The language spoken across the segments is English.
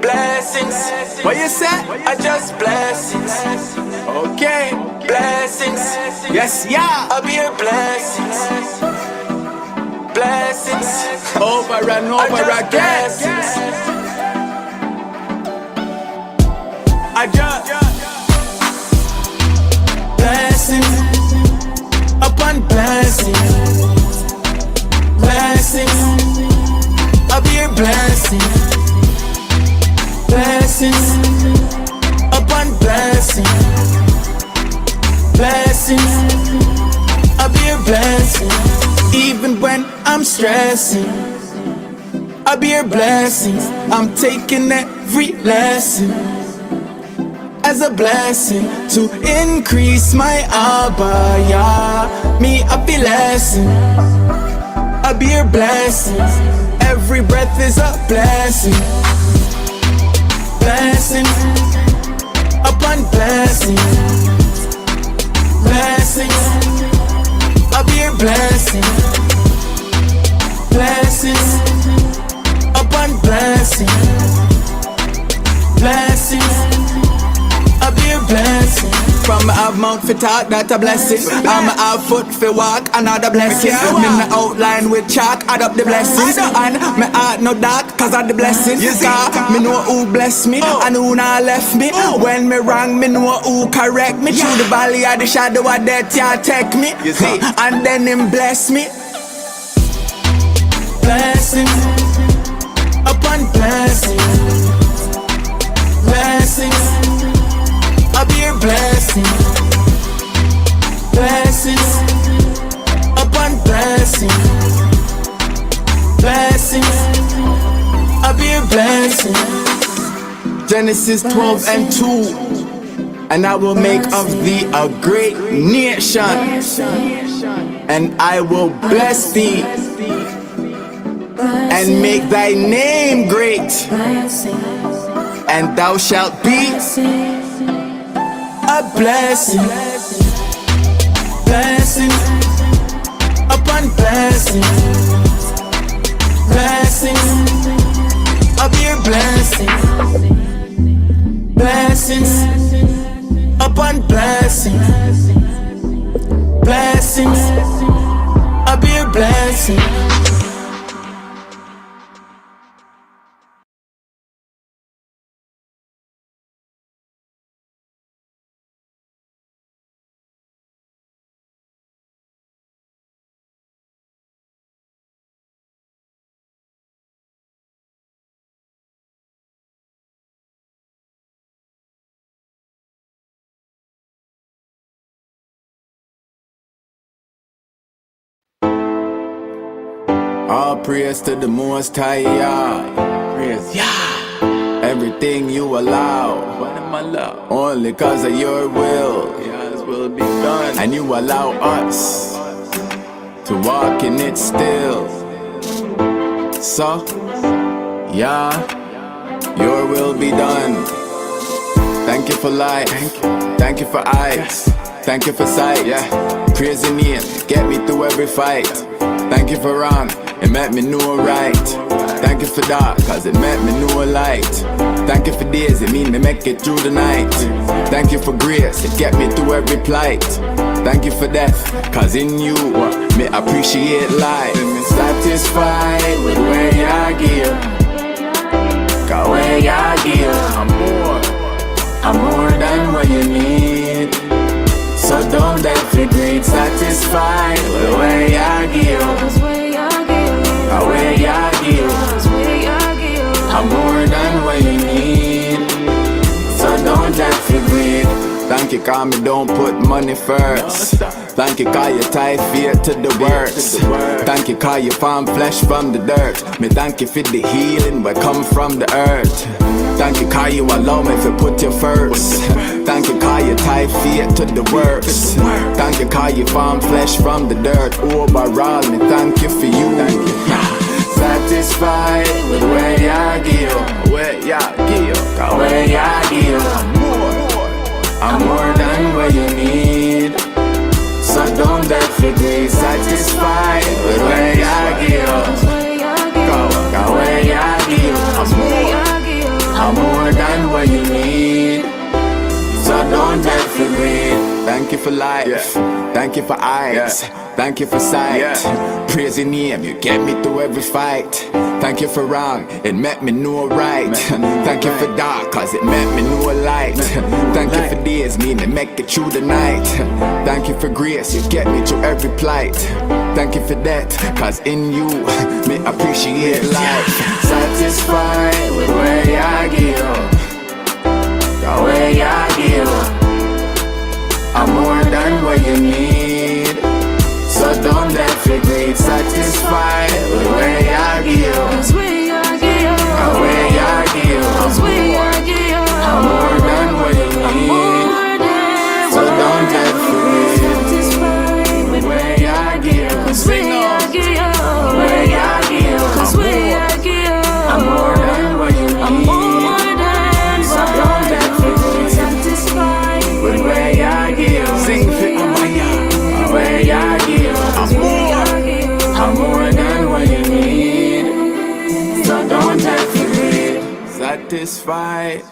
Blessings. What you say? I just blessings. Okay. Blessings. Yes, yeah. I'll be your blessings. Blessings. Over and over again. I just blessings upon blessings. Blessings. I'll be your blessings. Blessings upon blessings. Blessings, I'll be a blessing. Even when I'm stressing, I'll be a blessing. I'm taking every lesson as a blessing to increase my abaya. Me a be lesson, I'll be a blessing. Every breath is a blessing. Blessings upon blessings. Blessings, I'll be a blessing. Blessings upon blessings. Blessings, I'll be a blessing. From I have mouth for talk, that a blessing. I'm have foot for walk, another blessing. Me no outline with chalk, add up the blessings. And me heart no dark, cause of the blessings. Cause me know who bless me, and who not left me. When me wrong, me know who correct me. Through the valley of the shadow of death, yeah, take me. And then him bless me. Blessings upon blessings. Blessings, I'll be your blessing. Blessings upon blessings. Blessings, I'll be your blessing. Genesis 12 and 2. And I will make of thee a great nation, and I will bless thee and make thy name great, and thou shalt be a blessing. Blessings upon blessings. Blessings, I'll be your blessing. Blessings upon blessings. Blessings, I'll be your blessing. All praise to the Most High, Yah. Praise Yah. Everything you allow, only cause of your will. His will be done. And you allow us to walk in it still. So, Yah, your will be done. Thank you for life. Thank you for eyes. Thank you for sight. Praise your name, get me through every fight. Thank you for wrong, it made me know right. Thank you for dark, cause it made me know light. Thank you for days, it mean me make it through the night. Thank you for grace, it get me through every plight. Thank you for death, cause in you, me appreciate life. Satisfied with where you give, cause where you give, I'm more than what you need. So don't let me be satisfied with where you give. Where you give, I'm more than what you need. So don't let me greed. Thank you cause me don't put money first. Thank you cause you tie fear to the works. Thank you cause you found flesh from the dirt. Me thank you for the healing where come from the earth. Thank you cause you allow me to put you first. Thank you cause you tie fear to the works. Thank you cause you found flesh from the dirt. Overall me thank you for you. Satisfied with where you give. Where you give, cause where you give, I'm more than what you need. So don't let me be satisfied with where you give. Cause where you give, I'm more for life. Thank you for eyes, thank you for sight. Praise your name, you get me through every fight. Thank you for wrong, it make me know right. Thank you for dark, cause it make me know light. Thank you for days, me to make it through the night. Thank you for grace, you get me through every plight. Thank you for that, cause in you, me appreciate life. Satisfied with where I give, the way I give. I'm more than what you need, so don't let me be satisfied with where I give. Cause we are give, the way I give. cause we are give. I'm more than what you need, so don't let me be satisfied with where I give. cause we are give, Where I give. cause we are give. I'm more than what you need, I'm more than so don't let me be satisfied with where I give. Sing for Yamnaya, where I give. I'm more than what you need, so don't let me be satisfied.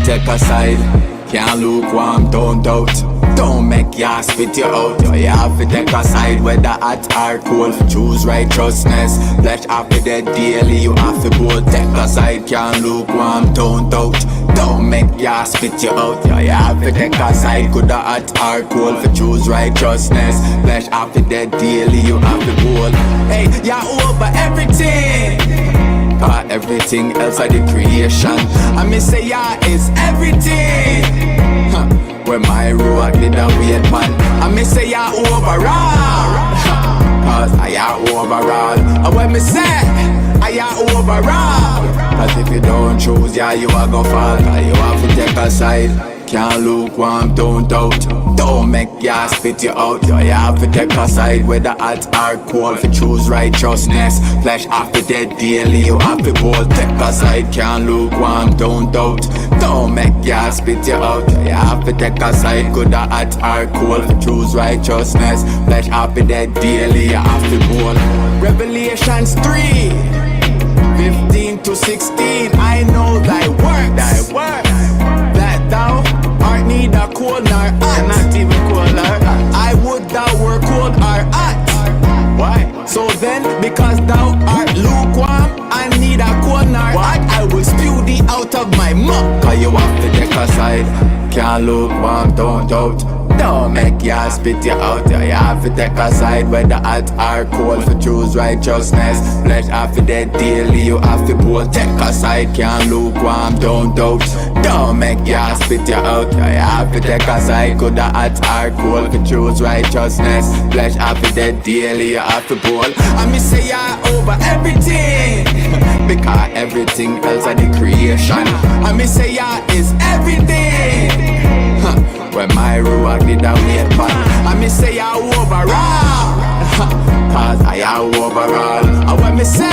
Take a side, can't lukewarm, don't doubt. Don't make ya spit you out. You have to take a side, whether hot or cold. Choose righteousness, flesh after dead daily. You have to bold. Take a side, can't lukewarm, don't doubt. Don't make ya spit you out. You have to take a side, could a hot or cold. For choose righteousness, flesh after dead daily. You have to bold. Hey, you're over everything, cause everything else are the creation. And me say yeah is everything. When my road did a wait man. And me say yeah overall, cause I are overall. And when me say I are overall, cause if you don't choose, yeah you are gonna fall. Cause you have to take a side. Can't lukewarm, don't doubt. Don't make ya spit you out. You have to take a side, whether hot or cold. For choose righteousness, flesh after dead daily. You have to bold. Take a side, can't lukewarm, don't doubt. Don't make ya spit you out. You have to take a side, good or hot or cold. For choose righteousness, flesh after dead daily. You have to bold. Revelations 3:15 to 16. I know thy works, that thou art neither cold nor hot. Not even cold nor hot. I would thou were cold or hot. Why? So then, because thou art lukewarm and neither cold nor hot, I will spew thee out of my mouth. Cause you have to take a side. Can't lukewarm, don't doubt. Don't make ya spit you out. You have to take a side, whether hot or cold. For choose righteousness, flesh after dead daily. You have to bold. Take a side, can't lukewarm, don't doubt. Don't make ya spit you out. You have to take a side, good or hot or cold. For choose righteousness, flesh after dead daily. You have to bold. And me say ya over everything, because everything else are the creation. And me say ya is everything. when my ruach did a wait pan. And me say I overall, cause I overall. And when me say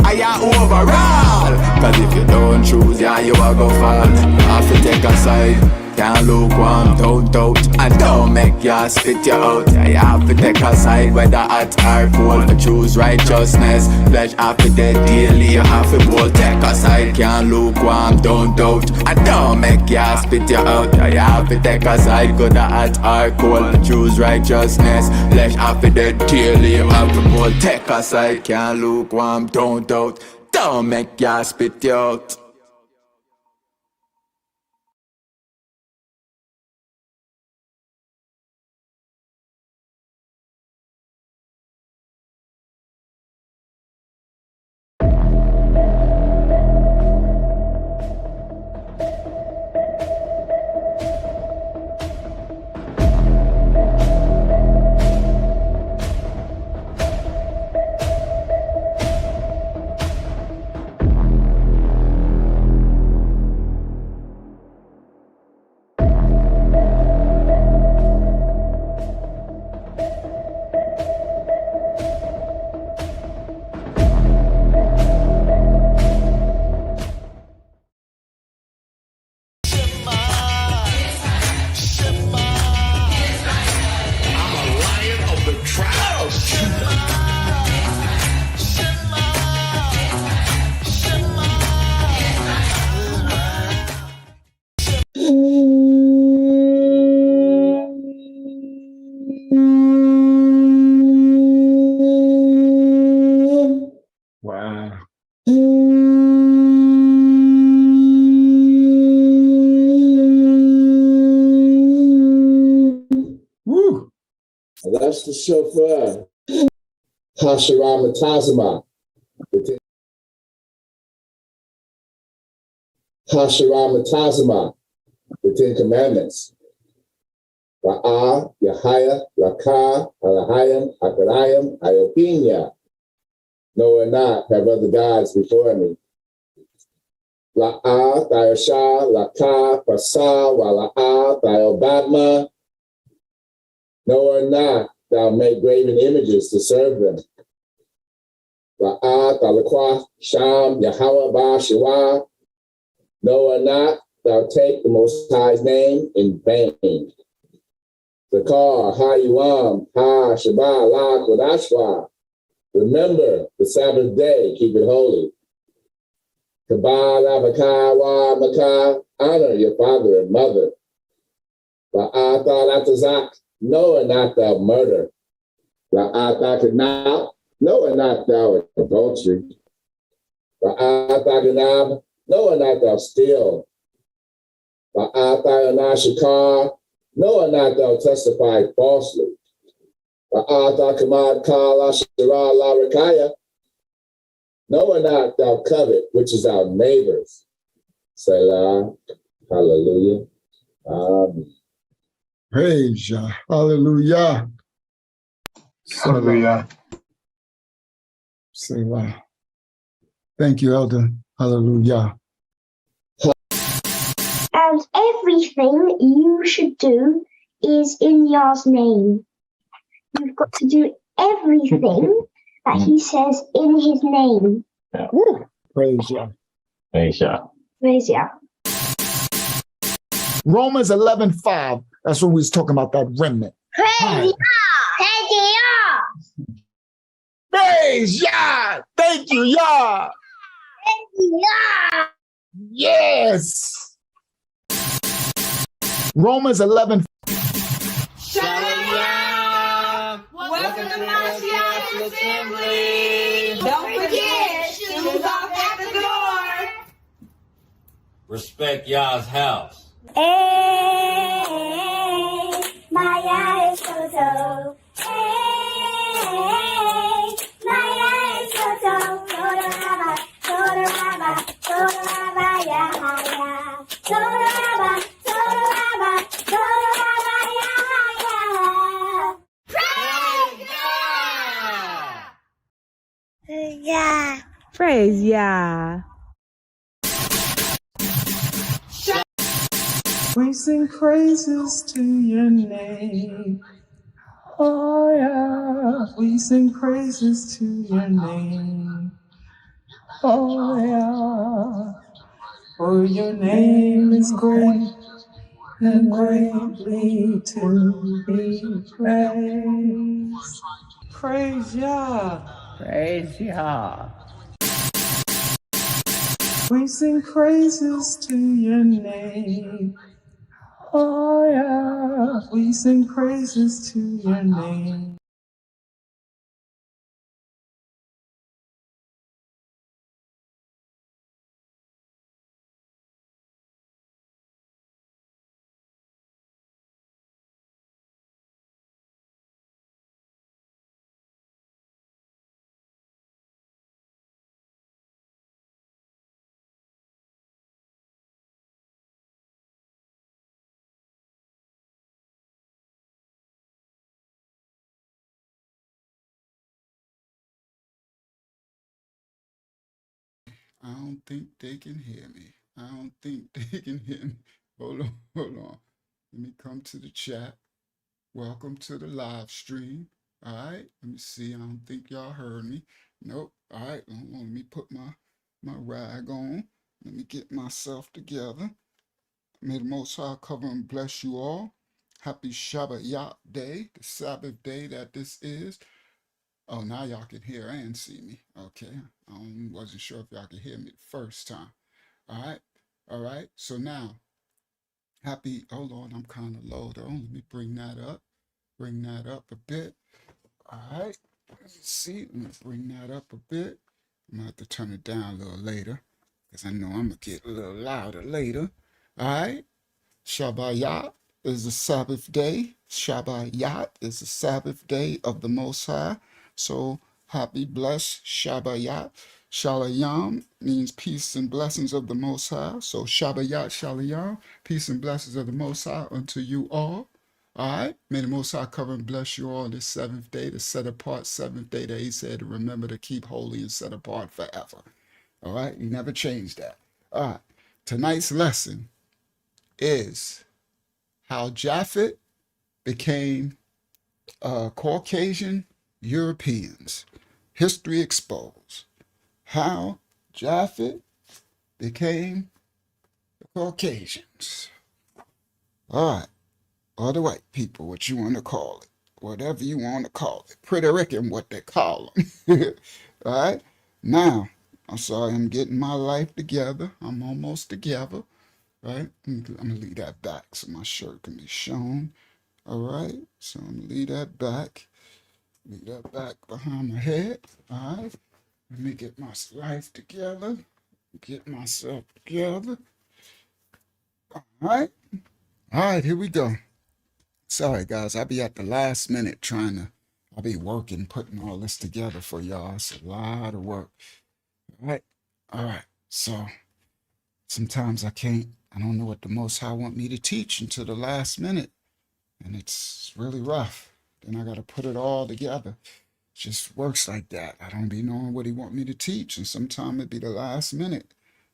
I overall, cause if you don't choose, yeah, you are go fall. You have to take a side. Can't lukewarm, don't doubt, and don't make ya spit you out. Yeah, you have to take a side, whether hot or cold. To choose righteousness, flesh have to dead daily. You have to bold, take a side. Can't lukewarm, don't doubt, and don't make ya spit you out. Yeah, you have to take a side, whether hot or cold. To choose righteousness, flesh have to dead daily. You have to bold, take a side. Can't lukewarm, don't doubt, don't make ya spit you out. Wow. Woo. That's the shofar. Hashiram Tazama. Hashiram Tazama. The Ten Commandments. Ra'ah, Yahaya, Rakah, Alahayim, Akarayim, Iopinia. No and not have other gods before me. La'ah, Thayosha, Lakah, Pasah, Wala'ah, Thayobadma. No or not thou make graven images to serve them. La'ah, Thalakwa, Sham, Yahweh, Ba, Shiwa. No or not thou take the Most High's name in vain. Zakar, Ha-Yuam, Ha-Shabbat, La, Kodashwa. Remember the Sabbath day, keep it holy. Kabal, Abakah, Wa, Makah, honor your father and mother. La'ah, Atazak, no and not thou murder. La'ah, Kanab, no and not thou adultery. La'ah, Ganab, no and not thou steal. La'ah, Shakar, no and not thou testify falsely. La'ah, Kamad, Kala, Shira, La, Rakaya. No and not thou covet, which is our neighbors. Selah, hallelujah. Amen. Praise Yah. Hallelujah. Hallelujah. Selah. Thank you, Elder. Hallelujah. And everything you should do is in Yah's name. You've got to do everything that he says in his name. Yeah. Woo. Praise Yah. Praise Yah. Praise Yah. Romans 11:5. That's when we was talking about that remnant. Praise Yah. Praise Yah. Praise Yah. Thank you, Yah. Praise Yah. Yes. Romans 11. Shalom. Welcome to Mashiach's assembly. Don't forget, shoes off at the door. Respect Yah's house. Hey, my eyes so. Hey, my eyes so. Torah, Yahaya. Torah, Yahaya. Praise Yah. Praise Yah. We sing praises to your name. Oh yeah, we sing praises to your name. Oh yeah, for your name is great and greatly to be praised. Praise Yah. Praise Yah. We sing praises to your name. Oh yeah, we sing praises to your name. I don't think they can hear me. I don't think they can hear me. Hold on, hold on. Let me come to the chat. Welcome to the live stream. All right, let me see. I don't think y'all heard me. Nope. All right, hold on. Let me put my rag on. Let me get myself together. May the Most High cover and bless you all. Happy Shabbat day, the Sabbath day that this is. Oh, now y'all can hear and see me. Okay. I wasn't sure if y'all could hear me the first time. All right. All right. So now, hold on, I'm kind of low though. Let me bring that up. Bring that up a bit. All right. Let's see. Let me bring that up a bit. I'm going to have to turn it down a little later because I know I'm going to get a little louder later. All right. Shabbat is the Sabbath day. Shabbat is the Sabbath day of the Most High. So happy, blessed Shabbat. Shalom means peace and blessings of the Most High. So Shabbat Shalom, peace and blessings of the Most High unto you all. All right. May the Most High cover and bless you all on this seventh day, the set apart seventh day that He said to remember to keep holy and set apart forever. All right. He never changed that. All right. Tonight's lesson is how Japheth became Caucasian Europeans. History exposed. How Japheth became the Caucasians. All right. Or the white people, what you want to call it. Whatever you want to call it. Pretty Rican, what they call them. All right. Now, I'm sorry, I'm getting my life together. I'm almost together. Right? I'm going to leave that back so my shirt can be shown. All right, so I'm gonna leave that back behind my head. All right, let me get my life together, get myself together. All right, here we go. Sorry guys, I'll be at the last minute I'll be working, putting all this together for y'all. It's a lot of work. All right, so sometimes I don't know what the Most High want me to teach until the last minute. And it's really rough. Then I got to put it all together. It just works like that. I don't be knowing what He want me to teach. And sometimes it be the last minute.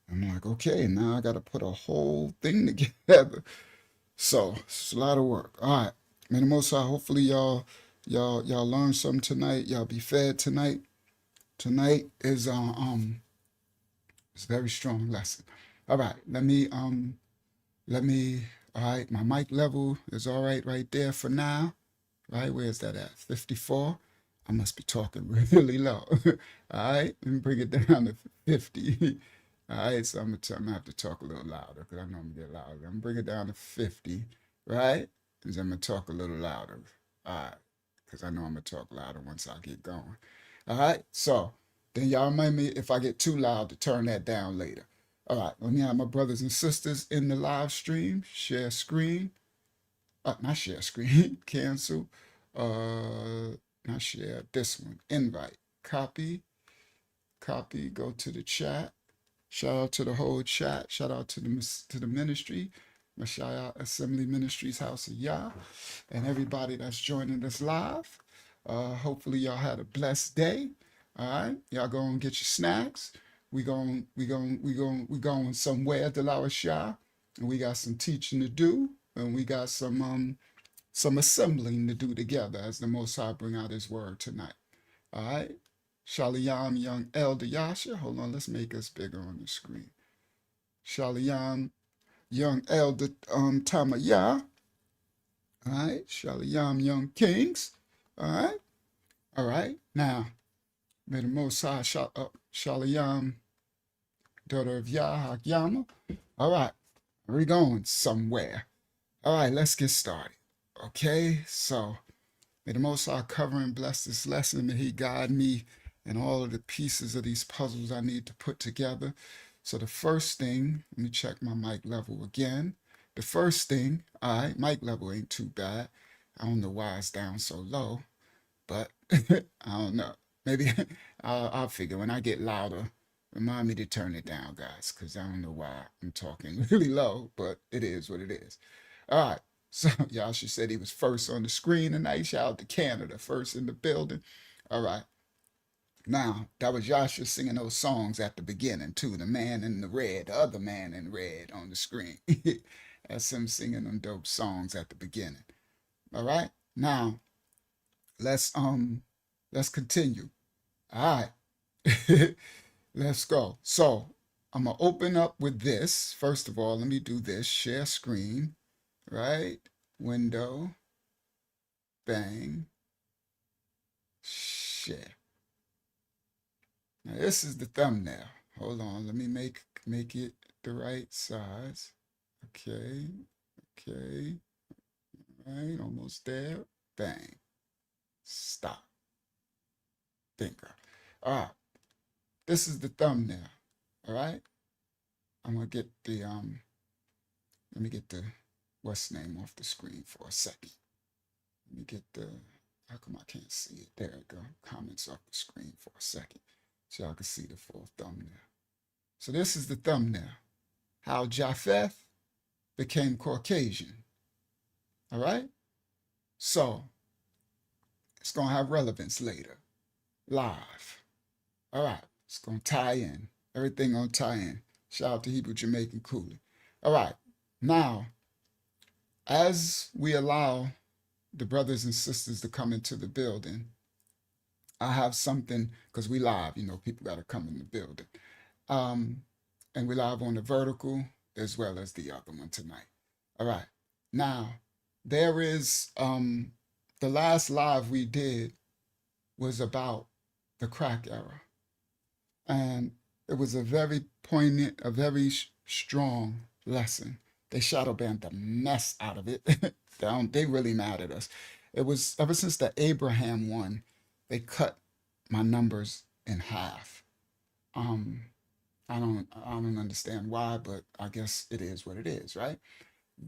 I'm like, okay, now I got to put a whole thing together. So it's a lot of work. All right. May the Most High, hopefully y'all learn something tonight. Y'all be fed tonight. Tonight is it's a very strong lesson. All right. All right, my mic level is all right there for now. Right, where's that at? 54. I must be talking really low. All right, let me bring it down to 50. All right, so I'm gonna have to talk a little louder because I know I'm gonna get louder. I'm gonna bring it down to 50, right? And then I'm gonna talk a little louder. All right, because I know I'm gonna talk louder once I get going. All right, so then y'all remind me if I get too loud to turn that down later. All right, let me have my brothers and sisters in the live stream. Share screen. Not share screen. Cancel. Not share. This one. Invite. Copy. Go to the chat. Shout out to the whole chat. Shout out to the ministry. Messiah Assembly Ministries House of Yah. And everybody that's joining us live. Hopefully y'all had a blessed day. All right. Y'all go and get your snacks. We going somewhere, Delaware Shah. and we got some teaching to do, and we got some assembling to do together as the Most High bring out His word tonight. All right. Shalom, young elder Yasha. Hold on, let's make us bigger on the screen. Shalom, young elder Tamaya. All right. Shalom, young kings. All right. All right. Now, may the Most High Shalom, daughter of Yah Hakyama. All right. We're going somewhere. All right, let's get started. Okay, so may the Most High cover and bless this lesson. May He guide me in all of the pieces of these puzzles I need to put together. So the first thing, let me check my mic level again. The first thing, all right, mic level ain't too bad. I don't know why it's down so low, but I don't know. Maybe I'll figure when I get louder. Remind me to turn it down, guys, because I don't know why I'm talking really low, but it is what it is. All right. So Yasha said he was first on the screen tonight. Shout out to Canada, first in the building. All right. Now, that was Yasha singing those songs at the beginning, too. The man in the red, the other man in red on the screen. That's him singing them dope songs at the beginning. All right. Now, let's continue. All right. Let's go. So I'm gonna open up with this. First of all, let me do this. Share screen. Right? Window. Bang. Share. Now this is the thumbnail. Hold on. Let me make it the right size. Okay. Okay. Right. Almost there. Bang. Stop. Bingo. All right. This is the thumbnail. All right. I'm gonna get the let me get the what's name off the screen for a second. Let me get the, how come I can't see it? There we go. Comments off the screen for a second so y'all can see the full thumbnail. So this is the thumbnail. How Japheth became Caucasian. All right? So it's going to have relevance later. Live. All right. It's going to tie in. Everything going to tie in. Shout out to Hebrew Jamaican Cooley. All right. Now, as we allow the brothers and sisters to come into the building, I have something, because we live, people got to come in the building. And we live on the vertical as well as the other one tonight. All right. Now, there is, the last live we did was about the crack era. And it was a very poignant, a very strong lesson. They shadow banned the mess out of it. They really mad at us. It was ever since the Abraham one, they cut my numbers in half. I don't understand why, but I guess it is what it is, right?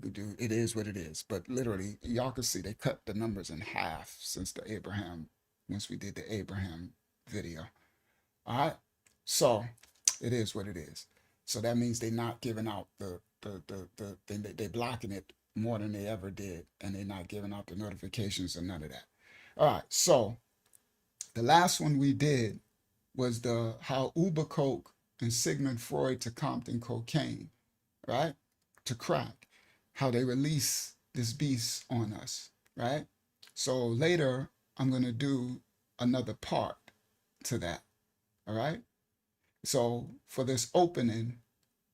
It is what it is. But literally, y'all can see they cut the numbers in half since once we did the Abraham video. All right. So it is what it is. So that means they're not giving out they blocking it more than they ever did, and they're not giving out the notifications and none of that. All right, so the last one we did was how Uber Coke and Sigmund Freud to Compton cocaine, right? To crack, how they release this beast on us, right? So later I'm gonna do another part to that, all right? So for this opening,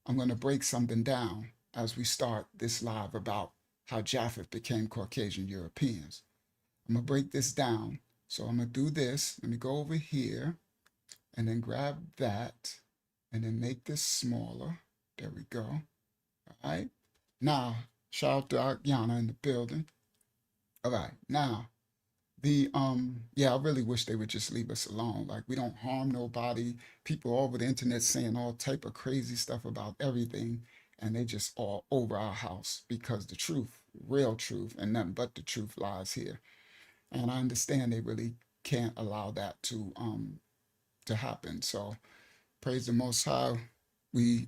I'm going to break something down as we start this live about how Japheth became Caucasian Europeans. I'm going to break this down. So I'm going to do this. Let me go over here and then grab that and then make this smaller. There we go. All right. Now, shout out to Yana in the building. All right. Now, I really wish they would just leave us alone. Like, we don't harm nobody. People all over the internet saying all type of crazy stuff about everything, and they just all over our house because the truth, real truth, and nothing but the truth lies here. And I understand they really can't allow that to happen. So praise the Most High. It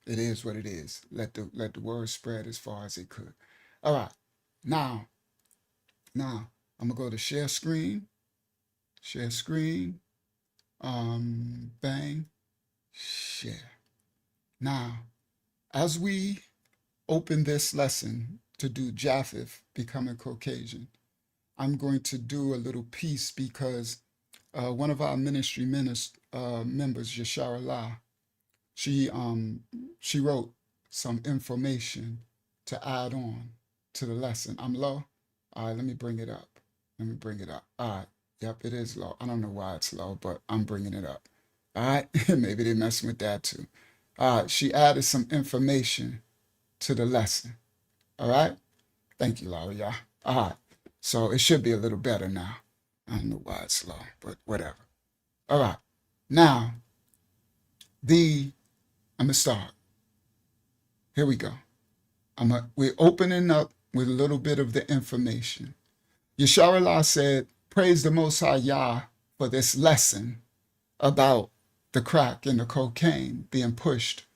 is what it is. Let the word spread as far as it could. All right. Now, I'm gonna go to share screen, bang, share. Now, as we open this lesson to do Japheth becoming Caucasian, I'm going to do a little piece because one of our ministry members, Yashara La, she wrote some information to add on to the lesson. I'm low. All right, let me bring it up. Let me bring it up. All right. Yep, it is low. I don't know why it's low, but I'm bringing it up. All right. Maybe they're messing with that too. All right. She added some information to the lesson. All right. Thank you, Laura. Yeah. All right. So it should be a little better now. I don't know why it's low, but whatever. All right. Now, I'm going to start. Here we go. We're opening up with a little bit of the information. Yesharallah said, praise the Most High Yah for this lesson about the crack and the cocaine being pushed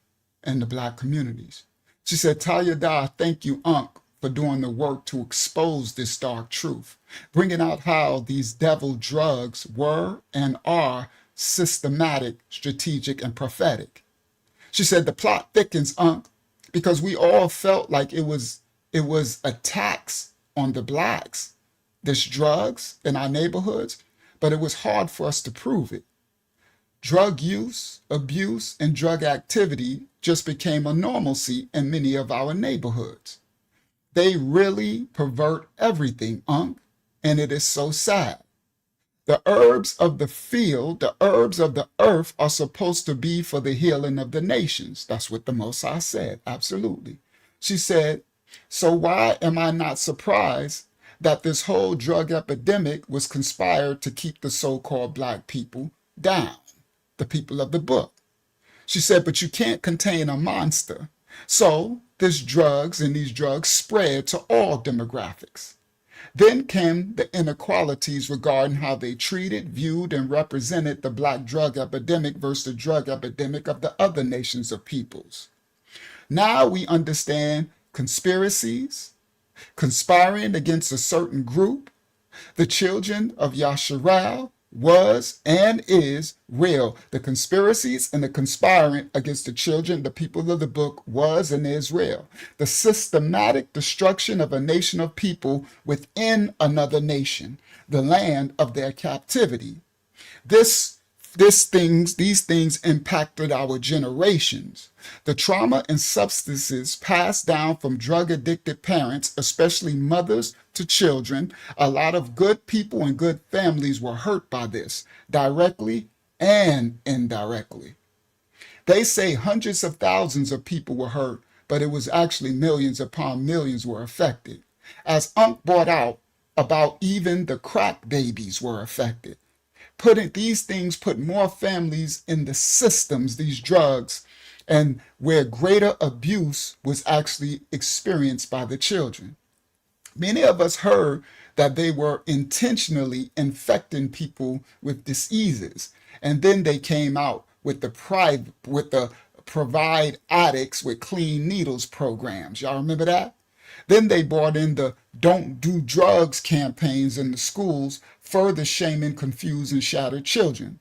in the black communities. She said, Tayyada, thank you, Unc, for doing the work to expose this dark truth, bringing out how these devil drugs were and are systematic, strategic, and prophetic. She said, the plot thickens, Unc, because we all felt like it was a tax on the blacks, this drugs in our neighborhoods, but it was hard for us to prove it. Drug use, abuse, and drug activity just became a normalcy in many of our neighborhoods. They really pervert everything, Unc, and it is so sad. The herbs of the field, the herbs of the earth are supposed to be for the healing of the nations. That's what the Most High said, absolutely. She said, so why am I not surprised that this whole drug epidemic was conspired to keep the so-called black people down, the people of the book? She said, but you can't contain a monster. So these drugs spread to all demographics. Then came the inequalities regarding how they treated, viewed, and represented the black drug epidemic versus the drug epidemic of the other nations of peoples. Now we understand conspiracies, conspiring against a certain group. The children of Yasharal was and is real. The conspiracies and the conspiring against the children, the people of the book, was and is real. The systematic destruction of a nation of people within another nation, the land of their captivity. These things impacted our generations. The trauma and substances passed down from drug-addicted parents, especially mothers to children. A lot of good people and good families were hurt by this, directly and indirectly. They say hundreds of thousands of people were hurt, but it was actually millions upon millions were affected. As Unc brought out about even the crack babies were affected. These things put more families in the systems, these drugs, and where greater abuse was actually experienced by the children. Many of us heard that they were intentionally infecting people with diseases, and then they came out with the provide addicts with clean needles programs. Y'all remember that? Then they brought in the don't do drugs campaigns in the schools, further shaming confused and shattered children.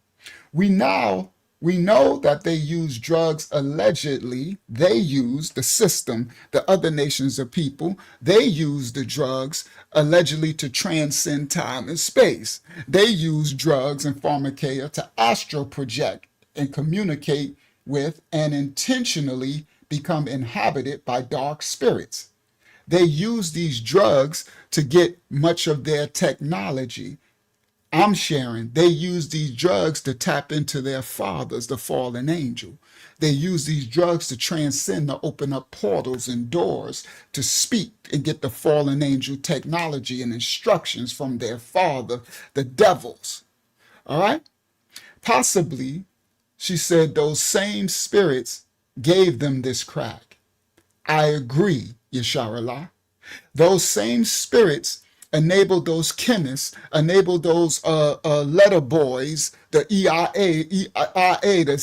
We know that they use drugs allegedly. They use the system, the other nations of people. They use the drugs allegedly to transcend time and space. They use drugs and pharmakeia to astral project and communicate with and intentionally become inhabited by dark spirits. They use these drugs to get much of their technology. I'm sharing. They use these drugs to tap into their fathers, the fallen angel. They use these drugs to transcend, to open up portals and doors, to speak and get the fallen angel technology and instructions from their father, the devils. All right? Possibly, she said, those same spirits gave them this crack. I agree, Yesharallah. Those same spirits enabled those chemists, enabled those letter boys, the EIA, the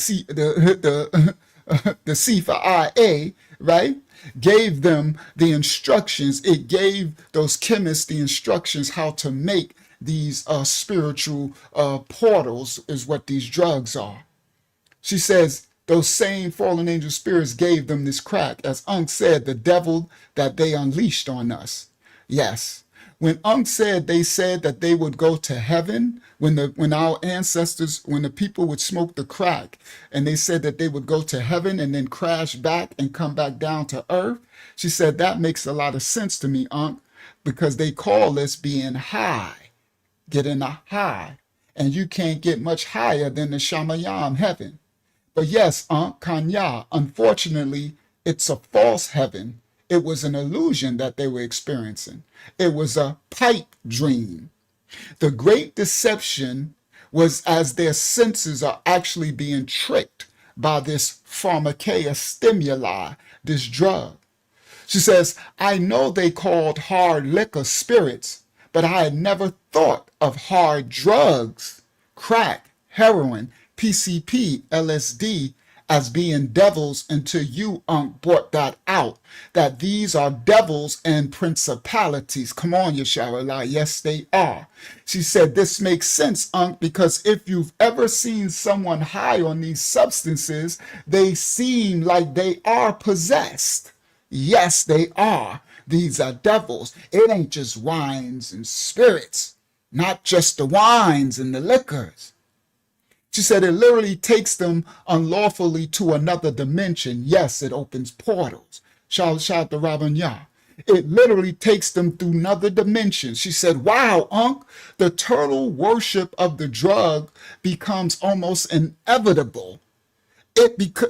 C for IA, right? Gave them the instructions. It gave those chemists the instructions how to make these spiritual portals is what these drugs are. She says, those same fallen angel spirits gave them this crack. As Unc said, the devil that they unleashed on us. Yes. When Unc said they said that they would go to heaven, when our ancestors, when the people would smoke the crack, and they said that they would go to heaven and then crash back and come back down to earth, she said that makes a lot of sense to me, Unc, because they call this being high, getting a high, and you can't get much higher than the Shamayam heaven. But yes, Aunt Kanya, unfortunately, it's a false heaven. It was an illusion that they were experiencing. It was a pipe dream. The great deception was as their senses are actually being tricked by this pharmakeia stimuli, this drug. She says, I know they called hard liquor spirits, but I had never thought of hard drugs, crack, heroin, PCP, LSD, as being devils until you, Unc, brought that out, that these are devils and principalities. Come on, Yasharallah. Yes, they are. She said, this makes sense, Unc, because if you've ever seen someone high on these substances, they seem like they are possessed. Yes, they are. These are devils. It ain't just wines and spirits, not just the wines and the liquors. She said it literally takes them unlawfully to another dimension. Yes, it opens portals. Shout out to Robin Yah. It literally takes them through another dimension. She said, wow, Unc, the turtle worship of the drug becomes almost inevitable.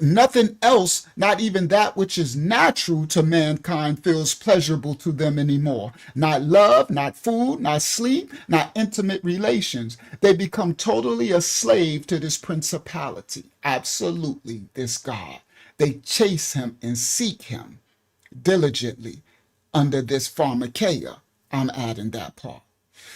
Nothing else, not even that which is natural to mankind, feels pleasurable to them anymore. Not love, not food, not sleep, not intimate relations. They become totally a slave to this principality. Absolutely, this God. They chase him and seek him diligently under this pharmakeia. I'm adding that part.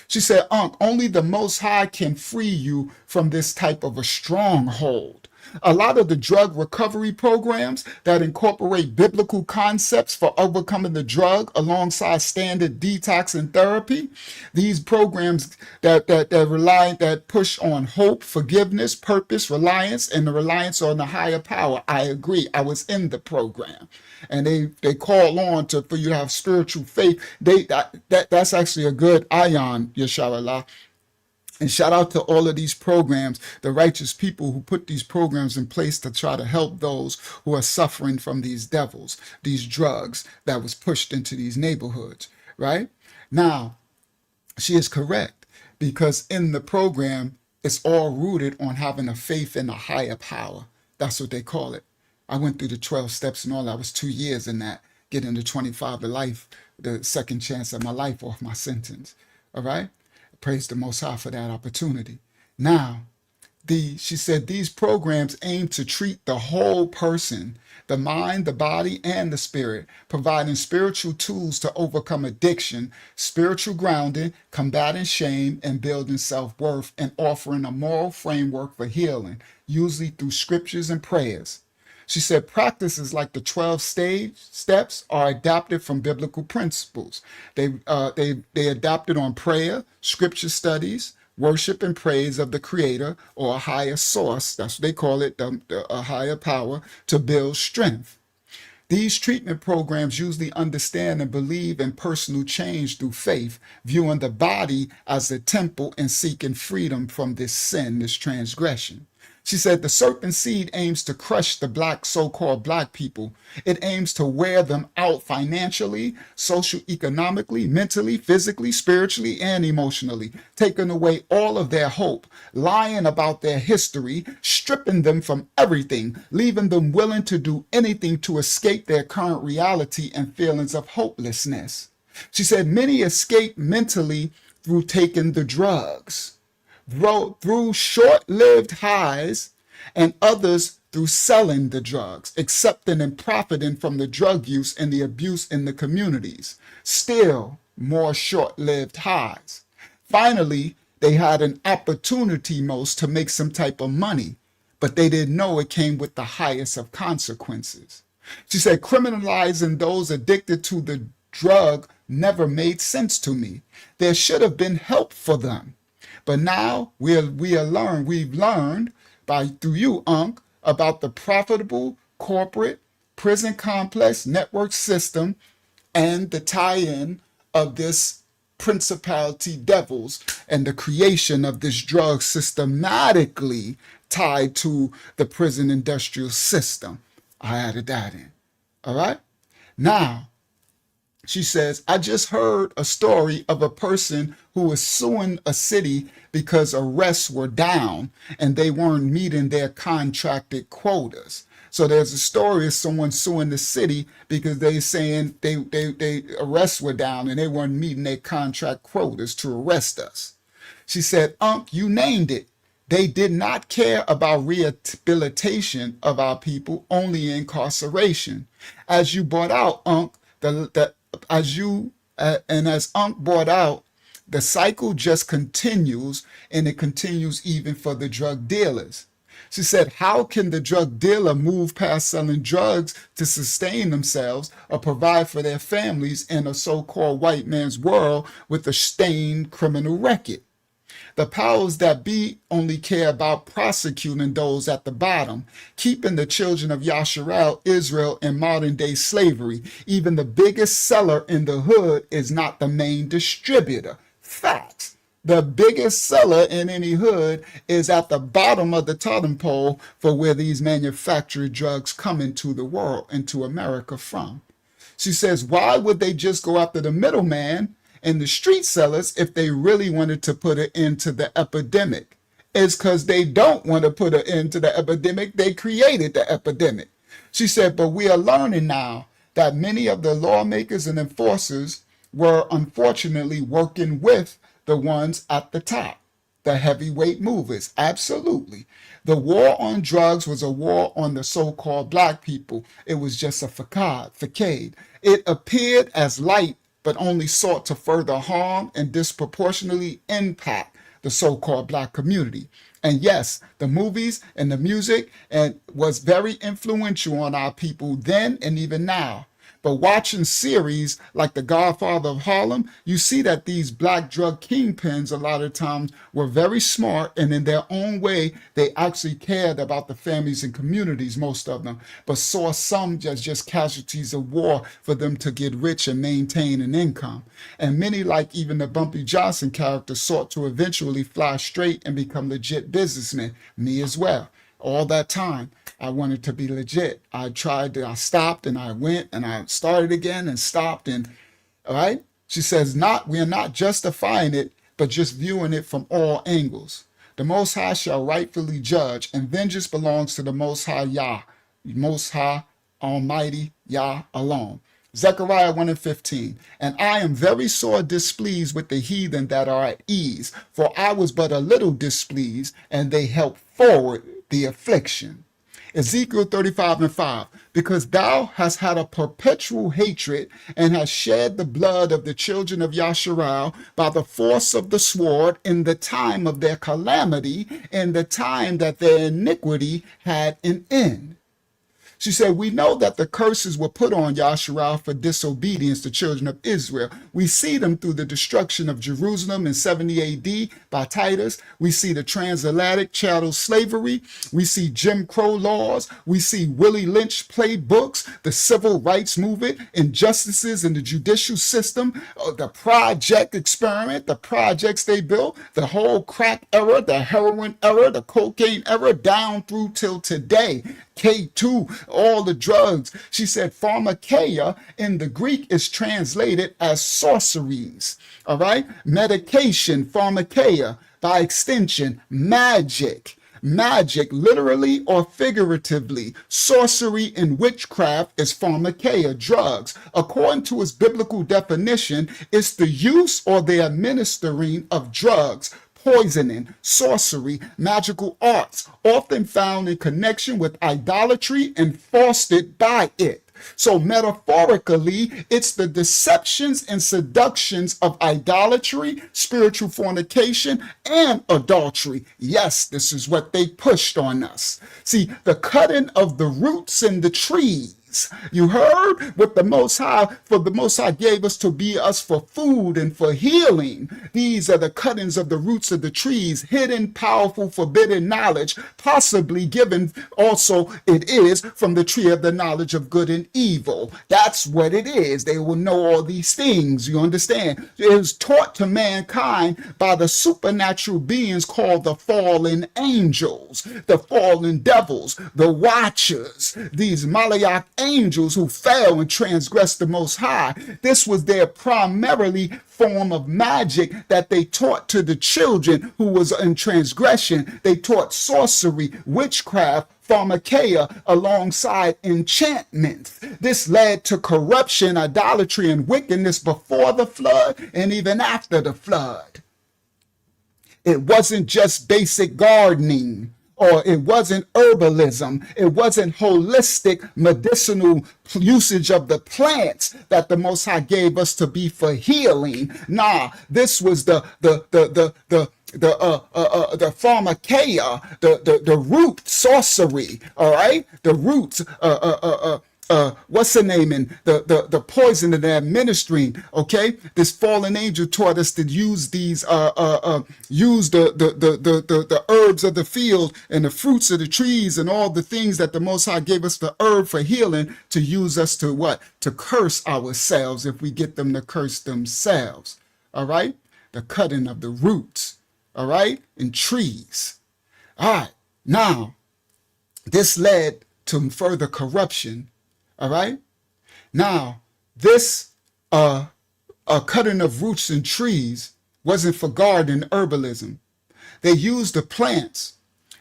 She said, Unc, only the Most High can free you from this type of a stronghold. A lot of the drug recovery programs that incorporate biblical concepts for overcoming the drug alongside standard detox and therapy, these programs that push on hope, forgiveness, purpose, reliance, and the reliance on the higher power. I agree. I was in the program, and they call on for you to have spiritual faith. That's actually a good ayan, Yasharallah. And shout out to all of these programs, the righteous people who put these programs in place to try to help those who are suffering from these devils, these drugs that was pushed into these neighborhoods, right? Now, she is correct, because in the program, it's all rooted on having a faith in a higher power. That's what they call it. I went through the 12 steps and all. I was 2 years in that, getting to 25 to life, the second chance of my life off my sentence, all right? Praise the Most High for that opportunity. Now, she said these programs aim to treat the whole person, the mind, the body, and the spirit, providing spiritual tools to overcome addiction, spiritual grounding, combating shame, and building self-worth, and offering a moral framework for healing, usually through scriptures and prayers. She said practices like the 12 steps are adapted from biblical principles. They adapted on prayer, scripture studies, worship and praise of the creator or a higher source. That's what they call it, a higher power, to build strength. These treatment programs usually understand and believe in personal change through faith, viewing the body as a temple and seeking freedom from this sin, this transgression. She said the serpent seed aims to crush the so-called black people. It aims to wear them out financially, socioeconomically, mentally, physically, spiritually, and emotionally, taking away all of their hope, lying about their history, stripping them from everything, leaving them willing to do anything to escape their current reality and feelings of hopelessness. She said many escape mentally through taking the drugs, through short-lived highs, and others through selling the drugs, accepting and profiting from the drug use and the abuse in the communities. Still more short-lived highs. Finally, they had an opportunity most to make some type of money, but they didn't know it came with the highest of consequences. She said criminalizing those addicted to the drug never made sense to me. There should have been help for them. But now we've learned through you, Unc, about the profitable corporate prison complex network system and the tie-in of this principality devils and the creation of this drug systematically tied to the prison industrial system. I added that in. All right. Now, she says, I just heard a story of a person who was suing a city because arrests were down and they weren't meeting their contracted quotas. So there's a story of someone suing the city because they saying they arrests were down and they weren't meeting their contract quotas to arrest us. She said, you named it. They did not care about rehabilitation of our people, only incarceration. As you brought out, as Unc brought out, the cycle just continues, and it continues even for the drug dealers. She said, how can the drug dealer move past selling drugs to sustain themselves or provide for their families in a so-called white man's world with a stained criminal record? The powers that be only care about prosecuting those at the bottom, keeping the children of Yasharal, Israel, in modern-day slavery. Even the biggest seller in the hood is not the main distributor. Facts. The biggest seller in any hood is at the bottom of the totem pole for where these manufactured drugs come into the world, into America from. She says, why would they just go after the middleman and the street sellers if they really wanted to put an end to the epidemic? It's because they don't want to put an end to the epidemic. They created the epidemic. She said, but we are learning now that many of the lawmakers and enforcers were unfortunately working with the ones at the top, the heavyweight movers. Absolutely. The war on drugs was a war on the so-called black people. It was just a facade. It appeared as light, but only sought to further harm and disproportionately impact the so-called black community. And yes, the movies and the music was very influential on our people then and even now. But watching series like The Godfather of Harlem, you see that these black drug kingpins a lot of times were very smart, and in their own way, they actually cared about the families and communities, most of them, but saw some as just casualties of war for them to get rich and maintain an income. And many, like even the Bumpy Johnson character, sought to eventually fly straight and become legit businessmen. Me as well. All that time, I wanted to be legit. I stopped and I went and I started again and stopped. And all right. She says, we are not justifying it, but just viewing it from all angles. The Most High shall rightfully judge, and vengeance belongs to the Most High Yah, Most High Almighty Yah alone. Zechariah 1:15. And I am very sore displeased with the heathen that are at ease, for I was but a little displeased, and they helped forward the affliction. Ezekiel 35:5, because thou hast had a perpetual hatred and hast shed the blood of the children of Yasharal by the force of the sword in the time of their calamity, in the time that their iniquity had an end. She said, we know that the curses were put on Yasharal for disobedience to children of Israel. We see them through the destruction of Jerusalem in 70 AD by Titus. We see the transatlantic chattel slavery. We see Jim Crow laws. We see Willie Lynch playbooks, the civil rights movement, injustices in the judicial system, the project experiment, the projects they built, the whole crack era, the heroin era, the cocaine era, down through till today. K2, all the drugs. She said pharmakeia in the Greek is translated as sorceries. All right. Medication, pharmakeia, by extension, magic. Magic, literally or figuratively. Sorcery and witchcraft is pharmakeia, drugs. According to its biblical definition, it's the use or the administering of drugs, poisoning, sorcery, magical arts, often found in connection with idolatry and fostered by it. So metaphorically, it's the deceptions and seductions of idolatry, spiritual fornication, and adultery. Yes, this is what they pushed on us. See, the cutting of the roots and the trees You heard what the Most High, for the Most High gave us to be us for food and for healing. These are the cuttings of the roots of the trees, hidden, powerful, forbidden knowledge, possibly given also it is from the tree of the knowledge of good and evil. That's what it is. They will know all these things. You understand? It was taught to mankind by the supernatural beings called the fallen angels, the fallen devils, the watchers, these Malayak angels who fell and transgressed the Most High. This was their primarily form of magic that they taught to the children who was in transgression. They taught sorcery, witchcraft, pharmakeia alongside enchantments. This led to corruption, idolatry, and wickedness before the flood and even after the flood. It wasn't just basic gardening, or it wasn't herbalism. It wasn't holistic medicinal usage of the plants that the Most High gave us to be for healing. Nah, this was the pharmakeia, the root sorcery. All right, the roots. What's the name, and the poison that they're administering. Okay, this fallen angel taught us to use these use the herbs of the field and the fruits of the trees and all the things that the Most High gave us the herb for healing, to use us to what? To curse ourselves if we get them to curse themselves. All right, the cutting of the roots. All right, and trees. All right, now this led to further corruption. All right. Now, this cutting of roots and trees wasn't for garden herbalism. They used the plants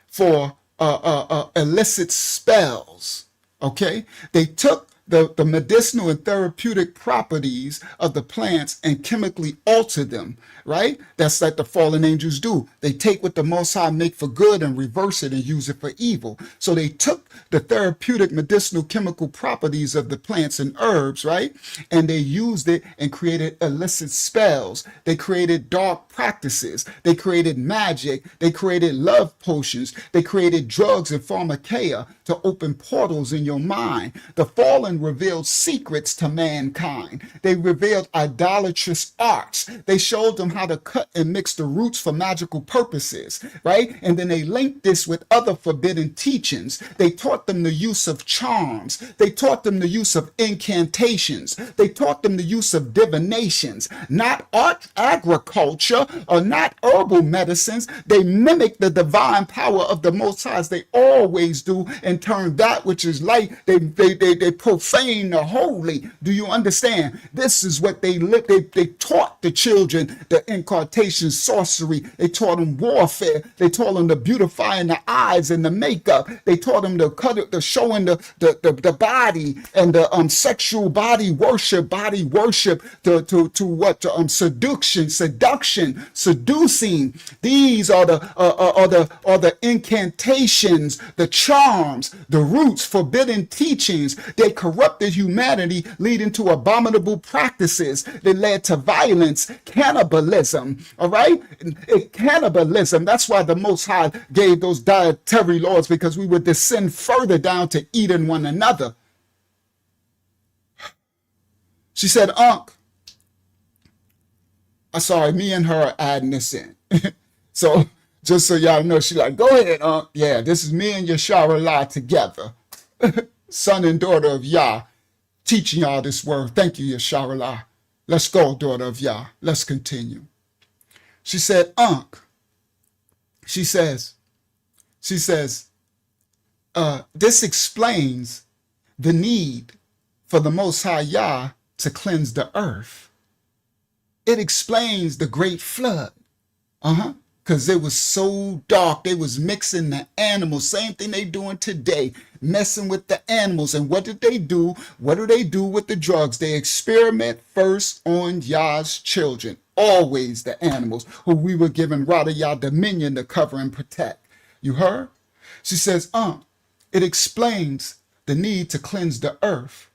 for illicit spells. Okay. They took the medicinal and therapeutic properties of the plants and chemically alter them, right? That's like the fallen angels do. They take what the Most High make for good and reverse it and use it for evil. So they took the therapeutic, medicinal, chemical properties of the plants and herbs, right? And they used it and created illicit spells. They created dark practices. They created magic. They created love potions. They created drugs and pharmakeia to open portals in your mind. The fallen revealed secrets to mankind. They revealed idolatrous arts. They showed them how to cut and mix the roots for magical purposes, right? And then they linked this with other forbidden teachings. They taught them the use of charms. They taught them the use of incantations. They taught them the use of divinations, not agriculture or not herbal medicines. They mimic the divine power of the Most High, as they always do, and turn that which is light, they profane the holy. Do you understand? This is what they taught the children, the incantation, sorcery. They taught them warfare. They taught them the beautifying the eyes and the makeup. They taught them the showing the body and the sexual body worship to what? Seduction, seducing. These are the incantations, the charms, the roots, forbidden teachings. They corrupted humanity, leading to abominable practices that led to violence, cannibalism. All right, cannibalism. That's why the Most High gave those dietary laws, because we would descend further down to eating one another. She said, "Unc." Sorry, me and her are adding this in. So just so y'all know, she like, "Go ahead, Unc." Yeah, this is me and Yasharallah together. Son and daughter of Yah, teaching y'all this word. Thank you, Yasharallah. Let's go, daughter of Yah. Let's continue. She said, "Unc." She says, this explains the need for the Most High Yah to cleanse the earth. It explains the great flood. Because it was so dark. They was mixing the animals. Same thing they doing today, messing with the animals. And what did they do? What do they do with the drugs? They experiment first on Yah's children. Always the animals who we were given Rada Yah dominion to cover and protect. You heard? She says, it explains the need to cleanse the earth.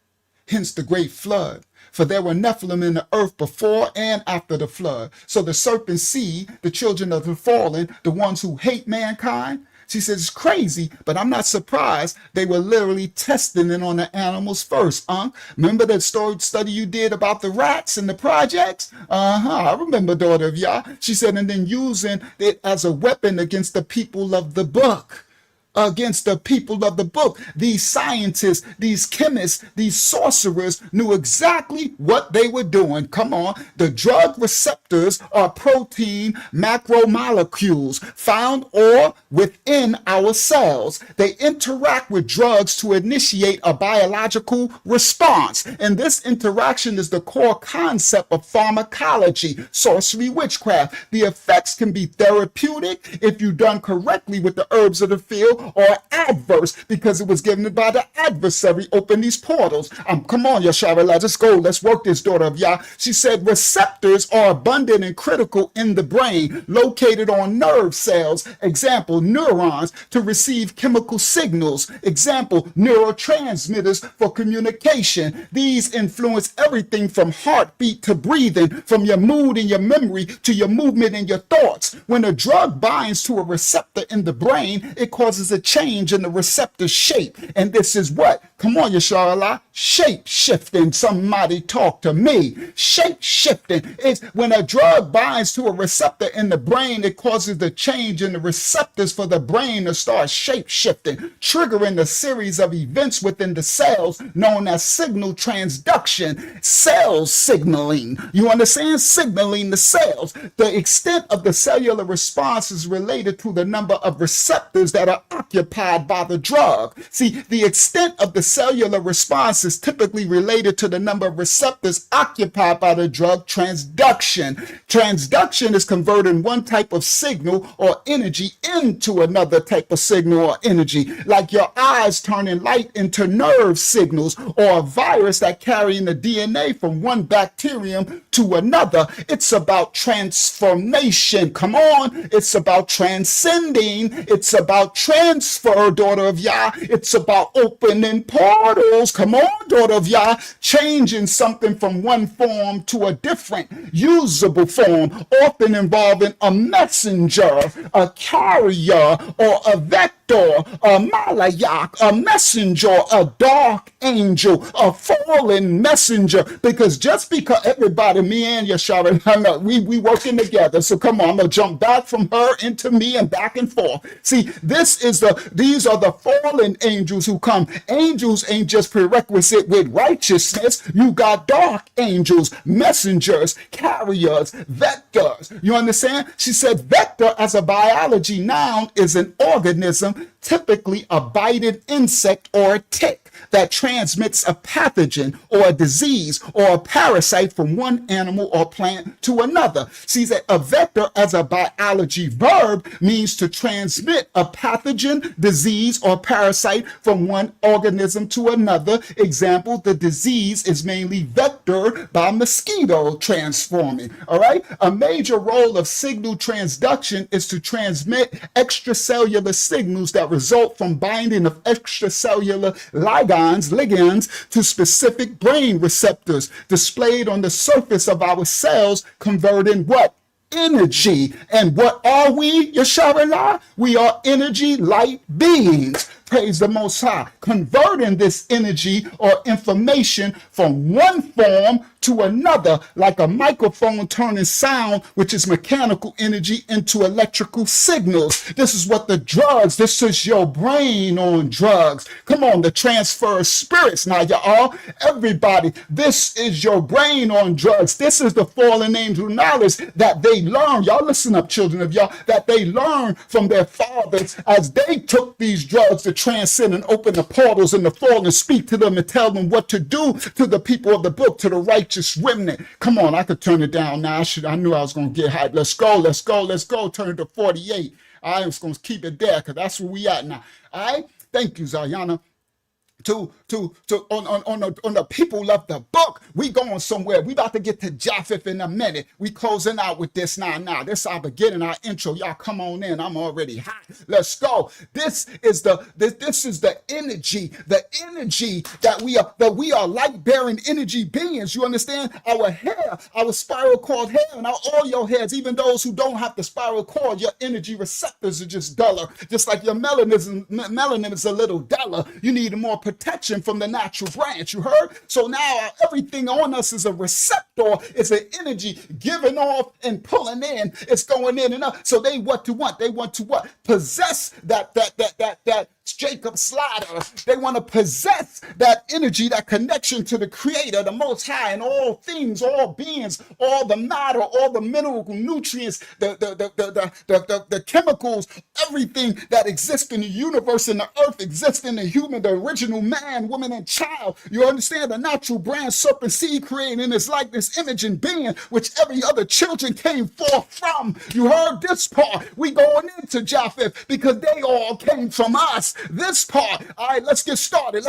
Hence the great flood. For there were Nephilim in the earth before and after the flood. So the serpent seed, the children of the fallen, the ones who hate mankind, She says, it's crazy, but I'm not surprised. They were literally testing it on the animals first. Remember that study you did about the rats and the projects? I remember, daughter of Yah. She said, and then using it as a weapon against the people of the book. Against the people of the book. These scientists, these chemists, these sorcerers knew exactly what they were doing. Come on. The drug receptors are protein macromolecules found or within our cells. They interact with drugs to initiate a biological response. And this interaction is the core concept of pharmacology, sorcery, witchcraft. The effects can be therapeutic if you're done correctly with the herbs of the field, or adverse because it was given by the adversary. Open these portals. Come on, Yashara, let's go. Let's work this, daughter of Yah. She said receptors are abundant and critical in the brain, located on nerve cells. Example, neurons to receive chemical signals. Example, neurotransmitters for communication. These influence everything from heartbeat to breathing, from your mood and your memory to your movement and your thoughts. When a drug binds to a receptor in the brain, it causes a change in the receptor shape. And this is what? Come on, Yasharallah. Shape shifting. Somebody talk to me. Shape shifting is when a drug binds to a receptor in the brain, it causes the change in the receptors for the brain to start shape shifting, triggering a series of events within the cells known as signal transduction. Cell signaling. You understand? Signaling the cells. The extent of the cellular response is related to the number of receptors that are occupied by the drug. See, the extent of the cellular response is typically related to the number of receptors occupied by the drug. Transduction. Transduction is converting one type of signal or energy into another type of signal or energy, like your eyes turning light into nerve signals, or a virus that carrying the DNA from one bacterium to another. It's about transformation. Come on. It's about transcending. It's about transfer, daughter of Yah. It's about opening portals. Come on, daughter of Yah. Changing something from one form to a different, usable form, often involving a messenger, a carrier, or a vector, a malayak, a messenger, a dark angel, a fallen messenger. Because just because everybody, me and Yashara, we working together. So come on, I'm gonna jump back from her into me and back and forth. See, these are the fallen angels who come. Angels ain't just prerequisite with righteousness. You got dark angels, messengers, carriers, vectors. You understand? She said vector as a biology noun is an organism, typically a bited insect or a tick, that transmits a pathogen or a disease or a parasite from one animal or plant to another. See that a vector as a biology verb means to transmit a pathogen, disease, or parasite from one organism to another. Example, the disease is mainly vectored by mosquito transforming. All right. A major role of signal transduction is to transmit extracellular signals that result from binding of extracellular ligands to specific brain receptors displayed on the surface of our cells, converting what? Energy. And what are we, Yasharallah? We are energy light beings. Praise the Most High. Converting this energy or information from one form to another, like a microphone turning sound, which is mechanical energy, into electrical signals. This is what the drugs, this is your brain on drugs. Come on, the transfer of spirits. Now, y'all, everybody, this is your brain on drugs. This is the fallen angel knowledge that they learn. Y'all listen up, children of y'all, that they learn from their fathers as they took these drugs to transcend and open the portals in the fall and speak to them and tell them what to do to the people of the book, to the righteous remnant. Come on, I could turn it down now. I knew I was going to get hyped. Let's go, let's go, let's go. Turn it to 48. I was going to keep it there because that's where we at now. All right. Thank you, Zayana. on the people of the book. We going somewhere. We about to get to Japheth in a minute. We closing out with this now. This our beginning, our intro. Y'all come on in. I'm already hot. Let's go. This is the energy that we are light bearing energy beings. You understand? Our hair, our spiral cord hair, and all your hairs, even those who don't have the spiral cord, your energy receptors are just duller. Just like your melanin is a little duller. You need more protection from the natural branch. You heard? So now everything on us is a receptor. It's an energy giving off and pulling in. It's going in and out. So they what to want? They want to what? Possess that Jacob slider. They want to possess that energy, that connection to the Creator, the Most High, and all things, all beings, all the matter, all the mineral nutrients, the chemicals, everything that exists in the universe and the earth exists in the human, the original man, woman, and child. You understand? The natural brand serpent seed created in his likeness, image, and being, which every other children came forth from. You heard this part. We going into Japheth because they all came from us. This part. All right, let's get started.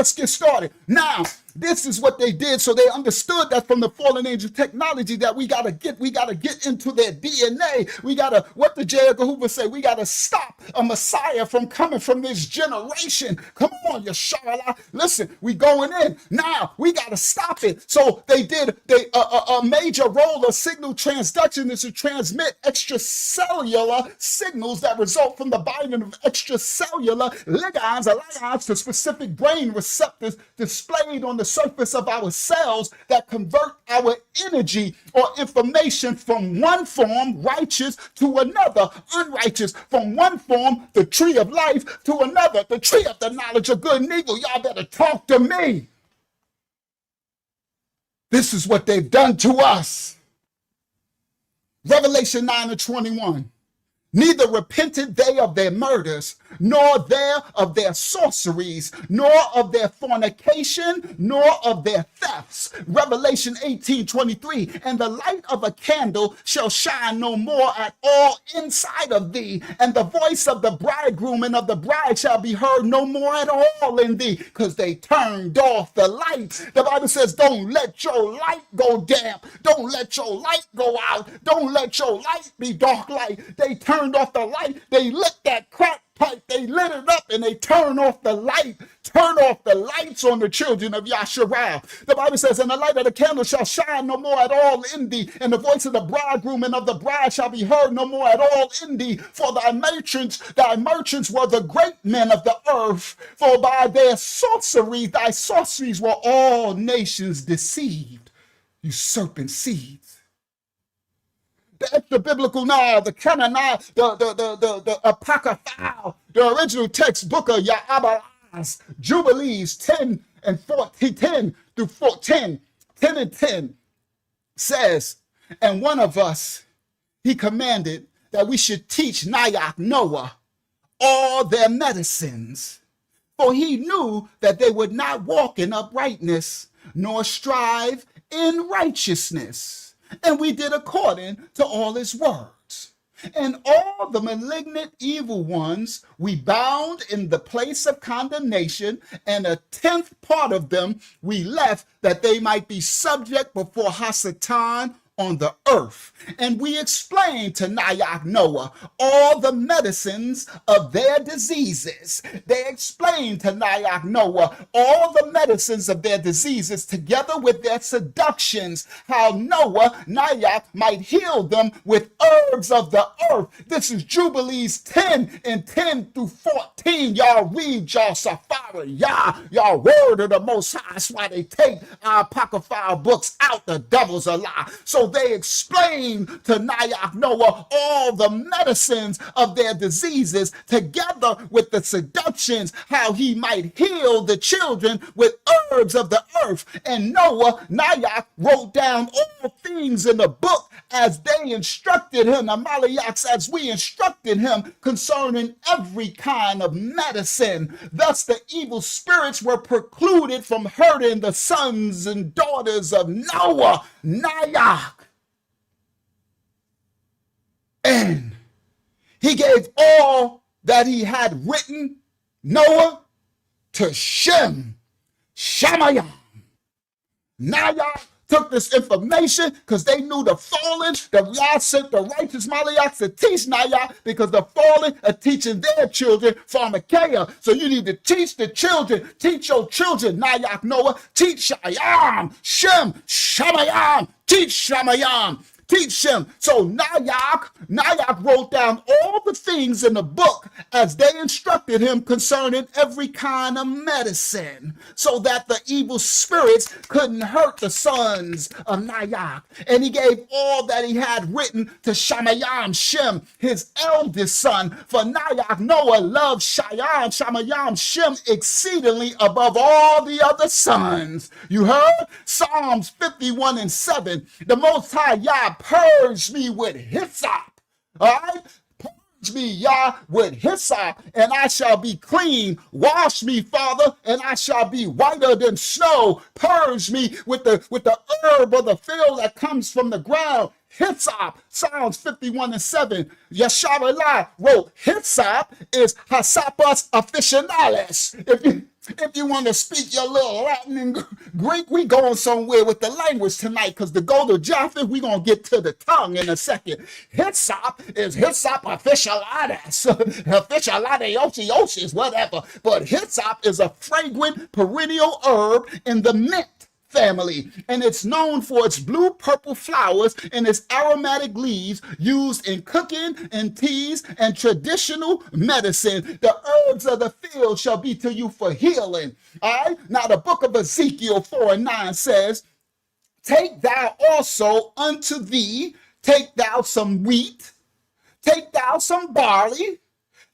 Now, this is what they did. So they understood that from the fallen angel technology that we gotta get into their DNA. We gotta, what did J. Edgar Hoover say? We gotta stop a Messiah from coming from this generation. Come on, Yasharallah. Listen, we going in. Now, we gotta stop it. So they did a major role of signal transduction is to transmit extracellular signals that result from the binding of extracellular ligands to specific brain receptors displayed on the surface of our cells that convert our energy or information from one form, righteous, to another, unrighteous. From one form, the tree of life, to another, the tree of the knowledge of good and evil. Y'all better talk to me. This is what they've done to us. Revelation 9:21. Neither repented they of their murders, nor of their sorceries, nor of their fornication, nor of their thefts. Revelation 18:23. And the light of a candle shall shine no more at all inside of thee, and the voice of the bridegroom and of the bride shall be heard no more at all in thee, because they turned off the light. The Bible says, don't let your light go damp. Don't let your light go out. Don't let your light be dark light. They turned off the light. They lit that crack pipe. They lit it up and they turn off the light. Turn off the lights on the children of Yasharah. The Bible says, and the light of the candle shall shine no more at all in thee, and the voice of the bridegroom and of the bride shall be heard no more at all in thee. For thy merchants were the great men of the earth, for by their sorceries, thy sorceries were all nations deceived. You serpent seeds. The extra biblical now, the Canaanite, the Apocryphal, the original text book of Ya'abalaz, Jubilees 10 and 14, 10 through 14, 10 and 10 says, and one of us, he commanded that we should teach Nyack Noah all their medicines, for he knew that they would not walk in uprightness, nor strive in righteousness. And we did according to all his words. And all the malignant evil ones we bound in the place of condemnation, and 1/10 part of them we left that they might be subject before Hasatan on the earth. And we explained to Nyack Noah all the medicines of their diseases. They explained to Nyack Noah all the medicines of their diseases together with their seductions, how Nyack might heal them with herbs of the earth. This is Jubilees 10 and 10 through 14. Y'all read y'all Safari, y'all word of the Most High. That's why they take our apocryphal books out. The devil's a lie. So they explained to Nyack Noah all the medicines of their diseases together with the seductions, how he might heal the children with herbs of the earth. And Nyack wrote down all things in the book as they instructed him, Amaleaks, as we instructed him concerning every kind of medicine. Thus the evil spirits were precluded from hurting the sons and daughters of Nyack. And he gave all that he had written, Noah, to Shem, Shamayam. Nayak took this information because they knew the fallen, the Yah sent the righteous Malayak to teach Nayak because the fallen are teaching their children pharmakeia. So you need to teach the children, teach your children, Nayak Noah, teach Shayam, Shem, Shamayam, teach Shamayam. Teach him. So Nayak wrote down all the things in the book as they instructed him concerning every kind of medicine so that the evil spirits couldn't hurt the sons of Nayak. And he gave all that he had written to Shamayam, Shem, his eldest son. For Nayak Noah loved Shamayam, Shem exceedingly above all the other sons. You heard? Psalms 51:7. The Most High Yah purge me with hyssop. All right? Purge me, Yah, with hyssop, and I shall be clean. Wash me, Father, and I shall be whiter than snow. Purge me with the herb of the field that comes from the ground. Hyssop, Psalms 51:7. Yasharallah wrote hyssop is Hyssopus officinalis. If you want to speak your little Latin and Greek, we going somewhere with the language tonight, because to go to Japheth, we going to get to the tongue in a second. Hyssop is Hyssop officinalis. Officinalis, whatever. But hyssop is a fragrant perennial herb in the mint family, and it's known for its blue-purple flowers and its aromatic leaves used in cooking and teas and traditional medicine. The herbs of the field shall be to you for healing. All right? Now, the book of Ezekiel 4:9 says, take thou also unto thee, take thou some wheat, take thou some barley,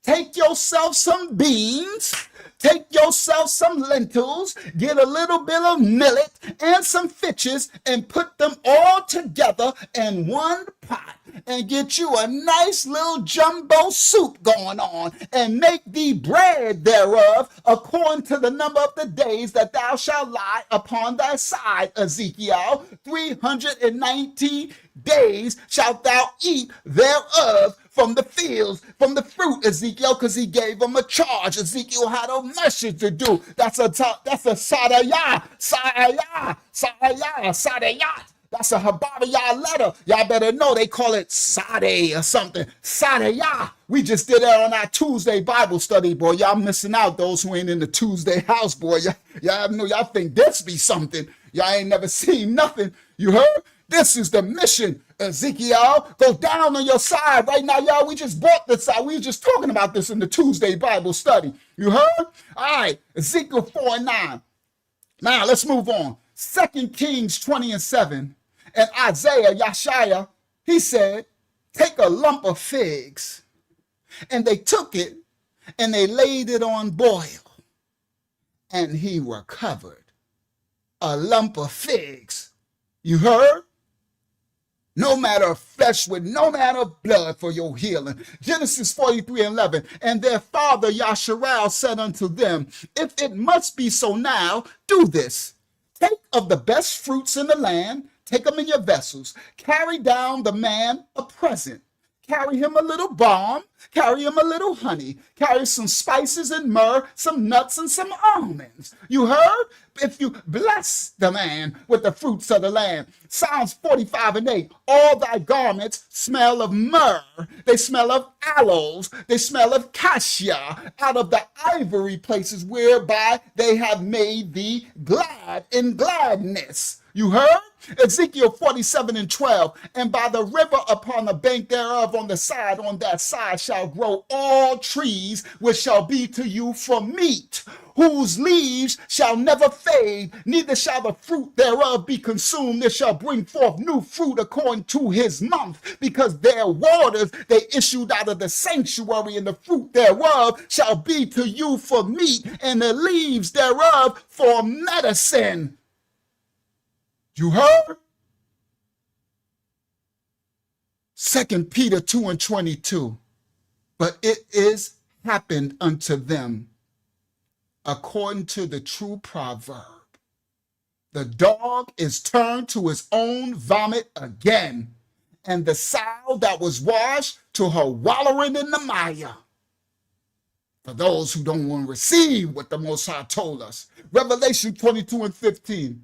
take yourself some beans, take yourself some lentils, get a little bit of millet and some fishes and put them all together in one pot and get you a nice little jumbo soup going on and make thee bread thereof according to the number of the days that thou shalt lie upon thy side, Ezekiel. 319 days shalt thou eat thereof from the fields, from the fruit, Ezekiel, because he gave him a charge. Ezekiel had a message to do. That's a sadayah. That's a Habariyah letter. Y'all better know they call it Sade or something. Sadayah. We just did that on our Tuesday Bible study, boy. Y'all missing out, those who ain't in the Tuesday house, boy. Y'all know, y'all think this be something. Y'all ain't never seen nothing. You heard? This is the mission, Ezekiel. Go down on your side right now, y'all. We just bought this side. We were just talking about this in the Tuesday Bible study. You heard? All right, Ezekiel 4:9. Now, let's move on. 2 Kings 20:7. And Isaiah, Yeshaya, he said, take a lump of figs. And they took it and they laid it on boil. And he recovered. A lump of figs. You heard? No matter of flesh with no matter of blood for your healing. Genesis 43:11. And their father Yasharal said unto them, if it must be so now, do this. Take of the best fruits in the land, take them in your vessels. Carry down the man a present. Carry him a little balm, carry him a little honey, carry some spices and myrrh, some nuts and some almonds. You heard? If you bless the man with the fruits of the land. Psalms 45:8. All thy garments smell of myrrh. They smell of aloes. They smell of cassia out of the ivory places whereby they have made thee glad in gladness. You heard? Ezekiel 47:12. And by the river upon the bank thereof on that side shall grow all trees which shall be to you for meat, whose leaves shall never fade, neither shall the fruit thereof be consumed. It shall bring forth new fruit according to his month, because their waters they issued out of the sanctuary, and the fruit thereof shall be to you for meat, and the leaves thereof for medicine. You heard? 2 Peter 2:22. But it is happened unto them according to the true proverb. The dog is turned to his own vomit again, and the sow that was washed to her wallowing in the mire. For those who don't want to receive what the Most High told us. Revelation 22:15.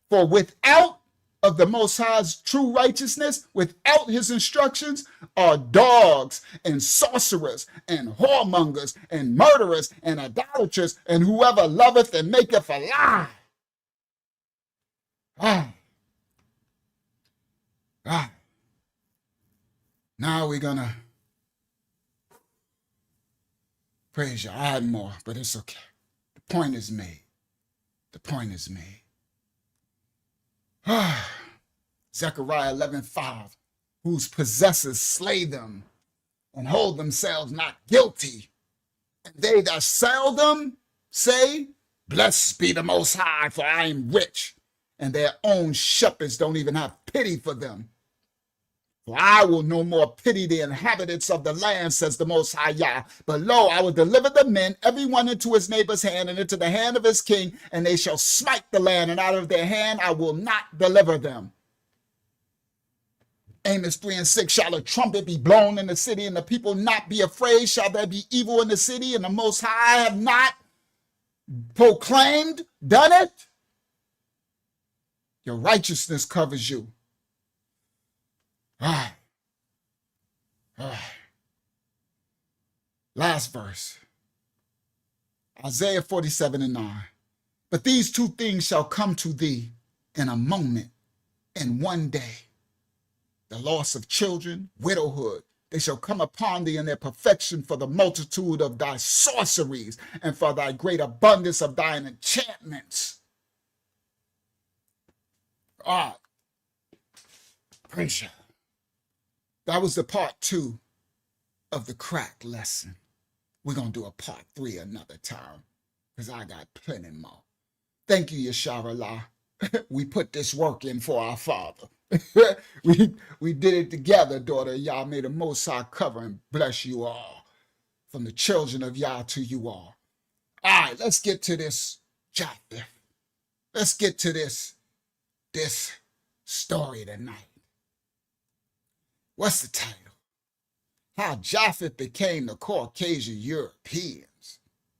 For without of the Most High's true righteousness, without his instructions, are dogs and sorcerers and whoremongers and murderers and idolaters and whoever loveth and maketh a lie. Now we're going to praise you. I had more, but it's okay. The point is made. The point is made. Zechariah 11:5, whose possessors slay them and hold themselves not guilty. And they that sell them say, blessed be the Most High, for I am rich. And their own shepherds don't even have pity for them. For I will no more pity the inhabitants of the land, says the Most High Yah. But lo, I will deliver the men, every one into his neighbor's hand and into the hand of his king, and they shall smite the land, and out of their hand I will not deliver them. Amos 3:6, shall a trumpet be blown in the city, and the people not be afraid? Shall there be evil in the city, and the Most High have not proclaimed, done it? Your righteousness covers you. Last verse. Isaiah 47:9. But these two things shall come to thee in a moment, in one day. The loss of children, widowhood, they shall come upon thee in their perfection for the multitude of thy sorceries and for thy great abundance of thine enchantments. God, praise you. That was the part 2 of the crack lesson. We're going to do a part 3 another time because I got plenty more. Thank you, Yasharallah. We put this work in for our Father. we did it together, daughter. Yah, may the Most High cover and bless you all. From the children of Yah to you all. All right, let's get to this Japheth. Let's get to this story tonight. What's the title? How Japheth became the Caucasian Europeans.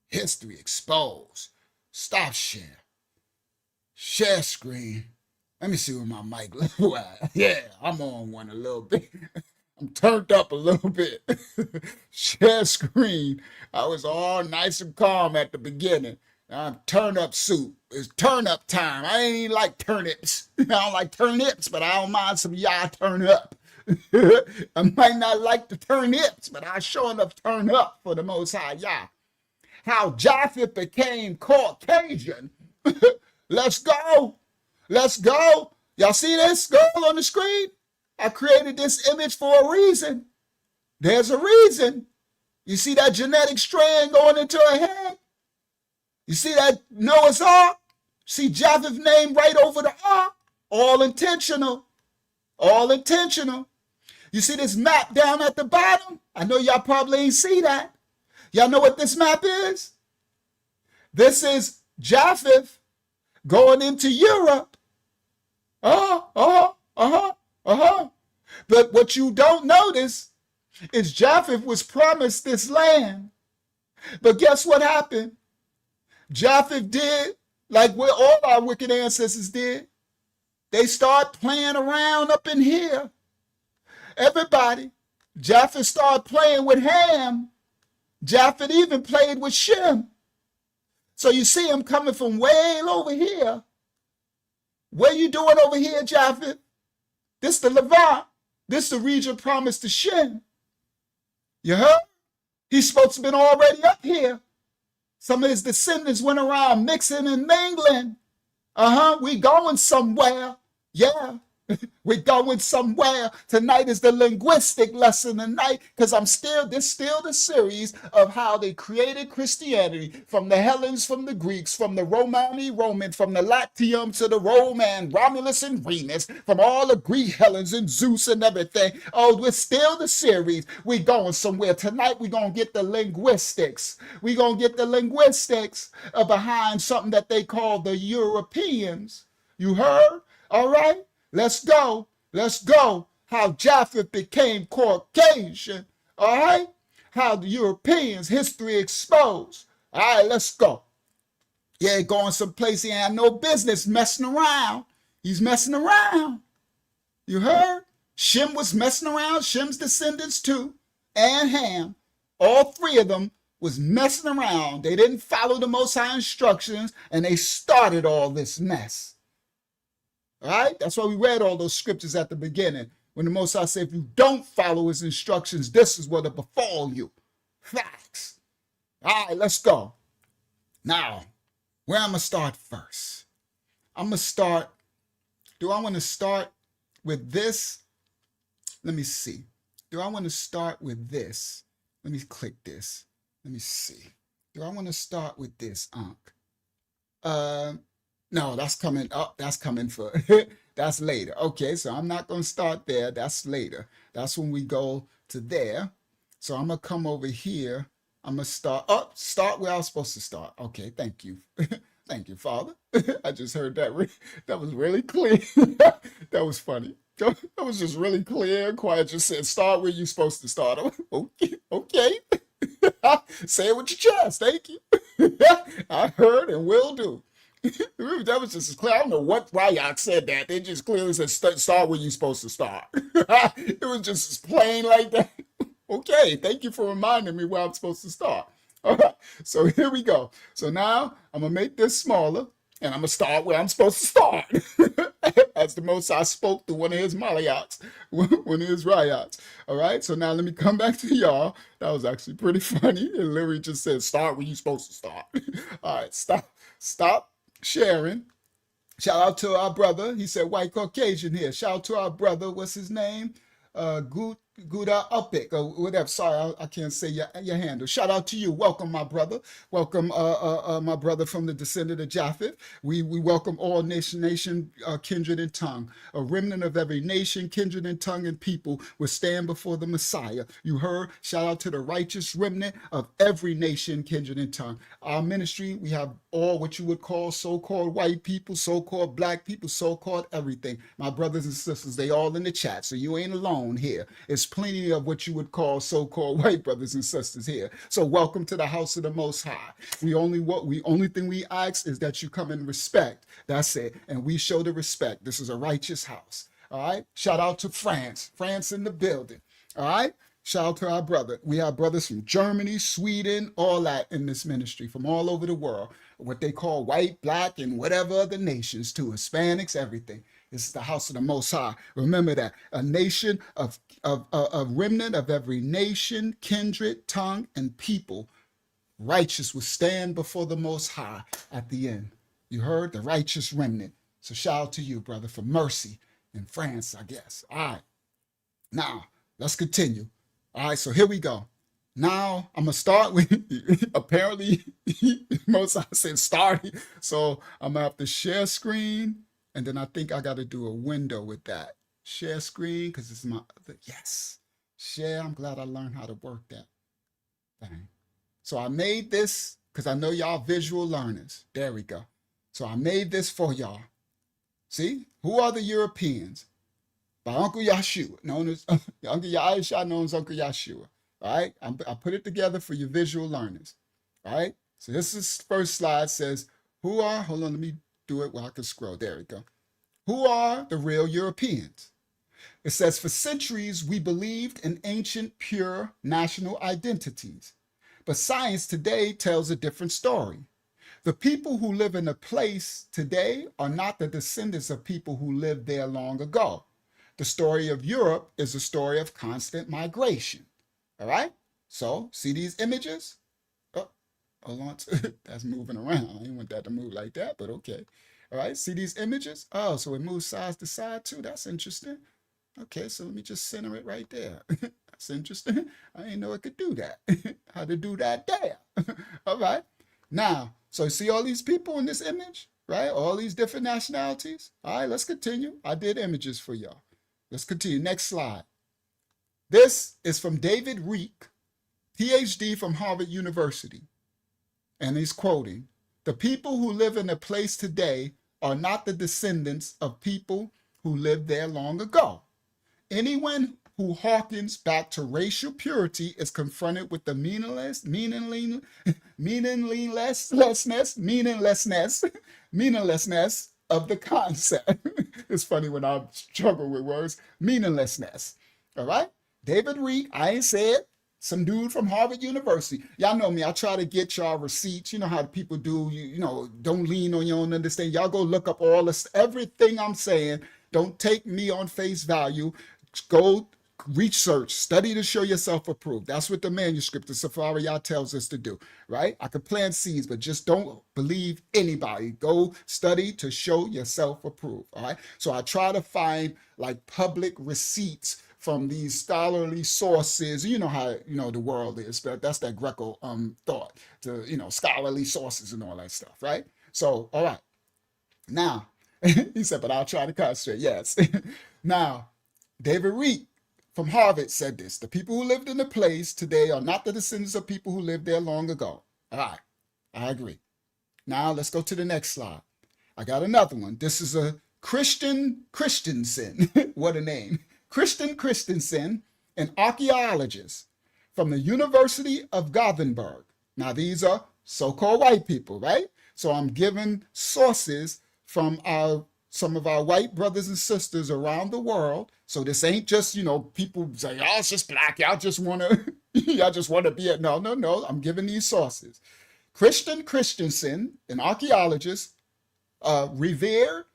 History exposed. Stop share. Share screen. Let me see where my mic level at. Yeah, I'm on one a little bit. I'm turned up a little bit. Share screen. I was all nice and calm at the beginning. Now I'm turn up soup. It's turn up time. I ain't even like turnips. I don't like turnips, but I don't mind some y'all turn up. I might not like the turnips, but I sure enough turn up for the Most High Yah. How Japheth became Caucasian. Let's go. Let's go. Y'all see this girl on the screen? I created this image for a reason. There's a reason. You see that genetic strand going into her head? You see that Noah's Ark? See Japheth's name right over the ark? All intentional. All intentional. You see this map down at the bottom? I know y'all probably ain't see that. Y'all know what this map is? This is Japheth going into Europe. But what you don't notice is Japheth was promised this land. But guess what happened? Japheth did like what all our wicked ancestors did. They start playing around up in here. Everybody. Japheth started playing with Ham. Japheth even played with Shem. So you see him coming from way over here. What you doing over here, Japheth? This the Levant. This the region promised to Shem. You heard? He's supposed to have been already up here. Some of his descendants went around mixing and mingling. We going somewhere. Yeah. We're going somewhere. Tonight is the linguistic lesson tonight because this still the series of how they created Christianity from the Hellenes, from the Greeks, from the Roman, from the Latium to the Roman, Romulus and Remus, from all the Greek Hellenes and Zeus and everything. Oh, we're still the series. We're going somewhere. Tonight we're going to get the linguistics. We're going to get the linguistics behind something that they call the Europeans. You heard? All right. Let's go. Let's go. How Japheth became Caucasian. All right. how the Europeans' history exposed. All right, let's go. Yeah, going someplace he had no business messing around. He's messing around. You heard? Shem was messing around. Shem's descendants too. And Ham. All three of them was messing around. They didn't follow the Most High instructions, and they started all this mess. All right? That's why we read all those scriptures at the beginning. When the Most High said, if you don't follow his instructions, this is what will befall you. Facts. All right, let's go. Now, where I'm going to start first? I'm going to start, do I want to start with this? Let me see. Do I want to start with this? Let me click this. Let me see. Do I want to start with this, Unc? No, that's coming up. That's coming for, that's later. Okay, so I'm not going to start there. That's later. That's when we go to there. So I'm going to come over here. I'm going to start where I was supposed to start. Okay, thank you. Thank you, Father. I just heard that. That was really clear. That was funny. That was just really clear. Quiet just said, start where you're supposed to start. Okay. Say it with your chest. Thank you. I heard and will do. That was just as clear. I don't know why y'all said that. They just clearly said, start where you're supposed to start. It was just as plain like that. Okay, thank you for reminding me where I'm supposed to start. All right, so here we go. So now I'm going to make this smaller, and I'm going to start where I'm supposed to start. As the Most High spoke to one of his Malayats, one of his Rayats. All right, so now let me come back to y'all. That was actually pretty funny. It literally just said, start where you're supposed to start. All right, stop sharing. Shout out to our brother. He said, white Caucasian here. Shout out to our brother. What's his name? Guda Upik or whatever. Sorry, I can't say your handle. Shout out to you. Welcome, my brother. Welcome, my brother from the descendant of Japheth. We welcome all nation, kindred, and tongue. A remnant of every nation, kindred, and tongue, and people will stand before the Messiah. You heard? Shout out to the righteous remnant of every nation, kindred, and tongue. Our ministry, we have all what you would call so-called white people, so-called black people, so-called everything. My brothers and sisters, they all in the chat, so you ain't alone here. It's plenty of what you would call so-called white brothers and sisters here. So welcome to the house of the Most High. Only thing we ask is that you come in respect. That's it. And we show the respect. This is a righteous house. All right. Shout out to France. France in the building. All right. Shout out to our brother. We have brothers from Germany, Sweden, all that in this ministry from all over the world. What they call white, black, and whatever other nations too. Hispanics, everything. This is the house of the Most High. Remember that. A nation of a remnant of every nation, kindred, tongue, and people. Righteous will stand before the Most High at the end. You heard? The righteous remnant. So shout out to you, brother, for mercy in France, I guess. All right. Now, let's continue. All right, so here we go. Now, I'm going to start with, apparently, Most High said start. So I'm going to have to share screen. And then I think I got to do a window with that. Share screen, because it's my other, yes. Share, I'm glad I learned how to work that thing. So I made this, because I know y'all visual learners. There we go. So I made this for y'all. See? Who are the Europeans? By Uncle Yeshua, known as Uncle Yahusha, known as Uncle Yeshua. All right? I put it together for your visual learners. All right? So this is first slide says, who are, hold on, let me do it where I can scroll. There we go. Who are the real Europeans? It says, for centuries, we believed in ancient, pure national identities. But science today tells a different story. The people who live in a place today are not the descendants of people who lived there long ago. The story of Europe is a story of constant migration. All right? So, see these images? Oh, hold on. That's moving around. I didn't want that to move like that, but okay. All right, see these images? Oh, so it moves side to side too. That's interesting. Okay, so let me just center it right there. That's interesting. I didn't know it could do that. How to do that there. All right. Now, so see all these people in this image, right? All these different nationalities. All right, let's continue. I did images for y'all. Let's continue. Next slide. This is from David Reek, PhD from Harvard University. And he's quoting, the people who live in a place today are not the descendants of people who lived there long ago. Anyone who harkens back to racial purity is confronted with the meaninglessness of the concept. It's funny when I struggle with words. Meaninglessness. All right? David Reed, I ain't said, some dude from Harvard University. Y'all know me. I try to get y'all receipts. You know how people do. You know, don't lean on your own understanding. Y'all go look up all this, everything I'm saying. Don't take me on face value. Go research, study to show yourself approved. That's what the manuscript of Safaria tells us to do, right? I could plant seeds, but just don't believe anybody. Go study to show yourself approved, all right? So I try to find like public receipts from these scholarly sources. You know how, you know, the world is, but that's that Greco thought, to, you know, scholarly sources and all that stuff, right? So, all right. Now, he said, but I'll try to concentrate. Yes. Now, David Reed from Harvard said this: the people who lived in the place today are not the descendants of people who lived there long ago. All right, I agree. Now let's go to the next slide. I got another one. This is a Christensen. What a name. Christensen, an archaeologist from the University of Gothenburg. Now these are so-called white people, right? So I'm giving sources from some of our white brothers and sisters around the world. So this ain't just, you know, people say, y'all it's just black, y'all just want to be it. No, I'm giving these sources. Christensen, an archaeologist, revered,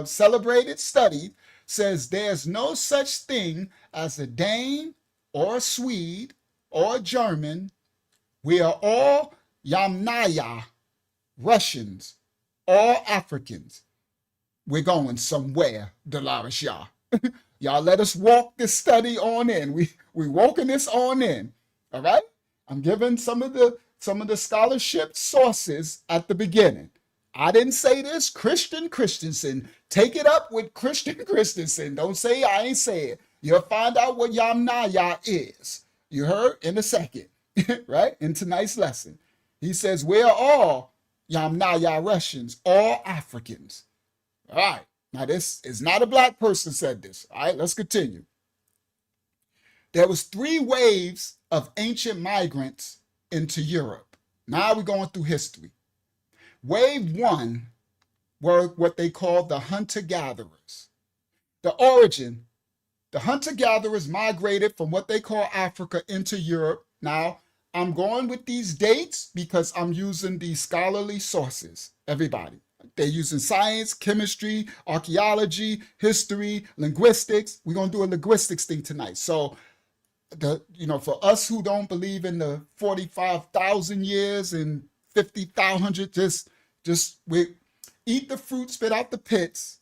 celebrated, studied, says there's no such thing as a Dane or a Swede or a German. We are all Yamnaya, Russians, all Africans. We're going somewhere, Dolores Yah. Y'all let us walk this study on in. We walking this on in. All right? I'm giving some of the scholarship sources at the beginning. I didn't say this. Christensen. Take it up with Christensen. Don't say I ain't say it. You'll find out what Yamnaya is. You heard? In a second. Right? In tonight's lesson. He says, we're all Yamnaya Russians, all Africans. All right. Now, this is not a black person said this. All right, let's continue. There was 3 waves of ancient migrants into Europe. Now we're going through history. Wave 1 were what they called the hunter-gatherers. The origin, the hunter-gatherers migrated from what they call Africa into Europe. Now, I'm going with these dates because I'm using these scholarly sources, everybody. They're using science, chemistry, archaeology, history, linguistics. We're going to do a linguistics thing tonight. So, for us who don't believe in the 45,000 years and 50,000, just we eat the fruit, spit out the pits,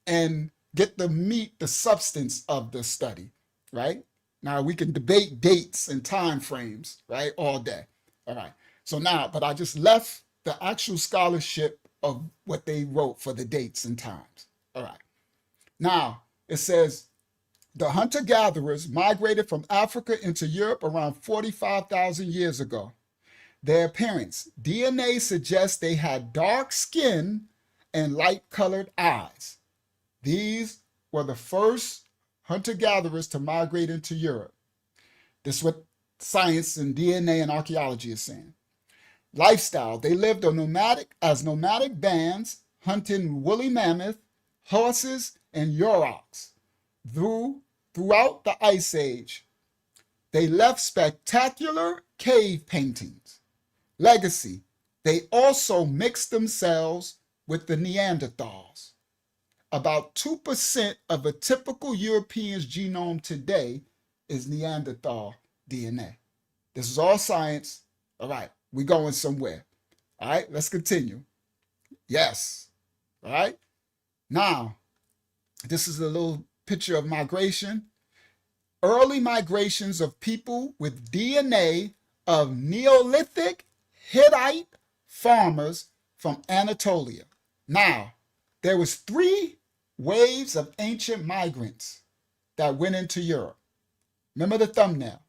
and get the meat, the substance of the study, right? Now, we can debate dates and time frames, right, all day. All right. So now, but I just left the actual scholarship of what they wrote for the dates and times. All right. Now, it says, the hunter-gatherers migrated from Africa into Europe around 45,000 years ago. Their appearance, DNA suggests they had dark skin and light-colored eyes. These were the first hunter-gatherers to migrate into Europe. This is what science and DNA and archaeology is saying. Lifestyle, they lived as nomadic bands, hunting woolly mammoth, horses, and aurochs. Throughout the Ice Age, they left spectacular cave paintings. Legacy, they also mixed themselves with the Neanderthals. About 2% of a typical European's genome today is Neanderthal DNA. This is all science. All right, we're going somewhere. All right, let's continue. Yes. All right. Now, this is a little picture of migration. Early migrations of people with DNA of Neolithic Hittite farmers from Anatolia. Now, there was 3 waves of ancient migrants that went into Europe. Remember the thumbnail.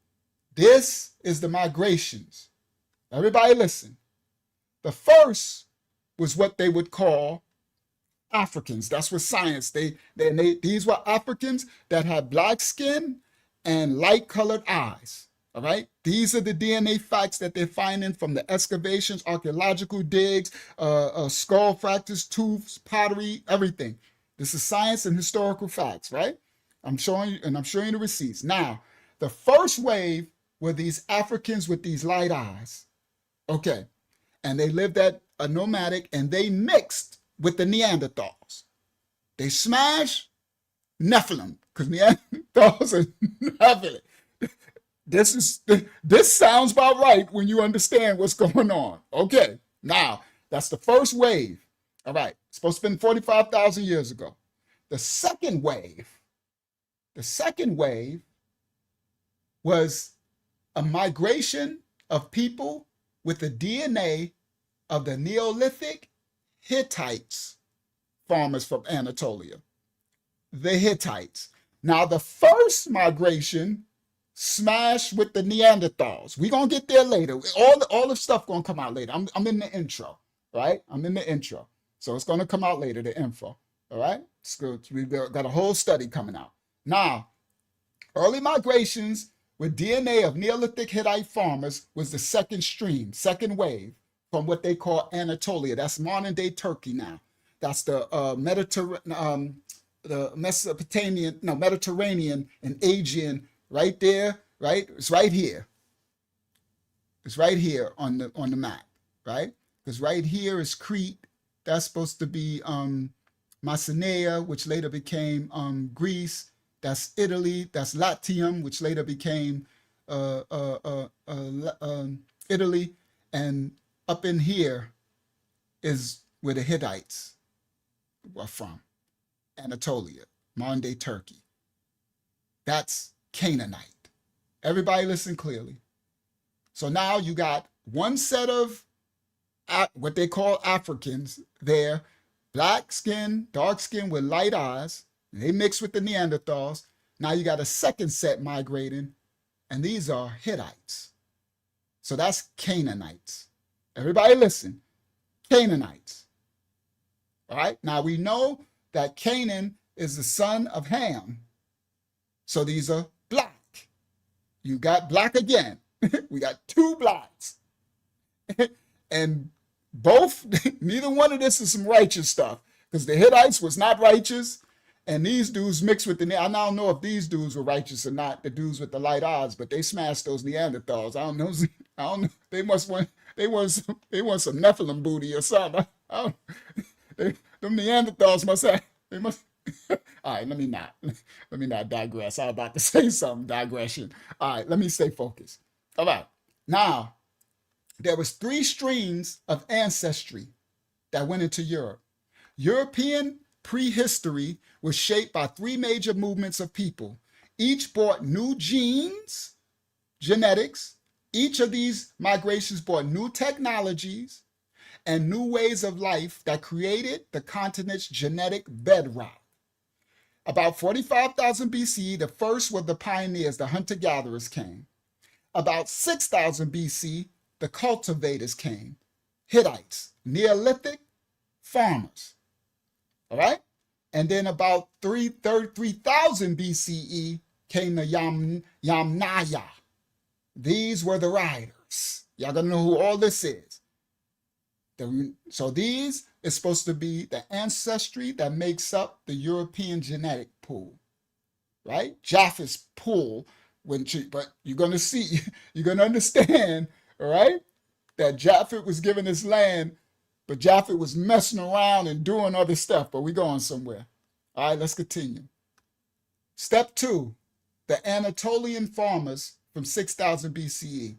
This is the migrations. Everybody listen. The first was what they would call Africans. That's what science. These were Africans that had black skin and light-colored eyes. All right, these are the DNA facts that they're finding from the excavations, archaeological digs, skull fractures, tooths, pottery, everything. This is science and historical facts, right? I'm showing you the receipts. Now, the first wave were these Africans with these light eyes. Okay, and they lived at a nomadic, and they mixed with the Neanderthals. They smashed Nephilim, because Neanderthals are Nephilim. This sounds about right when you understand what's going on. Okay, now that's the first wave. All right, it's supposed to have been 45,000 years ago. The second wave was a migration of people with the DNA of the Neolithic Hittites, farmers from Anatolia. The Hittites. Now, the first migration smashed with the Neanderthals. We're going to get there later. All the stuff going to come out later. I'm in the intro, right? I'm in the intro. So it's going to come out later, the info, all right? It's good. We've got a whole study coming out. Now, early migrations with DNA of Neolithic Hittite farmers was the second stream, second wave from what they call Anatolia. That's modern-day Turkey now. That's the Mediterranean and Aegean. Right there, right? It's right here. It's right here on the map, right? Because right here is Crete. That's supposed to be Macedonia, which later became Greece. That's Italy. That's Latium, which later became Italy. And up in here is where the Hittites were from, Anatolia, modern-day Turkey. That's Canaanite. Everybody listen clearly. So now you got one set of what they call Africans there, black skin, dark skin with light eyes. They mix with the Neanderthals. Now you got a second set migrating, and these are Hittites. So that's Canaanites. Everybody listen. Canaanites. All right. Now we know that Canaan is the son of Ham. So these are black. You got black again. We got two blacks. And both, neither one of this is some righteous stuff, because the Hittites was not righteous, and these dudes mixed with I don't know if these dudes were righteous or not, the dudes with the light eyes, but they smashed those Neanderthals. I don't know. They want some Nephilim booty or something. Them Neanderthals must. All right, let me not digress. I was about to say something, digression. All right, let me stay focused. All right, now, there was 3 streams of ancestry that went into Europe. European prehistory was shaped by 3 major movements of people. Each brought new genes, genetics. Each of these migrations brought new technologies and new ways of life that created the continent's genetic bedrock. About 45,000 BC, the first were the pioneers, the hunter-gatherers came. About 6,000 BC, the cultivators came. Hittites, Neolithic farmers. All right? And then about 3,000 BCE came the Yamnaya. These were the riders. Y'all gonna know who all this is. So these is supposed to be the ancestry that makes up the European genetic pool, right? Japheth's pool, but you're going to see, you're going to understand, all right, that Japheth was given his land, but Japheth was messing around and doing other stuff, but we're going somewhere. All right, let's continue. Step 2, the Anatolian farmers from 6,000 BCE.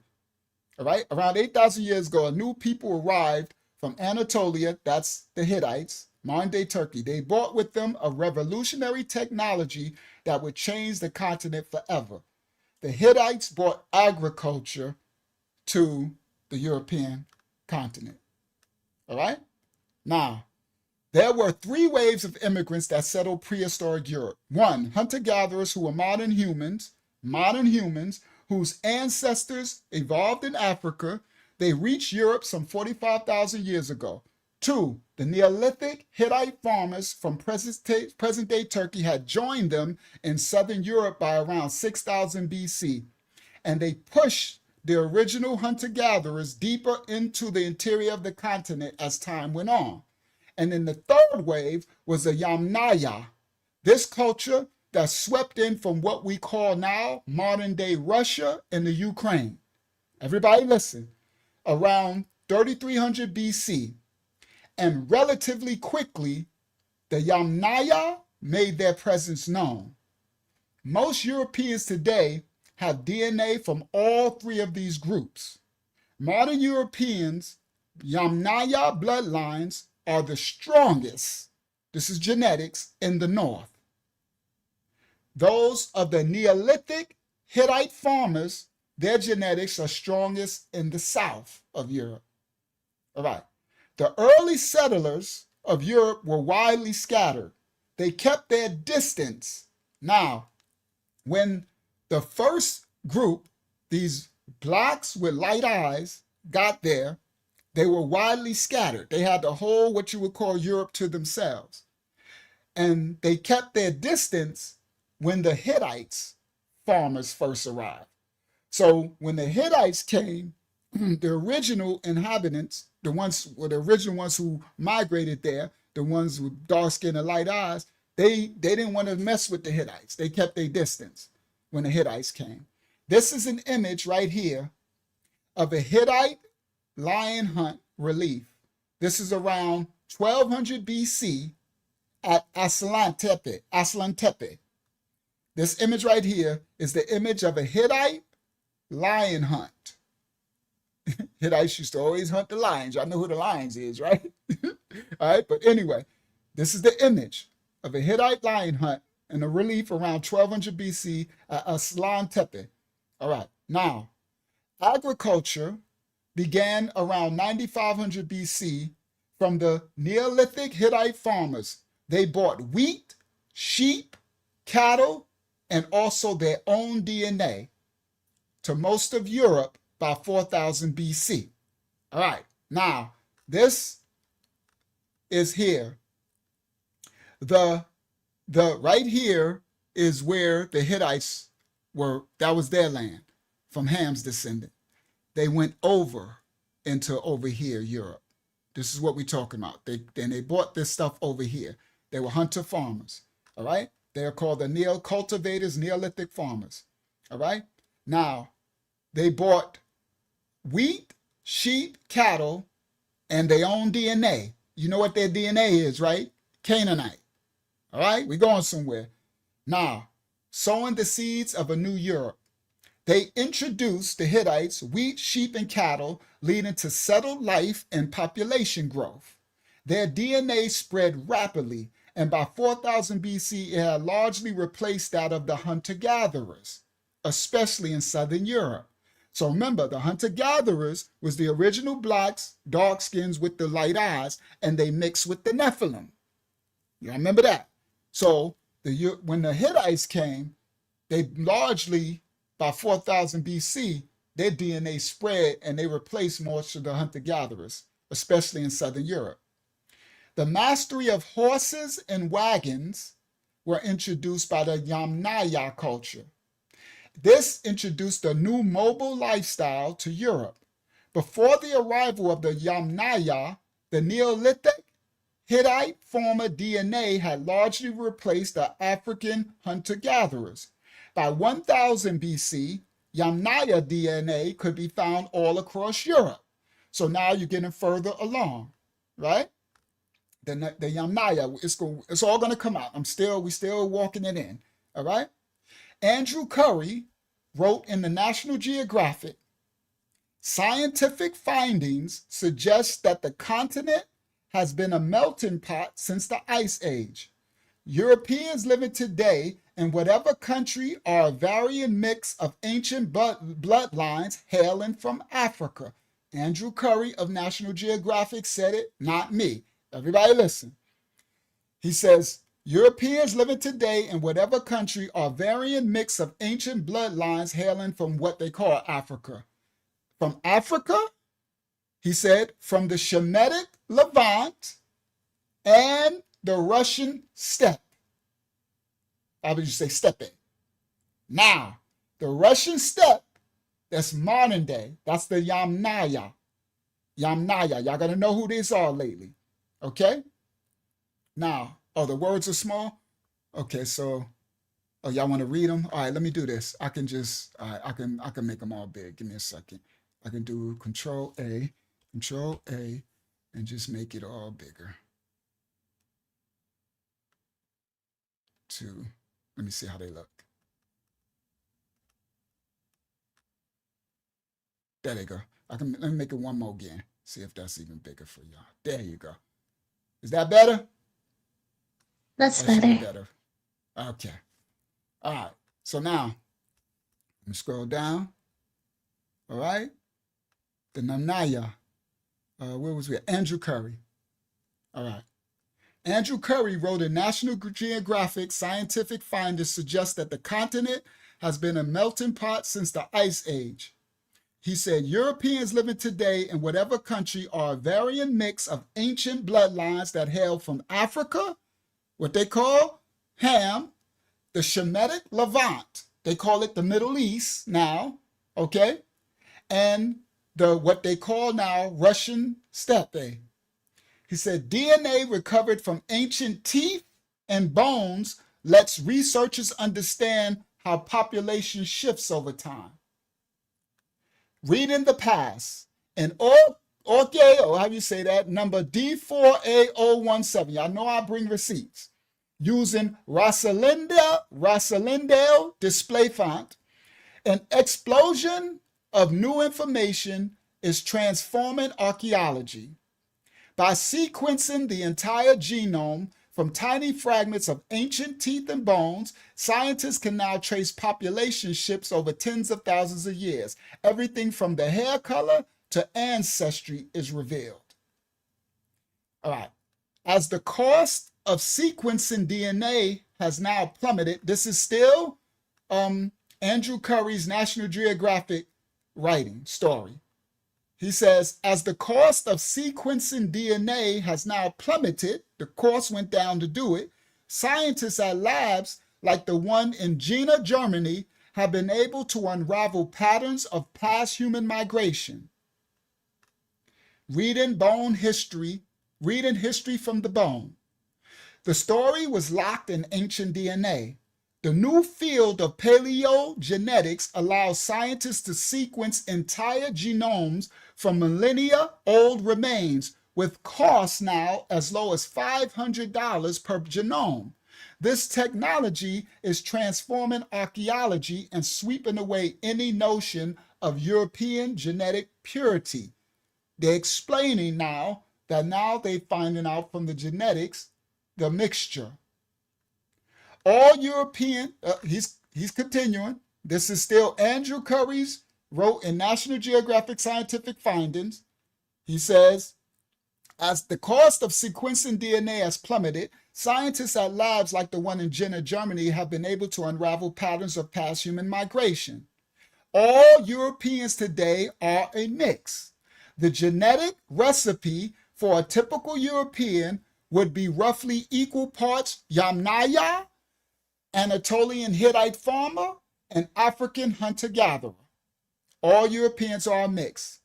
All right, around 8,000 years ago, a new people arrived from Anatolia, that's the Hittites, modern-day Turkey. They brought with them a revolutionary technology that would change the continent forever. The Hittites brought agriculture to the European continent. All right? Now, there were 3 waves of immigrants that settled prehistoric Europe. 1, hunter-gatherers who were modern humans whose ancestors evolved in Africa. They reached Europe some 45,000 years ago. 2, the Neolithic Hittite farmers from present-day Turkey had joined them in southern Europe by around 6000 BC, and they pushed the original hunter-gatherers deeper into the interior of the continent as time went on. And then the third wave was the Yamnaya, this culture that swept in from what we call now modern-day Russia and the Ukraine. Everybody listen, around 3300 BC. And relatively quickly, the Yamnaya made their presence known. Most Europeans today have DNA from all three of these groups. Modern Europeans' Yamnaya bloodlines are the strongest, this is genetics, in the north. Those of the Neolithic Hittite farmers, their genetics are strongest in the south of Europe. All right. The early settlers of Europe were widely scattered. They kept their distance. Now, when the first group, these blacks with light eyes, got there, they were widely scattered. They had the whole, what you would call Europe to themselves. And they kept their distance when the Hittites farmers first arrived. So when the Hittites came, the original inhabitants, the original ones who migrated there, the ones with dark skin and light eyes, they didn't want to mess with the Hittites. They kept their distance when the Hittites came. This is an image right here of a Hittite lion hunt relief. This is around 1200 BC at Aslan Tepe. This image right here is the image of a Hittite lion hunt. Hittites used to always hunt the lions. Y'all know who the lions is, right? All right, but anyway, this is the image of a Hittite lion hunt in a relief around 1200 BC at Aslan Tepe. All right, now, agriculture began around 9500 BC from the Neolithic Hittite farmers. They bought wheat, sheep, cattle, and also their own DNA to most of Europe by 4000 BC. All right, now this is here. The right here is where the Hittites were, that was their land from Ham's descendant. They went over into over here, Europe. This is what we're talking about. They bought this stuff over here. They were hunter farmers, all right? They are called the cultivators, Neolithic farmers, all right? Now, they bought wheat, sheep, cattle, and their own DNA. You know what their DNA is, right? Canaanite, all right? We're going somewhere. Now, sowing the seeds of a new Europe. They introduced the Hittites wheat, sheep, and cattle, leading to settled life and population growth. Their DNA spread rapidly, and by 4000 BC, it had largely replaced that of the hunter-gatherers, especially in southern Europe. So remember, the hunter-gatherers was the original blacks, dark skins with the light eyes, and they mixed with the Nephilim. You remember that? So when the Hittites came, they largely, by 4000 BC, their DNA spread and they replaced most of the hunter-gatherers, especially in southern Europe. The mastery of horses and wagons were introduced by the Yamnaya culture. This introduced a new mobile lifestyle to Europe. Before the arrival of the Yamnaya, the Neolithic Hittite former DNA had largely replaced the African hunter-gatherers. By 1000 BC, Yamnaya DNA could be found all across Europe. So now you're getting further along, right? The Yamnaya, it's all going to come out. We're still walking it in, all right? Andrew Curry wrote in the National Geographic, scientific findings suggest that the continent has been a melting pot since the Ice Age. Europeans living today in whatever country are a varying mix of ancient bloodlines hailing from Africa. Andrew Curry of National Geographic said it, not me. Everybody listen. He says, Europeans living today in whatever country are varying mix of ancient bloodlines hailing from what they call Africa. From Africa, He said, from the Shemitic Levant and the Russian steppe. How would you say steppe? Now, the Russian steppe, that's modern day, that's the Yamnaya. Yamnaya, y'all got to know who these are lately, okay? Now, oh, the words are small? Okay, so, oh, y'all want to read them? All right, let me do this. I can just, all right, I can make them all big. Give me a second. I can do Control A, and just make it all bigger. Let me see how they look. There they go. Let me make it one more again. See if that's even bigger for y'all. There you go. Is that better? That's That should be better. better. Okay. All right. So now, let me scroll down. All right. The Yamnaya. Where was we at? Andrew Curry. All right. Andrew Curry wrote in National Geographic scientific findings suggest that the continent has been a melting pot since the Ice Age. He said Europeans living today in whatever country are a varying mix of ancient bloodlines that hail from Africa, what they call Ham, the Shemitic Levant, they call it the Middle East now, okay, and what they call now Russian steppe. He said DNA recovered from ancient teeth and bones lets researchers understand how population shifts over time. Reading the past, and how do you say that? Number D4A017. Y'all know I bring receipts. Using Rosalindale display font, an explosion of new information is transforming archaeology. By sequencing the entire genome from tiny fragments of ancient teeth and bones, scientists can now trace population shifts over tens of thousands of years. Everything from the hair color to ancestry is revealed. All right. As the cost of sequencing DNA has now plummeted, this is still Andrew Curry's National Geographic writing story. He says, as the cost of sequencing DNA has now plummeted, the cost went down to do it, scientists at labs like the one in Jena, Germany, have been able to unravel patterns of past human migration. Reading history from the bone. The story was locked in ancient DNA. The new field of paleogenetics allows scientists to sequence entire genomes from millennia-old remains with costs now as low as $500 per genome. This technology is transforming archaeology and sweeping away any notion of European genetic purity. They're explaining now that they're finding out from the genetics, the mixture. All European, he's continuing. This is still Andrew Curry's wrote in National Geographic Scientific Findings. He says, as the cost of sequencing DNA has plummeted, scientists at labs like the one in Jena, Germany, have been able to unravel patterns of past human migration. All Europeans today are a mix. The genetic recipe for a typical European would be roughly equal parts Yamnaya, Anatolian Hittite farmer, and African hunter-gatherer. All Europeans are a mix.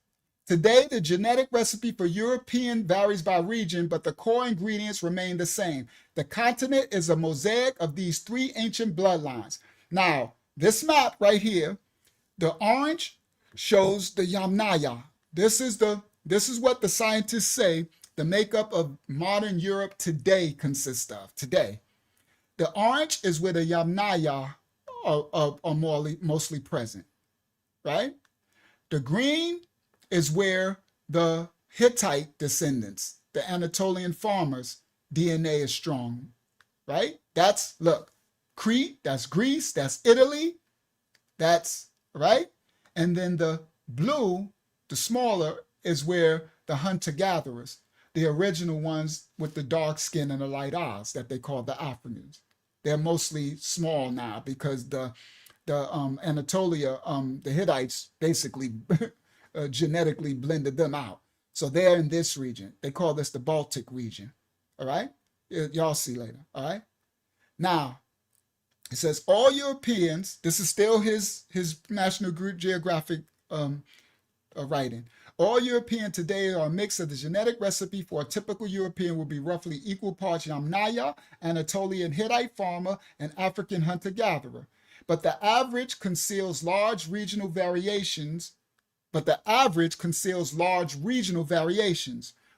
Today, the genetic recipe for European varies by region, but the core ingredients remain the same. The continent is a mosaic of these three ancient bloodlines. Now, this map right here, the orange shows the Yamnaya. This is what the scientists say the makeup of modern Europe today consists of. Today, the orange is where the Yamnaya are mostly present, right? The green is where the Hittite descendants, the Anatolian farmers, DNA is strong, right? Look, Crete, that's Greece, that's Italy, that's, right? And then the blue, the smaller, is where the hunter-gatherers, the original ones with the dark skin and the light eyes that they call the Africans. They're mostly small now because the Anatolia, the Hittites basically genetically blended them out. So they're in this region. They call this the Baltic region. All right? Y'all see later. All right? Now, it says all Europeans, this is still his National Geographic writing. All European today are a mix of the genetic recipe for a typical European will be roughly equal parts Yamnaya, Anatolian Hittite farmer, and African hunter-gatherer. But the average conceals large regional variations.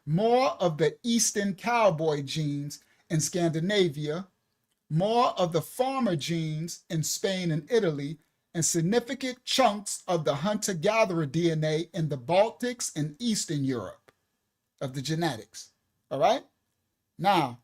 More of the Eastern cowboy genes in Scandinavia, more of the farmer genes in Spain and Italy, and significant chunks of the hunter-gatherer DNA in the Baltics and Eastern Europe of the genetics. All right? Now,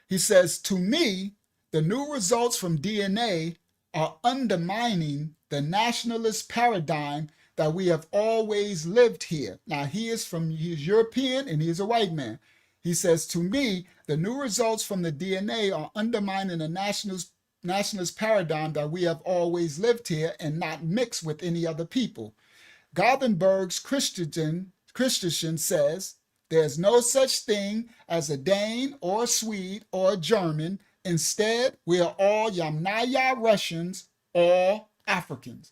he says, to me, the new results from DNA are undermining the nationalist paradigm that we have always lived here. Now, he's European and he is a white man. He says, to me, the new results from the DNA are undermining the nationalist paradigm that we have always lived here and not mixed with any other people. Gothenburg's Christensen says, there's no such thing as a Dane or a Swede or a German. Instead, we are all Yamnaya Russians, all Africans.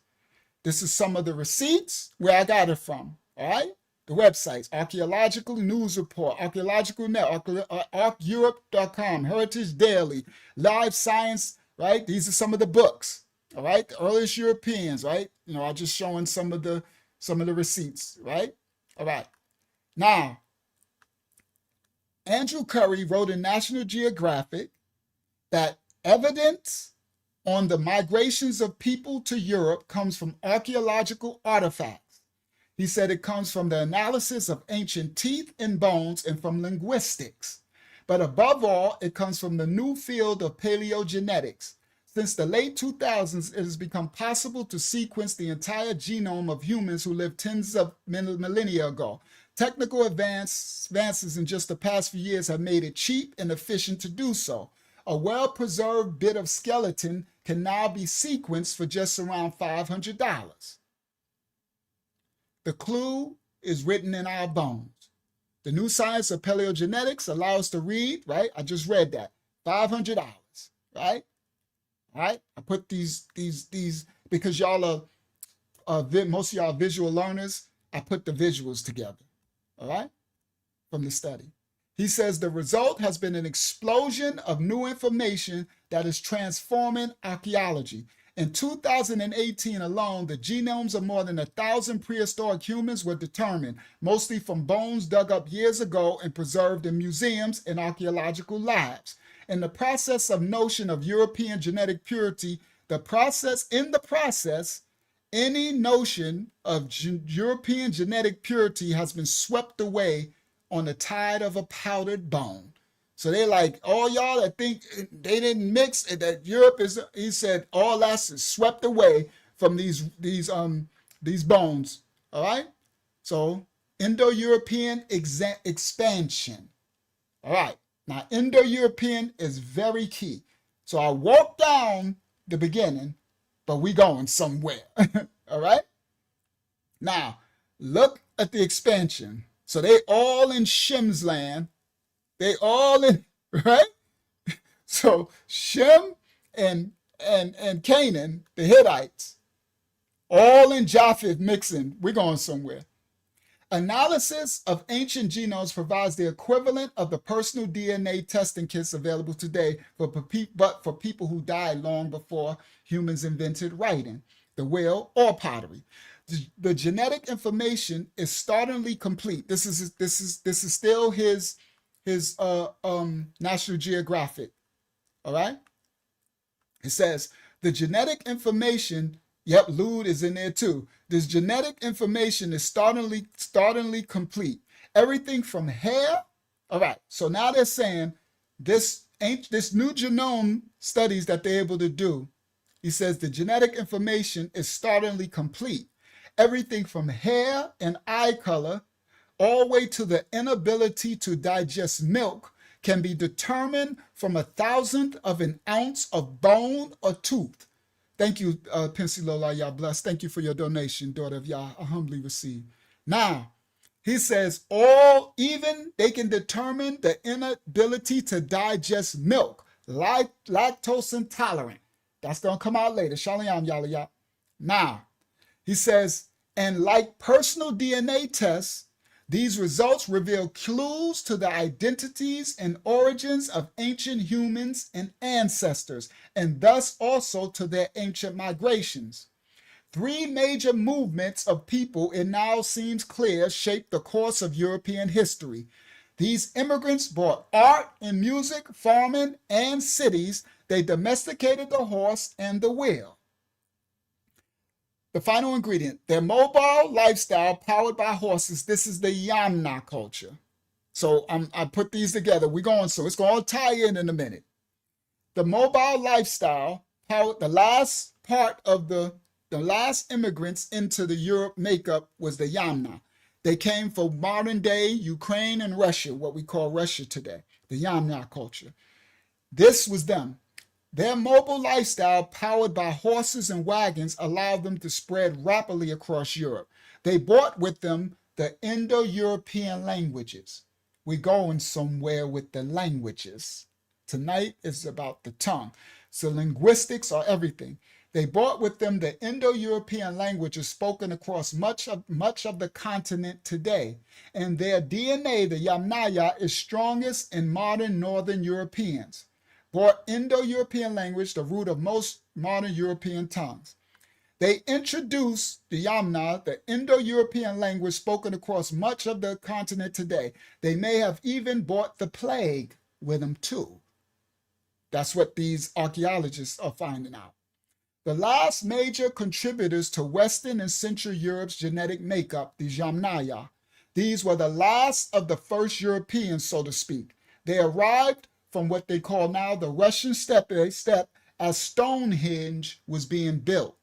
This is some of the receipts where I got it from, all right? The websites, Archaeological News Report, Archaeological Net, ArcEurope.com, Heritage Daily, Live Science, right? These are some of the books, all right? The earliest Europeans, right? I'm just showing some of the receipts, right? All right. Now, Andrew Curry wrote in National Geographic that evidence on the migrations of people to Europe comes from archaeological artifacts. He said it comes from the analysis of ancient teeth and bones and from linguistics. But above all, it comes from the new field of paleogenetics. Since the late 2000s, it has become possible to sequence the entire genome of humans who lived tens of millennia ago. Technical advances in just the past few years have made it cheap and efficient to do so. A well-preserved bit of skeleton can now be sequenced for just around $500. The clue is written in our bones. The new science of paleogenetics allows us to read, right? I just read that. $500, right? All right? I put these because y'all are most of y'all are visual learners. I put the visuals together, all right, from the study. He says the result has been an explosion of new information that is transforming archaeology. In 2018 alone, the genomes of more than 1,000 prehistoric humans were determined, mostly from bones dug up years ago and preserved in museums and archaeological labs. In the process of notion of European genetic purity, any notion of European genetic purity has been swept away on the tide of a powdered bone. So they're like, all y'all that think they didn't mix, that Europe is, he said, all that's is swept away from these bones, all right? So Indo-European expansion, all right? Now, Indo-European is very key. So I walked down the beginning, but we going somewhere, all right? Now, look at the expansion. So they all in Shem's land. They all in, right? So Shem and Canaan, the Hittites, all in Japheth mixing. We're going somewhere. Analysis of ancient genomes provides the equivalent of the personal DNA testing kits available today, but for people who died long before humans invented writing, the wheel, or pottery. The genetic information is startlingly complete. This is still his National Geographic. All right. It says the genetic information. Yep, Lude is in there too. This genetic information is startlingly complete. Everything from hair. All right. So now they're saying this new genome studies that they're able to do. He says the genetic information is startlingly complete. Everything from hair and eye color all the way to the inability to digest milk can be determined from 1,000th of an ounce of bone or tooth. Thank you, Pensilola, Yah bless. Thank you for your donation, daughter of Yah. I humbly receive. Now, He says even they can determine the inability to digest milk, like lactose intolerant. That's going to come out later. Shalom, yalla. Now, he says, and like personal DNA tests, these results reveal clues to the identities and origins of ancient humans and ancestors, and thus also to their ancient migrations. 3 major movements of people, it now seems clear, shaped the course of European history. These immigrants brought art and music, farming, and cities. They domesticated the horse and the wheel. The final ingredient, their mobile lifestyle powered by horses. This is the Yamna culture. So I put these together. We're going, so it's going to tie in a minute. The mobile lifestyle powered the last part of the last immigrants into the Europe makeup was the Yamna. They came from modern day Ukraine and Russia, what we call Russia today, the Yamna culture. This was them. Their mobile lifestyle, powered by horses and wagons, allowed them to spread rapidly across Europe. They brought with them the Indo-European languages. We're going somewhere with the languages. Tonight is about the tongue. So linguistics are everything. They brought with them the Indo-European languages spoken across much of the continent today. And their DNA, the Yamnaya, is strongest in modern Northern Europeans. Brought Indo-European language, the root of most modern European tongues. They introduced the Yamna, the Indo-European language spoken across much of the continent today. They may have even brought the plague with them too. That's what these archaeologists are finding out. The last major contributors to Western and Central Europe's genetic makeup, the Yamnaya, these were the last of the first Europeans, so to speak. They arrived from what they call now the Russian steppe as Stonehenge was being built.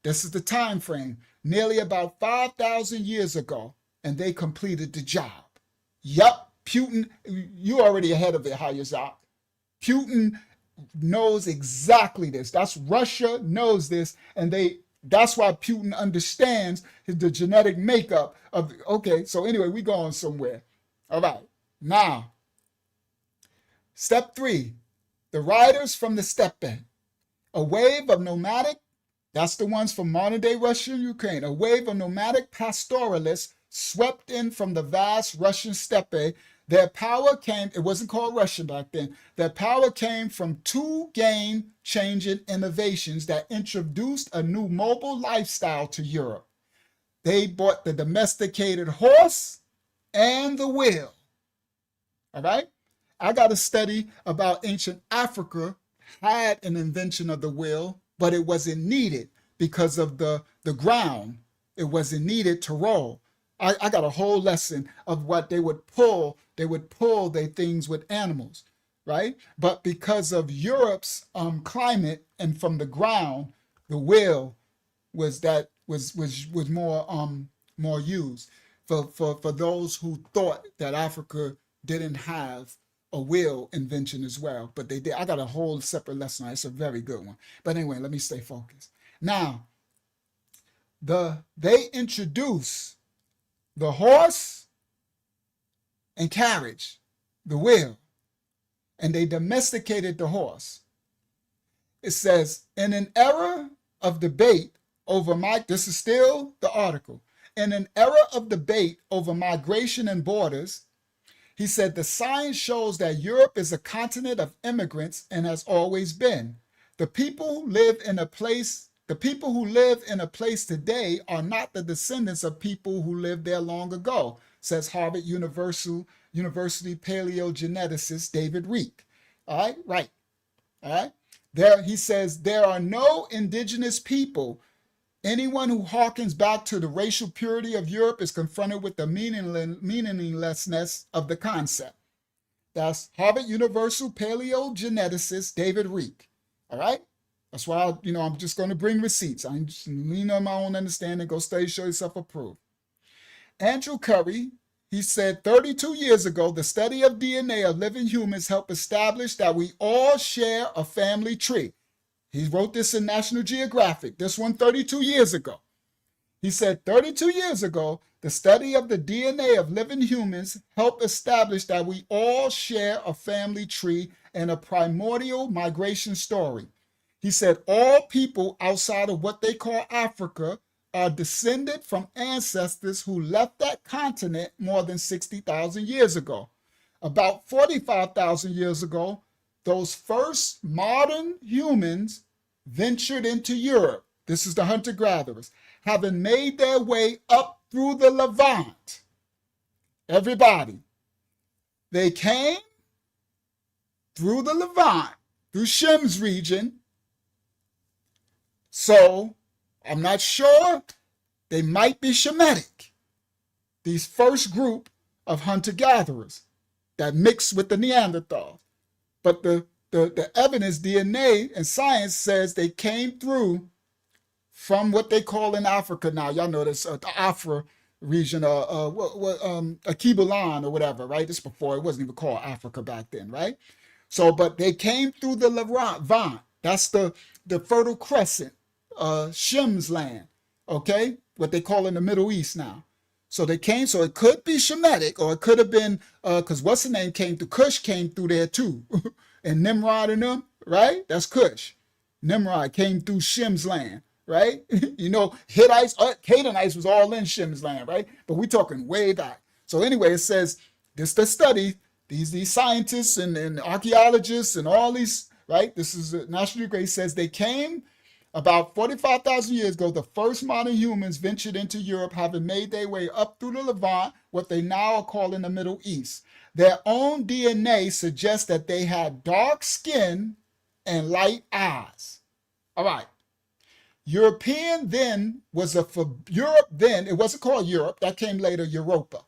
This is the time frame, nearly about 5,000 years ago, and they completed the job. Yup, Putin, you already ahead of it, Hayazak. Putin knows exactly this. That's Russia knows this, and that's why Putin understands the genetic makeup of, okay, so anyway, we're going somewhere. All right, now, step 3, the riders from the steppe. A wave of nomadic, that's the ones from modern day Russia and Ukraine, a wave of nomadic pastoralists swept in from the vast Russian steppe. Their power came, it wasn't called Russian back then, their power came from 2 game-changing innovations that introduced a new mobile lifestyle to Europe. They brought the domesticated horse and the wheel. All right? I got a study about ancient Africa had an invention of the wheel, but it wasn't needed because of the ground. It wasn't needed to roll. I got a whole lesson of what they would pull. They would pull their things with animals, right? But because of Europe's climate and from the ground, the wheel was more used for those who thought that Africa didn't have a wheel invention as well, but they did. I got a whole separate lesson. It's a very good one. But anyway, let me stay focused. Now, they introduce the horse and carriage, the wheel, and they domesticated the horse. It says, in an era of debate over this is still the article, in an era of debate over migration and borders, he said, the science shows that Europe is a continent of immigrants and has always been. The people who live in a place today are not the descendants of people who lived there long ago, says Harvard University paleogeneticist David Reek. All right, right. All right. He says there are no indigenous people. Anyone who harkens back to the racial purity of Europe is confronted with the meaninglessness of the concept. That's Harvard University paleogeneticist David Reek. All right? That's why, I'm just going to bring receipts. I'm just lean on my own understanding. Go study, show yourself approved. Andrew Curry, he said 32 years ago, the study of DNA of living humans helped establish that we all share a family tree. He wrote this in National Geographic, this one 32 years ago. He said 32 years ago, The study of the DNA of living humans helped establish that we all share a family tree and a primordial migration story. He said all people outside of what they call Africa are descended from ancestors who left that continent more than 60,000 years ago. About 45,000 years ago, those first modern humans ventured into Europe. This is the hunter-gatherers, having made their way up through the Levant. Everybody, they came through the Levant, through Shem's region. So I'm not sure, they might be Shemitic, these first group of hunter-gatherers that mixed with the Neanderthals. But the evidence, DNA and science says they came through from what they call in Africa now. Y'all know this, the Afra region, Akibulan or whatever, right? This before, it wasn't even called Africa back then, right? So, but they came through the Levant. That's the Fertile Crescent, Shem's land, okay? What they call in the Middle East now. So they came, so it could be Shemitic, or it could have been, because what's the name came through, Cush came through there too. And Nimrod and them, right? That's Cush. Nimrod came through Shem's land, right? You know, Hittites, Canaanites was all in Shem's land, right? But we're talking way back. So anyway, it says, this the study, these scientists and archaeologists and all these, right? This is National Geographic says they came about 45,000 years ago. The first modern humans ventured into Europe, having made their way up through the Levant, what they now are calling the Middle East. Their own DNA suggests that they had dark skin and light eyes. All right. European then was Europe then, it wasn't called Europe, that came later, Europa.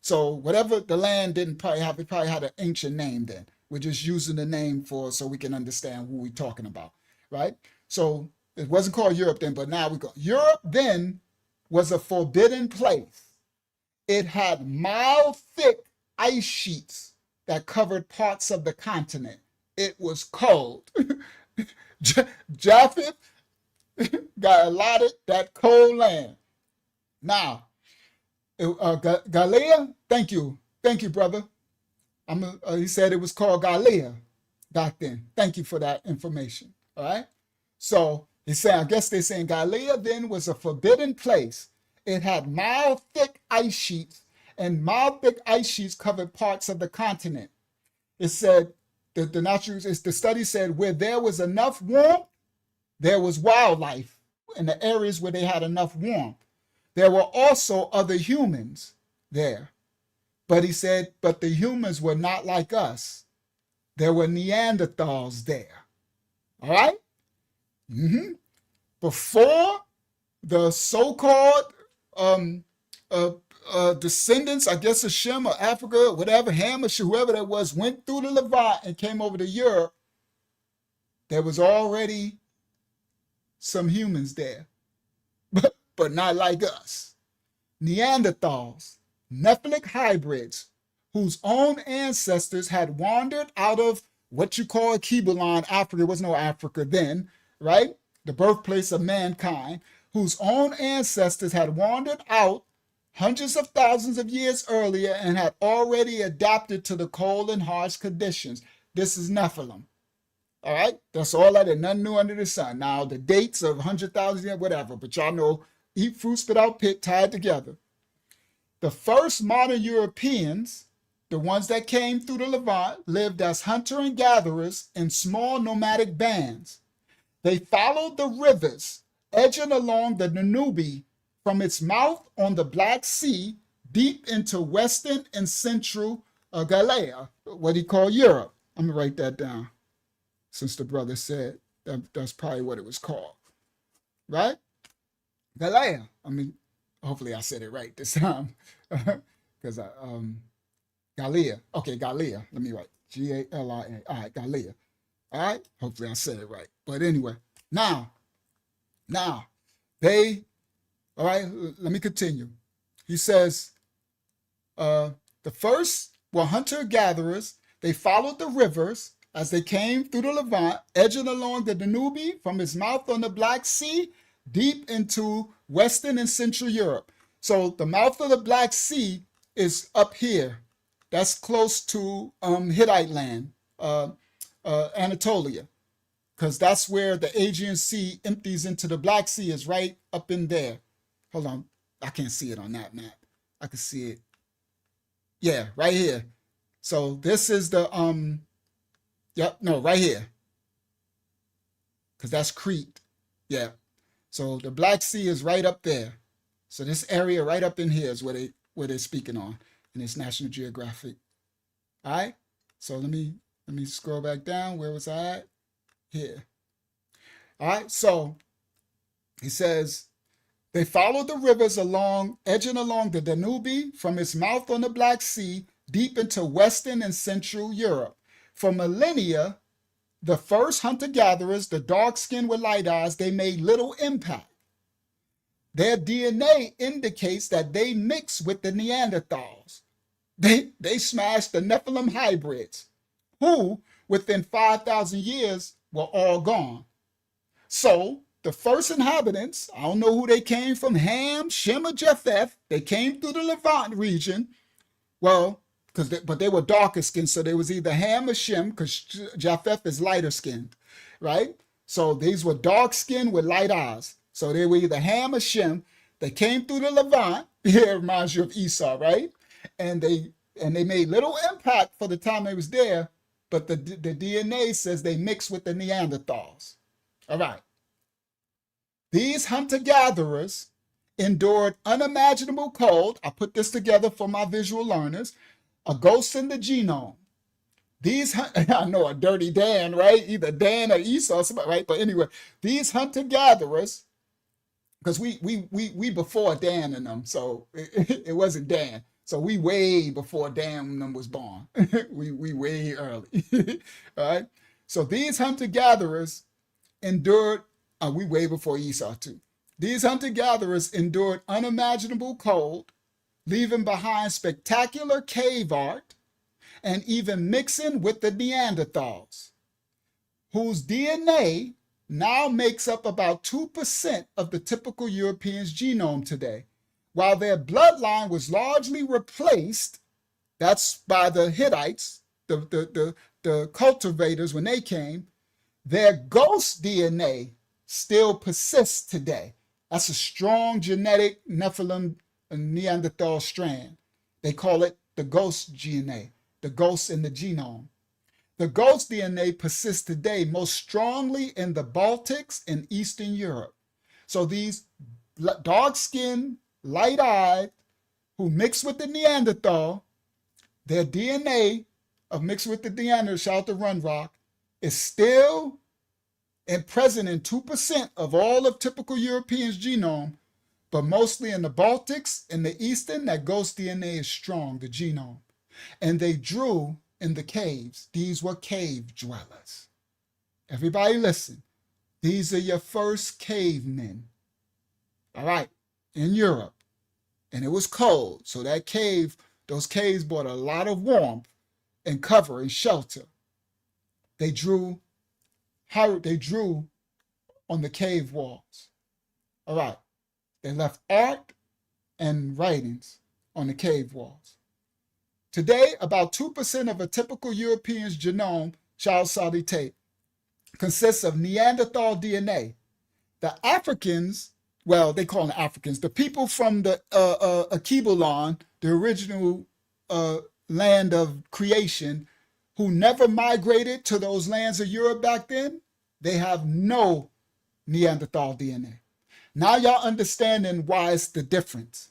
So whatever the land didn't probably have, it probably had an ancient name then. We're just using the name for so we can understand who we're talking about, right? So it wasn't called Europe then, but now we go. Europe then was a forbidden place. It had mile thick ice sheets that covered parts of the continent. It was cold. Japheth got allotted that cold land. Now, Gallia, thank you, brother. He said it was called Gallia back then. Thank you for that information. All right. So he said, I guess they're saying Gallia then was a forbidden place. It had mile thick ice sheets, and mile thick ice sheets covered parts of the continent. It said the study said where there was enough warmth, there was wildlife in the areas where they had enough warmth. There were also other humans there. But he said, but the humans were not like us. There were Neanderthals there. All right? Before the so-called descendants, I guess of Shem or Africa, whatever, Ham or whoever that was, went through the Levant and came over to Europe, there was already some humans there, but not like us. Neanderthals, Neolithic hybrids, whose own ancestors had wandered out of what you call Akibulan, Africa. It was no Africa then, right? The birthplace of mankind, whose own ancestors had wandered out hundreds of thousands of years earlier and had already adapted to the cold and harsh conditions. This is Nephilim. All right, that's all that is, nothing new under the sun. Now, the dates of 100,000 years, whatever, but y'all know, eat fruit, spit out pit, tied together. The first modern Europeans, the ones that came through the Levant, lived as hunter and gatherers in small nomadic bands. They followed the rivers, edging along the Danube from its mouth on the Black Sea deep into western and central Gallia, what he called Europe. I'm gonna write that down, since the brother said that's probably what it was called, right? Gallia. I mean, hopefully I said it right this time, because Gallia. Okay, Gallia. Let me write Galia. All right, Gallia. All right. Hopefully I said it right. But anyway, now they. All right. Let me continue. He says, the first were hunter-gatherers. They followed the rivers as they came through the Levant, edging along the Danube from its mouth on the Black Sea, deep into Western and Central Europe. So the mouth of the Black Sea is up here. That's close to Hittite land, Anatolia, because that's where the Aegean Sea empties into the Black Sea, is right up in there. Hold on, I can't see it on that map. I can see it. Yeah, right here. So this is the right here, because that's Crete. Yeah. So the Black Sea is right up there. So this area right up in here is where they're speaking on in this National Geographic. All right. So let me scroll back down. Where was I at? Here. All right. So he says they followed the rivers edging along the Danube from its mouth on the Black Sea deep into Western and Central Europe. For millennia, the first hunter-gatherers, the dark-skinned with light eyes, they made little impact. Their DNA indicates that they mix with the Neanderthals. They smashed the Nephilim hybrids, who, within 5,000 years, were all gone. So, the first inhabitants, I don't know who they came from, Ham, Shem, or Japheth, they came through the Levant region. Well, but they were darker skinned, so they was either Ham or Shem, because Japheth is lighter skinned, right? So these were dark skinned with light eyes. So they were either Ham or Shem. They came through the Levant. Here it reminds you of Esau, right? And they made little impact for the time they was there, but the DNA says they mixed with the Neanderthals. All right. These hunter-gatherers endured unimaginable cold. I put this together for my visual learners. A ghost in the genome. I know a dirty Dan, right? Either Dan or Esau, right? But anyway, these hunter-gatherers, because we before Dan and them, so it wasn't Dan. So we way before Dan and them was born. we way early. All right. So these hunter-gatherers endured, we way before Esau too. These hunter-gatherers endured unimaginable cold, leaving behind spectacular cave art, and even mixing with the Neanderthals, whose DNA now makes up about 2% of the typical European's genome today. While their bloodline was largely replaced, that's by the Hittites, the cultivators when they came, their ghost DNA still persists today. That's a strong genetic Nephilim Neanderthal strand. They call it the ghost DNA, the ghost in the genome. The ghost DNA persists today most strongly in the Baltics and Eastern Europe. So these dark-skinned, light-eyed, who mix with the Neanderthal, their DNA of mixed with the Neanderthal, shout out to Run Rock, is still and present in 2% of all of typical Europeans' genome, but mostly in the Baltics and the Eastern, that ghost DNA is strong, the genome. And they drew in the caves. These were cave dwellers. Everybody listen. These are your first cavemen. All right, in Europe. And it was cold, so those caves brought a lot of warmth and cover and shelter. They drew on the cave walls. All right. They left art and writings on the cave walls. Today, about 2% of a typical European's genome, child solidate, consists of Neanderthal DNA. The Africans, well, they call them Africans, the people from the Akibulon, the original land of creation, who never migrated to those lands of Europe back then, they have no Neanderthal DNA. Now y'all understanding why it's the difference.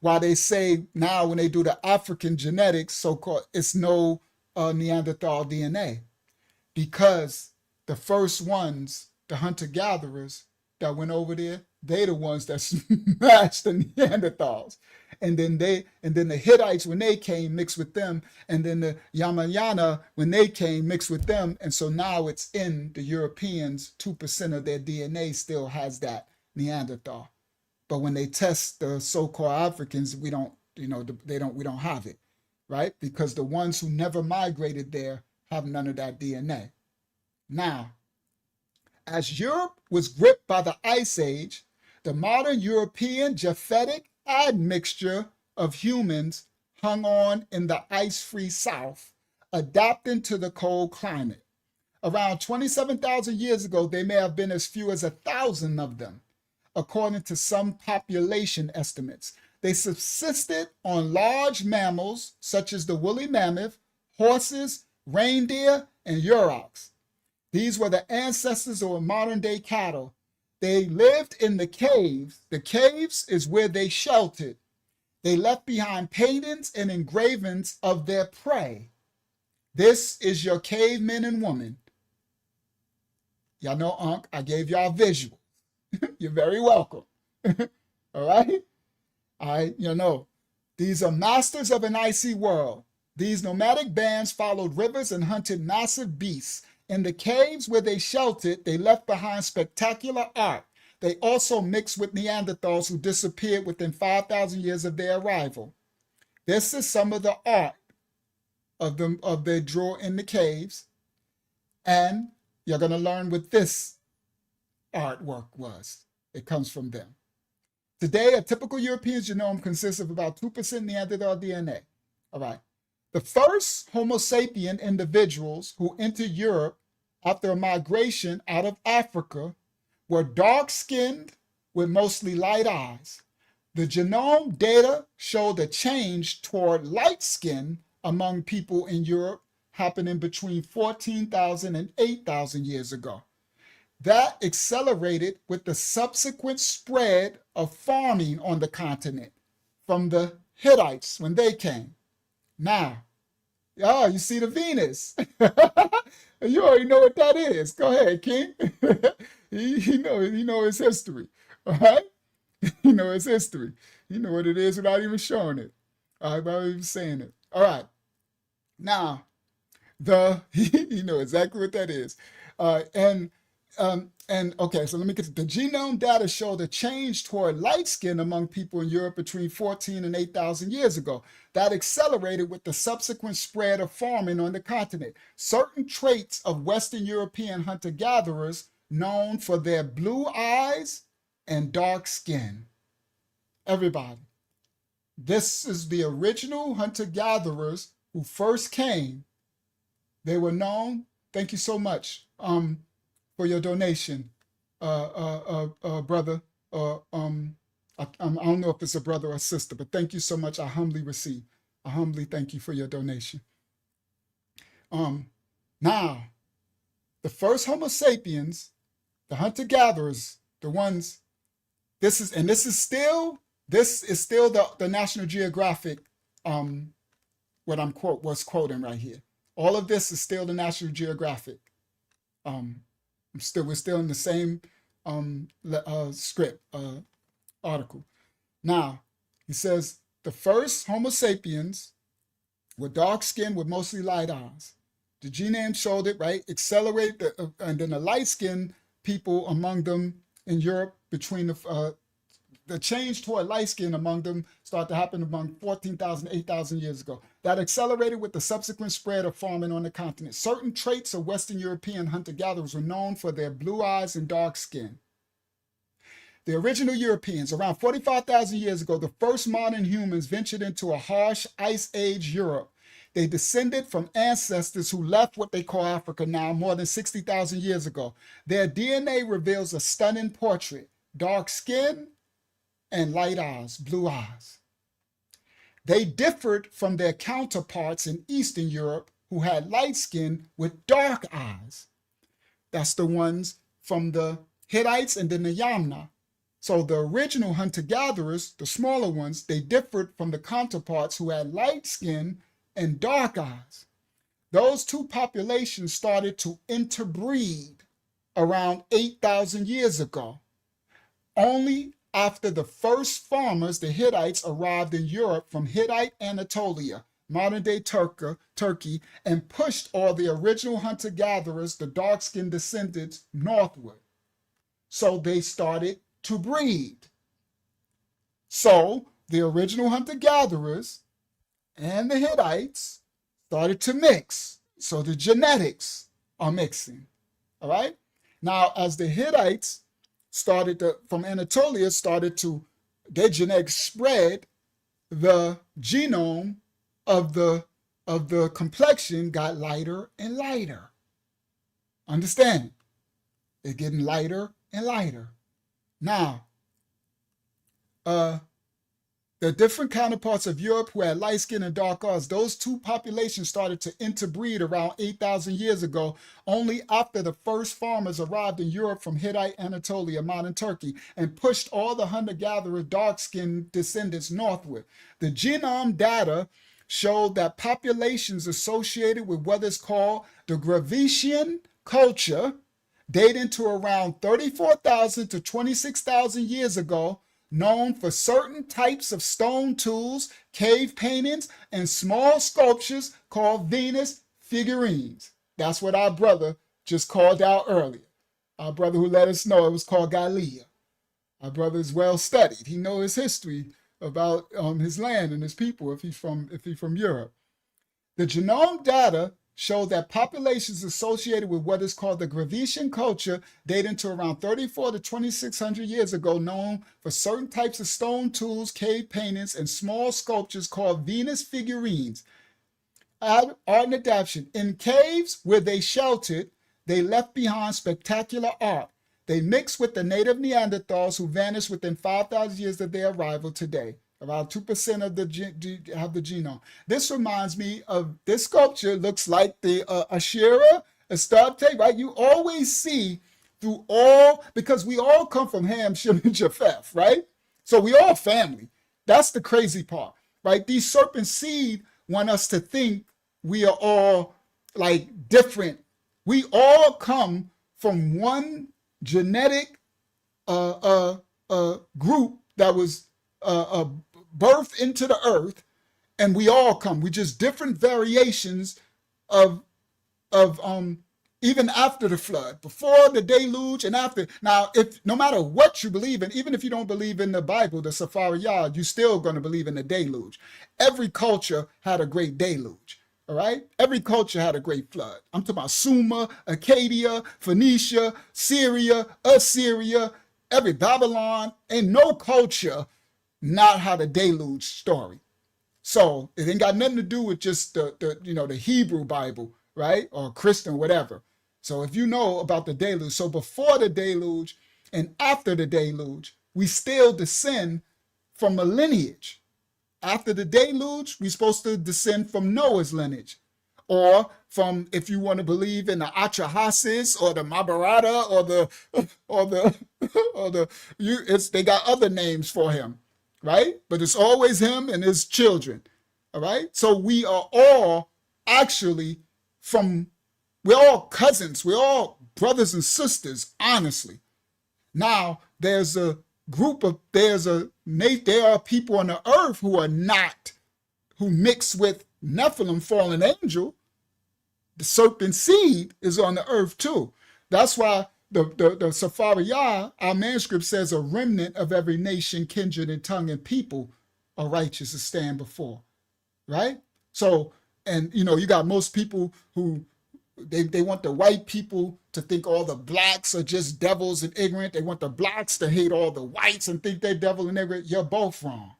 Why they say now when they do the African genetics, so-called, it's no Neanderthal DNA. Because the first ones, the hunter-gatherers that went over there, they the ones that smashed the Neanderthals. And then the Hittites, when they came, mixed with them. And then the Yamnaya, when they came, mixed with them. And so now it's in the Europeans, 2% of their DNA still has that Neanderthal. But when they test the so-called Africans, we don't have it, right? Because the ones who never migrated there have none of that DNA. Now, as Europe was gripped by the Ice Age, the modern European Japhetic admixture of humans hung on in the ice-free South, adapting to the cold climate. Around 27,000 years ago, there may have been as few as 1,000 of them, according to some population estimates. They subsisted on large mammals such as the woolly mammoth, horses, reindeer, and aurochs. These were the ancestors of modern-day cattle. They lived in the caves. The caves is where they sheltered. They left behind paintings and engravings of their prey. This is your cavemen and women. Y'all know, Unc, I gave y'all a visual. You're very welcome. All right? These are masters of an icy world. These nomadic bands followed rivers and hunted massive beasts. In the caves where they sheltered, they left behind spectacular art. They also mixed with Neanderthals who disappeared within 5,000 years of their arrival. This is some of the art of they drew in the caves. And you're going to learn what this artwork was. It comes from them. Today, a typical European genome consists of about 2% Neanderthal DNA. All right. The first Homo sapien individuals who entered Europe after a migration out of Africa were dark-skinned with mostly light eyes. The genome data showed a change toward light skin among people in Europe happening between 14,000 and 8,000 years ago. That accelerated with the subsequent spread of farming on the continent from the Hittites when they came. Now, you see the Venus. You already know what that is. Go ahead, King. you know his history. All right? You know his history. You know what it is without even showing it. Without even saying it. All right. Now, you know exactly what that is. Okay, so let me get to the genome data show the change toward light skin among people in Europe between 14 and 8,000 years ago. That accelerated with the subsequent spread of farming on the continent. Certain traits of Western European hunter-gatherers known for their blue eyes and dark skin. Everybody, this is the original hunter-gatherers who first came. They were known, thank you so much for your donation, brother. I don't know if it's a brother or a sister, but thank you so much. I humbly receive. I humbly thank you for your donation. Now, the first Homo sapiens, the hunter-gatherers, the ones, this is still the National Geographic, was quoting right here. All of this is still the National Geographic. We're still in the same script article. Now, he says the first Homo sapiens were dark skinned with mostly light eyes. The genome showed it, right? Accelerate, and then the light skinned people among them in Europe between the change toward light skin among them started to happen among 14,000, 8,000 years ago. That accelerated with the subsequent spread of farming on the continent. Certain traits of Western European hunter-gatherers were known for their blue eyes and dark skin. The original Europeans, around 45,000 years ago, the first modern humans ventured into a harsh ice age Europe. They descended from ancestors who left what they call Africa now more than 60,000 years ago. Their DNA reveals a stunning portrait: dark skin and light eyes, blue eyes. They differed from their counterparts in Eastern Europe who had light skin with dark eyes. That's the ones from the Hittites and then the Yamna. So the original hunter-gatherers, the smaller ones, they differed from the counterparts who had light skin and dark eyes. Those two populations started to interbreed around 8,000 years ago. Only after the first farmers, the Hittites, arrived in Europe from Hittite Anatolia, modern-day Turkey, and pushed all the original hunter-gatherers, the dark-skinned descendants, northward. So they started to breed. So the original hunter-gatherers and the Hittites started to mix. So the genetics are mixing. All right? Now, as the Hittites from Anatolia started to their genetics spread, the genome of the complexion got lighter and lighter. Understand? It's getting lighter and lighter. Now, the different counterparts of Europe who had light skin and dark eyes, those two populations started to interbreed around 8,000 years ago, only after the first farmers arrived in Europe from Hittite Anatolia, modern Turkey, and pushed all the hunter-gatherer dark-skinned descendants northward. The genome data showed that populations associated with what is called the Gravettian culture, dating to around 34,000 to 26,000 years ago, known for certain types of stone tools, cave paintings, and small sculptures called Venus figurines. That's what our brother just called out earlier. Our brother who let us know it was called Gallia. Our brother is well studied. He knows his history about his land and his people if he's from Europe. The genome data show that populations associated with what is called the Gravettian culture, dating to around 34 to 2600 years ago, known for certain types of stone tools, cave paintings, and small sculptures called Venus figurines. Art and adaptation. In caves where they sheltered, they left behind spectacular art. They mixed with the native Neanderthals who vanished within 5,000 years of their arrival today. Around 2% of the have the genome. This reminds me of this sculpture. Looks like the Asherah, Astarte, right? You always see through all, because we all come from Ham, Shem, and Japheth, right? So we all family. That's the crazy part, right? These serpent seed want us to think we are all like different. We all come from one genetic group that was birthed into the earth, and we all come. We just different variations of even after the flood, before the deluge and after. Now, if no matter what you believe in, even if you don't believe in the Bible, the Safariyah, you're still going to believe in the deluge. Every culture had a great deluge. All right, every culture had a great flood. I'm talking about Sumer, Acadia, Phoenicia, Syria, Assyria, every Babylon. Ain't no culture not had a deluge story. So it ain't got nothing to do with just the Hebrew Bible, right? Or Christian, whatever. So if you know about the deluge, so before the deluge and after the deluge, we still descend from a lineage. After the deluge, we're supposed to descend from Noah's lineage. Or from, if you want to believe in the Atrahasis or the Mahabharata they got other names for him. Right? But it's always him and his children. All right? So we are all actually we're all cousins. We're all brothers and sisters, honestly. Now, there are people on the earth who mix with Nephilim, fallen angel. The serpent seed is on the earth too. That's why the Safariyah, our manuscript says, a remnant of every nation, kindred, and tongue and people are righteous to stand before, right? So, and you got most people who they want the white people to think all the blacks are just devils and ignorant. They want the blacks to hate all the whites and think they're devil and ignorant. You're both wrong.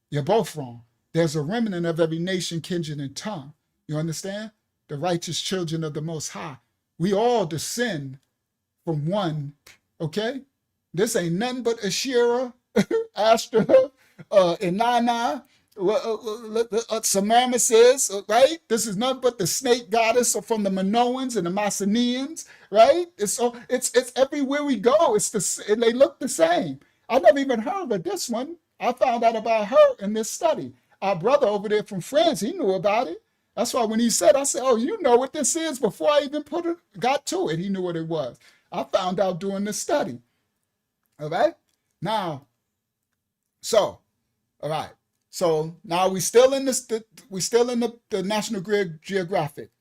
You're both wrong. There's a remnant of every nation, kindred, and tongue. You understand? The righteous children of the Most High. We all descend from one, okay? This ain't nothing but Asherah, Ashtra, Inanna, Semiramis, right? This is nothing but the snake goddess from the Minoans and the Macedonians, right? It's everywhere we go. They look the same. I never even heard of this one. I found out about her in this study. Our brother over there from France, he knew about it. That's why when he said, I said, oh, you know what this is? Before I even got to it, he knew what it was. I found out during this study. All right? Now, all right. So now we still in the National Geographic.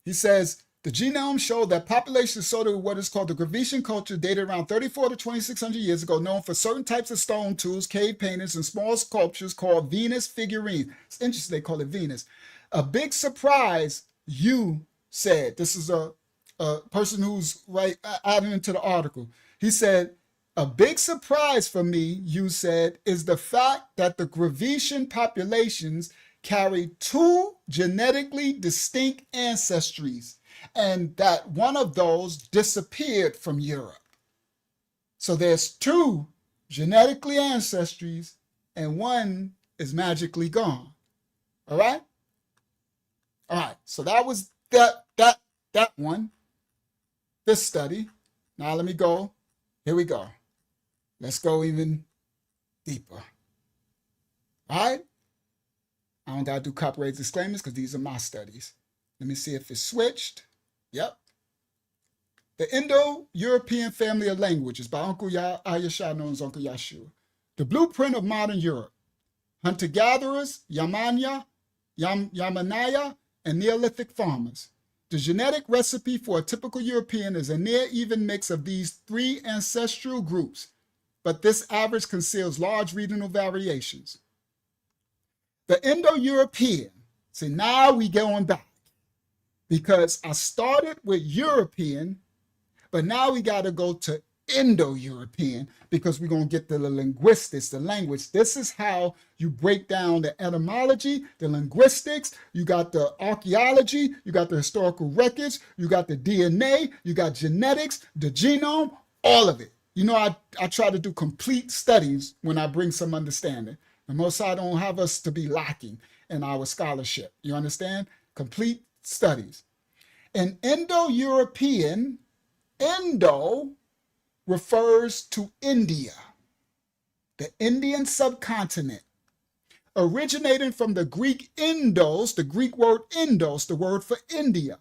He says, the genome showed that populations associated with what is called the Gravettian culture dated around 34 to 2600 years ago, known for certain types of stone tools, cave paintings, and small sculptures called Venus figurines. It's interesting they call it Venus. A big surprise, you said. This is a person who's adding into the article. He said, A big surprise for me, you said, is the fact that the Grecian populations carry two genetically distinct ancestries, and that one of those disappeared from Europe. So there's two genetically ancestries, and one is magically gone. All right? All right, so that was that one, this study. Now let me go. Here we go. Let's go even deeper. All right? I don't got to do copyright disclaimers because these are my studies. Let me see if it's switched. Yep. The Indo-European family of languages by Uncle Ayasha, known as Uncle Yashua. The blueprint of modern Europe. Hunter-gatherers, Yamnaya, and Neolithic farmers. The genetic recipe for a typical European is a near-even mix of these three ancestral groups, but this average conceals large regional variations. The Indo-European, see now we going back, because I started with European, but now we got to go to Indo-European because we're going to get to the linguistics, the language. This is how you break down the etymology, the linguistics, you got the archaeology, you got the historical records, you got the DNA, you got genetics, the genome, all of it. You know, I try to do complete studies when I bring some understanding. And most I don't have us to be lacking in our scholarship. You understand? Complete studies. In Indo-European, Indo refers to India, the Indian subcontinent, originating from the Greek Indos, the Greek word Indos, the word for India.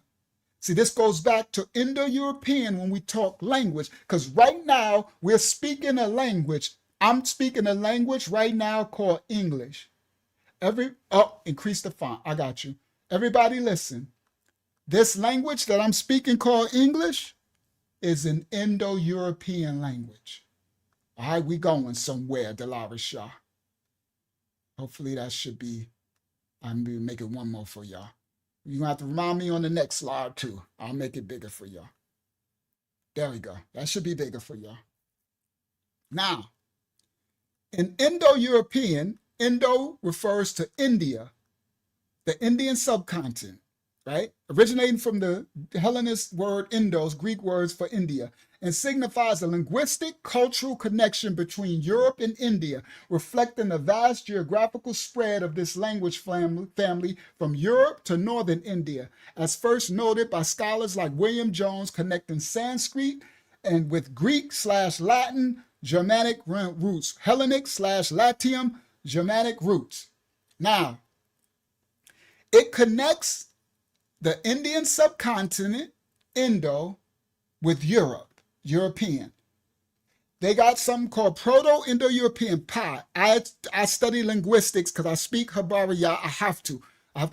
See, this goes back to Indo-European when we talk language, because right now we're speaking a language. I'm speaking a language right now called English. Increase the font. I got you. Everybody listen. This language that I'm speaking called English is an Indo-European language. All right, we going somewhere, Delaris Shah. Hopefully that should be, I'm going to make it one more for y'all. You're going to have to remind me on the next slide too. I'll make it bigger for y'all. There we go. That should be bigger for y'all. Now, in Indo-European, Indo refers to India, the Indian subcontinent, right? Originating from the Hellenist word Indos, Greek words for India, and signifies a linguistic, cultural connection between Europe and India, reflecting the vast geographical spread of this language family from Europe to northern India, as first noted by scholars like William Jones, connecting Sanskrit and with Greek/Latin Germanic roots, Hellenic/Latium Germanic roots. Now, it connects the Indian subcontinent, Indo, with Europe, European. They got something called Proto-Indo-European PI. I study linguistics because I speak Habariya. I have to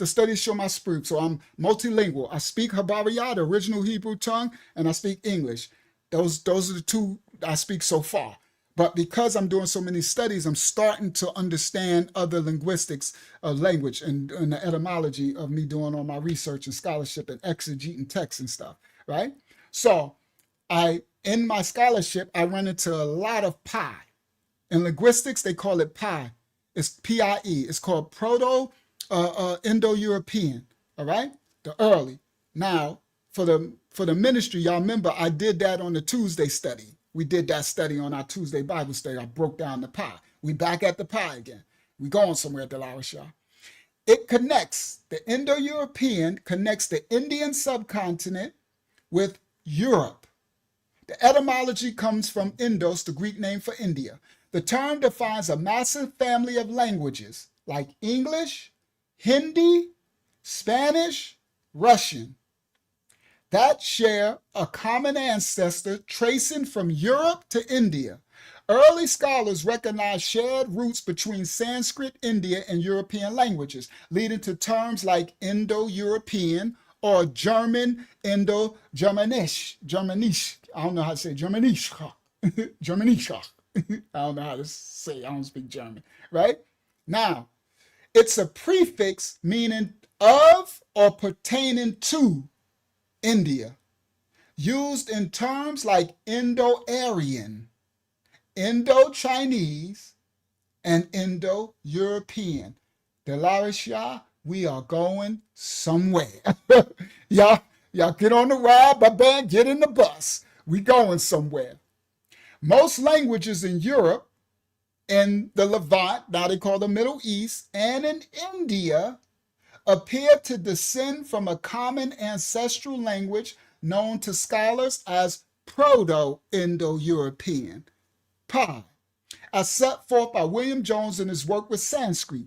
study to show my sproof. So I'm multilingual. I speak Habariya, the original Hebrew tongue, and I speak English. Those are the two I speak so far. But because I'm doing so many studies, I'm starting to understand other linguistics of language and the etymology of me doing all my research and scholarship and exegeting texts and stuff, right? So in my scholarship, I run into a lot of PI. In linguistics, they call it PI. It's P-I-E. It's called Proto-Indo-European, all right? The early. Now, for the ministry, y'all remember I did that on the Tuesday study. We did that study on our Tuesday Bible study. I broke down the pie. We back at the pie again. We going somewhere, Delarisha. It connects, the Indo-European connects the Indian subcontinent with Europe. The etymology comes from Indos, the Greek name for India. The term defines a massive family of languages like English, Hindi, Spanish, Russian, that share a common ancestor tracing from Europe to India. Early scholars recognize shared roots between Sanskrit, India, and European languages, leading to terms like Indo-European or German, Indo-Germanish. I don't know how to say Germanish. Germanish. I don't know how to say, I don't speak German, right? Now, it's a prefix meaning of or pertaining to India, used in terms like Indo-Aryan Indo-Chinese, and Indo-European. Delarisha, we are going somewhere. y'all get on the ride, band, get in the bus. We going somewhere. Most languages in Europe, in the Levant, now they call the Middle East, and in India appear to descend from a common ancestral language known to scholars as Proto-Indo-European, PI, as set forth by William Jones in his work with Sanskrit.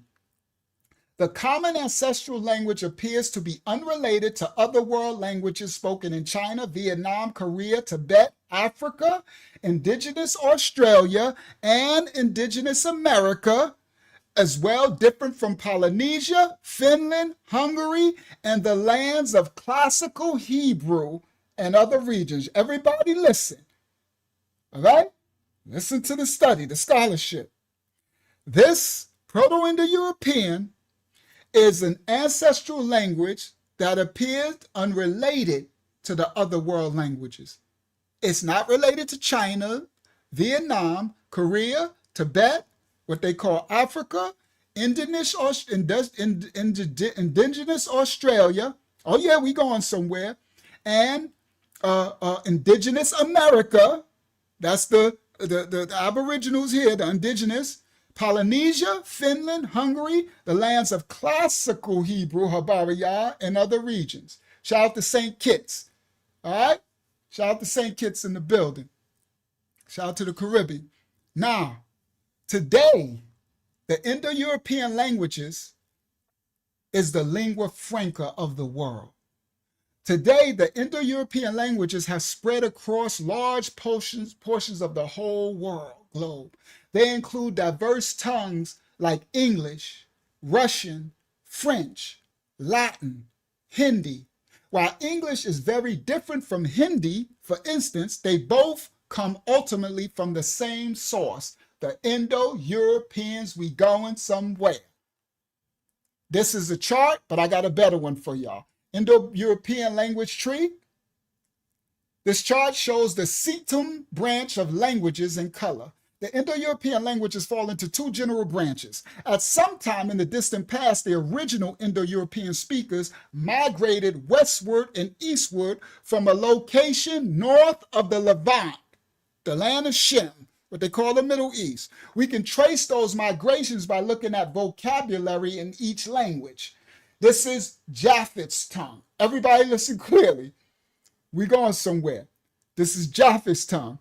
The common ancestral language appears to be unrelated to other world languages spoken in China, Vietnam, Korea, Tibet, Africa, indigenous Australia, and indigenous America, as well different from Polynesia, Finland, Hungary, and the lands of classical Hebrew and other regions. Everybody listen, all right? Listen to the study, the scholarship. This Proto-Indo-European is an ancestral language that appears unrelated to the other world languages. It's not related to China, Vietnam, Korea, Tibet, what they call Africa, indigenous Australia. Oh yeah, we going somewhere. And indigenous America. That's the aboriginals here, the indigenous. Polynesia, Finland, Hungary, the lands of classical Hebrew, Habariya, and other regions. Shout out to St. Kitts. All right? Shout out to St. Kitts in the building. Shout out to the Caribbean. Now, today, the Indo-European languages is the lingua franca of the world. Today, the Indo-European languages have spread across large portions of the whole globe. They include diverse tongues like English, Russian, French, Latin, Hindi. While English is very different from Hindi, for instance, they both come ultimately from the same source. The Indo-Europeans, we going somewhere. This is a chart, but I got a better one for y'all. Indo-European language tree. This chart shows the Cetum branch of languages in color. The Indo-European languages fall into two general branches. At some time in the distant past, the original Indo-European speakers migrated westward and eastward from a location north of the Levant, the land of Shem, what they call the Middle East. We can trace those migrations by looking at vocabulary in each language. This is Japheth's tongue. Everybody listen clearly. We're going somewhere. This is Japheth's tongue.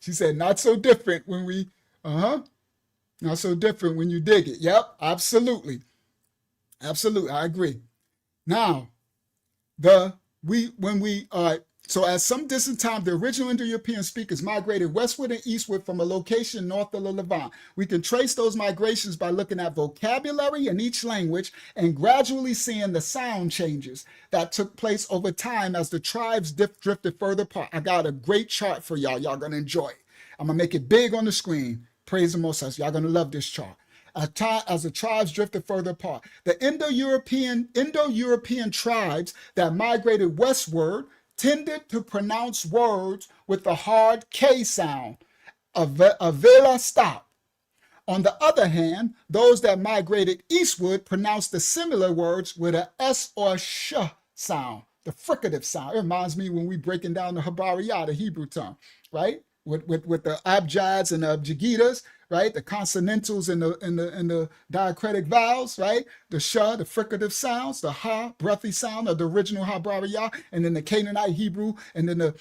She said, not so different when we, not so different when you dig it. Yep, absolutely. Absolutely, I agree. Now, so at some distant time, the original Indo-European speakers migrated westward and eastward from a location north of the Levant. We can trace those migrations by looking at vocabulary in each language and gradually seeing the sound changes that took place over time as the tribes drifted further apart. I got a great chart for y'all. Y'all gonna enjoy it. I'm gonna make it big on the screen. Praise the Most High. Y'all gonna love this chart. As the tribes drifted further apart, the Indo-European tribes that migrated westward tended to pronounce words with the hard K sound, a vela stop. On the other hand, those that migrated eastward pronounced the similar words with a S or sh sound, the fricative sound. It reminds me when we breaking down the Habariya, the Hebrew tongue, right? With the abjads and the abjagitas, right? The consonantals and the diacritic vowels, right? The sh, the fricative sounds, the ha, breathy sound of the original Habariya, and then the Canaanite Hebrew, and then the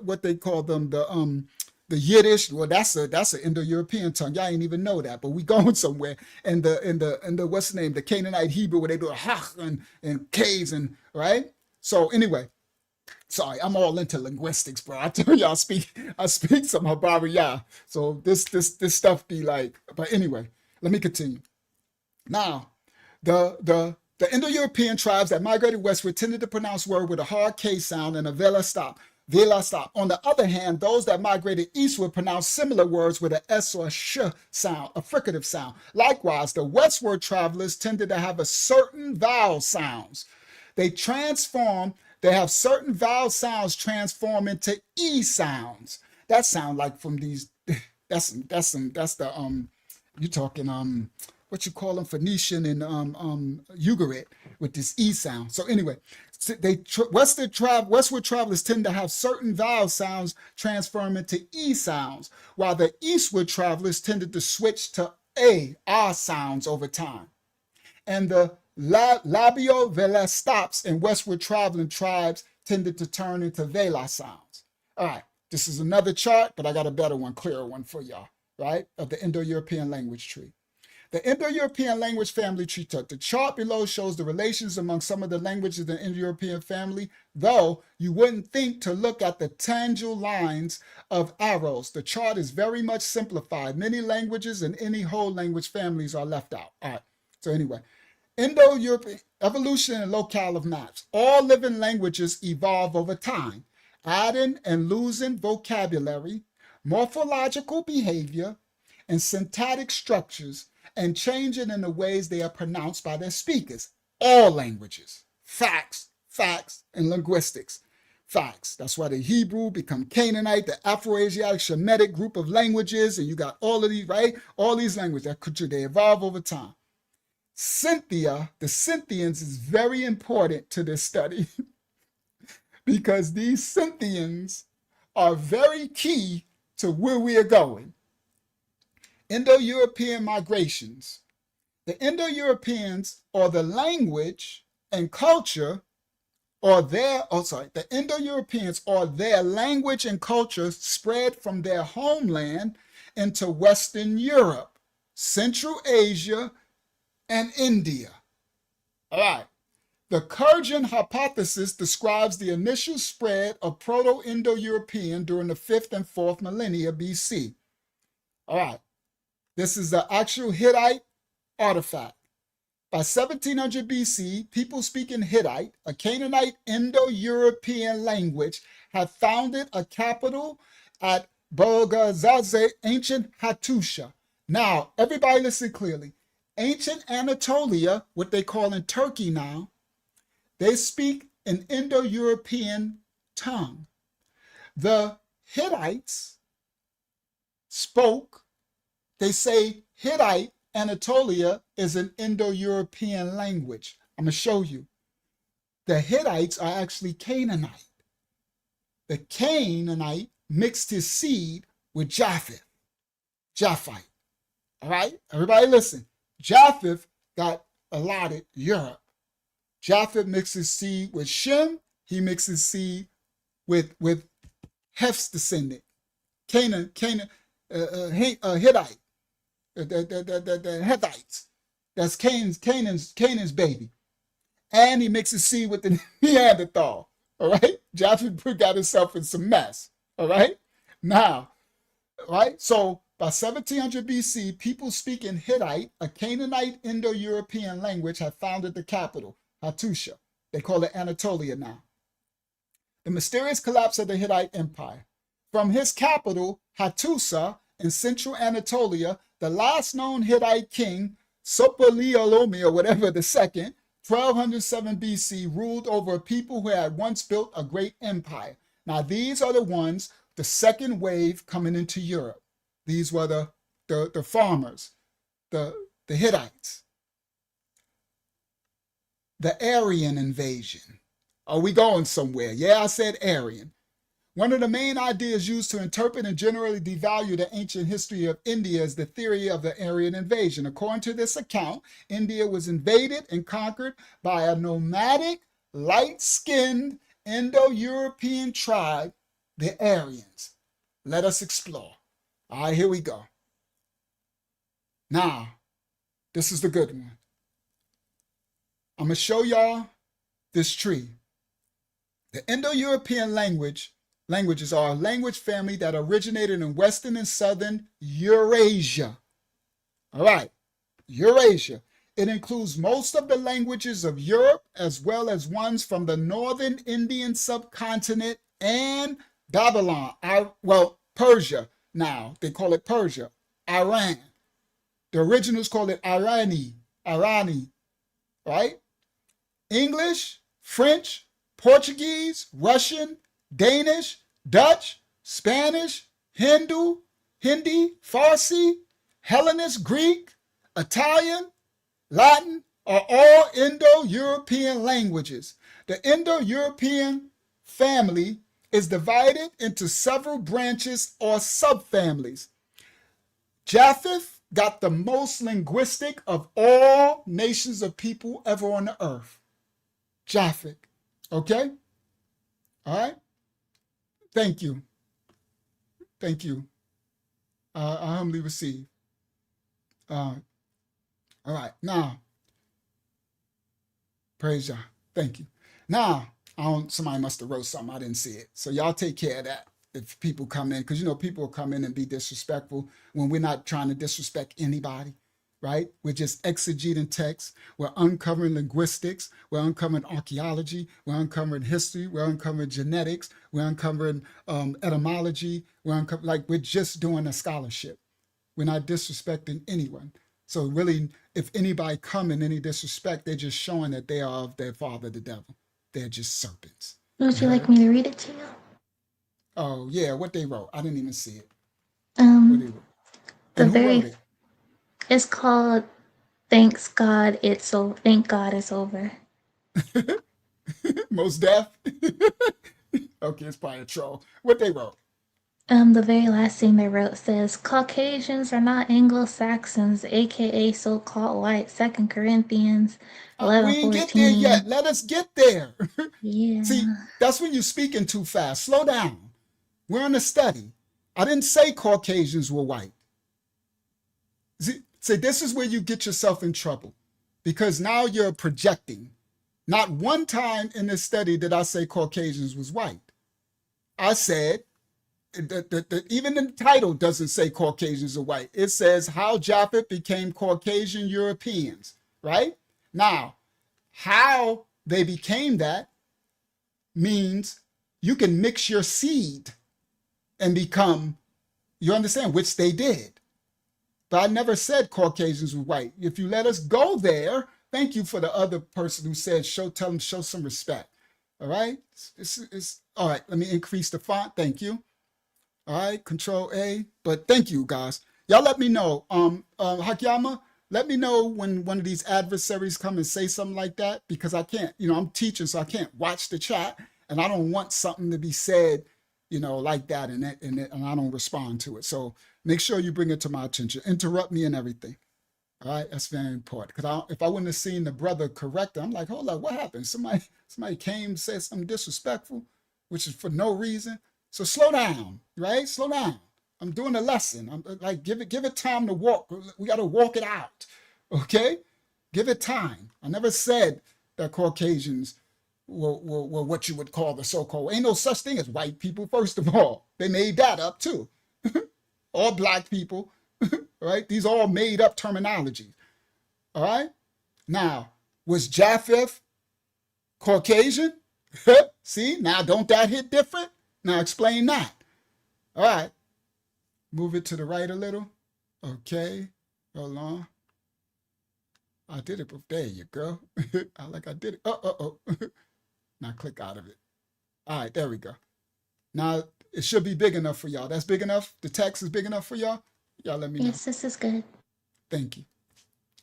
what they call them, the Yiddish. Well, that's an Indo-European tongue. Y'all ain't even know that, but we going somewhere. And the what's the name? The Canaanite Hebrew, where they do a ha and k's and right. So anyway. Sorry, I'm all into linguistics, bro. I tell you, I speak some Habariya. So this stuff be like, but anyway, let me continue. Now, the Indo-European tribes that migrated westward tended to pronounce word with a hard K sound and a vela stop. Vela stop. On the other hand, those that migrated eastward pronounced similar words with an S or sh sound, a fricative sound. Likewise, the westward travelers tended to have a certain vowel sounds. They have certain vowel sounds transform into E sounds. That sound like from these That's the you talking what you call them, Phoenician and Ugarit with this E sound. So anyway, westward travelers tend to have certain vowel sounds transform into E sounds, while the eastward travelers tended to switch to R sounds over time. And the labio-vela stops in westward traveling tribes tended to turn into vela sounds. All right, this is another chart, but I got a better one, clearer one for y'all, right, of the Indo-European language tree. The Indo-European language family tree chart. The chart below shows the relations among some of the languages in the Indo-European family, though you wouldn't think to look at the tangible lines of arrows. The chart is very much simplified. Many languages and any whole language families are left out. All right, so anyway, Indo-European evolution and locale of maps. All living languages evolve over time, adding and losing vocabulary, morphological behavior, and syntactic structures, and changing in the ways they are pronounced by their speakers. All languages. Facts, and linguistics. Facts. That's why the Hebrew become Canaanite, the Afro-Asiatic Shemitic group of languages, and you got all of these, right? All these languages, they evolve over time. Cynthia, the Scythians, is very important to this study because these Scythians are very key to where we are going. Indo-European migrations. The Indo-Europeans, or the language and culture, the Indo-Europeans or their language and culture spread from their homeland into Western Europe, Central Asia, and India. All right. The Kurgan hypothesis describes the initial spread of Proto-Indo-European during the 5th and 4th millennia BC. All right. This is the actual Hittite artifact. By 1700 BC, people speaking Hittite, a Canaanite Indo-European language, had founded a capital at Bogazaze, ancient Hattusha. Now, everybody listen clearly. Ancient Anatolia, what they call in Turkey now, they speak an Indo-European tongue. The Hittites spoke, they say Hittite Anatolia is an Indo-European language. I'm going to show you. The Hittites are actually Canaanite. The Canaanite mixed his seed with Japheth. Japheth. All right? Everybody listen. Japheth got allotted Europe. Japheth mixed his seed with Shem. He mixed his seed with Heph's descendant, Hittite. The Hittites. That's Canaan's baby. And he mixes seed with the Neanderthal. All right? Japheth got himself in some mess. All right? Now, right? So by 1700 BC, people speaking Hittite, a Canaanite Indo-European language, had founded the capital, Hattusha. They call it Anatolia now. The mysterious collapse of the Hittite Empire. From his capital, Hattusa, in central Anatolia, the last known Hittite king, Sopaliolomi, or whatever the second, 1207 BC, ruled over a people who had once built a great empire. Now, these are the ones, the second wave coming into Europe. These were the farmers, the Hittites. The Aryan invasion. Are we going somewhere? Yeah, I said Aryan. One of the main ideas used to interpret and generally devalue the ancient history of India is the theory of the Aryan invasion. According to this account, India was invaded and conquered by a nomadic, light-skinned Indo-European tribe, the Aryans. Let us explore. All right, here we go. Now, this is the good one. I'm going to show y'all this tree. The Indo-European languages are a language family that originated in Western and Southern Eurasia. All right, Eurasia. It includes most of the languages of Europe as well as ones from the northern Indian subcontinent and Babylon. Persia now. They call it Persia. Iran. The originals call it Irani, right? English, French, Portuguese, Russian, Danish, Dutch, Spanish, Hindu, Hindi, Farsi, Hellenist, Greek, Italian, Latin are all Indo-European languages. The Indo-European family is divided into several branches or subfamilies. Japheth got the most linguistic of all nations of people ever on the earth. Japheth. Okay? All right? Thank you. Thank you. I humbly receive. All right. Now, praise y'all. Thank you. Now, somebody must have wrote something. I didn't see it. So y'all take care of that if people come in. Because, people will come in and be disrespectful when we're not trying to disrespect anybody, right? We're just exegeting text. We're uncovering linguistics. We're uncovering archaeology. We're uncovering history. We're uncovering genetics. We're uncovering etymology. We're just doing a scholarship. We're not disrespecting anyone. So really, if anybody come in any disrespect, they're just showing that they are of their father, the devil. They're just serpents. Would you like me to read it to you? Oh, yeah, what they wrote. I didn't even see it. Um, What they wrote. And who wrote it? It's called Thank God It's Over. Most Def? Okay, it's probably a troll. What they wrote? The very last thing they wrote says, Caucasians are not Anglo-Saxons, aka so-called white. 2 Corinthians 11:14. We ain't get there yet. Let us get there. Yeah. See, that's when you're speaking too fast. Slow down. We're in a study. I didn't say Caucasians were white. See, this is where you get yourself in trouble, because now you're projecting. Not one time in this study did I say Caucasians was white. I said, even the title doesn't say Caucasians are white. It says how Japheth became Caucasian Europeans, right? Now, how they became that means you can mix your seed and become, you understand, which they did. But I never said Caucasians were white. If you let us go there, thank you for the other person who said, tell them, show some respect. All right? All right, let me increase the font. Thank you. All right, Control A. But thank you, guys. Y'all let me know. Hakyama, let me know when one of these adversaries come and say something like that, because I can't, I'm teaching, so I can't watch the chat, and I don't want something to be said, like that, and I don't respond to it. So make sure you bring it to my attention. Interrupt me and everything. All right, that's very important. Because if I wouldn't have seen the brother correct, I'm like, hold up, what happened? Somebody came, said something disrespectful, which is for no reason. So slow down, right? Slow down. I'm doing a lesson. I'm like, give it time to walk. We got to walk it out, okay? Give it time. I never said that Caucasians were what you would call the so-called. Ain't no such thing as white people, first of all. They made that up too. All black people, right? These are all made up terminology, all right? Now, was Japheth Caucasian? See, now don't that hit different? Now explain that. All right. Move it to the right a little. Okay. Hold on. I did it. There you go. I did it. Oh. Now click out of it. All right, there we go. Now it should be big enough for y'all. That's big enough? The text is big enough for y'all? Y'all let me know. Yes, this is good. Thank you.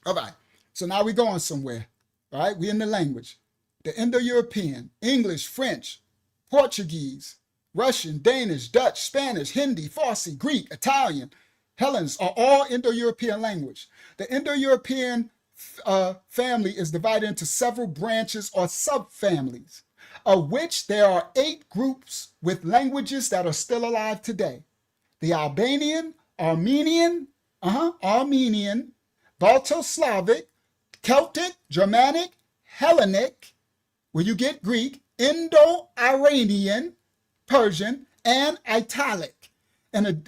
All right. So now we're going somewhere. All right. We're in the language. The Indo-European, English, French, Portuguese, Russian, Danish, Dutch, Spanish, Hindi, Farsi, Greek, Italian, Hellenes are all Indo-European language. The Indo-European family is divided into several branches or subfamilies, of which there are 8 groups with languages that are still alive today. The Albanian, Armenian, Balto-Slavic, Celtic, Germanic, Hellenic, where you get Greek, Indo-Iranian, Persian, and Italic. And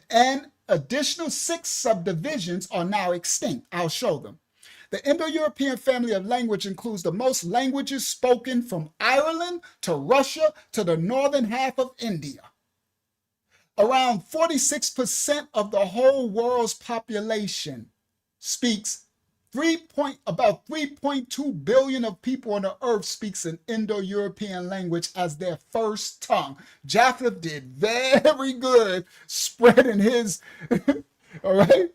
additional 6 subdivisions are now extinct. I'll show them. The Indo-European family of language includes the most languages spoken from Ireland to Russia to the northern half of India. Around 46% of the whole world's population speaks about 3.2 billion of people on the earth speaks an Indo-European language as their first tongue. Japheth did very good spreading his All right.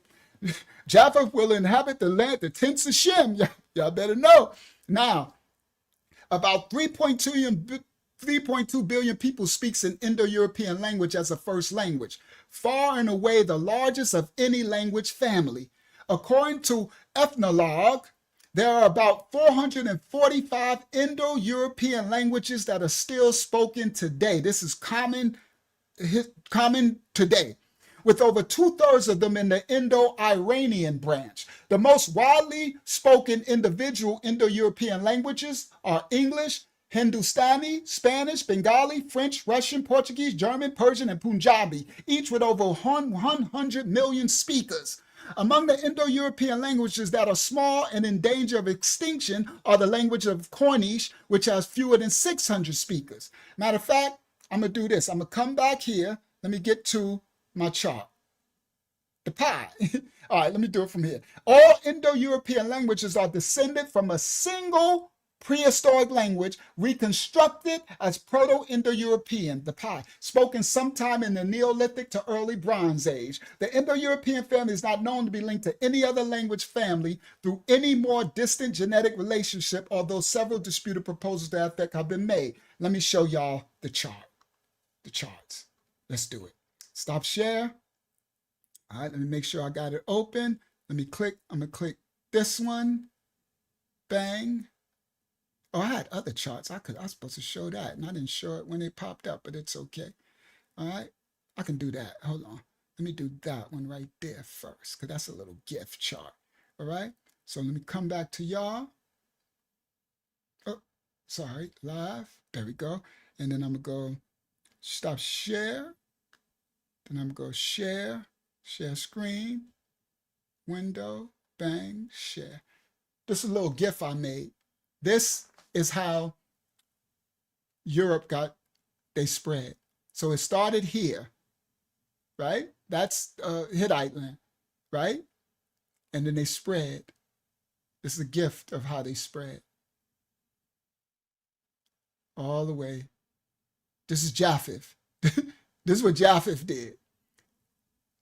Japheth will inhabit the land, the tents of Shem. Y'all better know. Now, about 3.2 billion people speaks an Indo-European language as a first language, far and away the largest of any language family. According to Ethnologue, there are about 445 Indo-European languages that are still spoken today. This is common today, with over 2/3 of them in the Indo-Iranian branch. The most widely spoken individual Indo-European languages are English, Hindustani, Spanish, Bengali, French, Russian, Portuguese, German, Persian, and Punjabi, each with over 100 million speakers. Among the Indo-European languages that are small and in danger of extinction are the language of Cornish, which has fewer than 600 speakers. Matter of fact, I'm going to do this. I'm going to come back here. Let me get to my chart. The pie. All right, let me do it from here. All Indo-European languages are descended from a single prehistoric language reconstructed as Proto-Indo-European, the pie, spoken sometime in the Neolithic to early Bronze Age. The Indo-European family is not known to be linked to any other language family through any more distant genetic relationship, although several disputed proposals to that effect have been made. Let me show y'all the chart, the charts. Let's do it. Stop share. All right, let me make sure I got it open. Let me click. I'm going to click this one. Bang. Oh, I had other charts. I was supposed to show that, and I didn't show it when it popped up, but it's okay. All right, I can do that. Hold on. Let me do that one right there first, because that's a little gift chart. All right, so let me come back to y'all. Oh, sorry, live. There we go. And then I'm going to go stop share. Then I'm going to go share screen, window, bang, share. This is a little GIF I made. This is how Europe they spread. So it started here, right? That's Hittite land, right? And then they spread. This is a gift of how they spread. All the way. This is Japheth. This is what Japheth did.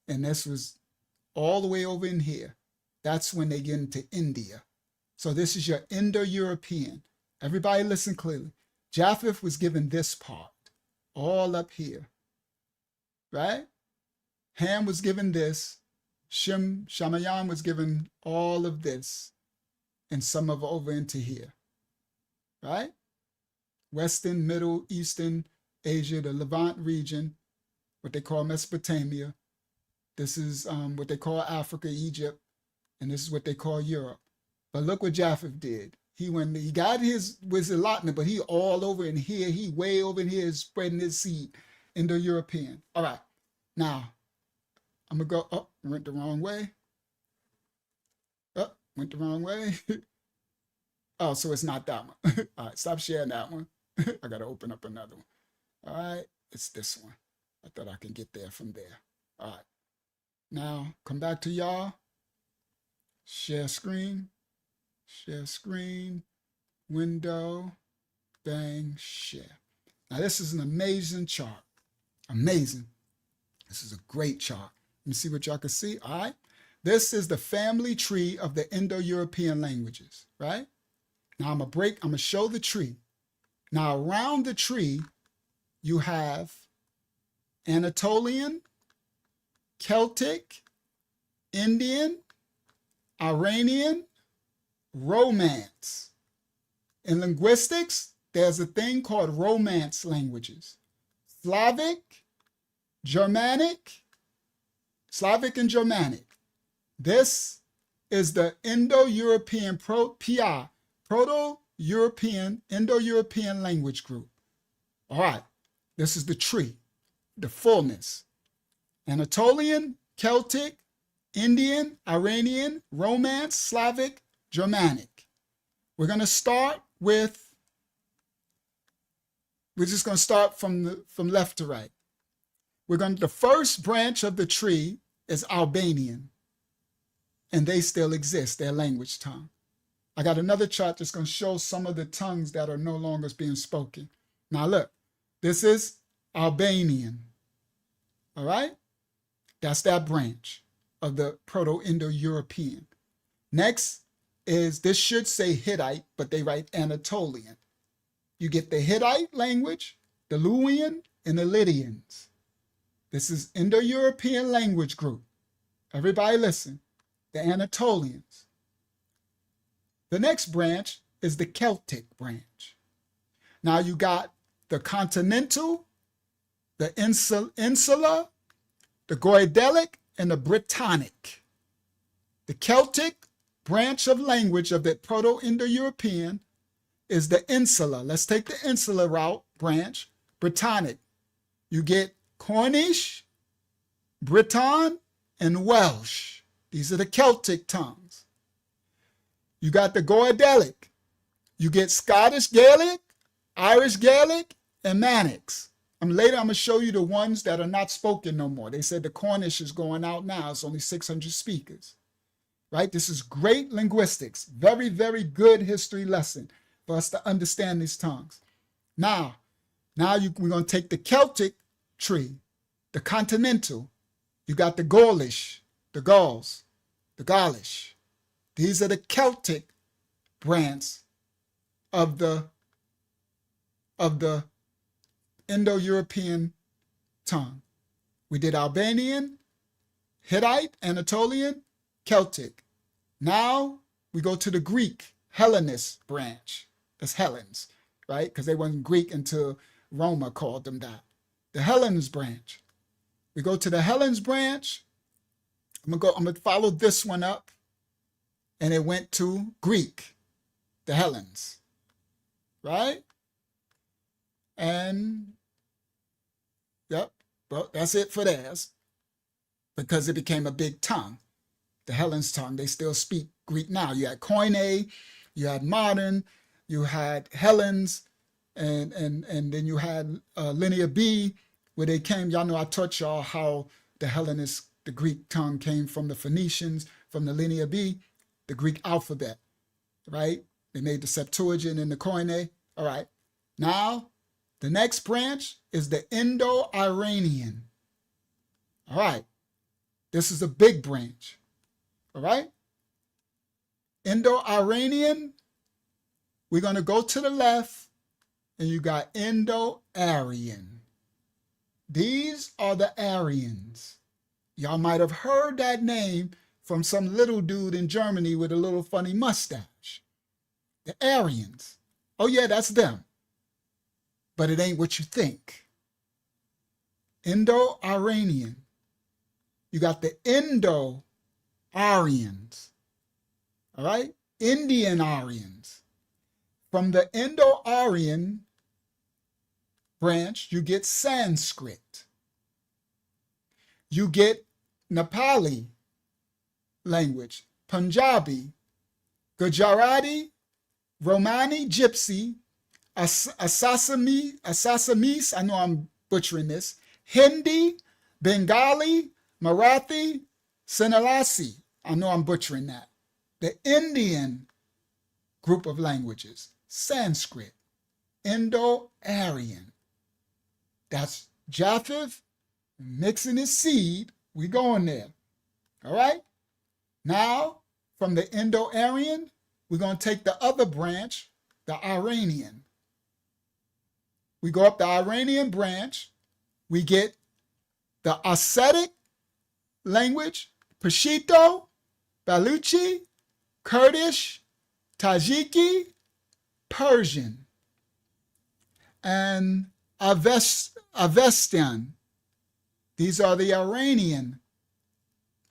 And this was all the way over in here. That's when they get into India. So this is your Indo-European. Everybody listen clearly. Japheth was given this part, all up here, right? Ham was given this. Shamayam was given all of this, and some of over into here, right? Western, Middle, Eastern Asia, the Levant region, what they call Mesopotamia. This is what they call Africa, Egypt, and this is what they call Europe. But look what Japheth did. He got his allotment, but he all over in here. He way over in here is spreading his seed. Indo-European. All right. Now, I'm going to go, oh, went the wrong way. Oh, went the wrong way. Oh, so it's not that one. All right, stop sharing that one. I got to open up another one. All right, it's this one. I thought I could get there from there. All right. Now, come back to y'all. Share screen. Share screen, window, bang, share. Now this is an amazing chart. Amazing. This is a great chart. Let me see what y'all can see. All right. This is the family tree of the Indo-European languages, right? Now I'm going to show the tree. Now around the tree, you have Anatolian, Celtic, Indian, Iranian, Romance. In linguistics, there's a thing called Romance languages. Slavic and Germanic. This is the Indo-European Proto-European, Indo-European language group. All right, this is the tree, the fullness. Anatolian, Celtic, Indian, Iranian, Romance, Slavic, Germanic. We're just going to start from left to right. The first branch of the tree is Albanian, and they still exist, their language tongue. I got another chart that's going to show some of the tongues that are no longer being spoken. Now look, this is Albanian. All right? That's that branch. of the Proto-Indo-European. Next is, this should say Hittite, but they write Anatolian. You get the Hittite language, the Luwian, and the Lydians. This is Indo-European language group. Everybody listen, the Anatolians. The next branch is the Celtic branch. Now you got the continental, the insular, the Goidelic, and the Britannic. The Celtic branch of language of the Proto-Indo-European is the insular. Let's take the insular route branch, Britannic. You get Cornish, Breton, and Welsh. These are the Celtic tongues. You got the Goidelic. You get Scottish Gaelic, Irish Gaelic, and Manx. Later, I'm going to show you the ones that are not spoken no more. They said the Cornish is going out now. It's only 600 speakers. Right? This is great linguistics. Very, very good history lesson for us to understand these tongues. Now we're going to take the Celtic tree, the continental. You got the Gaulish, the Gauls, the Gaulish. These are the Celtic branch of the Indo-European tongue. We did Albanian, Hittite, Anatolian, Celtic. Now we go to the Greek, Hellenist branch. That's Hellenes, right? Because they weren't Greek until Roma called them that. The Hellenes branch. We go to the Hellenes branch. I'm gonna follow this one up. And it went to Greek, the Hellenes, right? And yep, well, that's it for theirs, because it became a big tongue. The Hellenes tongue, they still speak Greek now. You had Koine, you had Modern, you had Hellenes, and then you had Linear B, where they came. Y'all know I taught y'all how the Hellenist, the Greek tongue, came from the Phoenicians, from the Linear B, the Greek alphabet, right? They made the Septuagint and the Koine. All right. Now, the next branch is the Indo-Iranian. All right. This is a big branch. All right. Indo-Iranian, we're going to go to the left, and you got Indo-Aryan. These are the Aryans. Y'all might have heard that name from some little dude in Germany with a little funny mustache. The Aryans. Oh yeah, that's them. But it ain't what you think. Indo-Iranian. You got the Indo-Aryans. All right? Indian Aryans. From the Indo-Aryan branch, you get Sanskrit. You get Nepali language, Punjabi, Gujarati, Romani, Gypsy, Assamese, I know I'm butchering this, Hindi, Bengali, Marathi, Sinhalese, I know I'm butchering that. The Indian group of languages, Sanskrit, Indo-Aryan. That's Japheth mixing his seed. We going there. All right? Now, from the Indo-Aryan, we're going to take the other branch, the Iranian. We go up the Iranian branch. We get the Ascetic language, Pashto, Baluchi, Kurdish, Tajiki, Persian, and Avestian. These are the Iranian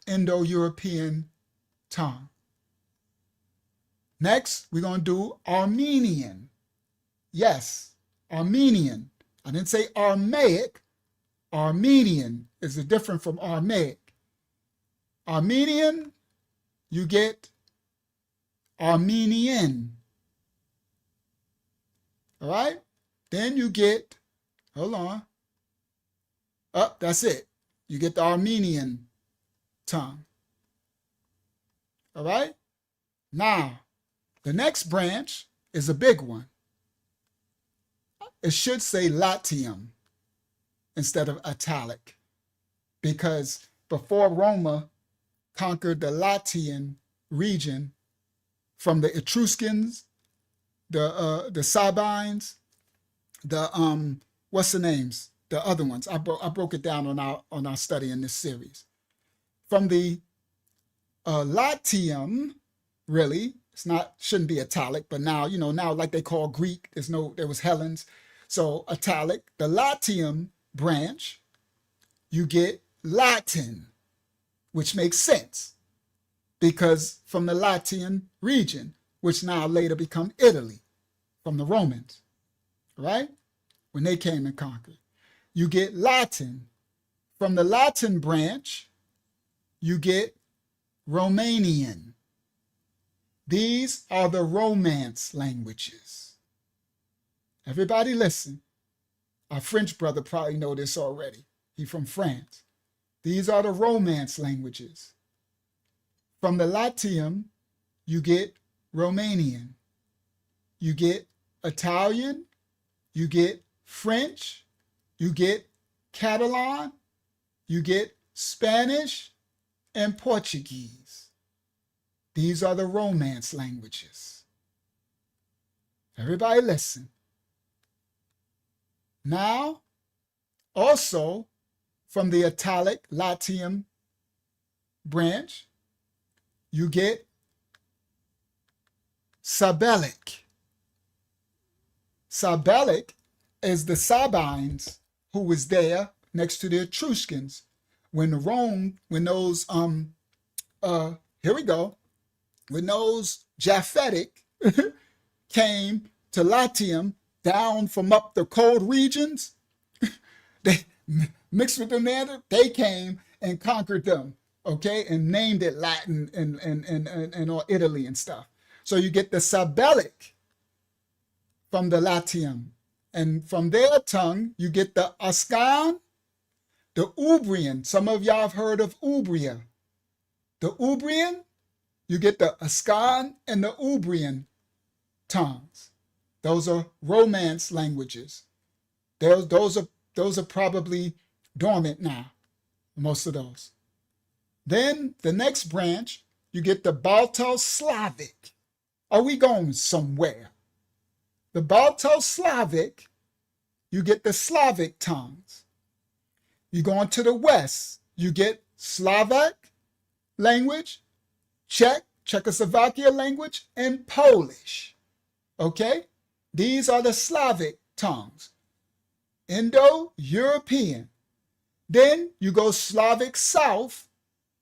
Indo-European tongue. Next, we're going to do Armenian. Yes, Armenian. I didn't say Aramaic. Armenian is different from Aramaic. Armenian, you get Armenian. All right? Then you get, hold on. Oh, that's it. You get the Armenian tongue. All right? Now, the next branch is a big one. It should say Latium instead of italic, because before Roma, conquered the Latian region from the Etruscans, the Sabines, the what's the names? The other ones. I broke it down on our study in this series. From the Latium, really, shouldn't be italic, but now, now like they call Greek, there was Hellenes. So italic, the Latium branch, you get Latin, which makes sense because from the Latian region, which now later become Italy from the Romans, right? When they came and conquered. You get Latin. From the Latin branch, you get Romanian. These are the Romance languages. Everybody listen. Our French brother probably know this already. He's from France. These are the Romance languages. From the Latium, you get Romanian. You get Italian. You get French. You get Catalan. You get Spanish and Portuguese. These are the Romance languages. Everybody listen. Now, also from the italic Latium branch, you get Sabellic. Sabellic is the Sabines who was there next to the Etruscans when those Japhetic came to Latium down from up the cold regions, they mixed with them there, they came and conquered them, okay, and named it Latin and all Italy and stuff. So you get the Sabellic from the Latium, and from their tongue you get the Ascan, the Umbrian. Some of y'all have heard of Umbria. The Umbrian, you get the Ascan and the Umbrian tongues. Those are Romance languages. Those are probably dormant now, most of those. Then the next branch, you get the Balto-Slavic. Are we going somewhere? The Balto-Slavic, you get the Slavic tongues. You go on to the west, you get Slovak language, Czechoslovakia language, and Polish. Okay? These are the Slavic tongues. Indo-European. Then you go Slavic South,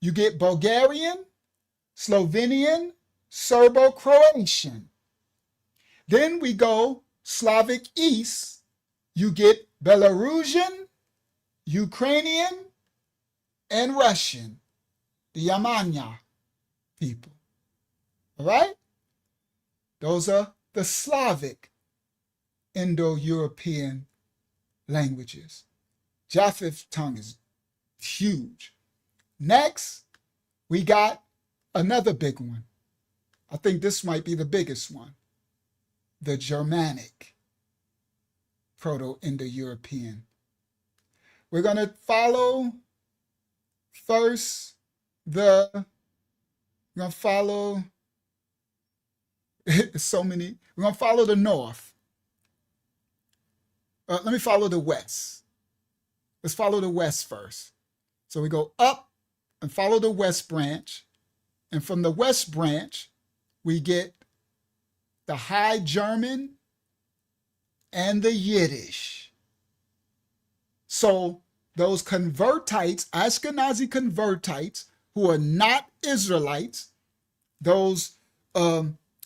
you get Bulgarian, Slovenian, Serbo-Croatian. Then we go Slavic East, you get Belarusian, Ukrainian, and Russian, the Yamnaya people. All right? Those are the Slavic Indo-European languages. Japheth tongue is huge. Next, we got another big one. I think this might be the biggest one. The Germanic Proto-Indo-European. We're going to follow first we're going to follow we're going to follow the north. Let me follow the west. Let's follow the west first. So we go up and follow the west branch. And from the west branch, we get the High German and the Yiddish. So those convertites, Ashkenazi convertites, who are not Israelites, those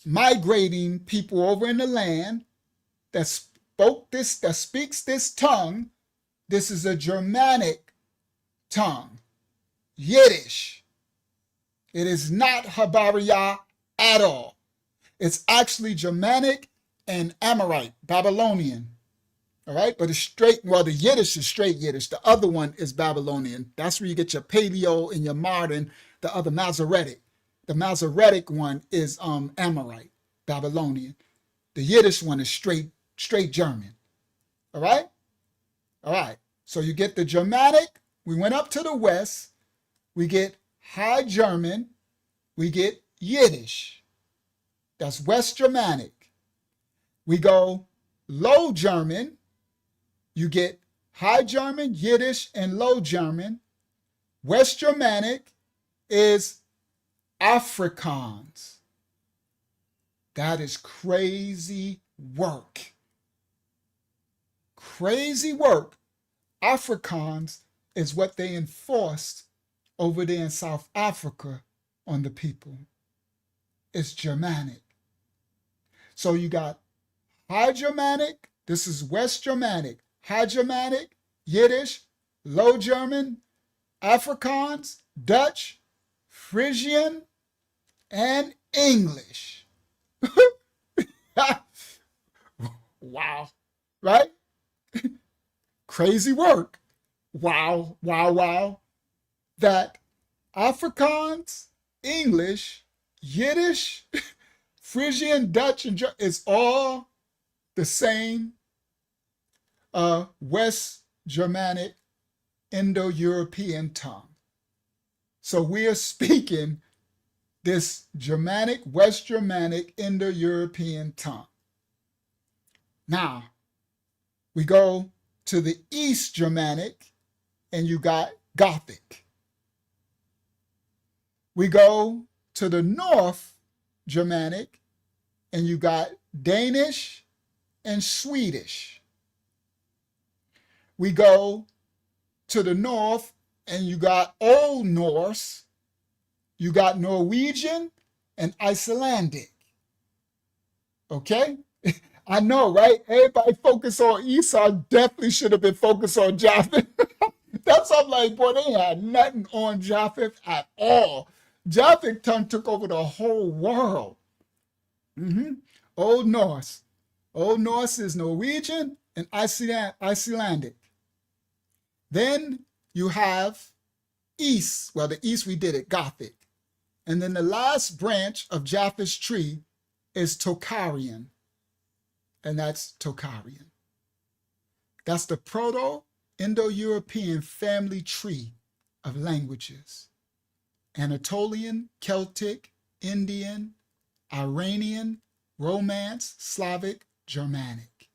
migrating people over in the land that speaks this tongue, this is a Germanic tongue, Yiddish. It is not Habariya at all. It's actually Germanic and Amorite, Babylonian. All right, but it's straight, well, the Yiddish is straight Yiddish. The other one is Babylonian. That's where you get your Paleo and your modern, the other Masoretic. The Masoretic one is Amorite, Babylonian. The Yiddish one is straight German. All right? All right. So you get the Germanic. We went up to the west. We get High German, we get Yiddish. That's West Germanic. We go Low German, you get High German, Yiddish, and Low German. West Germanic is Afrikaans. That is crazy work. Crazy work. Afrikaans is what they enforced over there in South Africa on the people. It's Germanic. So you got High Germanic, this is West Germanic, High Germanic, Yiddish, Low German, Afrikaans, Dutch, Frisian, and English. Wow, right? Crazy work. Wow, wow, wow. That Afrikaans, English, Yiddish, Frisian, Dutch, and German is all the same West Germanic Indo-European tongue. So we are speaking this Germanic, West Germanic Indo-European tongue. Now, we go to the East Germanic, and you got Gothic. We go to the North Germanic, and you got Danish and Swedish. We go to the North, and you got Old Norse, you got Norwegian, and Icelandic. Okay? I know, right? Everybody focus on Esau, definitely should have been focused on Japheth. That's what I'm like, boy, they had nothing on Japheth at all. Japheth took over the whole world. Old Norse. Old Norse is Norwegian and Icelandic. Then you have East. Well, the East, we did it, Gothic. And then the last branch of Japheth's tree is Tocharian. And that's Tocharian. That's the Proto-Indo-European family tree of languages. Anatolian, Celtic, Indian, Iranian, Romance, Slavic, Germanic.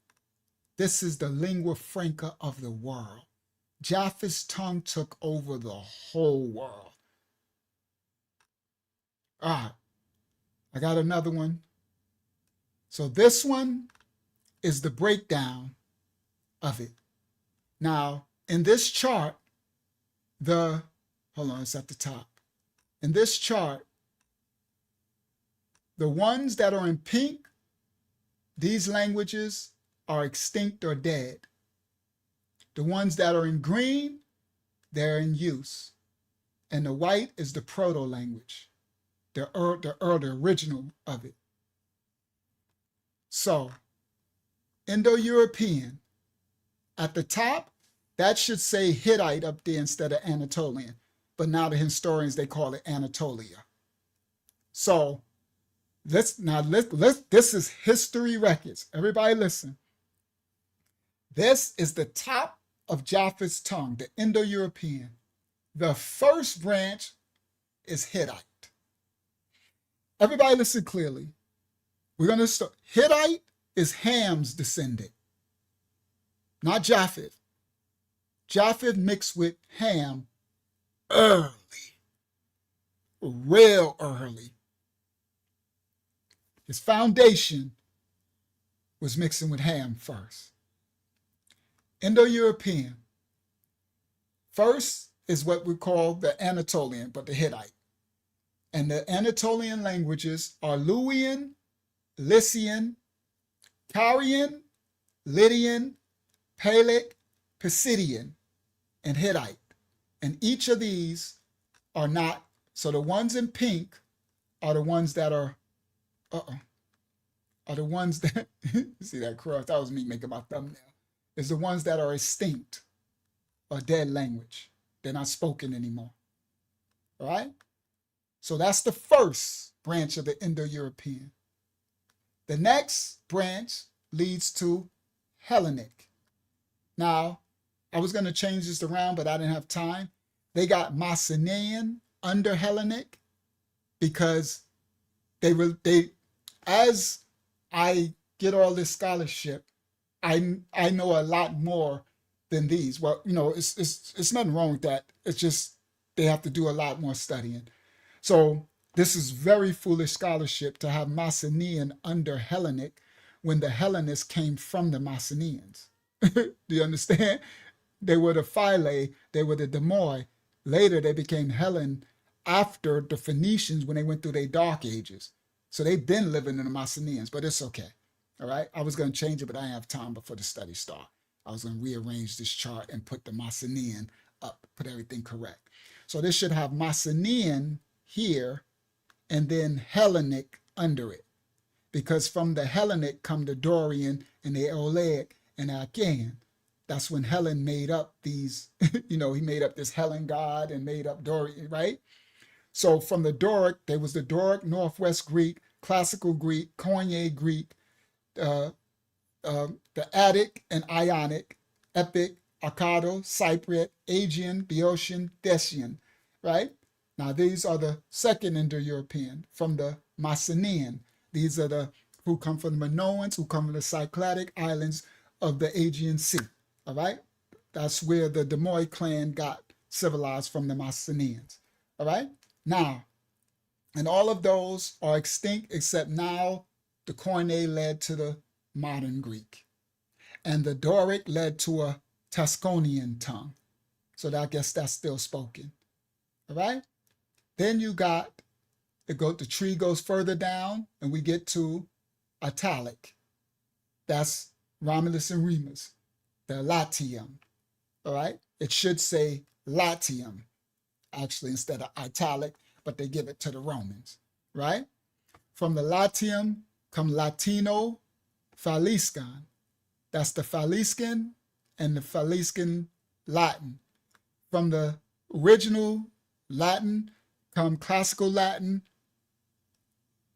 This is the lingua franca of the world. Japheth's tongue took over the whole world. All right, I got another one. So this one is the breakdown of it. Now, in this chart, hold on, it's at the top. In this chart, the ones that are in pink, these languages are extinct or dead. The ones that are in green, they're in use. And the white is the proto-language, the original of it. So, Indo-European, at the top, that should say Hittite up there instead of Anatolian. But now the historians, they call it Anatolia. So, this is history records. Everybody listen. This is the top of Japheth's tongue, the Indo-European. The first branch is Hittite. Everybody listen clearly. We're going to start. Hittite is Ham's descendant, not Japheth. Japheth mixed with Ham early, real early. His foundation was mixing with Ham first. Indo-European. First is what we call the Anatolian, but the Hittite. And the Anatolian languages are Luwian, Lycian, Carian, Lydian, Palic, Pisidian, and Hittite. And each of these are not, so the ones in pink are the ones that are the ones that, see that cross, that was me making my thumbnail, is the ones that are extinct or dead language. They're not spoken anymore, all right? So that's the first branch of the Indo-European. The next branch leads to Hellenic. Now, I was going to change this around, but I didn't have time. They got Mycenaean, under Hellenic because as I get all this scholarship, I know a lot more than these. Well, it's nothing wrong with that. It's just they have to do a lot more studying. So this is very foolish scholarship to have Mycenaean under Hellenic when the Hellenists came from the Mycenaeans. Do you understand? They were the Philae, they were the Demoi. Later they became Hellen after the Phoenicians when they went through their dark ages. So they've been living in the Mycenaeans, but it's okay. All right. I was going to change it, but I didn't have time before the study start. I was going to rearrange this chart and put the Mycenaean up, put everything correct. So this should have Mycenaean here and then Hellenic under it. Because from the Hellenic come the Dorian and the Aeolic and Achaean. That's when Hellen made up these, he made up this Hellen god and made up Dorian, right? So from the Doric, there was the Doric, Northwest Greek, Classical Greek, Koine Greek, the Attic and Ionic, Epic, Akkadic, Cypriot, Aegean, Boeotian, Dacian, right? Now these are the second Indo-European from the Mycenaean. These are the who come from the Minoans, who come from the Cycladic islands of the Aegean Sea, all right? That's where the Demoi clan got civilized from the Mycenaeans, all right? Now, and all of those are extinct except now the Koine led to the modern Greek. And the Doric led to a Tusconian tongue. So I guess that's still spoken. All right? Then you got, the tree goes further down and we get to Italic. That's Romulus and Remus, the Latium. All right? It should say Latium, actually, instead of Italic, but they give it to the Romans, right? From the Latium come Latino Faliscan. That's the Faliscan and the Faliscan Latin. From the original Latin come Classical Latin.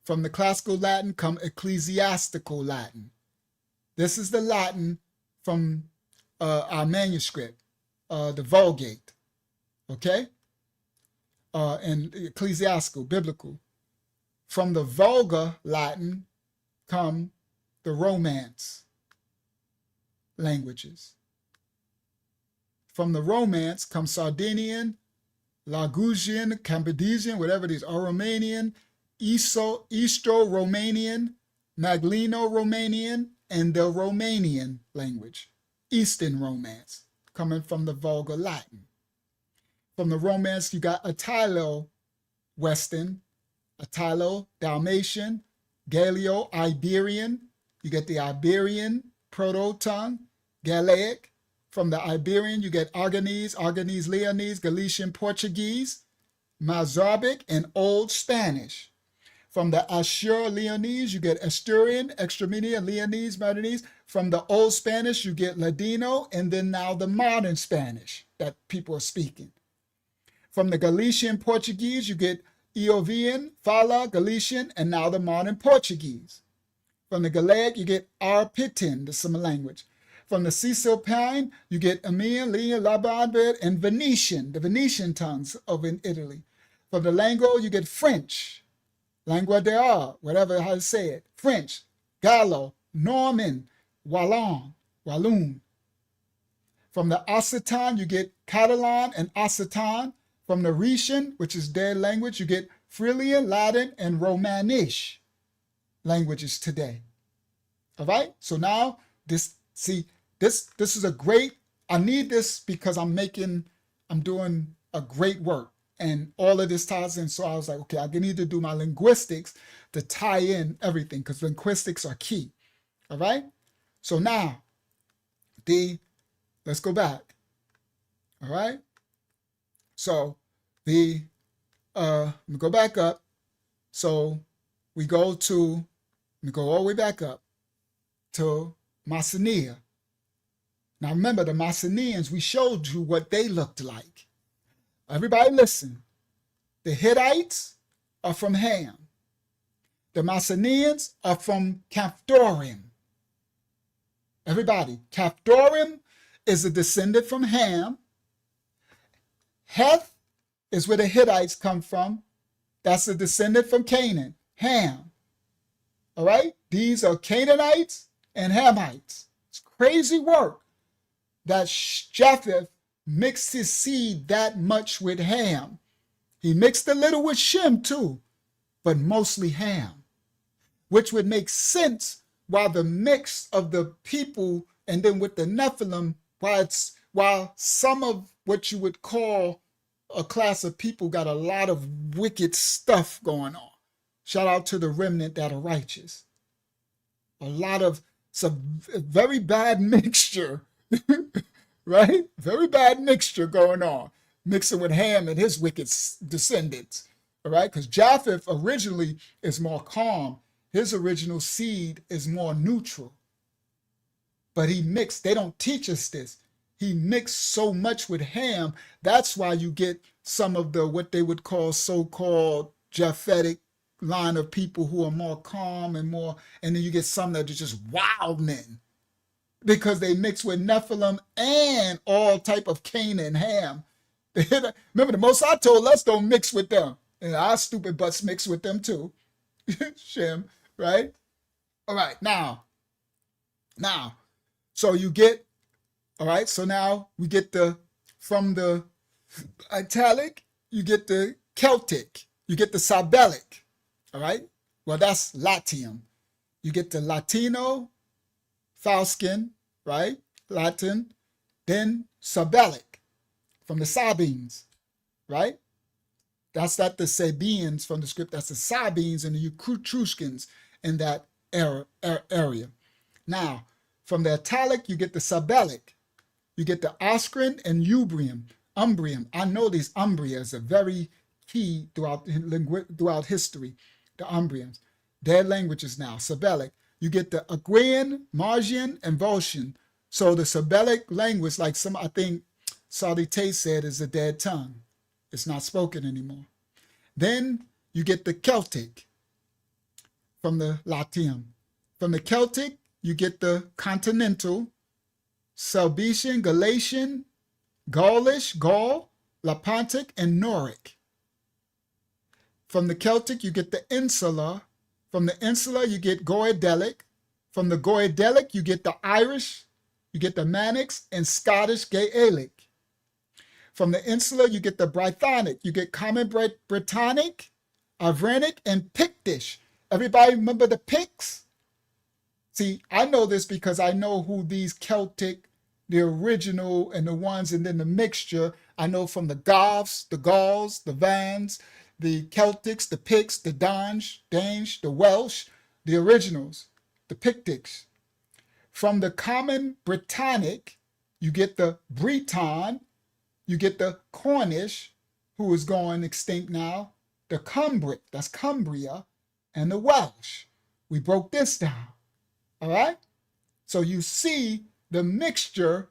From the Classical Latin come Ecclesiastical Latin. This is the Latin from our manuscript, the Vulgate, okay? And ecclesiastical, biblical. From the Vulgar Latin come the Romance languages. From the Romance come Sardinian, Lagusian, Cappadocian, whatever it is, Romanian, Eastro-Romanian, Maglino-Romanian, and the Romanian language, Eastern Romance, coming from the Vulgar Latin. From the Romance, you got Italo-Western, Italo-Dalmatian, Galio-Iberian. You get the Iberian proto-tongue, Galaic. From the Iberian, you get Aragonese, Leonese, Galician Portuguese, Mozambique, and Old Spanish. From the Assur-Leonese, you get Asturian, Extremeña, Leonese, Madonese. From the Old Spanish, you get Ladino, and then now the modern Spanish that people are speaking. From the Galician Portuguese, you get Eovian, Fala, Galician, and now the modern Portuguese. From the Galaic, you get Arpitan, the similar language. From the Cisalpine, you get Aegean, Leon, Labrador, and Venetian, the Venetian tongues of in Italy. From the Lango, you get French, Lingua de Art, whatever how to say it, French, Gallo, Norman, Walloon. From the Occitan, you get Catalan and Occitan. From the Rhaetian, which is their language, you get Phrygian, Latin, and Romanish languages today. All right? So now, this is a great, I need this because I'm doing a great work. And all of this ties in. So I was like, okay, I need to do my linguistics to tie in everything because linguistics are key. All right? So now, let's go back. All right? So let me go back up. So we go all the way back up to Mycenae. Now remember the Mycenaeans, we showed you what they looked like. Everybody listen. The Hittites are from Ham. The Mycenaeans are from Caphtorim. Everybody, Caphtorim is a descendant from Ham. Heth is where the Hittites come from. That's a descendant from Canaan, Ham. All right? These are Canaanites and Hamites. It's crazy work that Japheth mixed his seed that much with Ham. He mixed a little with Shem too, but mostly Ham, which would make sense while the mix of the people and then with the Nephilim, while some of what you would call a class of people got a lot of wicked stuff going on. Shout out to the remnant that are righteous. A lot of some very bad mixture, right? Very bad mixture going on, mixing with Ham and his wicked descendants, all right? Because Japheth originally is more calm. His original seed is more neutral. But he mixed, they don't teach us this. He mixed so much with Ham. That's why you get some of the, what they would call so-called Japhetic line of people who are more calm and more, and then you get some that are just wild men because they mix with Nephilim and all type of Canaan and Ham. Remember, the Most High told us don't mix with them. And our stupid butts mix with them too. Shem, right? All right, now, so you get, all right, so now we get from the italic, you get the Celtic, you get the Sabellic, all right? Well, that's Latium. You get the Latino, Falskin, right? Latin, then Sabellic from the Sabines, right? That's not the Sabians from the script, that's the Sabines and the Etruscans in that area. Now, from the Italic, you get the Sabellic. You get the Oscan and Umbrium. I know these Umbrias are very key throughout history, the Umbrians. Their languages now, Sabellic. You get the Aguian, Margian, and Volscian. So the Sabellic language, like I think Saudi Tay said, is a dead tongue. It's not spoken anymore. Then you get the Celtic from the Latium. From the Celtic, you get the Continental, Celtician, Galatian, Gaulish, Gaul, Lepontic, and Noric. From the Celtic, you get the Insular. From the Insular, you get Goidelic. From the Goidelic, you get the Irish, you get the Manx, and Scottish Gaelic. From the Insular, you get the Brythonic. You get Common Britannic, Avranic, and Pictish. Everybody remember the Picts? See, I know this because I know who these Celtic, the original, and the ones, and then the mixture. I know from the Goths, the Gauls, the Vans, the Celtics, the Picts, the Danes, the Welsh, the originals, the Pictics. From the Common Britannic, you get the Breton, you get the Cornish, who is going extinct now, the Cumbric, that's Cumbria, and the Welsh. We broke this down, all right? So you see the mixture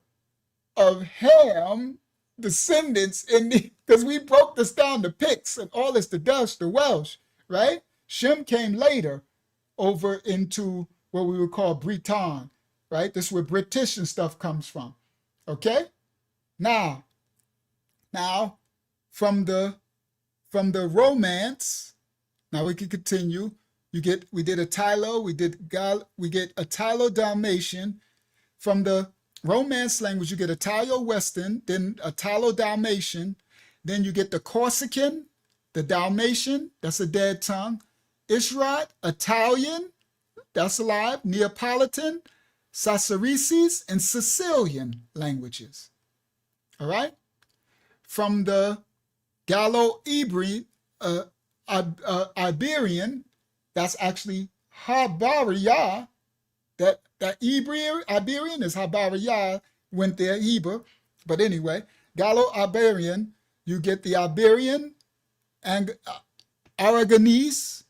of Ham descendants because we broke this down, the Picts and all this, the Dutch, the Welsh, right? Shem came later over into what we would call Breton, right? This is where British and stuff comes from, okay? Now, from the Romance, now we can continue. We get Italo-Dalmatian. From the Romance language, you get Italo-Western, then Italo-Dalmatian, then you get the Corsican, the Dalmatian, that's a dead tongue, Ishrot, Italian, that's alive, Neapolitan, Sassarices, and Sicilian languages. All right? From the Gallo-Iberian, Iberian, that's actually Habariya. That Iberian is Habariya, went there, Heber. But anyway, Gallo-Iberian, you get the Iberian and Aragonese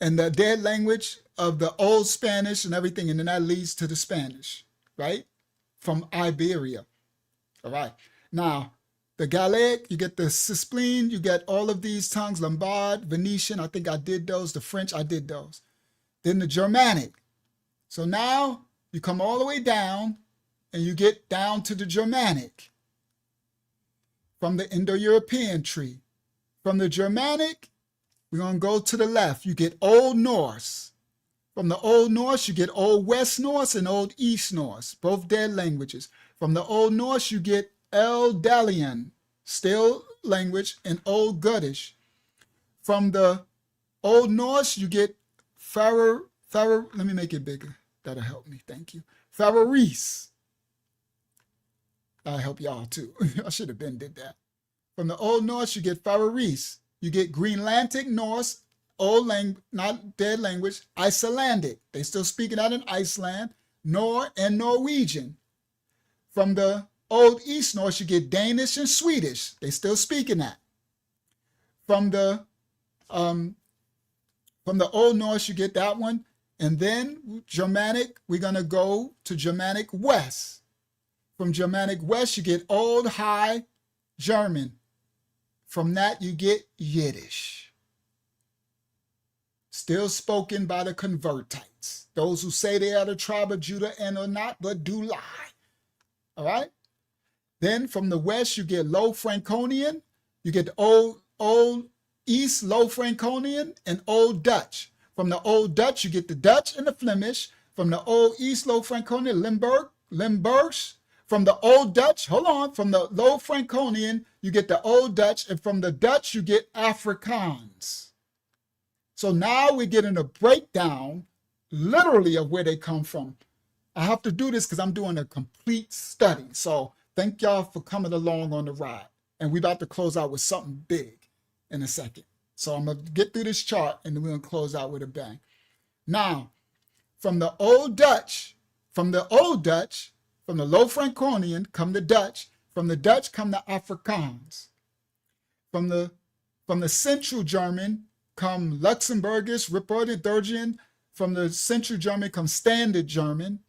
and the dead language of the Old Spanish and everything, and then that leads to the Spanish, right? From Iberia. All right. Now, the Gallic, you get the Cispline, you get all of these tongues, Lombard, Venetian, I think I did those. The French, I did those. Then the Germanic. So now you come all the way down and you get down to the Germanic. from the Indo-European tree. From the Germanic, we're going to go to the left. You get Old Norse. From the Old Norse, you get Old West Norse and Old East Norse, both dead languages. From the Old Norse, you get Eldalian, still language, and Old Guttish. From the Old Norse, you get let me make it bigger. That'll help me, thank you. Faroese. That'll help y'all too. I should have been did that. From the Old Norse, you get Faroese. You get Greenlandic Norse, old language, not dead language, Icelandic. They still speaking out in Iceland, and Norwegian. From the Old East Norse, you get Danish and Swedish. They still speaking that. From the Old Norse, you get that one. And then Germanic, we're going to go to Germanic West. From Germanic West, you get Old High German. From that, you get Yiddish. Still spoken by the convertites, those who say they are the tribe of Judah and are not, but do lie. All right? Then from the West, you get Low Franconian. You get the Old East Low Franconian and Old Dutch. From the Old Dutch, you get the Dutch and the Flemish. From the Old East Low Franconian, Limburgs. From the Old Dutch, from the Low Franconian, you get the Old Dutch, and from the Dutch, you get Afrikaans. So now we're getting a breakdown, literally, of where they come from. I have to do this because I'm doing a complete study. So thank y'all for coming along on the ride. And we're about to close out with something big in a second. So I'm going to get through this chart, and then we're going to close out with a bang. Now, from the Old Dutch, from the Low Franconian come the Dutch. From the Dutch come the Afrikaans. From the Central German come Luxembourgish, Ripperodian. From the Central German come Standard German.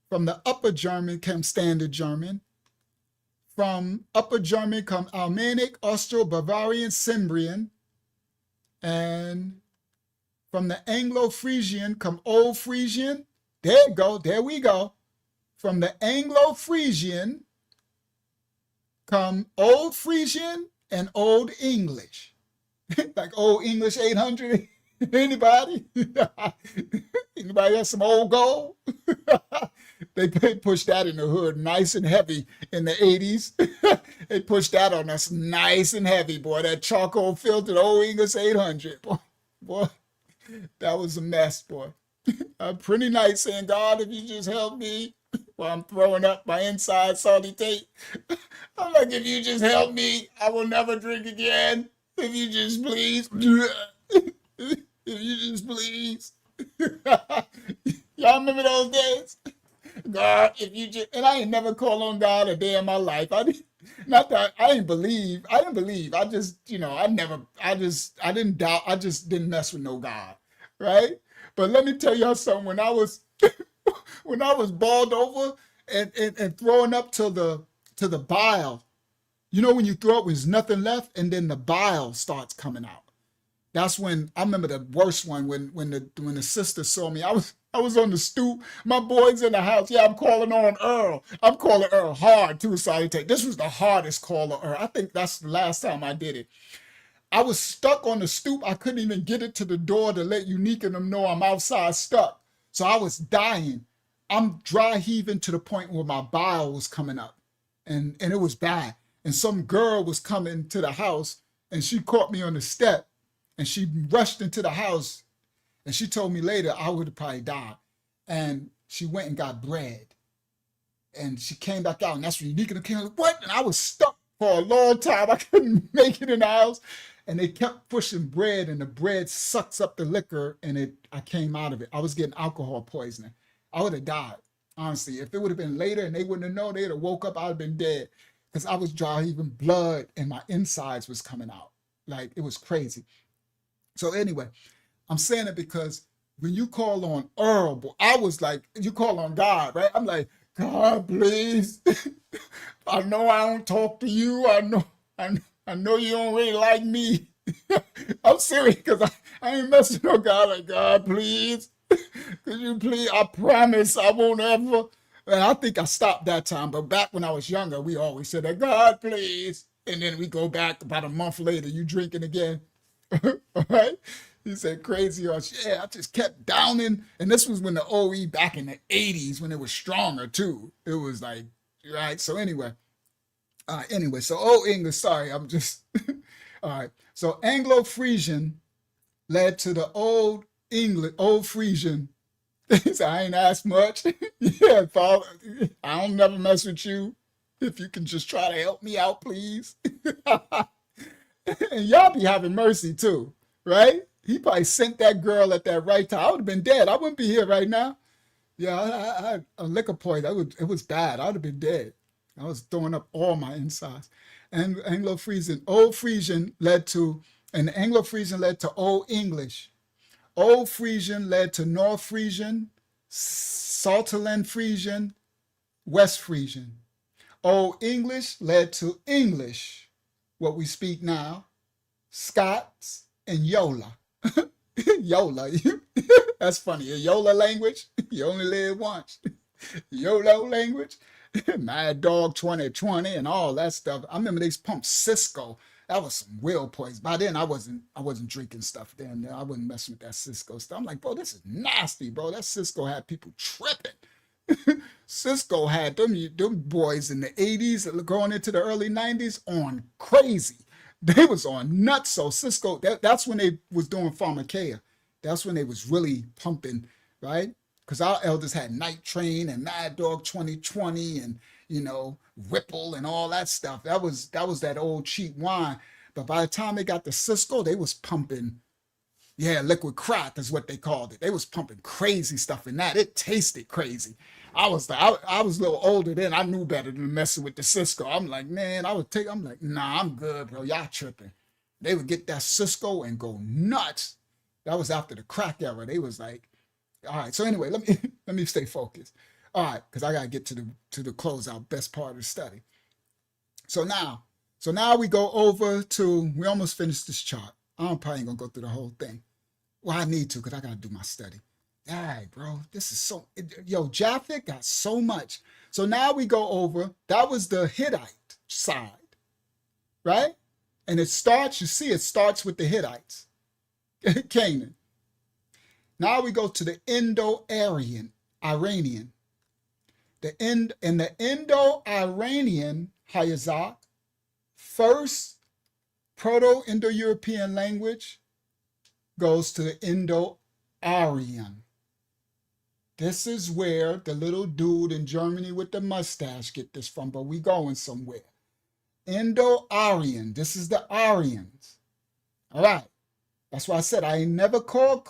From the Upper German come Standard German. From Upper German come Alemannic, Austro-Bavarian, Cimbrian. And from the Anglo-Frisian come Old Frisian. There you go, there we go. From the Anglo-Frisian come Old Frisian and Old English. Like Old English 800. Anybody? Anybody got some old gold? They pushed that in the hood nice and heavy in the 80s. They pushed that on us nice and heavy, boy. That charcoal filtered Old English 800. Boy, that was a mess, boy. Pretty nice saying, God, if you just help me while I'm throwing up my inside salty tape. I'm like, if you just help me, I will never drink again. If you just please. If you just please. Y'all remember those days? God, if you just, and I ain't never called on God a day in my life. I didn't believe. I just, I didn't doubt. I just didn't mess with no God, right? But let me tell y'all something. When I was balled over and throwing up to the bile, when you throw up, there's nothing left, and then the bile starts coming out. That's when I remember the worst one when the sister saw me. I was on the stoop. My boys in the house. Yeah, I'm calling on Earl. I'm calling Earl hard too. So this was the hardest call of Earl. I think that's the last time I did it. I was stuck on the stoop. I couldn't even get it to the door to let Unique and them know I'm outside stuck. So I was dying. I'm dry heaving to the point where my bile was coming up, and it was bad. And some girl was coming to the house, and she caught me on the step. And she rushed into the house, and she told me later I would have probably died. And she went and got bread. And she came back out, and that's when Unique came like, what? And I was stuck for a long time. I couldn't make it in the house. And they kept pushing bread, and the bread sucks up the liquor, and I came out of it. I was getting alcohol poisoning. I would have died, honestly. If it would have been later and they wouldn't have known, they'd have woke up, I'd have been dead. Because I was dry, even blood, and my insides was coming out. Like, it was crazy. So anyway, I'm saying it because when you call on Earl, boy, I was like, you call on God, right? I'm like, God, please. I know I don't talk to you. I know you don't really like me. I'm serious because I ain't messing with God. Like, God, please. Could you please? I promise I won't ever. And I think I stopped that time, but back when I was younger, we always said that, God, please. And then we go back about a month later, you drinking again. All right? He said crazy horse. Yeah, I just kept downing. And this was when the OE back in the 80s, when it was stronger too. It was like, right? So anyway, so Old English, sorry, I'm just, all right. So Anglo-Frisian led to the Old English, Old Frisian. So I ain't asked much. Yeah, Paul, I don't never mess with you. If you can just try to help me out, please. And y'all be having mercy too, right? He probably sent that girl at that right time. I would have been dead. I wouldn't be here right now. Yeah, I had a liquor poison. It was bad. I would have been dead. I was throwing up all my insides. And Anglo-Frisian, Old Frisian led to, and Anglo-Frisian led to Old English. Old Frisian led to North Frisian, Salterland Frisian, West Frisian. Old English led to English, what we speak now, Scots, and Yola. Yola, that's funny. A Yola language, you only live once. YOLO language, Mad Dog 2020 and all that stuff. I remember they pumped Cisco. That was some real poison. By then I wasn't drinking stuff then. I wasn't messing with that Cisco stuff. I'm like, bro, this is nasty, bro. That Cisco had people tripping. Cisco had them boys in the 80s going into the early 90s on crazy. They was on nuts. So Cisco, that's when they was doing pharmakeia. That's when they was really pumping, right? Because our elders had Night Train and Mad Dog 2020 and, Ripple and all that stuff. That was that old cheap wine. But by the time they got to Cisco, they was pumping, liquid crack is what they called it. They was pumping crazy stuff in that. It tasted crazy. I was a little older then. I knew better than messing with the Cisco. I'm like, man, I'm like, nah, I'm good, bro. Y'all tripping. They would get that Cisco and go nuts. That was after the crack era. They was like, all right. So anyway, let me stay focused. All right, because I gotta get to the closeout, best part of the study. So now we go over to, we almost finished this chart. I'm probably ain't gonna go through the whole thing. Well, I need to because I gotta do my study. All right, bro, this is Japheth got so much. So now we go over, that was the Hittite side, right? And it starts with the Hittites, Canaan. Now we go to the Indo-Iranian. The Indo-Iranian Hayazak, first Proto-Indo-European language, goes to the Indo-Aryan. This is where the little dude in Germany with the mustache get this from, but we going somewhere. Indo-Aryan, this is the Aryans. All right. That's why I said I ain't never called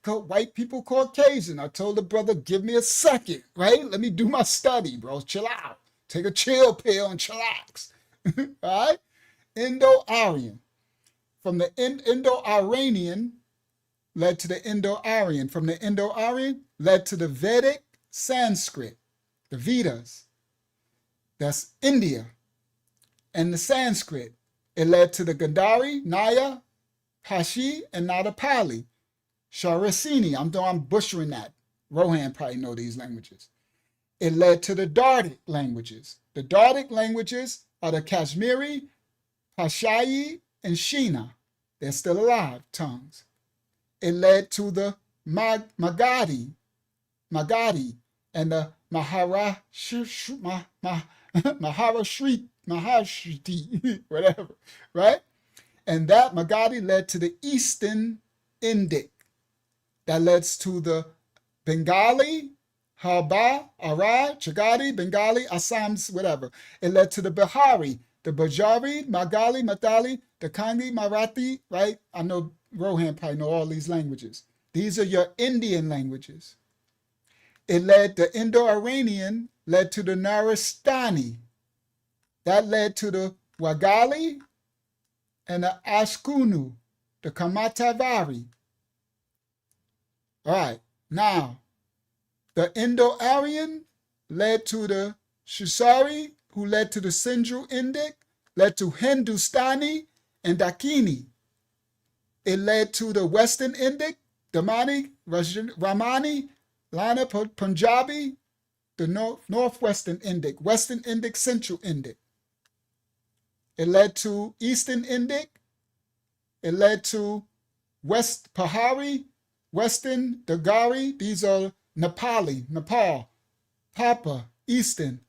white people Caucasian. I told the brother, give me a second, right? Let me do my study, bro. Chill out. Take a chill pill and chillax. All right? Indo-Aryan. From the Indo-Iranian led to the Indo-Aryan. From the Indo-Aryan led to the Vedic Sanskrit, the Vedas. That's India. And the Sanskrit. It led to the Gandhari, Naya, Pashi, and Nada Pali. Sharasini, I'm butchering that. Rohan probably know these languages. It led to the Dardic languages. The Dardic languages are the Kashmiri, Pashayi, and Shina. They're still alive, tongues. It led to the Magadhi, and the Maharashtriti, whatever, right? And that Magadhi led to the Eastern Indic. That leads to the Bengali, Harba, Arai, Chagadi, Bengali, Assams, whatever. It led to the Bihari, the Bajari, Magali, Matali, the Kangi, Marathi, right? I know Rohan probably know all these languages. These are your Indian languages. It led, the Indo-Iranian led to the Naristani. That led to the Wagali and the Ashkunu, the Kamatavari. All right, now, the Indo-Aryan led to the Shusari, who led to the Sindhu Indic, led to Hindustani and Dakini. It led to the Western Indic, Damani, Ramani, Lana Punjabi, the Northwestern Indic, Western Indic, Central Indic. It led to Eastern Indic. It led to West Pahari, Western Dogari. These are Nepali, Nepal, Papa, Eastern,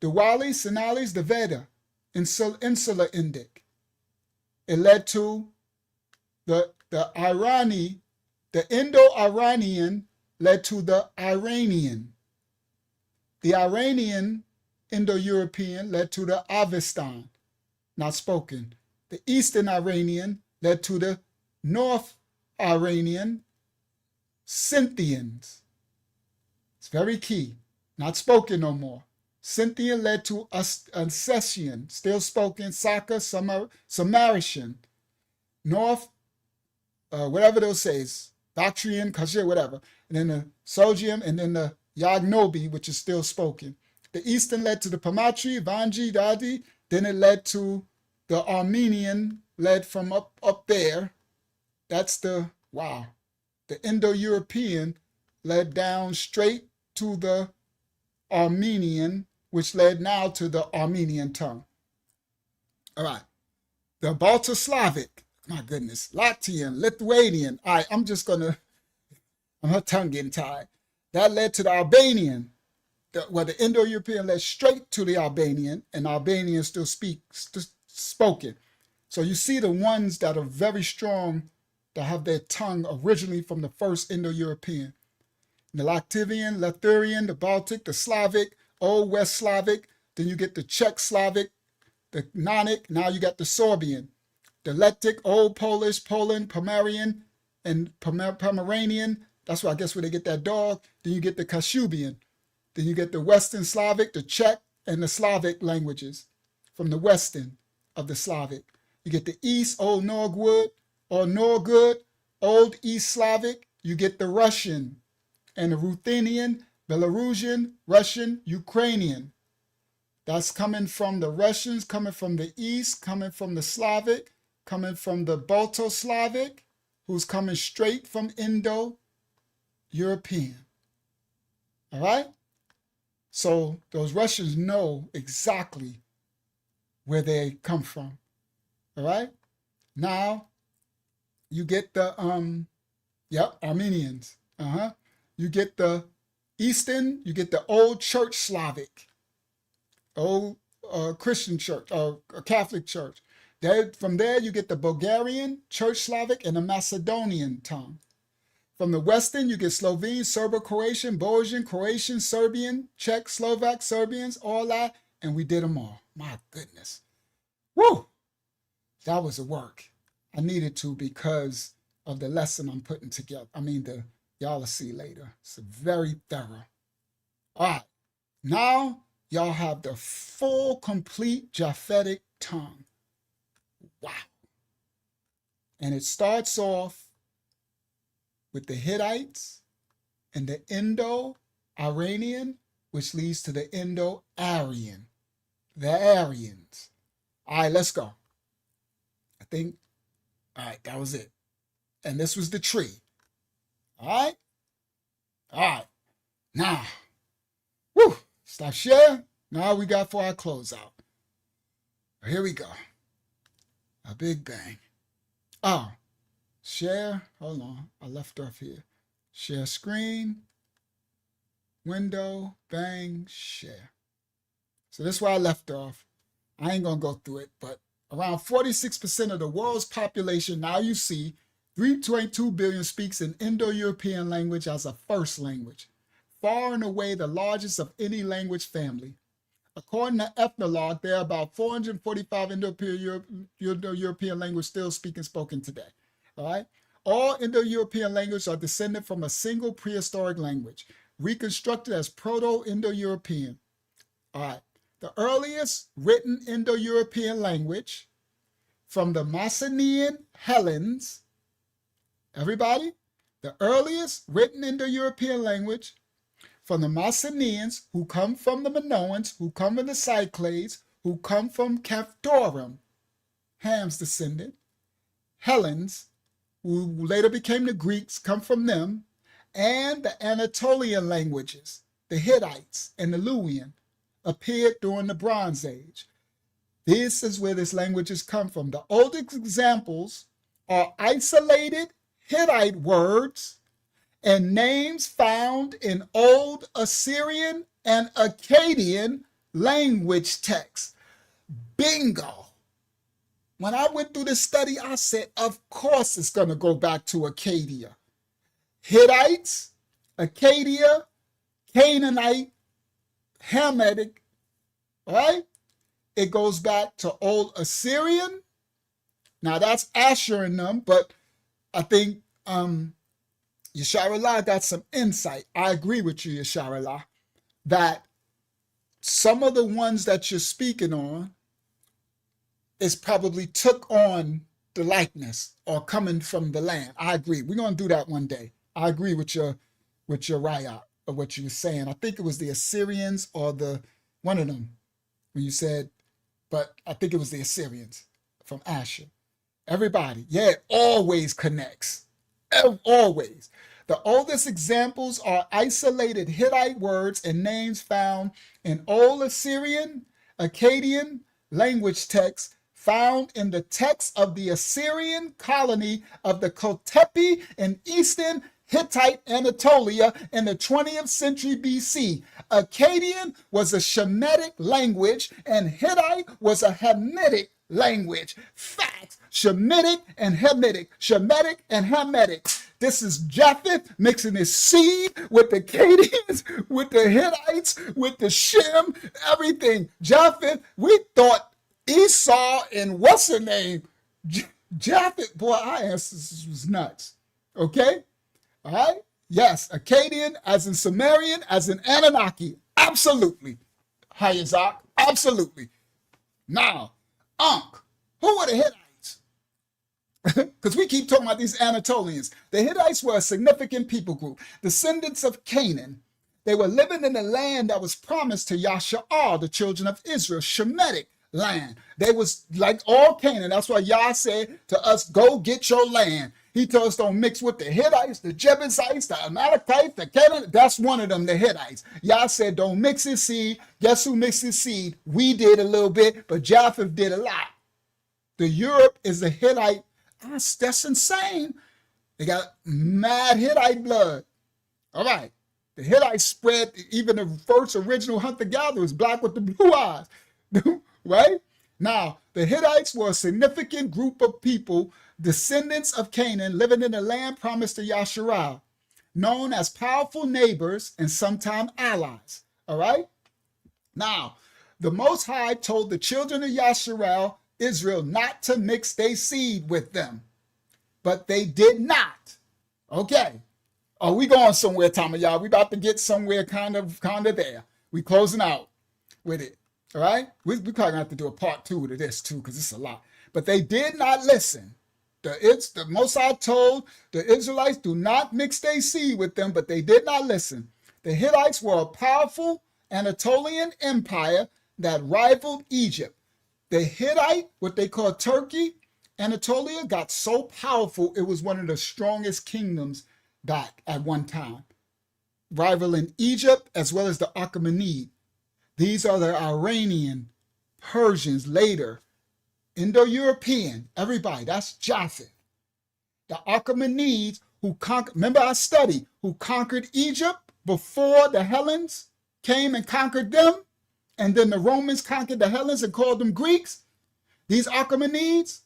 Diwali, Sonalis, the Veda, Insular Indic. It led to the Indo-Iranian led to the Iranian. The Iranian Indo-European led to the Avestan, not spoken. The Eastern Iranian led to the North Iranian Scythians. It's very key. Not spoken no more. Scythian led to Ossetian, still spoken, Saka, Samaritian, North, whatever those says, Bactrian, Kashir, whatever. And then the Sogium, and then the Yagnobi, which is still spoken. The Eastern led to the Pamatri, Vanji, Dadi. Then it led to the Armenian, led from up there. That's the, wow. The Indo-European led down straight to the Armenian, which led now to the Armenian tongue. All right. The Balto-Slavic, my goodness, Latvian, Lithuanian. All right, her tongue getting tired. That led to the Albanian. The Indo-European led straight to the Albanian, and Albanian still spoken. So you see the ones that are very strong, that have their tongue originally from the first Indo-European. The Latvian, Lithuanian, the Baltic, the Slavic, Old West Slavic. Then you get the Czech Slavic, the Nonic. Now you got the Sorbian, the Letic, Old Polish, Poland, Pomerian, and Pomeranian. That's why I guess where they get that dog. Then you get the Kashubian. Then you get the Western Slavic, the Czech, and the Slavic languages from the Western of the Slavic. You get the East, Old Norgwood, or Norgud, Old East Slavic. You get the Russian and the Ruthenian, Belarusian, Russian, Ukrainian. That's coming from the Russians, coming from the East, coming from the Slavic, coming from the Balto-Slavic, who's coming straight from Indo-European. All right? So those Russians know exactly where they come from. All right? Now, you get the, Armenians. You get the Eastern, you get the Old Church Slavic, Old Christian Church, or Catholic Church. From there, you get the Bulgarian, Church Slavic, and the Macedonian tongue. From the Western, you get Slovene, Serbo-Croatian, Bosnian, Croatian, Serbian, Czech, Slovak, Serbians, all that, and we did them all. My goodness. Woo! That was a work. I needed to because of the lesson I'm putting together. Y'all will see later. It's very thorough. All right. Now, y'all have the full, complete Japhetic tongue. Wow. And it starts off with the Hittites and the Indo-Iranian, which leads to the Indo-Aryan, the Aryans. All right, let's go. All right, that was it. And this was the tree. All right? All right. Now, stop share. Now we got for our closeout. Here we go. A big bang. Share. Hold on. I left off here. Share screen. Window. Bang. Share. So this is where I left off. I ain't going to go through it, but around 46% of the world's population, now you see, 3.2 billion speaks an Indo-European language as a first language, far and away the largest of any language family. According to Ethnologue, there are about 445 Indo-European languages still spoken today. All right? All Indo-European languages are descended from a single prehistoric language, reconstructed as Proto-Indo-European. All right. The earliest written Indo-European language from the Mycenaean Hellenes. Everybody? The earliest written Indo-European language from the Mycenaeans, who come from the Minoans, who come from the Cyclades, who come from Caphtorum, Ham's descendant. Hellenes, who later became the Greeks, come from them, and the Anatolian languages. the Hittites, and the Luwian appeared during the Bronze Age. This is where this language has come from. The oldest examples are isolated Hittite words and names found in Old Assyrian and Akkadian language texts. Bingo. When I went through this study, I said, of course it's going to go back to Acadia. Hittites, Acadia, Canaanite, Hamitic, right? It goes back to Old Assyrian. Now that's Asher in them, but I think Yasharallah got some insight. I agree with you, Yasharallah, that some of the ones that you're speaking on is probably took on the likeness or coming from the land. I agree. We're going to do that one day. I agree with your raya or what you were saying. I think it was the Assyrians or one of them when you said, but I think it was the Assyrians from Asher. Everybody, yeah, it always connects. Always. The oldest examples are isolated Hittite words and names found in Old Assyrian, Akkadian language texts found in the texts of the Assyrian colony of the Kotepi in eastern Hittite Anatolia in the 20th century BC. Akkadian was a Shemitic language and Hittite was a Hamitic language. Facts. Shemitic and Hamitic. Shemitic and Hamitic. This is Japheth mixing his seed with the Akkadians, with the Hittites, with the Shem, everything. Japheth, we thought Esau and what's her name? Japheth, boy, our ancestors was nuts. Okay? All right? Yes, Akkadian, as in Sumerian, as in Anunnaki. Absolutely. Hayazak, absolutely. Now, who were the Hittites? Because we keep talking about these Anatolians. The Hittites were a significant people group, descendants of Canaan. They were living in the land that was promised to Yasha'al, the children of Israel, Shemitic land. They was like all Canaan. That's why Yah said to us, go get your land. He told us don't mix with the Hittites, the Jebusites, the Amalekites, the Canaan. That's one of them, the Hittites. Yah said don't mix his seed. Guess who mixed his seed? We did a little bit, but Japheth did a lot. The Europe is the Hittite. That's insane. They got mad Hittite blood. All right. The Hittites spread, even the first original hunter-gatherers, black with the blue eyes. Right? Now, the Hittites were a significant group of people, descendants of Canaan, living in the land promised to Yasharal, known as powerful neighbors and sometimes allies. All right? Now, the Most High told the children of Yasharal, Israel, not to mix their seed with them. But they did not. Okay. Are we going somewhere, Tamayah? We about to get somewhere kind of there. We closing out with it. All right? We probably going to have to do a part 2 to this too, because it's a lot. But they did not listen. The Most High told the Israelites, do not mix their seed with them, but they did not listen. The Hittites were a powerful Anatolian empire that rivaled Egypt. The Hittite, what they call Turkey, Anatolia, got so powerful, it was one of the strongest kingdoms back at one time, rivaling Egypt as well as the Achaemenid. These are the Iranian, Persians later, Indo-European, everybody, that's Japheth. The Achaemenids who conquered, remember I studied, who conquered Egypt before the Hellenes came and conquered them, and then the Romans conquered the Hellenes and called them Greeks. These Achaemenids,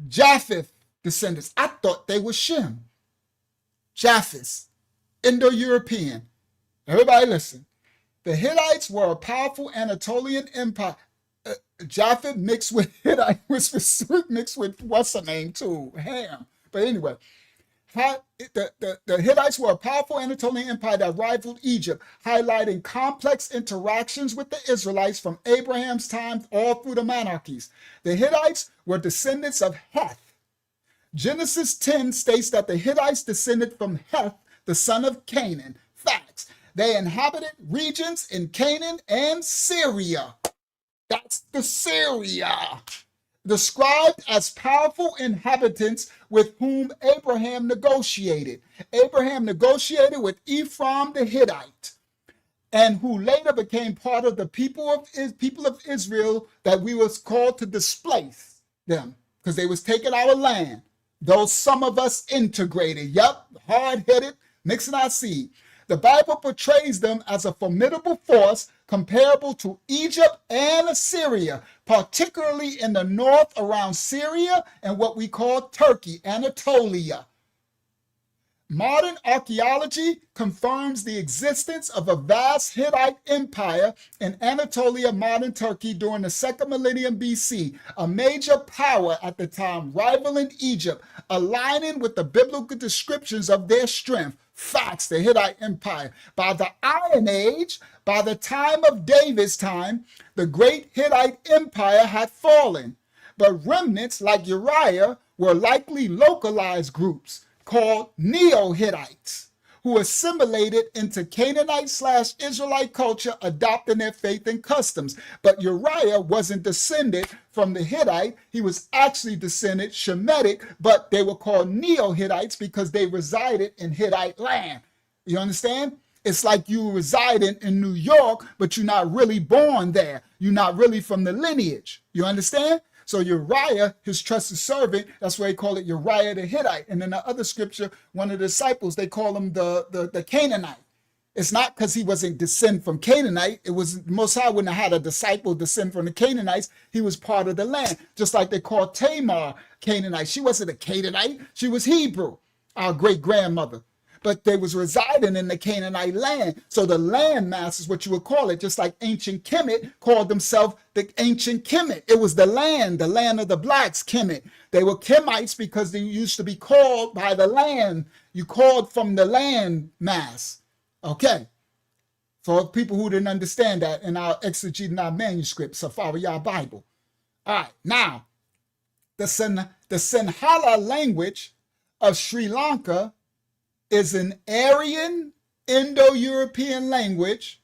Japheth descendants. I thought they were Shem. Japheth, Indo-European. Everybody listen. The Hittites were a powerful Anatolian empire. Japheth mixed with Hittite, mixed with what's her name too, Ham. But anyway, the Hittites were a powerful Anatolian empire that rivaled Egypt, highlighting complex interactions with the Israelites from Abraham's time all through the monarchies. The Hittites were descendants of Heth. Genesis 10 states that the Hittites descended from Heth, the son of Canaan. Facts. They inhabited regions in Canaan and Syria. That's the Syria. Described as powerful inhabitants with whom Abraham negotiated. Abraham negotiated with Ephraim the Hittite. and who later became part of the people of Israel that we was called to displace them because they was taking our land. Though some of us integrated, hard-headed, mixing our seed. The Bible portrays them as a formidable force comparable to Egypt and Assyria, particularly in the north around Syria and what we call Turkey, Anatolia. Modern archaeology confirms the existence of a vast Hittite empire in Anatolia, modern Turkey, during the 2nd millennium BC, a major power at the time, rivaling Egypt, aligning with the biblical descriptions of their strength. Facts, the Hittite Empire. By the Iron Age, by the time of David's time, the great Hittite Empire had fallen, but remnants like Uriah were likely localized groups called Neo-Hittites, who assimilated into Canaanite/Israelite culture, adopting their faith and customs. But Uriah wasn't descended from the Hittite. He was actually descended Shemitic, but they were called Neo-Hittites because they resided in Hittite land. You understand? It's like you residing in New York, but you're not really born there. You're not really from the lineage. You understand? So Uriah, his trusted servant, that's why they call it Uriah the Hittite. And in the other scripture, one of the disciples, they call him the Canaanite. It's not because he wasn't descend from Canaanite. It was Most High wouldn't have had a disciple descend from the Canaanites. He was part of the land, just like they called Tamar Canaanite. She wasn't a Canaanite. She was Hebrew, our great-grandmother. But they was residing in the Canaanite land. So the land mass is what you would call it, just like ancient Kemet called themselves the ancient Kemet. It was the land of the blacks, Kemet. They were Kemites because they used to be called by the land. You called from the land mass. Okay. For people who didn't understand that in our exegete in our manuscript, Safari Bible. All right. Now, the Sinhala language of Sri Lanka is an Aryan Indo-European language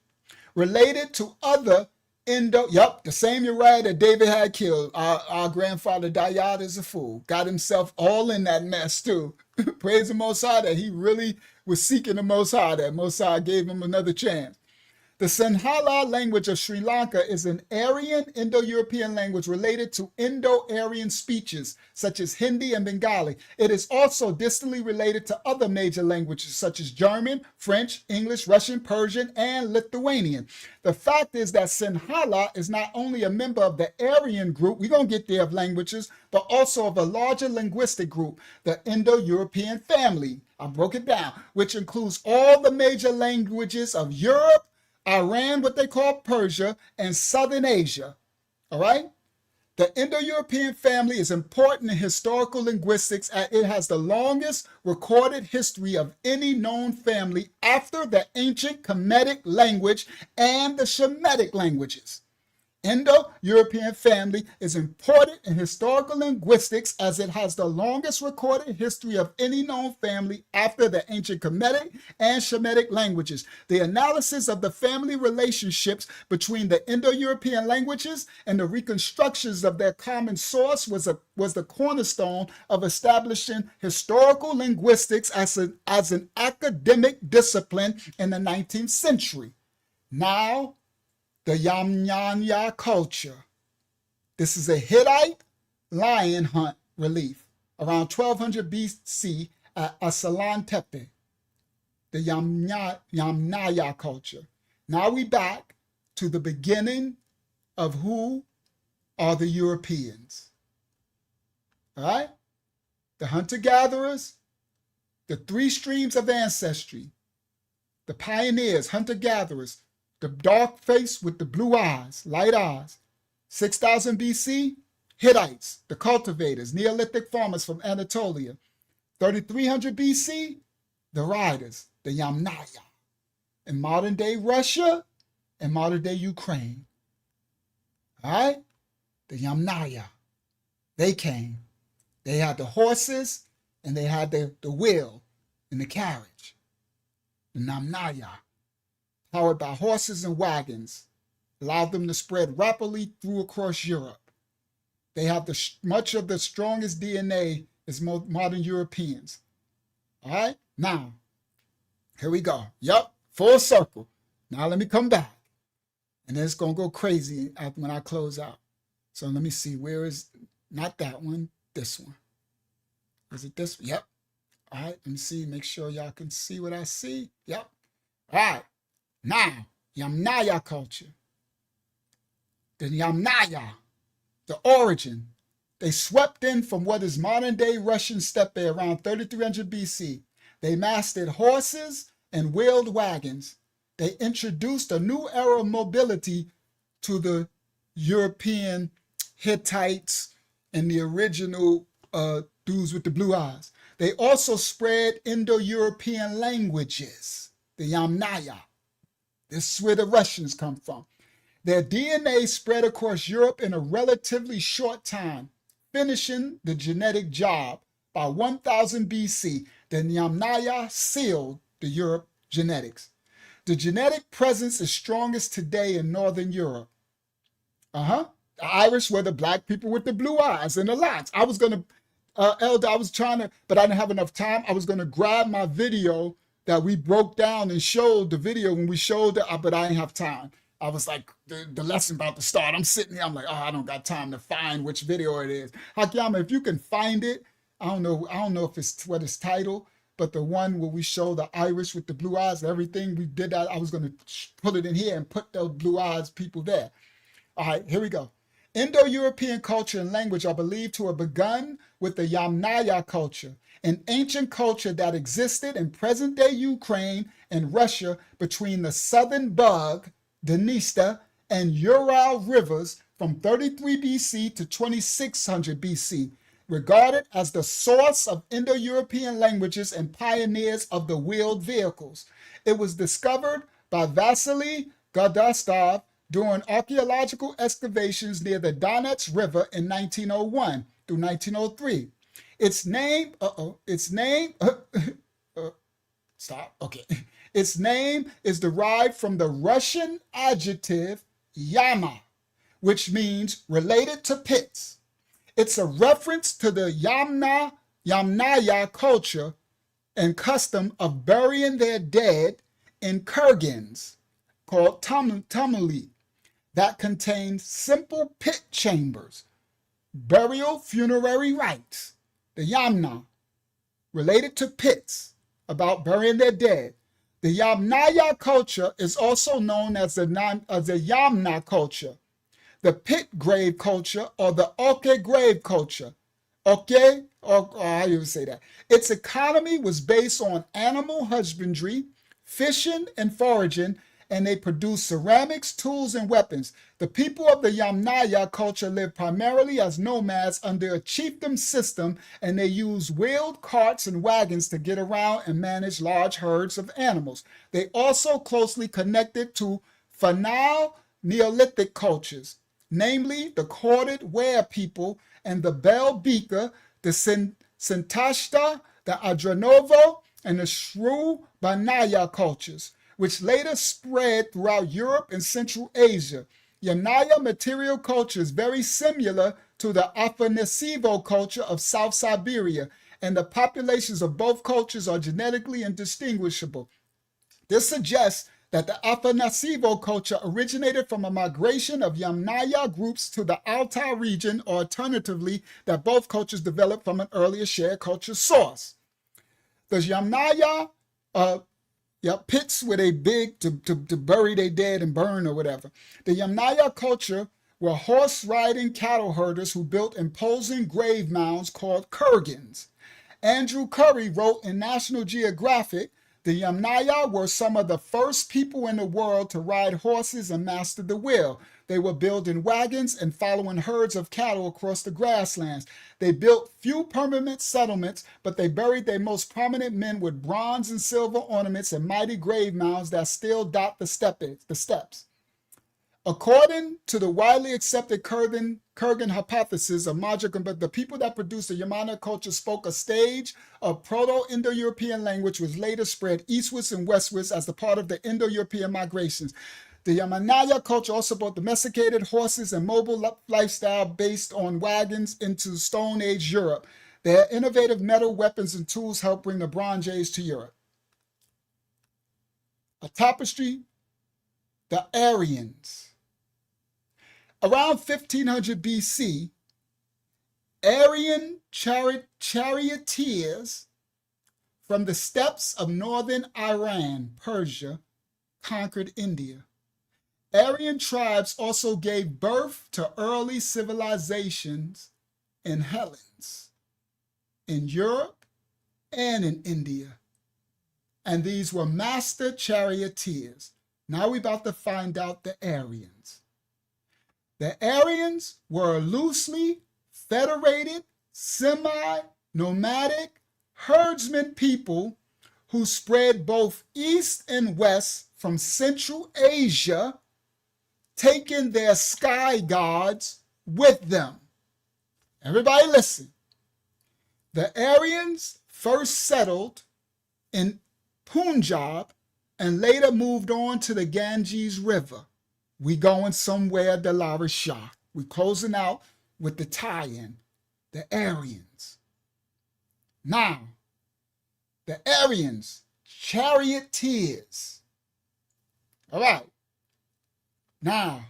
related to other the same Uriah that David had killed. Our grandfather Dayad is a fool. Got himself all in that mess too. Praise the Most High that he really was seeking the Most High, that Most High gave him another chance. The Sinhala language of Sri Lanka is an Aryan Indo-European language related to Indo-Aryan speeches, such as Hindi and Bengali. It is also distantly related to other major languages, such as German, French, English, Russian, Persian, and Lithuanian. The fact is that Sinhala is not only a member of the Aryan group, we're going to get there of languages, but also of a larger linguistic group, the Indo-European family. I broke it down, which includes all the major languages of Europe, Iran, what they call Persia, and Southern Asia. All right? The Indo-European family is important in historical linguistics as it has the longest recorded history of any known family after the ancient Kemetic language and the Shemitic languages. Indo-European family is important in historical linguistics as it has the longest recorded history of any known family after the ancient Kemetic and Shemitic languages. The analysis of the family relationships between the Indo-European languages and the reconstructions of their common source was the cornerstone of establishing historical linguistics as an academic discipline in the 19th century. Now, the Yamnaya culture. This is a Hittite lion hunt relief around 1200 BC at Asalan Tepe, the Yamnaya culture. Now we back to the beginning of who are the Europeans. All right? The hunter-gatherers, the three streams of ancestry, the pioneers, hunter-gatherers, the dark face with the blue eyes, light eyes. 6000 BC, Hittites, the cultivators, Neolithic farmers from Anatolia. 3300 BC, the riders, the Yamnaya. In modern day Russia and modern day Ukraine. All right? The Yamnaya. They came. They had the horses and they had the wheel and the carriage. The Yamnaya. Powered by horses and wagons, allowed them to spread rapidly through across Europe. They have much of the strongest DNA as modern Europeans. All right, now, here we go. Yup, full circle. Now let me come back. And then it's going to go crazy when I close out. So let me see. Where is, not that one, this one. Is it this? Yep. All right, let me see. Make sure y'all can see what I see. Yep. All right. Now, Yamnaya culture. The Yamnaya, the origin. They swept in from what is modern-day Russian steppe around 3300 BC. They mastered horses and wheeled wagons. They introduced a new era of mobility to the European Hittites and the original dudes with the blue eyes. They also spread Indo-European languages, the Yamnaya. This is where the Russians come from. Their DNA spread across Europe in a relatively short time, finishing the genetic job. By 1000 BC, the Yamnaya sealed the Europe genetics. The genetic presence is strongest today in Northern Europe. The Irish were the black people with the blue eyes and the locks. I was going to, Elder, I was trying to, but I didn't have enough time. I was going to grab my video that we broke down and showed the video when we showed it, but I didn't have time. I was like, the lesson about to start. I'm sitting here, I'm like, oh, I don't got time to find which video it is. Hakiyama, if you can find it, I don't know if it's what it's titled, but the one where we show the Irish with the blue eyes, everything, we did that. I was going to put it in here and put those blue eyes people there. All right, here we go. Indo-European culture and language are believed to have begun with the Yamnaya culture, an ancient culture that existed in present-day Ukraine and Russia between the southern Bug, Dniester, and Ural rivers from 33 BC to 2600 BC, regarded as the source of Indo-European languages and pioneers of the wheeled vehicles. It was discovered by Vasily Godastov during archaeological excavations near the Donets River in 1901 through 1903. Its name is derived from the Russian adjective yama, which means related to pits. It's a reference to the Yamnaya culture and custom of burying their dead in kurgans, called tumuli, that contain simple pit chambers, burial funerary rites. The Yamna, related to pits, about burying their dead. The Yamnaya culture is also known as the Yamna culture, the pit grave culture, or the Oke grave culture. Oke, or how you say that? Its economy was based on animal husbandry, fishing, and foraging, and they produced ceramics, tools, and weapons. The people of the Yamnaya culture lived primarily as nomads under a chiefdom system, and they used wheeled carts and wagons to get around and manage large herds of animals. They also closely connected to Fanal Neolithic cultures, namely the corded ware people and the Bel Beaker, the Sintashta, the Adranovo, and the Shrew Banaya cultures, which later spread throughout Europe and Central Asia. Yamnaya material culture is very similar to the Afanasivo culture of South Siberia, and the populations of both cultures are genetically indistinguishable. This suggests that the Afanasivo culture originated from a migration of Yamnaya groups to the Altai region, or alternatively, that both cultures developed from an earlier shared culture source. The Yamnaya pits where they dig to bury their dead and burn or whatever. The Yamnaya culture were horse-riding cattle herders who built imposing grave mounds called kurgans. Andrew Curry wrote in National Geographic, the Yamnaya were some of the first people in the world to ride horses and master the wheel. They were building wagons and following herds of cattle across the grasslands. They built few permanent settlements, but they buried their most prominent men with bronze and silver ornaments and mighty grave mounds that still dot the steppes. According to the widely accepted Kurgan hypothesis of Majik, but the people that produced the Yamana culture spoke a stage of Proto-Indo-European language, which later spread eastwards and westwards as the part of the Indo-European migrations. The Yamnaya culture also brought domesticated horses and mobile lifestyle based on wagons into Stone Age Europe. Their innovative metal weapons and tools helped bring the Bronze Age to Europe. A tapestry the Aryans. Around 1500 BC, Aryan charioteers from the steppes of northern Iran, Persia, conquered India. Aryan tribes also gave birth to early civilizations in Hellenes, in Europe, and in India. And these were master charioteers. Now we're about to find out the Aryans. The Aryans were loosely federated, semi-nomadic herdsmen people who spread both east and west from Central Asia, taking their sky gods with them. Everybody listen. The Aryans first settled in Punjab and later moved on to the Ganges River. We going somewhere to Lara Shah. We closing out with the tie-in, the Aryans. Now, the Aryans, charioteers. All right. Now,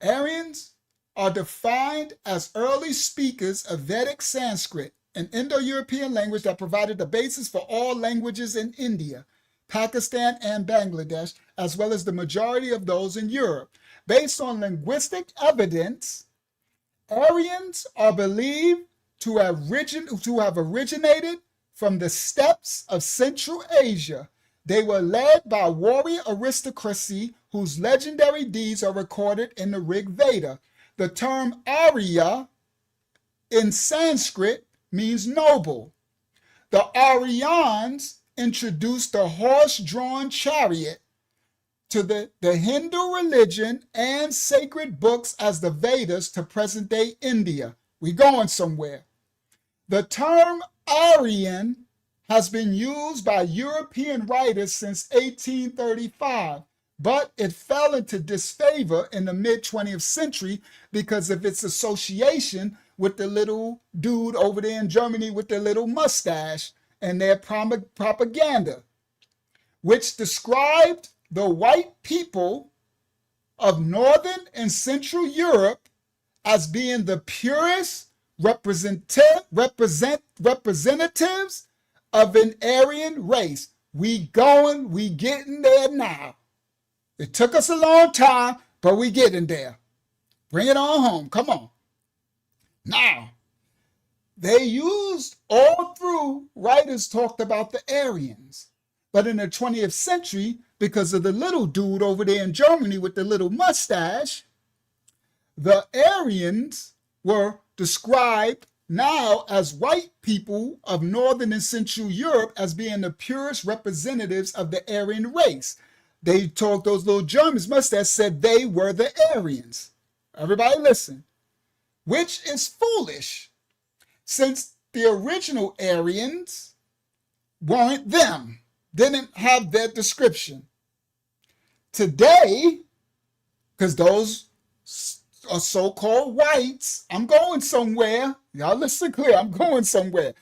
Aryans are defined as early speakers of Vedic Sanskrit, an Indo-European language that provided the basis for all languages in India, Pakistan, and Bangladesh, as well as the majority of those in Europe. Based on linguistic evidence, Aryans are believed to have originated from the steppes of Central Asia. They were led by warrior aristocracy whose legendary deeds are recorded in the Rig Veda. The term Arya in Sanskrit means noble. The Aryans introduced the horse-drawn chariot to the Hindu religion and sacred books as the Vedas to present-day India. We going somewhere. The term Aryan has been used by European writers since 1835, but it fell into disfavor in the mid-20th century because of its association with the little dude over there in Germany with the little mustache and their propaganda, which described the white people of Northern and Central Europe as being the purest representatives of an Aryan race. We getting there now. It took us a long time, but we getting there. Bring it on home, come on. Now, they used all through, writers talked about the Aryans. But in the 20th century, because of the little dude over there in Germany with the little mustache, the Aryans were described now as white people of Northern and Central Europe as being the purest representatives of the Aryan race. They talked, those little Germans must have said they were the Aryans. Everybody listen. Which is foolish, since the original Aryans weren't them, didn't have that description. Today, because those are so-called whites, I'm going somewhere. Y'all listen clear, I'm going somewhere.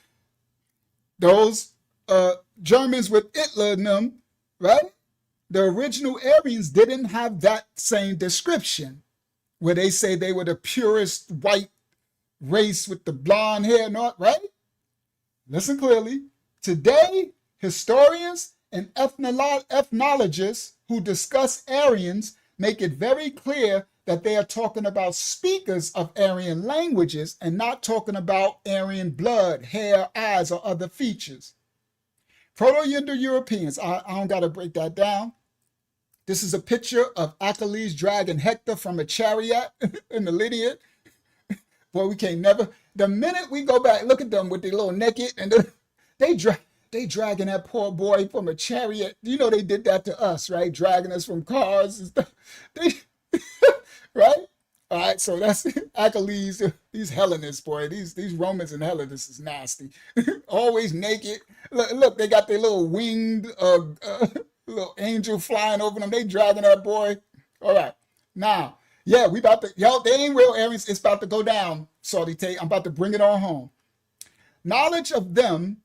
Those Germans with Hitler and them, right? The original Aryans didn't have that same description, where they say they were the purest white race with the blonde hair and all, right? Listen clearly. Today, historians and ethnologists who discuss Aryans make it very clear that they are talking about speakers of Aryan languages and not talking about Aryan blood, hair, eyes, or other features. Proto-Indo-Europeans, I don't got to break that down. This is a picture of Achilles dragging Hector from a chariot in the Lydian. Boy, we can't never. The minute we go back, look at them with their little naked, and they dragging that poor boy from a chariot. You know they did that to us, right? Dragging us from cars and stuff. Right? All right, so that's Achilles. These Hellenists, boy. These Romans and Hellenists is nasty. Always naked. Look, they got their little winged little angel flying over them. They dragging that boy. All right. Now, yeah, we about to, y'all, they ain't real Aryans. It's about to go down, Saudi Tate. I'm about to bring it on home. Knowledge of them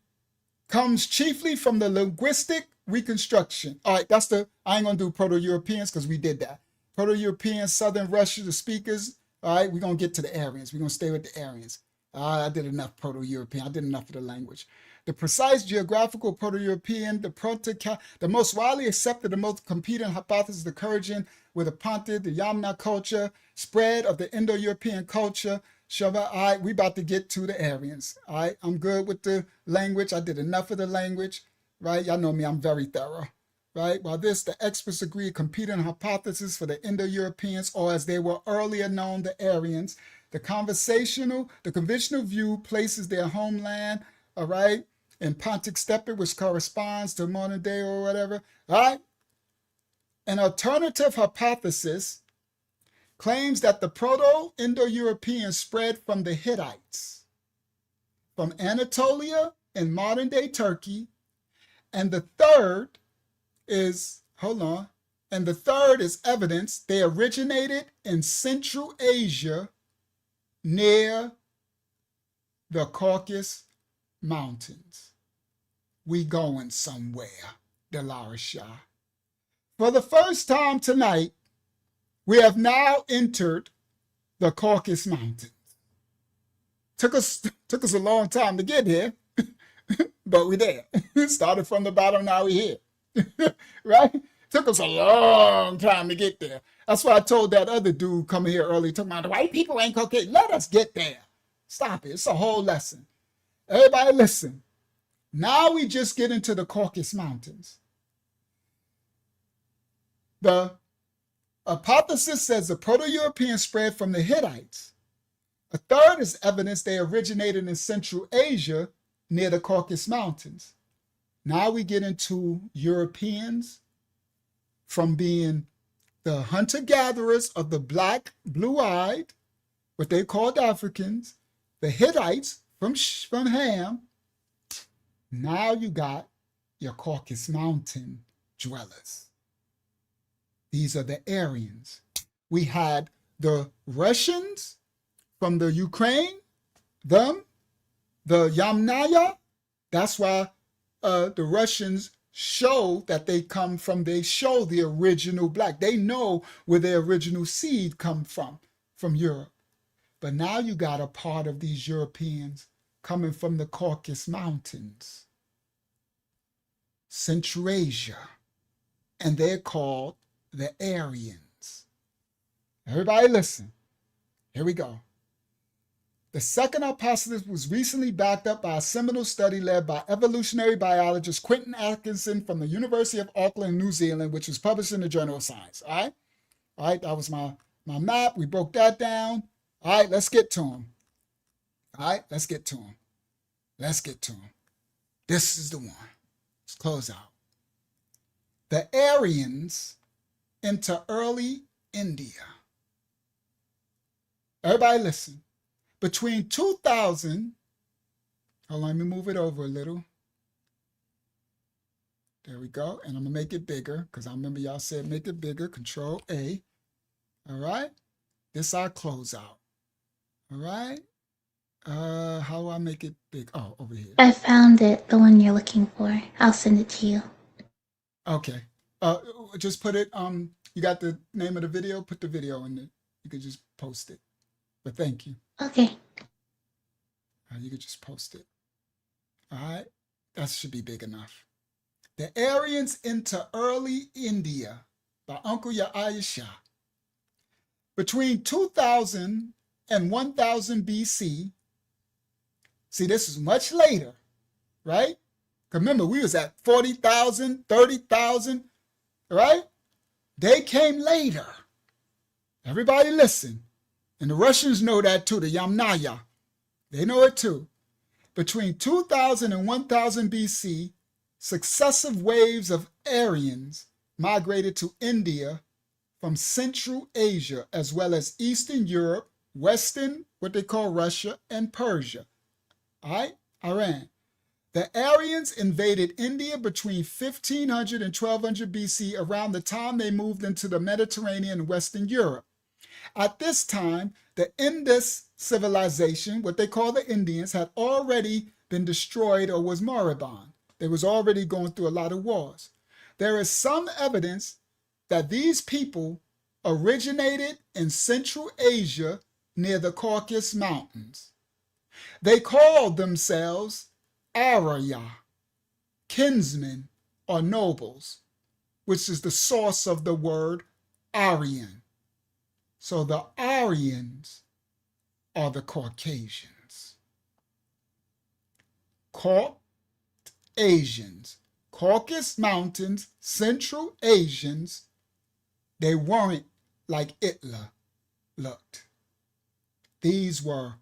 comes chiefly from the linguistic reconstruction. All right, that's the, I ain't gonna do Proto-Europeans because we did that. Proto-European, Southern Russia, the speakers. All right, we're gonna get to the Aryans. We're gonna stay with the Aryans. I did enough Proto-European. I did enough of the language. The precise geographical Proto-European, the most widely accepted, the most competing hypothesis occurring with the Pontic, the Yamna culture, spread of the Indo-European culture. All right, we about to get to the Aryans. All right, I'm good with the language. I did enough of the language, right? Y'all know me, I'm very thorough, right? While this, the experts agree competing hypothesis for the Indo-Europeans, or as they were earlier known, the Aryans. The conventional view places their homeland, all right, in Pontic steppe, which corresponds to modern day or whatever, all right? An alternative hypothesis claims that the Proto-Indo-Europeans spread from the Hittites, from Anatolia in modern-day Turkey, and the third is, evidence they originated in Central Asia near the Caucasus Mountains. We going somewhere, Delara Shah. For the first time tonight, we have now entered the Caucasus Mountains. Took us a long time to get here, but we're there. Started from the bottom, now we're here. Right? Took us a long time to get there. That's why I told that other dude coming here early, talking about the white people ain't Caucasian. Let us get there. Stop it. It's a whole lesson. Everybody listen. Now we just get into the Caucasus Mountains. The hypothesis says the Proto-Europeans spread from the Hittites. A third is evidence they originated in Central Asia near the Caucasus Mountains. Now we get into Europeans from being the hunter-gatherers of the black, blue-eyed, what they called Africans, the Hittites from Ham. Now you got your Caucasus Mountain dwellers. These are the Aryans. We had the Russians from the Ukraine, the Yamnaya. That's why the Russians show that they come from, they show the original black. They know where their original seed come from Europe. But now you got a part of these Europeans coming from the Caucasus Mountains, Central Asia, and they're called the Aryans. Everybody listen. Here we go. The second hypothesis was recently backed up by a seminal study led by evolutionary biologist Quentin Atkinson from the University of Auckland, New Zealand, which was published in the Journal of Science. All right, that was my map. We broke that down. All right, let's get to them. All right, let's get to them. This is the one. Let's close out. The Aryans into early India. Everybody listen. Between 2000, hold on, let me move it over a little. There we go. And I'm going to make it bigger because I remember y'all said make it bigger. Control A. All right. This our closeout. All right. How do I make it big? Oh, over here. I found it, the one you're looking for. I'll send it to you. Okay. Just put it, you got the name of the video? Put the video in it. You could just post it. But thank you. Okay. You could just post it. All right. That should be big enough. The Aryans into early India by Uncle Yahya Shah. Between 2000 and 1000 BC. See, this is much later, right? Remember, we was at 40,000, 30,000, right? They came later. Everybody listen. And the Russians know that too, the Yamnaya. They know it too. Between 2000 and 1000 BC, successive waves of Aryans migrated to India from Central Asia, as well as Eastern Europe, Western, what they call Russia, and Persia. All right, Iran. The Aryans invaded India between 1500 and 1200 BC, around the time they moved into the Mediterranean and Western Europe. At this time, the Indus civilization, what they call the Indians, had already been destroyed or was moribund. They was already going through a lot of wars. There is some evidence that these people originated in Central Asia near the Caucasus Mountains. They called themselves Arya, kinsmen or nobles, which is the source of the word Aryan. So the Aryans are the Caucasians. Caucasians, Caucasus Mountains, Central Asians, they weren't like Hitler looked. These were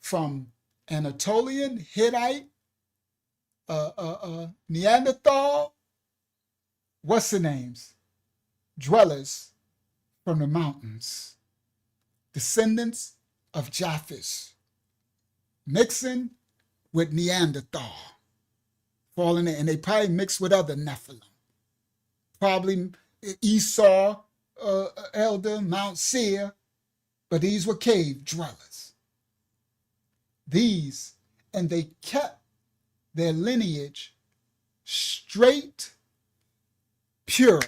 from Anatolian, Hittite, Neanderthal, what's the names? Dwellers from the mountains, descendants of Japheth, mixing with Neanderthal, falling in, and they probably mixed with other Nephilim, probably Esau, Elder, Mount Seir, but these were cave dwellers. And they kept their lineage straight, pure.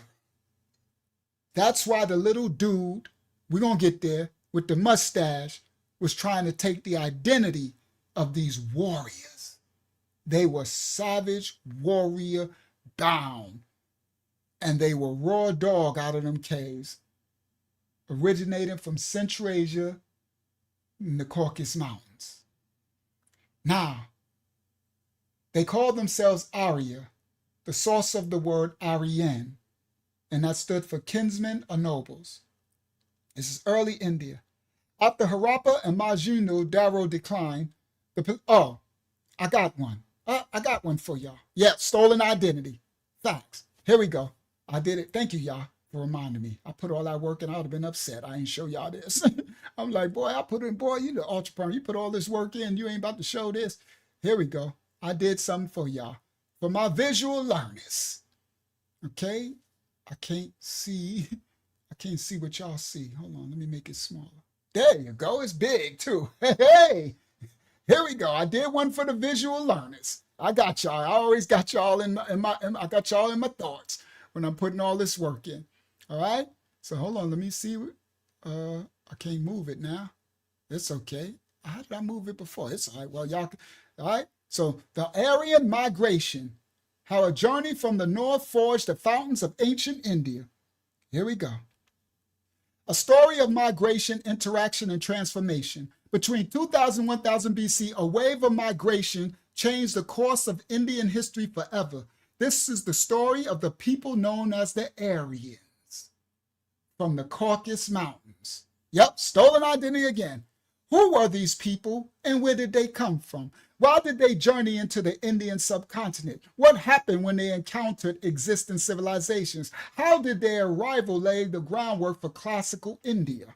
That's why the little dude, we're going to get there, with the mustache, was trying to take the identity of these warriors. They were savage, warrior bound, and they were raw dog out of them caves, originating from Central Asia in the Caucasus Mountains. Now, they called themselves Arya, the source of the word Aryan, and that stood for kinsmen or nobles. This is early India. After Harappa and Mohenjo-Daro declined, I got one. I got one for y'all. Yeah, stolen identity. Facts. Here we go. I did it. Thank you, y'all, for reminding me. I put all that work and I would have been upset. I ain't show y'all this. I'm like, boy, you the entrepreneur. You put all this work in. You ain't about to show this. Here we go. I did something for y'all. For my visual learners. Okay? I can't see what y'all see. Hold on, let me make it smaller. There you go. It's big too. Hey, here we go. I did one for the visual learners. I got y'all. I always got y'all I got y'all in my thoughts when I'm putting all this work in. All right. So hold on. Let me see. I can't move it now. It's okay. How did I move it before? It's all right. Well, y'all. All right. So the Aryan migration, how a journey from the north forged the fountains of ancient India. Here we go. A story of migration, interaction, and transformation. Between 2000 and 1000 BC, a wave of migration changed the course of Indian history forever. This is the story of the people known as the Aryans from the Caucasus Mountains. Yep, stolen identity again. Who were these people and where did they come from? Why did they journey into the Indian subcontinent? What happened when they encountered existing civilizations? How did their arrival lay the groundwork for classical India?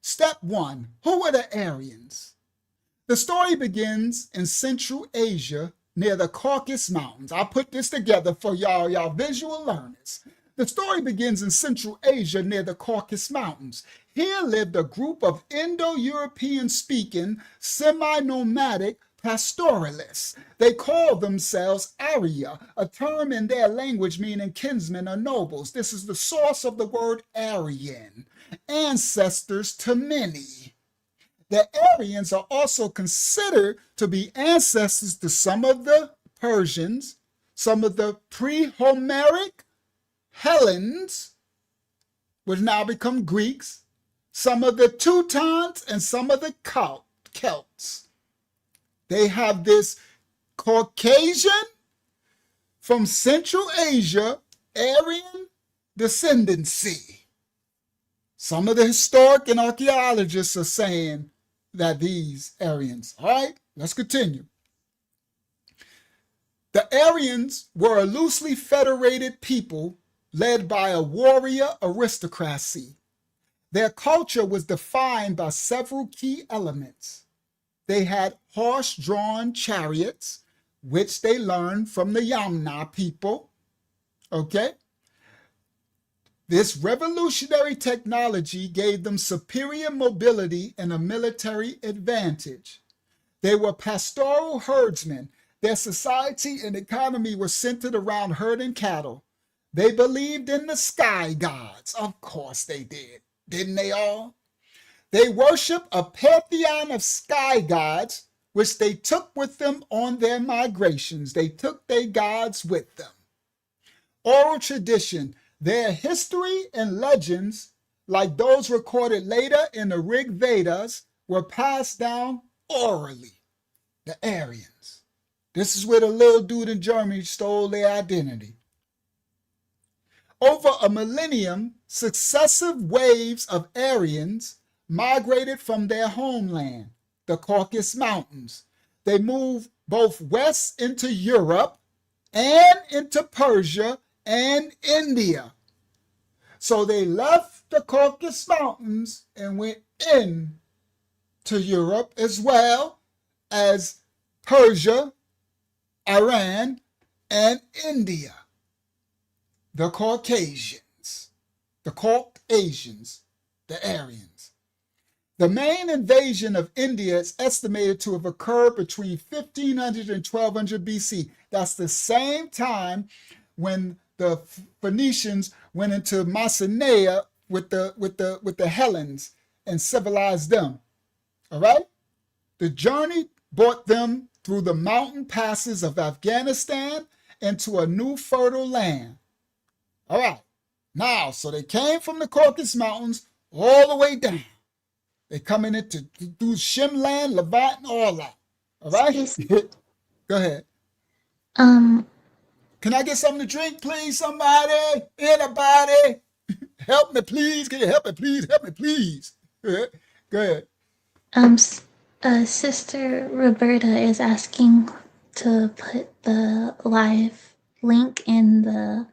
Step 1. Who were the Aryans? The story begins in Central Asia near the Caucasus Mountains. I put this together for y'all visual learners. The story begins in Central Asia near the Caucasus Mountains. Here lived a group of Indo-European speaking, semi-nomadic pastoralists. They called themselves Arya, a term in their language meaning kinsmen or nobles. This is the source of the word Aryan, ancestors to many. The Aryans are also considered to be ancestors to some of the Persians, some of the pre-Homeric Hellenes, which now become Greeks, some of the Teutons, and some of the Celts. They have this Caucasian from Central Asia, Aryan descendancy. Some of the historic and archaeologists are saying that these Aryans. All right, let's continue. The Aryans were a loosely federated people led by a warrior aristocracy. Their culture was defined by several key elements. They had horse-drawn chariots, which they learned from the Yamnaya people. Okay? This revolutionary technology gave them superior mobility and a military advantage. They were pastoral herdsmen, Their society and economy were centered around herding cattle. They believed in the sky gods. Of course they did. Didn't they all? They worshiped a pantheon of sky gods, which they took with them on their migrations. They took their gods with them. Oral tradition, their history and legends, like those recorded later in the Rig Vedas, were passed down orally. The Aryans. This is where the little dude in Germany stole their identity. Over a millennium, successive waves of Aryans migrated from their homeland, the Caucasus Mountains. They moved both west into Europe and into Persia and India. So they left the Caucasus Mountains and went in to Europe as well as Persia, Iran, and India. The Caucasians, the Aryans. The main invasion of India is estimated to have occurred between 1500 and 1200 BC. That's the same time when the Phoenicians went into Macedonia with the Hellenes and civilized them. All right? The journey brought them through the mountain passes of Afghanistan into a new fertile land. All right. Now, so they came from the Caucasus Mountains all the way down. They coming into through Shimland, Levant, and all that. All right? Go ahead. Can I get something to drink, please? Somebody? Anybody? Help me, please. Can you help me, please? Help me, please. Go ahead. Sister Roberta is asking to put the live link in the.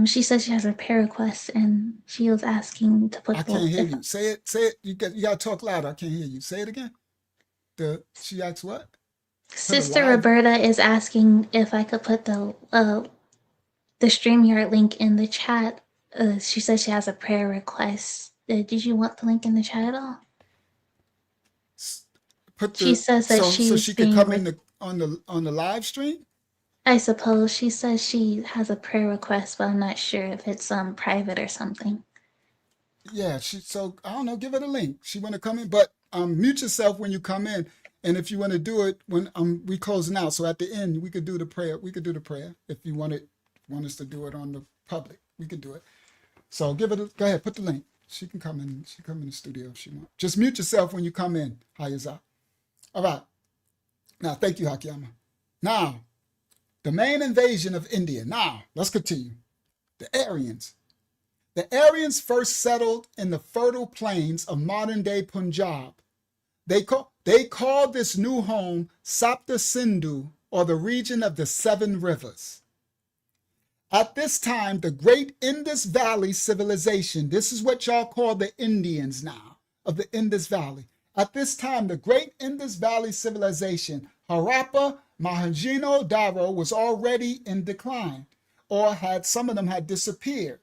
She says she has a prayer request, and she was asking to put. I can't hear you. Say it. Say it. You gotta talk louder. I can't hear you. Say it again. She asked what? Sister Roberta is asking if I could put the StreamYard link in the chat. She says she has a prayer request. Did you want the link in the chat at all? She says that so she could come in on the live stream. I suppose she says she has a prayer request, but I'm not sure if it's private or something. Yeah, so I don't know. Give her the link. She want to come in, but mute yourself when you come in. And if you want to do it when we closing out, so at the end we could do the prayer. We could do the prayer if you want us to do it on the public. We could do it. So go ahead, put the link. She can come in. She come in the studio if she wants. Just mute yourself when you come in. Hayaza. All right. Now, thank you, Hakiyama. Now, the main invasion of India. Now, let's continue. The Aryans. The Aryans first settled in the fertile plains of modern-day Punjab. They called this new home Sapta Sindhu, or the region of the 7 rivers. At this time, the great Indus Valley civilization, this is what y'all call the Indians now, of the Indus Valley. At this time, the great Indus Valley civilization, Harappa, Mohenjo-daro, was already in decline, or some of them had disappeared.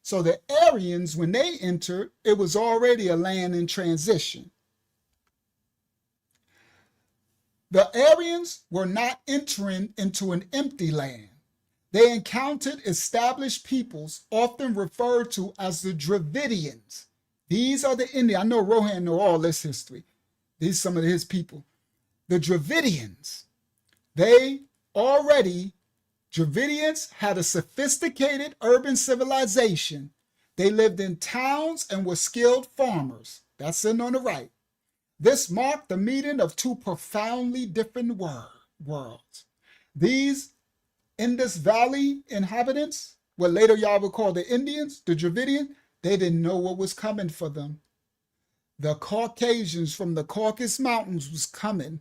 So the Aryans, when they entered, it was already a land in transition. The Aryans were not entering into an empty land. They encountered established peoples, often referred to as the Dravidians. These are the Indians. I know Rohan know all this history. These are some of his people. The Dravidians. Dravidians had a sophisticated urban civilization. They lived in towns and were skilled farmers. That's in on the right. This marked the meeting of two profoundly different worlds. These Indus Valley inhabitants, what later y'all would call the Indians, the Dravidians, they didn't know what was coming for them. The Caucasians from the Caucasus Mountains was coming.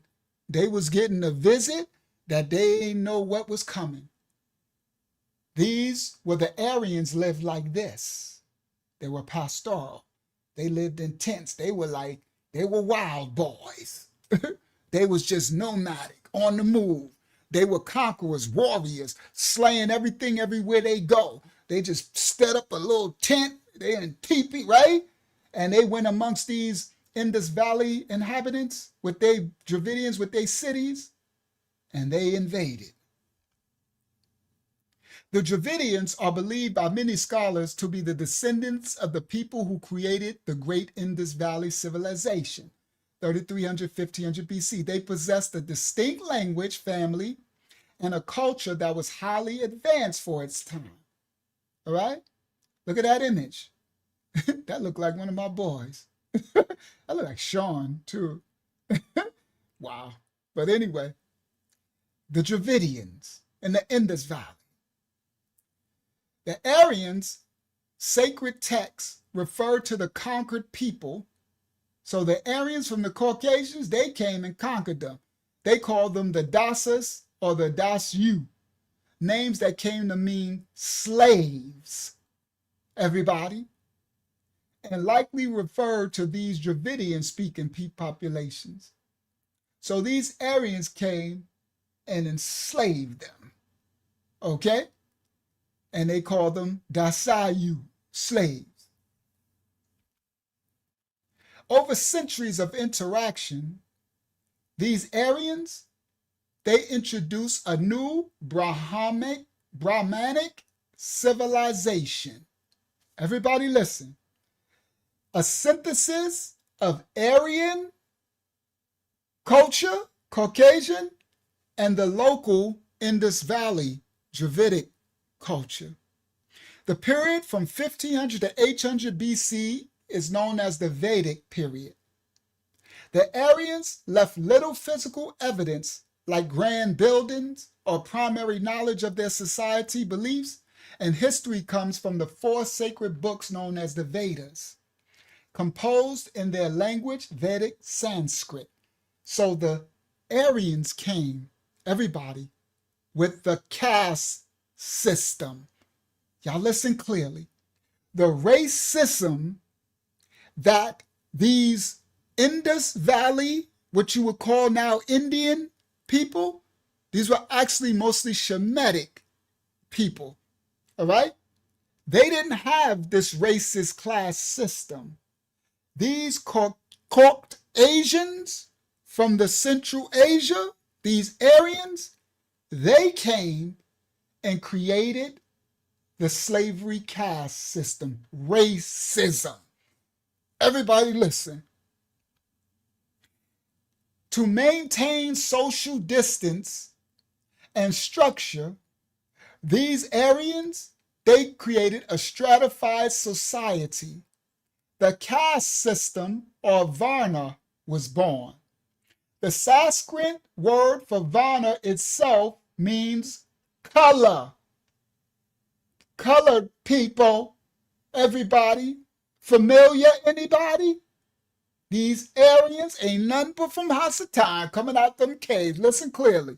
They was getting a visit that they didn't know what was coming. These were the Aryans lived like this. They were pastoral. They lived in tents. They were wild boys. They was just nomadic, on the move. They were conquerors, warriors, slaying everything everywhere they go. They just set up a little tent. They in teepee, right? And they went amongst these Indus Valley inhabitants with their Dravidians, with their cities. and they invaded. The Dravidians are believed by many scholars to be the descendants of the people who created the great Indus Valley civilization, 3300, 1500 BC. They possessed a distinct language, family, and a culture that was highly advanced for its time. All right? Look at that image. That looked like one of my boys. I look like Sean, too. Wow. But anyway, the Dravidians in the Indus Valley. The Aryans' sacred texts refer to the conquered people. So the Aryans from the Caucasians, they came and conquered them. They called them the Dasas or the Dasu, names that came to mean slaves, everybody, and likely referred to these Dravidian-speaking populations. So these Aryans came and enslaved them, okay? And they called them Dasayu, slaves. Over centuries of interaction, these Aryans, they introduced a new Brahmanic civilization. Everybody listen. A synthesis of Aryan culture, Caucasian, and the local Indus Valley Dravidic culture. The period from 1500 to 800 BC is known as the Vedic period. The Aryans left little physical evidence like grand buildings or primary knowledge of their society beliefs, and history comes from the 4 sacred books known as the Vedas, composed in their language, Vedic Sanskrit. So the Aryans came, everybody, with the caste system. Y'all listen clearly. The race system that these Indus Valley, what you would call now Indian people, these were actually mostly Shemitic people, all right? They didn't have this racist class system. These Caucasians from the Central Asia, these Aryans, they came and created the slavery caste system, racism. Everybody listen. To maintain social distance and structure, these Aryans, they created a stratified society. The caste system, or Varna, was born. The Sanskrit word for Varna itself means color. Colored people, everybody, familiar, anybody? These Aryans ain't none but from Hasatan coming out them caves. Listen clearly.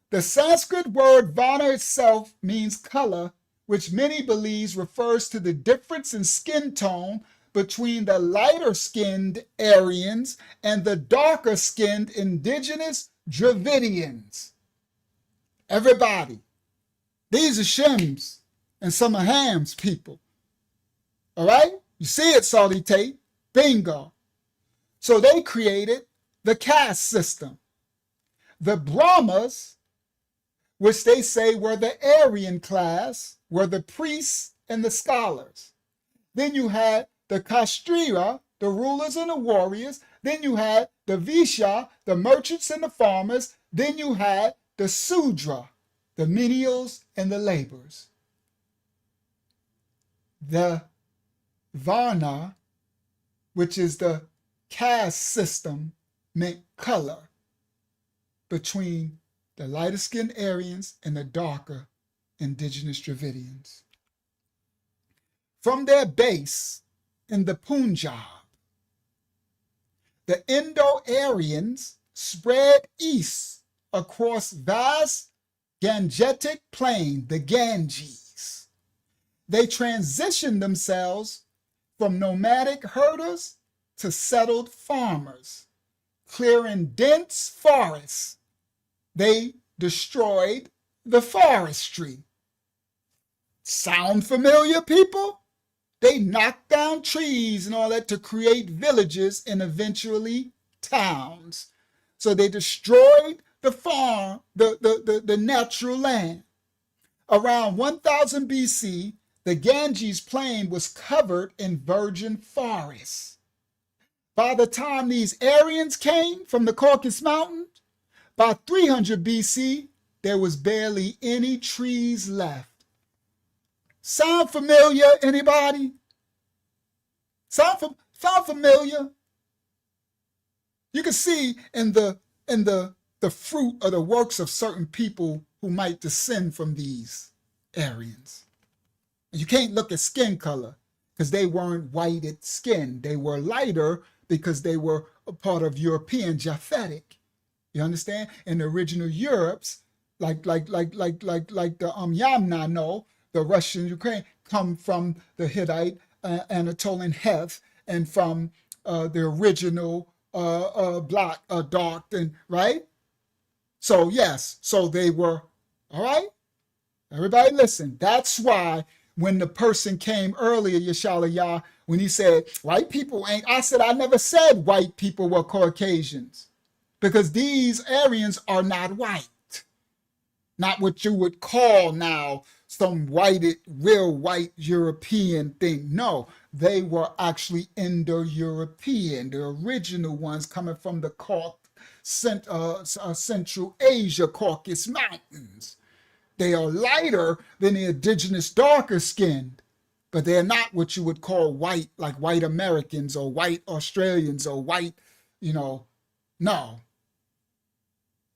The Sanskrit word Varna itself means color, which many believe refers to the difference in skin tone between the lighter-skinned Aryans and the darker-skinned indigenous Dravidians. Everybody, these are Shem's and some of Ham's people. All right? You see it, Salty Tate. Bingo. So they created the caste system. The Brahmas, which they say were the Aryan class, were the priests and the scholars. Then you had the Kshatriya, the rulers and the warriors. Then you had the Vaishya, the merchants and the farmers. Then you had the Sudra, the menials and the laborers. The Varna, which is the caste system, meant color between the lighter-skinned Aryans and the darker indigenous Dravidians. From their base in the Punjab, the Indo-Aryans spread east across vast Gangetic plain, the Ganges. They transitioned themselves from nomadic herders to settled farmers, clearing dense forests. They destroyed the forestry. Sound familiar, people? They knocked down trees and all that to create villages and eventually towns. So they destroyed the farm, the natural land. Around 1000 BC, the Ganges plain was covered in virgin forests. By the time these Aryans came from the Caucasus Mountains, by 300 BC, there was barely any trees left. Sound familiar, anybody? Sound familiar? You can see in the fruit or the works of certain people who might descend from these Aryans. You can't look at skin color because they weren't whited skin. They were lighter because they were a part of European Japhetic. You understand? In the original Europes, like the Yamnaya, the Russian Ukraine, come from the Hittite, Anatolian Heth, and from the original black, dark, and right. So yes, so they were all right. Everybody, listen. That's why when the person came earlier, Yashala, when he said white people ain't, I said I never said white people were Caucasians. Because these Aryans are not white. Not what you would call now some whited, real white European thing. No, they were actually Indo-European, the original ones coming from the Central Asia Caucasus Mountains. They are lighter than the indigenous darker skinned, but they're not what you would call white, like white Americans or white Australians or white, no.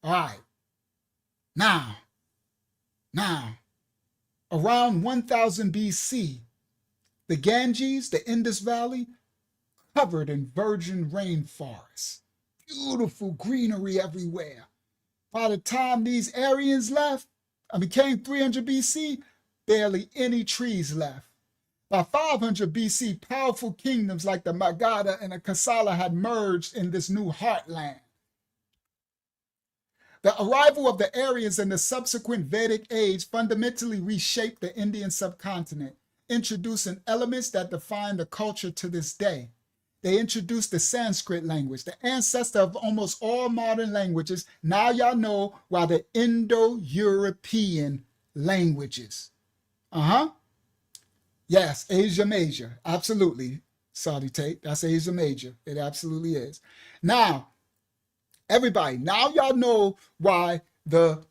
All right. Now, around 1000 BC, the Ganges, the Indus Valley, covered in virgin rainforests. Beautiful greenery everywhere. By the time these Aryans left, came 300 BC, barely any trees left. By 500 BC, powerful kingdoms like the Magadha and the Kosala had merged in this new heartland. The arrival of the Aryans and the subsequent Vedic age fundamentally reshaped the Indian subcontinent, introducing elements that define the culture to this day. They introduced the Sanskrit language, the ancestor of almost all modern languages. Now y'all know why the Indo-European languages. Yes, Asia Major, absolutely. Saudi Tate, that's Asia Major. It absolutely is. Now, everybody, now y'all know why the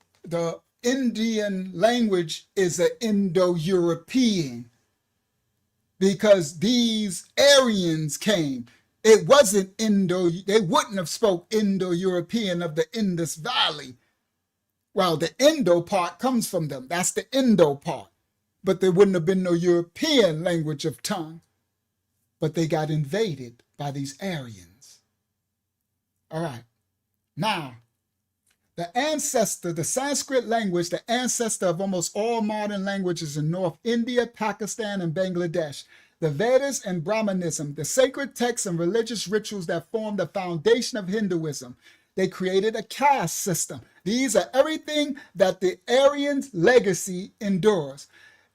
Indian language is an Indo-European. Because these Aryans came. It wasn't they wouldn't have spoke Indo-European of the Indus Valley. Well, the Indo part comes from them. That's the Indo part. But there wouldn't have been no European language of tongue. But they got invaded by these Aryans. All right. Now, the Sanskrit language, the ancestor of almost all modern languages in North India, Pakistan, and Bangladesh. The Vedas and Brahmanism, the sacred texts and religious rituals that form the foundation of Hinduism. They created a caste system. These are everything that the Aryan legacy endures.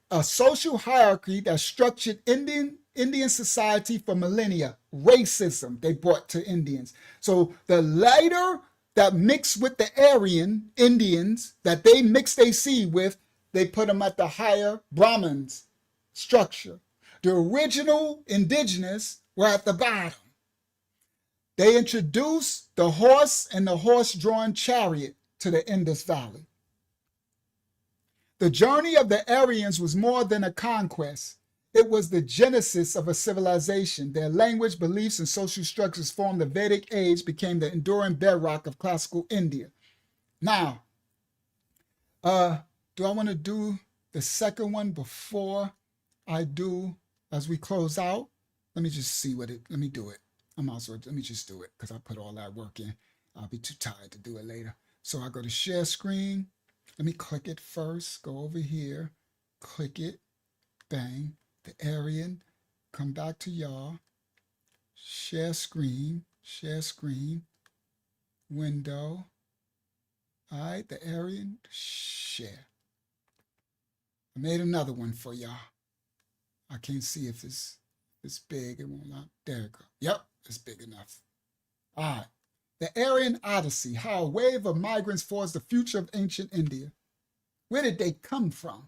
A social hierarchy that structured Indian society for millennia. Racism they brought to Indians. So the lighter that mixed with the Aryan Indians that they mixed their seed with, they put them at the higher Brahmins structure. The original indigenous were at the bottom. They introduced the horse and the horse-drawn chariot to the Indus Valley. The journey of the Aryans was more than a conquest. It was the genesis of a civilization. Their language, beliefs, and social structures formed the Vedic age, became the enduring bedrock of classical India. Now, do I want to do the second one before I do, as we close out? Let me just see let me do it. Let me just do it because I put all that work in. I'll be too tired to do it later. So I go to share screen. Let me click it first. Go over here, click it, bang. The Aryan, come back to y'all, share screen, window. All right, the Aryan, share. I made another one for y'all. I can't see if it's big. It won't not. There it go. Yep, it's big enough. All right. The Aryan Odyssey, how a wave of migrants forged the future of ancient India. Where did they come from?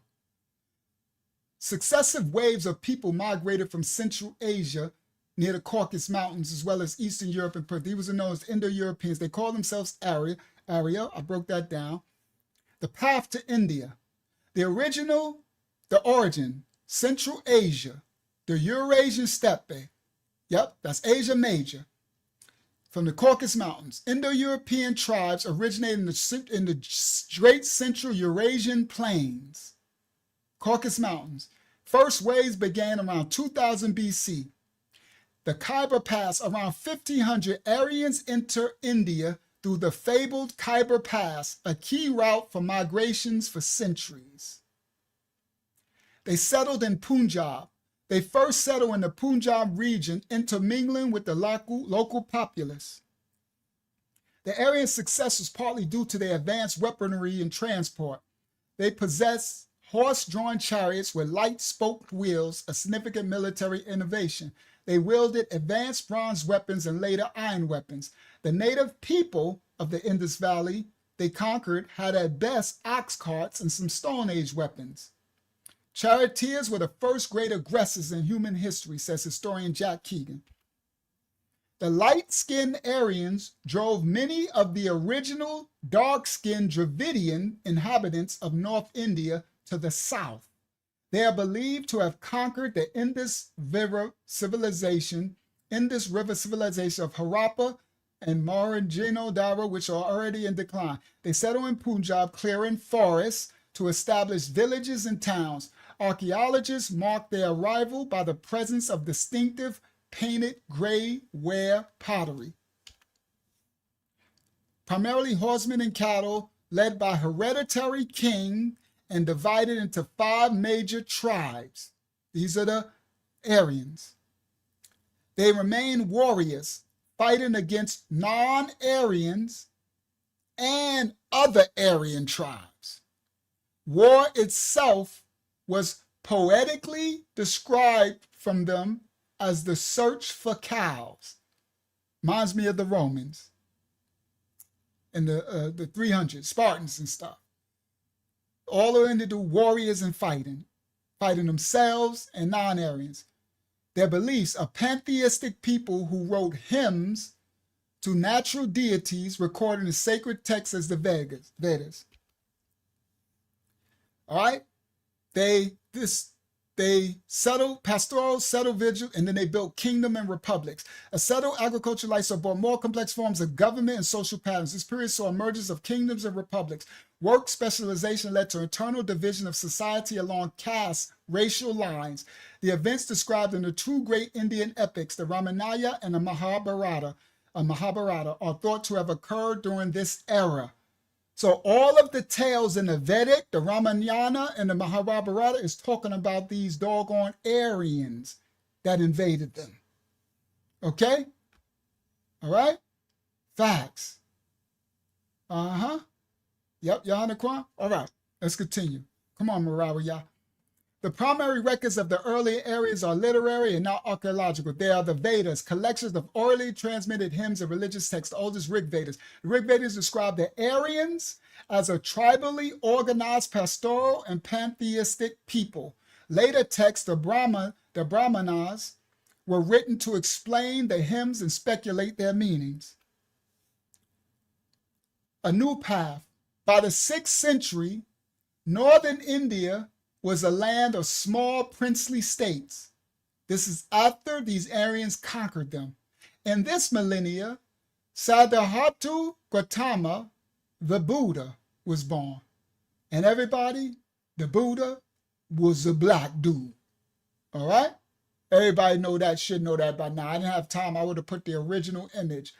Successive waves of people migrated from Central Asia near the Caucasus Mountains, as well as Eastern Europe and Perth. These were known as Indo-Europeans. They call themselves Arya. I broke that down. The path to India. The origin, Central Asia, the Eurasian steppe. Yep, that's Asia Major. From the Caucasus Mountains, Indo-European tribes originated in the Great Central Eurasian Plains, Caucasus Mountains. First waves began around 2000 BC. The Khyber Pass, around 1500, Aryans enter India through the fabled Khyber Pass, a key route for migrations for centuries. They settled in Punjab. They first settled in the Punjab region, intermingling with the local populace. The Aryan success was partly due to their advanced weaponry and transport. They possessed horse-drawn chariots with light-spoked wheels, a significant military innovation. They wielded advanced bronze weapons and later iron weapons. The native people of the Indus Valley they conquered had at best ox carts and some Stone Age weapons. Charioteers were the first great aggressors in human history, says historian Jack Keegan. The light-skinned Aryans drove many of the original dark-skinned Dravidian inhabitants of North India to the south. They are believed to have conquered the Indus River civilization of Harappa and Mohenjo-daro, which are already in decline. They settled in Punjab, clearing forests to establish villages and towns. Archaeologists mark their arrival by the presence of distinctive painted gray ware pottery. Primarily horsemen and cattle, led by hereditary king and divided into 5 major tribes. These are the Aryans. They remain warriors, fighting against non-Aryans and other Aryan tribes. War itself was poetically described from them as the search for cows. Reminds me of the Romans and the 300 Spartans and stuff. All are into warriors and fighting themselves and non-Aryans. Their beliefs are pantheistic people who wrote hymns to natural deities recorded in sacred texts as the Vedas. All right? They settled, pastoral, settled vigil, and then they built kingdom and republics. A settled agricultural lifestyle brought more complex forms of government and social patterns. This period saw emergence of kingdoms and republics. Work specialization led to internal division of society along caste, racial lines. The events described in the 2 great Indian epics, the Ramayana and the Mahabharata, are thought to have occurred during this era. So all of the tales in the Vedic, the Ramayana, and the Mahabharata is talking about these doggone Aryans that invaded them. Okay? All right? Facts. Yep, y'all on the Quran? All right, let's continue. Come on, Marawiya. The primary records of the earlier Aryans are literary and not archaeological. They are the Vedas, collections of orally transmitted hymns and religious texts, the oldest Rig Vedas. The Rig Vedas describe the Aryans as a tribally organized pastoral and pantheistic people. Later texts, the Brahmanas, were written to explain the hymns and speculate their meanings. A new path. By the 6th century, northern India was a land of small princely states. This is after these Aryans conquered them. In this millennia, Siddhartha Gautama, the Buddha, was born. And everybody, the Buddha was a black dude. All right? Everybody should know that by now. I didn't have time. I would have put the original image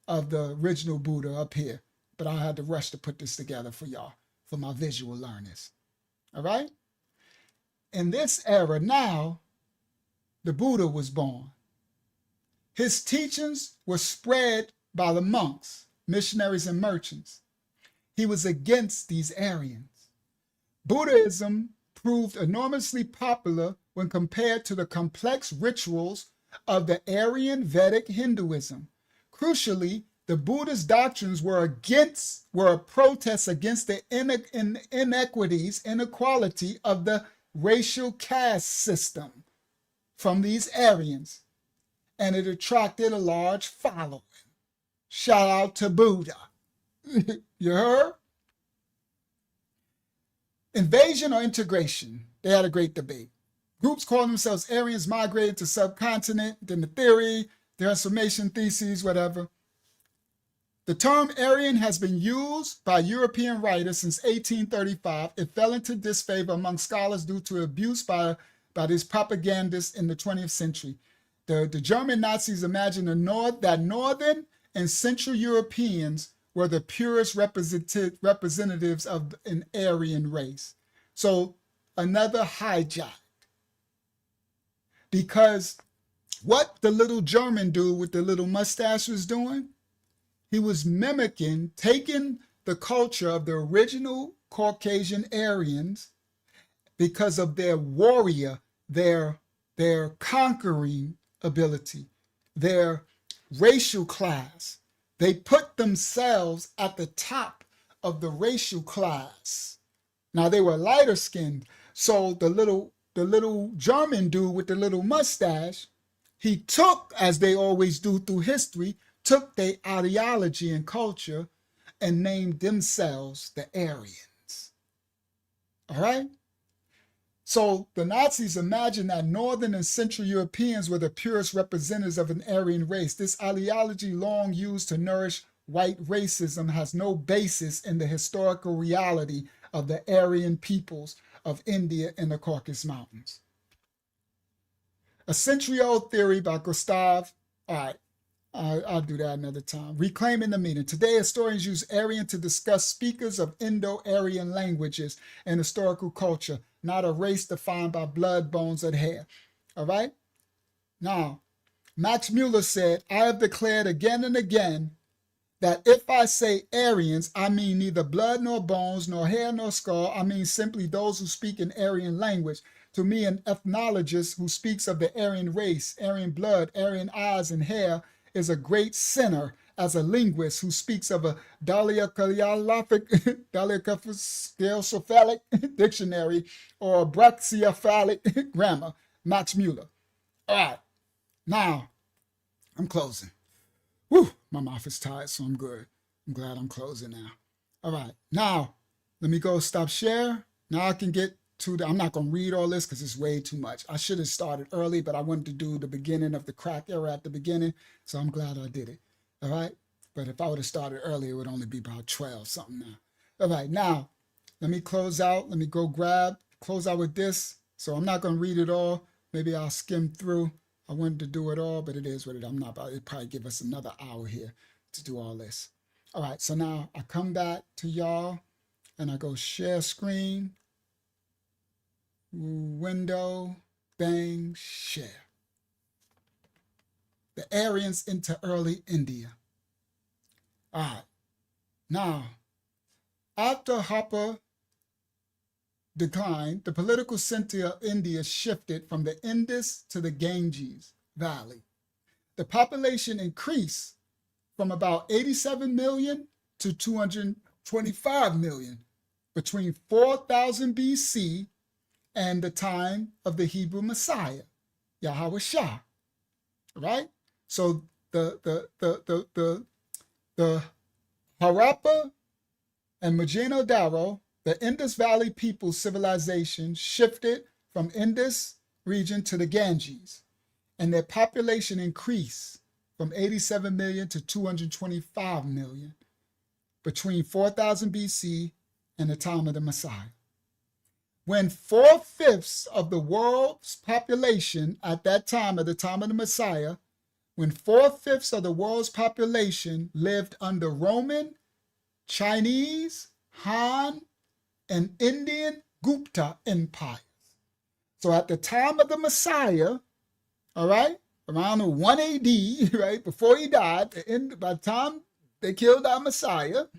of the original Buddha up here. But I had to rush to put this together for y'all, for my visual learners. All right? In this era now, the Buddha was born. His teachings were spread by the monks, missionaries, and merchants. He was against these Aryans. Buddhism proved enormously popular when compared to the complex rituals of the Aryan Vedic Hinduism. Crucially, The Buddhist doctrines were a protest against the inequities, inequality of the racial caste system from these Aryans, and it attracted a large following. Shout out to Buddha. You heard? Invasion or integration? They had a great debate. Groups calling themselves Aryans migrated to subcontinent, then the theory, the transformation theses, whatever. The term Aryan has been used by European writers since 1835. It fell into disfavor among scholars due to abuse by these propagandists in the 20th century. The German Nazis imagined that Northern and Central Europeans were the purest representatives of an Aryan race. So another hijack. Because what the little German dude with the little mustache was doing, he was mimicking, taking the culture of the original Caucasian Aryans because of their warrior, their conquering ability, their racial class. They put themselves at the top of the racial class. Now they were lighter skinned, so the little German dude with the little mustache, he took, as they always do through history, took their ideology and culture and named themselves the Aryans. All right? So the Nazis imagined that Northern and Central Europeans were the purest representatives of an Aryan race. This ideology, long used to nourish white racism, has no basis in the historical reality of the Aryan peoples of India and the Caucasus Mountains. A century-old theory by Gustav. All right. I'll do that another time. Reclaiming the meaning. Today, historians use Aryan to discuss speakers of Indo-Aryan languages and historical culture, not a race defined by blood, bones, and hair. All right? Now, Max Muller said, I have declared again and again that if I say Aryans, I mean neither blood nor bones, nor hair nor skull. I mean simply those who speak an Aryan language. To me, an ethnologist who speaks of the Aryan race, Aryan blood, Aryan eyes and hair, is a great sinner as a linguist who speaks of a dolichocephalic dictionary or a brachycephalic grammar. Max Muller. All right, now I'm closing. Whew, my mouth is tired, so I'm good. I'm glad I'm closing now. All right, now let me go stop share. Now I can get to I'm not going to read all this because it's way too much. I should have started early, but I wanted to do the beginning of the crack era at the beginning, so I'm glad I did it. All right? But if I would have started earlier, it would only be about 12 something now. All right, now, let me close out. Let me go close out with this. So I'm not going to read it all. Maybe I'll skim through. I wanted to do it all, but it is what it is. I'm not about it. Probably give us another hour here to do all this. All right, so now I come back to y'all, and I go share screen. Window, bang, share. The Aryans into early India. All right. Now, after Harper declined, the political center of India shifted from the Indus to the Ganges Valley. The population increased from about 87 million to 225 million between 4000 BC and the time of the Hebrew Messiah, Yahweh Shah, right? So the Harappa and Mohenjo-daro, the Indus Valley people civilization shifted from Indus region to the Ganges, and their population increased from 87 million to 225 million between 4000 BC and the time of the Messiah. When 4/5 of the world's population at that time, at the time of the Messiah, when 4/5 of the world's population lived under Roman, Chinese, Han, and Indian Gupta empires. So at the time of the Messiah, all right, around 1 AD, right, before he died, by the time they killed our Messiah,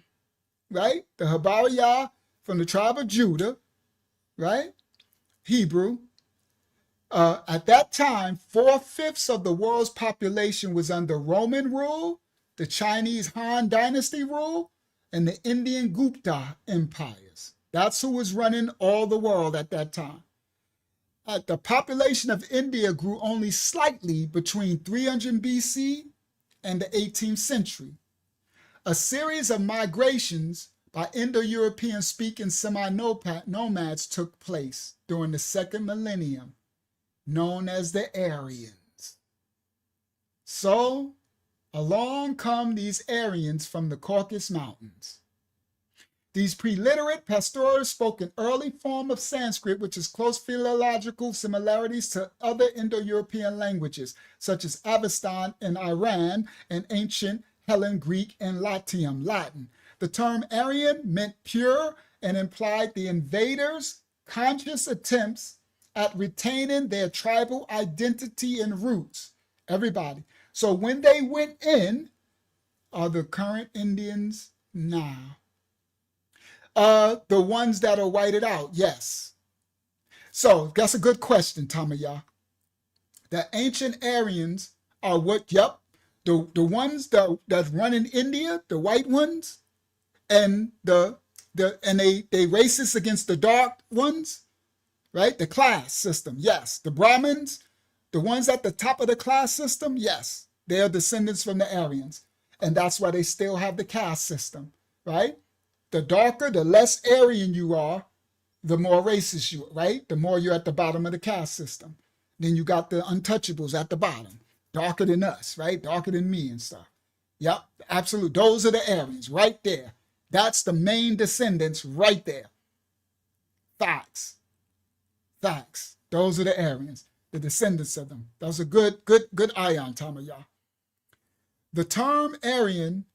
right, the Habariah from the tribe of Judah, right? Hebrew. At that time, 4/5 of the world's population was under Roman rule, the Chinese Han Dynasty rule, and the Indian Gupta empires. That's who was running all the world at that time. The population of India grew only slightly between 300 BC and the 18th century. A series of migrations by Indo-European speaking semi-nomads took place during the second millennium, known as the Aryans. So, along come these Aryans from the Caucasus Mountains. These pre-literate pastorals spoke an early form of Sanskrit, which has close philological similarities to other Indo-European languages, such as Avestan in Iran and ancient Hellen Greek and Latium, Latin. The term Aryan meant pure and implied the invaders' conscious attempts at retaining their tribal identity and roots. Everybody. So when they went in, are the current Indians now. The ones that are whited out, yes. So that's a good question, Tamaya. The ancient Aryans are what, yep, the ones that run in India, the white ones, and they racist against the dark ones, right? The class system, yes. The Brahmins, the ones at the top of the class system, yes. They are descendants from the Aryans. And that's why they still have the caste system, right? The darker, the less Aryan you are, the more racist you are, right? The more you're at the bottom of the caste system. Then you got the untouchables at the bottom, darker than us, right? Darker than me and stuff. Yep, absolute. Those are the Aryans right there. That's the main descendants right there. Facts. Facts. Those are the Aryans, the descendants of them. That was a good ion, Tamaya. The term Aryan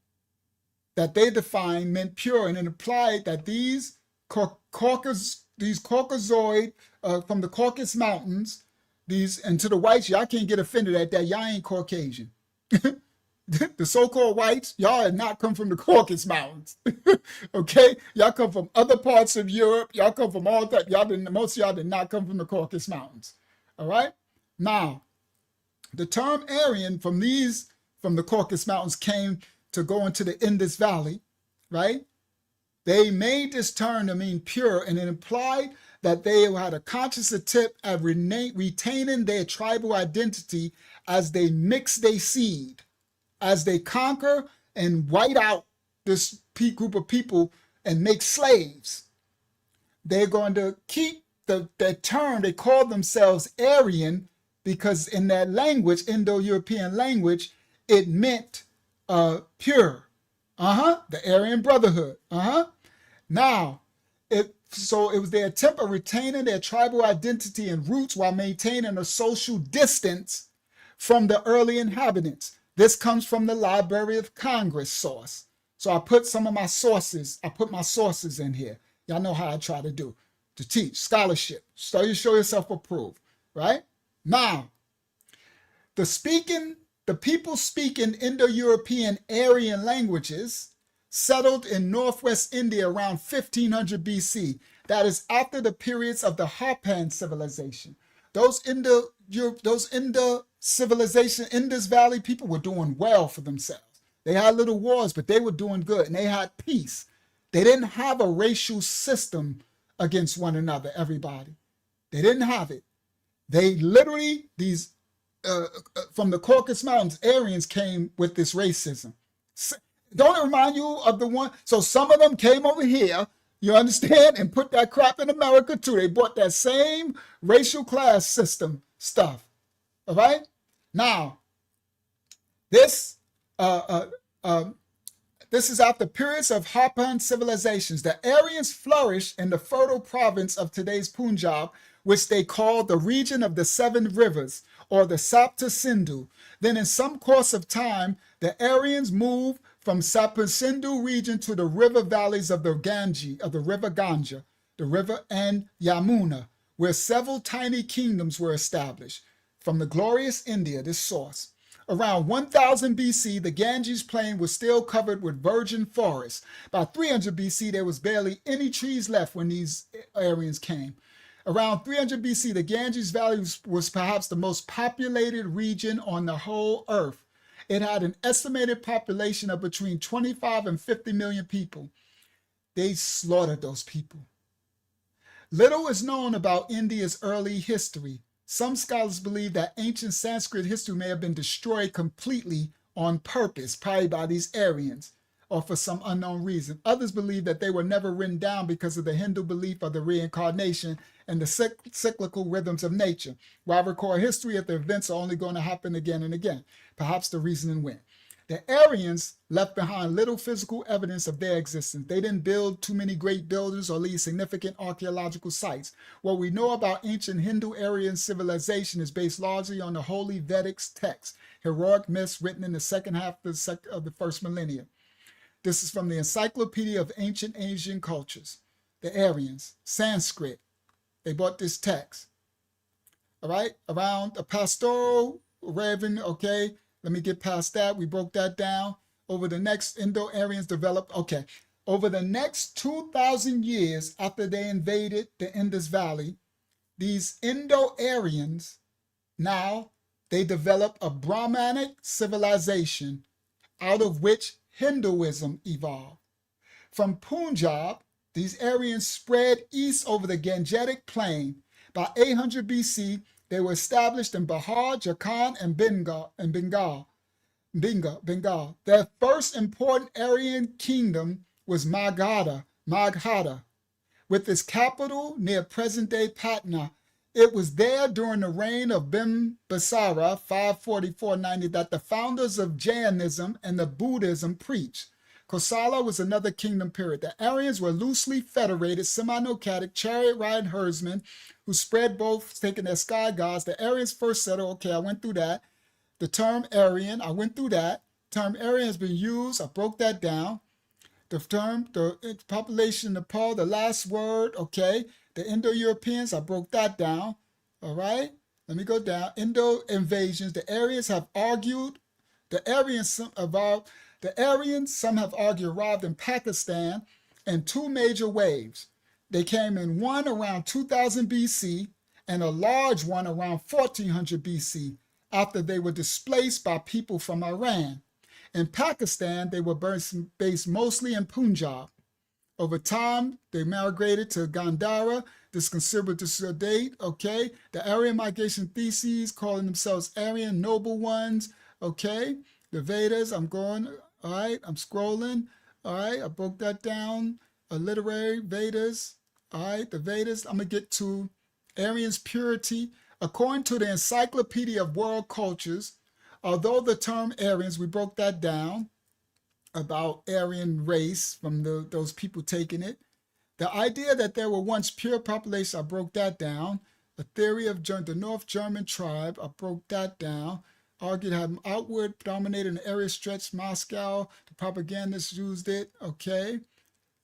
that they defined meant pure, and it implied that these Caucasoid from the Caucasus Mountains, and to the whites, y'all can't get offended at that. Y'all ain't Caucasian. The so-called whites, y'all have not come from the Caucasus Mountains. Okay? Y'all come from other parts of Europe. Y'all come from all that. Most of y'all did not come from the Caucasus Mountains. All right? Now, the term Aryan from the Caucasus Mountains came to go into the Indus Valley, right? They made this term to mean pure, and it implied that they had a conscious attempt at retaining their tribal identity as they mix their seed, as they conquer and white out this group of people and make slaves. They're going to keep that term. They call themselves Aryan because in that language, Indo-European language, it meant pure. The Aryan Brotherhood. Now, it was their attempt at retaining their tribal identity and roots while maintaining a social distance from the early inhabitants. This comes from the Library of Congress source. So I put some of my sources, in here. Y'all know how I try to teach scholarship. So you show yourself approved, right? Now, the people speaking Indo-European Aryan languages settled in northwest India around 1500 BC. That is after the periods of the Harpan civilization. Those civilization, Indus Valley people were doing well for themselves. They had little wars, but they were doing good, and they had peace. They didn't have a racial system against one another, everybody. They didn't have it. They literally, from the Caucasus Mountains, Aryans came with this racism. Don't it remind you of the one? So some of them came over here, you understand, and put that crap in America too. They brought that same racial class system stuff. All right? Now, this is after periods of Harpan civilizations. The Aryans flourished in the fertile province of today's Punjab, which they called the region of the seven rivers, or the Sapta Sindhu. Then in some course of time, the Aryans moved from Sapta Sindhu region to the river valleys of the river Ganga, the river and Yamuna, where several tiny kingdoms were established. From the glorious India, this source. Around 1000 BC, the Ganges plain was still covered with virgin forests. By 300 BC, there was barely any trees left when these Aryans came. Around 300 BC, the Ganges Valley was perhaps the most populated region on the whole earth. It had an estimated population of between 25 and 50 million people. They slaughtered those people. Little is known about India's early history. Some scholars believe that ancient Sanskrit history may have been destroyed completely on purpose, probably by these Aryans, or for some unknown reason. Others believe that they were never written down because of the Hindu belief of the reincarnation and the cyclical rhythms of nature. Why record history if the events are only going to happen again and again? Perhaps the reasoning went. The Aryans left behind little physical evidence of their existence. They didn't build too many great buildings or leave significant archaeological sites. What we know about ancient Hindu-Aryan civilization is based largely on the holy Vedic texts, heroic myths written in the second half of the first millennium. This is from the Encyclopedia of Ancient Asian Cultures. The Aryans, Sanskrit, they brought this text. All right, around a pastoral raven, okay. Let me get past that. We broke that down. Over the next, Indo-Aryans developed, okay. Over the next 2,000 years after they invaded the Indus Valley, these Indo-Aryans, now they developed a Brahmanic civilization out of which Hinduism evolved. From Punjab, these Aryans spread east over the Gangetic Plain. By 800 BC, they were established in Bihar, Jharkhand, and Bengal. Their first important Aryan kingdom was Magadha, with its capital near present-day Patna. It was there during the reign of Bimbisara, 544-90, that the founders of Jainism and the Buddhism preached. Kosala was another kingdom period. The Aryans were loosely federated, semi-nomadic, chariot-riding herdsmen who spread both, taking their sky gods. The Aryans first settled, okay, I went through that. The term Aryan, I went through that. The term Aryan has been used, I broke that down. The term, the population of Nepal, the last word, okay. The Indo-Europeans, I broke that down, all right. Let me go down. Indo-invasions, the Aryans have argued, some have argued arrived in Pakistan in two major waves. They came in one around 2000 BC and a large one around 1400 BC after they were displaced by people from Iran. In Pakistan, they were based mostly in Punjab. Over time, they migrated to Gandhara. This considered to date, okay? The Aryan migration theses, calling themselves Aryan noble ones, okay? The Vedas, I'm going, all right, I'm scrolling, all right, I broke that down. Literary Vedas, all right, the Vedas, I'm gonna get to Aryan's purity. According to the Encyclopedia of World Cultures, although the term Aryans, we broke that down, about Aryan race from those people taking it. The idea that there were once pure populations, I broke that down. The theory of the North German tribe, I broke that down. Argued had outward dominated an area stretched Moscow. The propagandists used it, okay.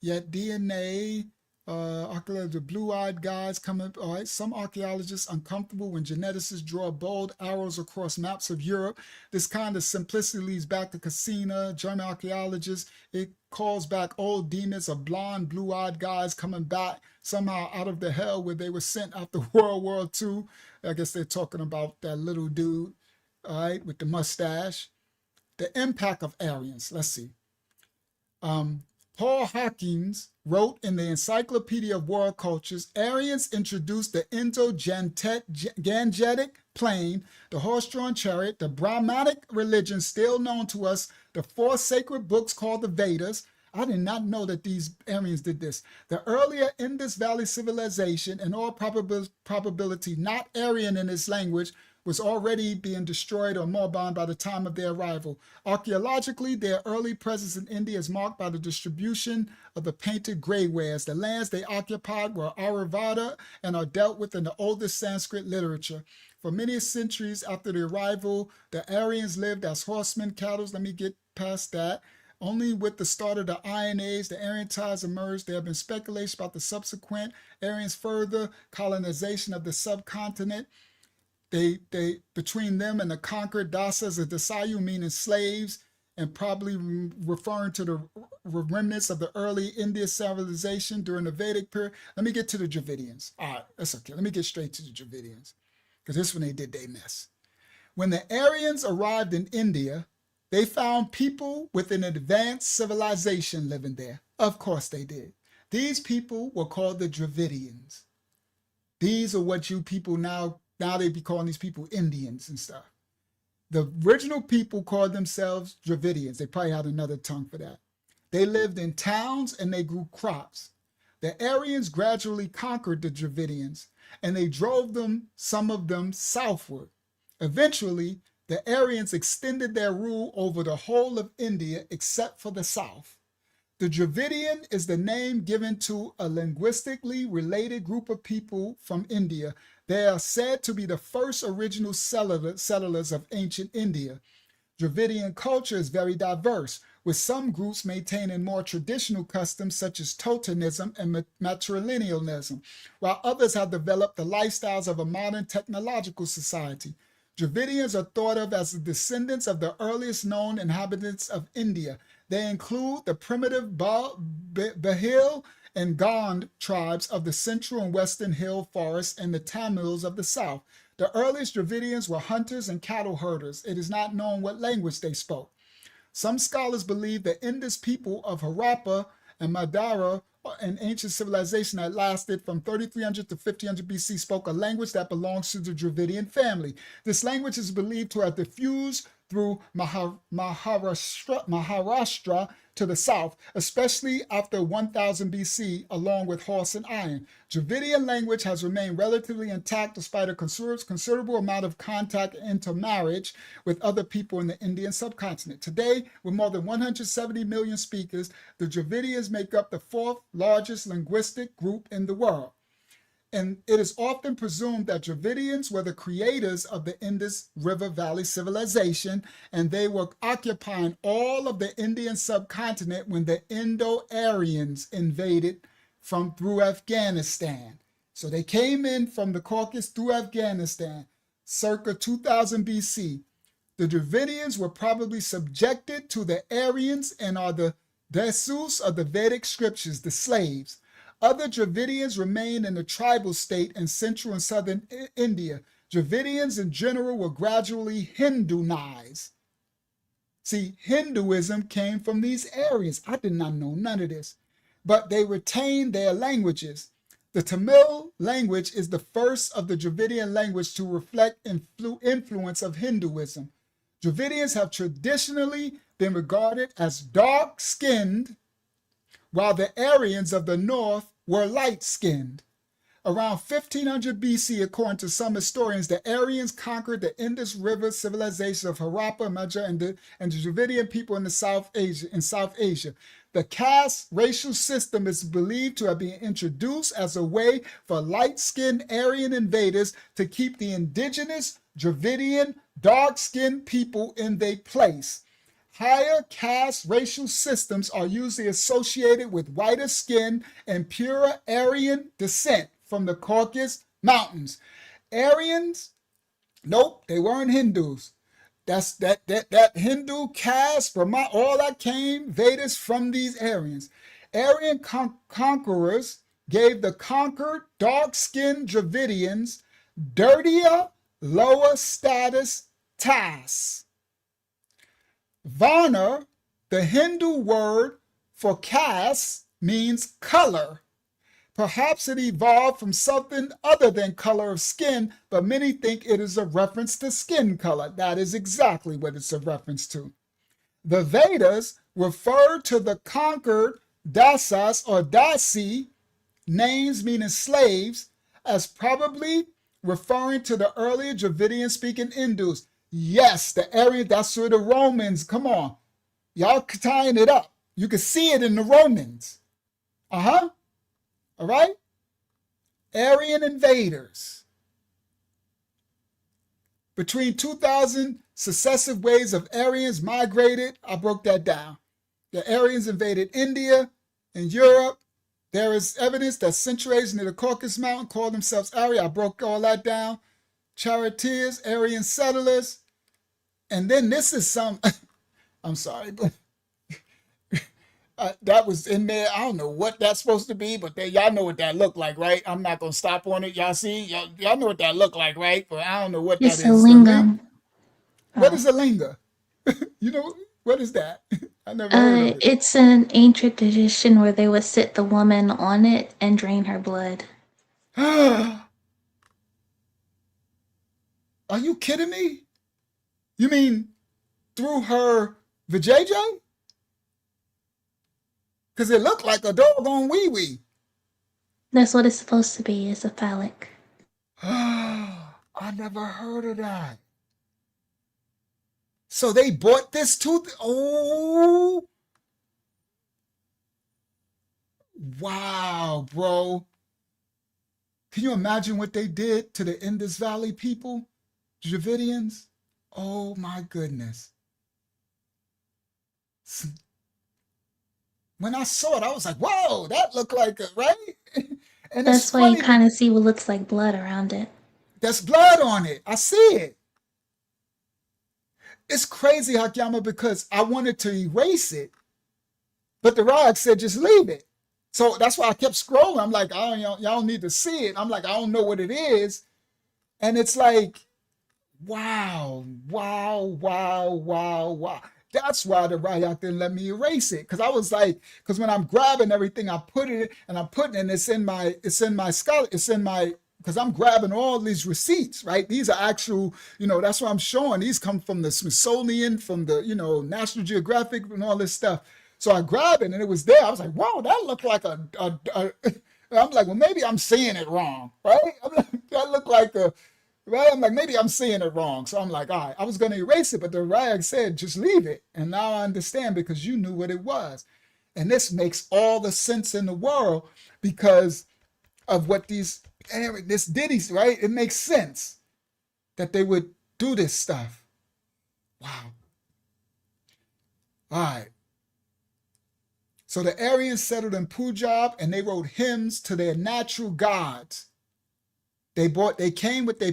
Yet DNA, the blue-eyed guys coming, all right. Some archaeologists uncomfortable when geneticists draw bold arrows across maps of Europe. This kind of simplicity leads back to Cassina, German archaeologists. It calls back old demons of blonde, blue-eyed guys coming back somehow out of the hell where they were sent after World War II. I guess they're talking about that little dude, all right, with the mustache. The impact of Aryans, let's see. Paul Hawkins wrote in the Encyclopedia of World Cultures, Aryans introduced the Indo-Gangetic Plain, the horse-drawn chariot, the Brahmanic religion still known to us, the four sacred books called the Vedas. I did not know that these Aryans did this. The earlier Indus Valley civilization, in all probability not Aryan in its language, was already being destroyed or moribund by the time of their arrival. Archaeologically, their early presence in India is marked by the distribution of the painted greywares. The lands they occupied were Ayurveda and are dealt with in the oldest Sanskrit literature. For many centuries after the arrival, the Aryans lived as horsemen, cattle. Let me get past that. Only with the start of the Iron Age, the Aryan tides emerged. There have been speculation about the subsequent Aryans' further colonization of the subcontinent. They between them and the conquered Dasas and Dasayu, meaning slaves, and probably referring to the remnants of the early Indian civilization during the Vedic period. Let me get to the Dravidians. All right, that's okay. Let me get straight to the Dravidians, because this is when they did their mess. When the Aryans arrived in India, They found people with an advanced civilization living there. Of course they did. These people were called the Dravidians. These are what you people now they be calling these people Indians and stuff. The original people called themselves Dravidians. They probably had another tongue for that. They lived in towns and they grew crops. The Aryans gradually conquered the Dravidians and they drove them, some of them, southward. Eventually, the Aryans extended their rule over the whole of India except for the south. The Dravidian is the name given to a linguistically related group of people from India. They are said to be the first original settlers of ancient India. Dravidian culture is very diverse, with some groups maintaining more traditional customs such as totemism and matrilinealism, while others have developed the lifestyles of a modern technological society. Dravidians are thought of as the descendants of the earliest known inhabitants of India. They include the primitive Bahil and Gond tribes of the central and western hill forests and the Tamils of the south. The earliest Dravidians were hunters and cattle herders. It is not known what language they spoke. Some scholars believe the Indus people of Harappa and Madara, an ancient civilization that lasted from 3300 to 1500 BC, spoke a language that belongs to the Dravidian family. This language is believed to have diffused through Maharashtra to the south, especially after 1000 BC, along with horse and iron. Dravidian language has remained relatively intact despite a considerable amount of contact and intermarriage with other people in the Indian subcontinent. Today, with more than 170 million speakers, the Dravidians make up the fourth largest linguistic group in the world. And it is often presumed that Dravidians were the creators of the Indus River Valley civilization, and they were occupying all of the Indian subcontinent when the Indo-Aryans invaded through Afghanistan. So they came in from the Caucasus through Afghanistan, circa 2000 BC. The Dravidians were probably subjected to the Aryans and are the Dasus of the Vedic scriptures, the slaves. Other Dravidians remained in the tribal state in central and southern India. Dravidians in general were gradually Hinduized. See, Hinduism came from these Aryans. I did not know none of this, but they retained their languages. The Tamil language is the first of the Dravidian language to reflect influence of Hinduism. Dravidians have traditionally been regarded as dark-skinned, while the Aryans of the north were light-skinned. Around 1500 BC, according to some historians, the Aryans conquered the Indus River civilization of Harappa, Madhya, and the Dravidian people in South Asia. The caste racial system is believed to have been introduced as a way for light-skinned Aryan invaders to keep the indigenous Dravidian dark-skinned people in their place. Higher caste racial systems are usually associated with whiter skin and purer Aryan descent from the Caucasus Mountains. Aryans, nope, they weren't Hindus. That's that Hindu caste, Brahma, all that came, Vedas, from these Aryans. Aryan conquerors gave the conquered dark-skinned Dravidians dirtier, lower status tasks. Varna, the Hindu word for caste, means color. Perhaps it evolved from something other than color of skin, but many think it is a reference to skin color. That is exactly what it's a reference to. The Vedas refer to the conquered dasas or dasi, names meaning slaves, as probably referring to the earlier Dravidian-speaking Indus. Yes, the Aryan, that's where the Romans, come on. Y'all tying it up. You can see it in the Romans. All right? Aryan invaders. Between 2,000 successive waves of Aryans migrated. I broke that down. The Aryans invaded India and Europe. There is evidence that Central Asians near the Caucasus Mountain called themselves Aryan. I broke all that down. Charioteers, Aryan settlers. And then this is some, I'm sorry, but that was in there. I don't know what that's supposed to be, but y'all know what that looked like, right? I'm not going to stop on it. Y'all see? Y'all know what that looked like, right? But I don't know what It's that a is. lingam. What is a linga? You know, what is that? I never heard of it. It's an ancient tradition where they would sit the woman on it and drain her blood. Are you kidding me? You mean through her vajayjay? Because it looked like a doggone wee-wee. That's what it's supposed to be. It's a phallic. I never heard of that. So they bought this too? Oh. Wow, bro. Can you imagine what they did to the Indus Valley people? Dravidians? Oh my goodness. When I saw it, I was like, whoa, that looked like a, right? And it's That's why you funny, kind of see what looks like blood around it. there's blood on it. I see it. It's crazy, Hakyama, because I wanted to erase it, but the rod said just leave it. So that's why I kept scrolling. I'm like, oh, y'all need to see it. I'm like, I don't know what it is. And it's like, wow, wow, wow, wow, wow. That's why the Rayak didn't let me erase it. Cause I was like, cause when I'm grabbing everything, I put it and I'm putting it, it's in my, cause I'm grabbing all these receipts, right? These are actual, that's what I'm showing. These come from the Smithsonian, from the, National Geographic and all this stuff. So I grabbed it and it was there. I was like, wow, that looked like I'm like, well, maybe I'm saying it wrong, right? I'm like, that looked like right? I'm like, maybe I'm saying it wrong. So I'm like, all right, I was going to erase it, but the Rayak said, just leave it. And now I understand because you knew what it was. And this makes all the sense in the world because of what this ditties, right? It makes sense that they would do this stuff. Wow. All right. So the Aryans settled in Punjab and they wrote hymns to their natural gods. They came with a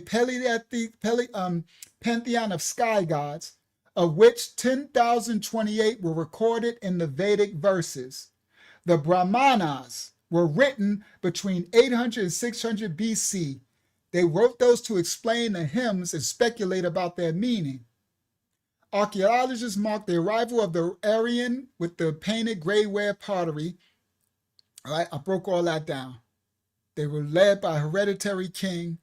pantheon of sky gods, of which 10,028 were recorded in the Vedic verses. The Brahmanas were written between 800 and 600 BC. They wrote those to explain the hymns and speculate about their meaning. Archaeologists mark the arrival of the Aryan with the painted gray-ware pottery. All right, I broke all that down. They were led by a hereditary king.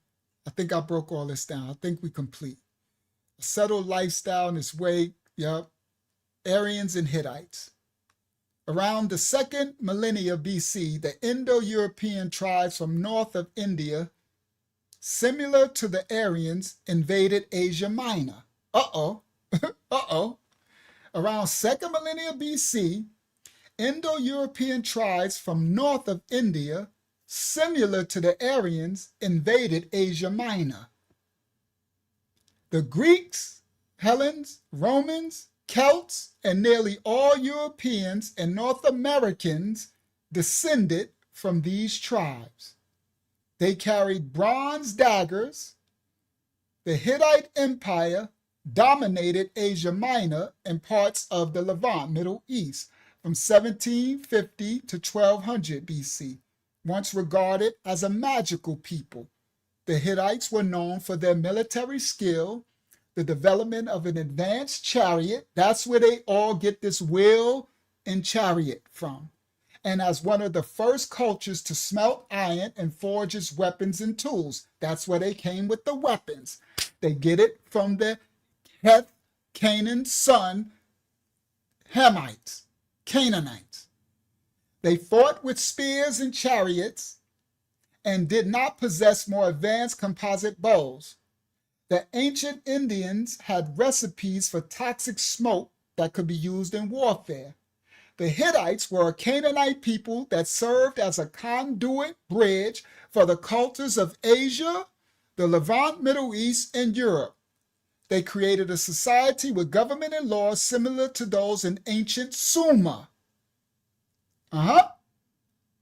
I think I broke all this down. I think we complete. A settled lifestyle in its way, yep. Aryans and Hittites. Around the second millennia BC, the Indo-European tribes from north of India, similar to the Aryans, invaded Asia Minor. Around second millennia BC, Indo-European tribes from north of India, similar to the Aryans, invaded Asia Minor. The Greeks, Hellenes, Romans, Celts, and nearly all Europeans and North Americans descended from these tribes. They carried bronze daggers. The Hittite Empire dominated Asia Minor and parts of the Levant, Middle East, from 1750 to 1200 BC. Once regarded as a magical people, the Hittites were known for their military skill, the development of an advanced chariot. That's where they all get this wheel and chariot from. And as one of the first cultures to smelt iron and forge its weapons and tools. That's where they came with the weapons. They get it from the Heth, Canaan's son, Hamites, Canaanites. They fought with spears and chariots and did not possess more advanced composite bows. The ancient Indians had recipes for toxic smoke that could be used in warfare. The Hittites were a Canaanite people that served as a conduit bridge for the cultures of Asia, the Levant, Middle East, and Europe. They created a society with government and laws similar to those in ancient Sumer.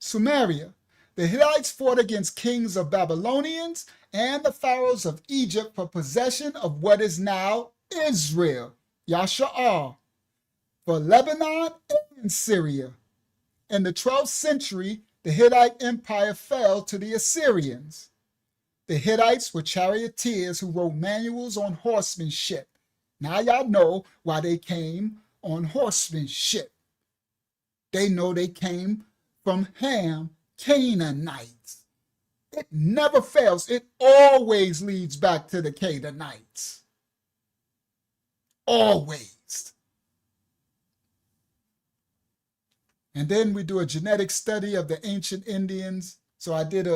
Sumeria. The Hittites fought against kings of Babylonians and the pharaohs of Egypt for possession of what is now Israel, Yasha'ar, for Lebanon and Syria. In the 12th century, the Hittite Empire fell to the Assyrians. The Hittites were charioteers who wrote manuals on horsemanship. Now y'all know why they came on horsemanship. They know they came from Ham, Canaanites. It never fails. It always leads back to the Canaanites. Always. And then we do a genetic study of the ancient Indians. So I did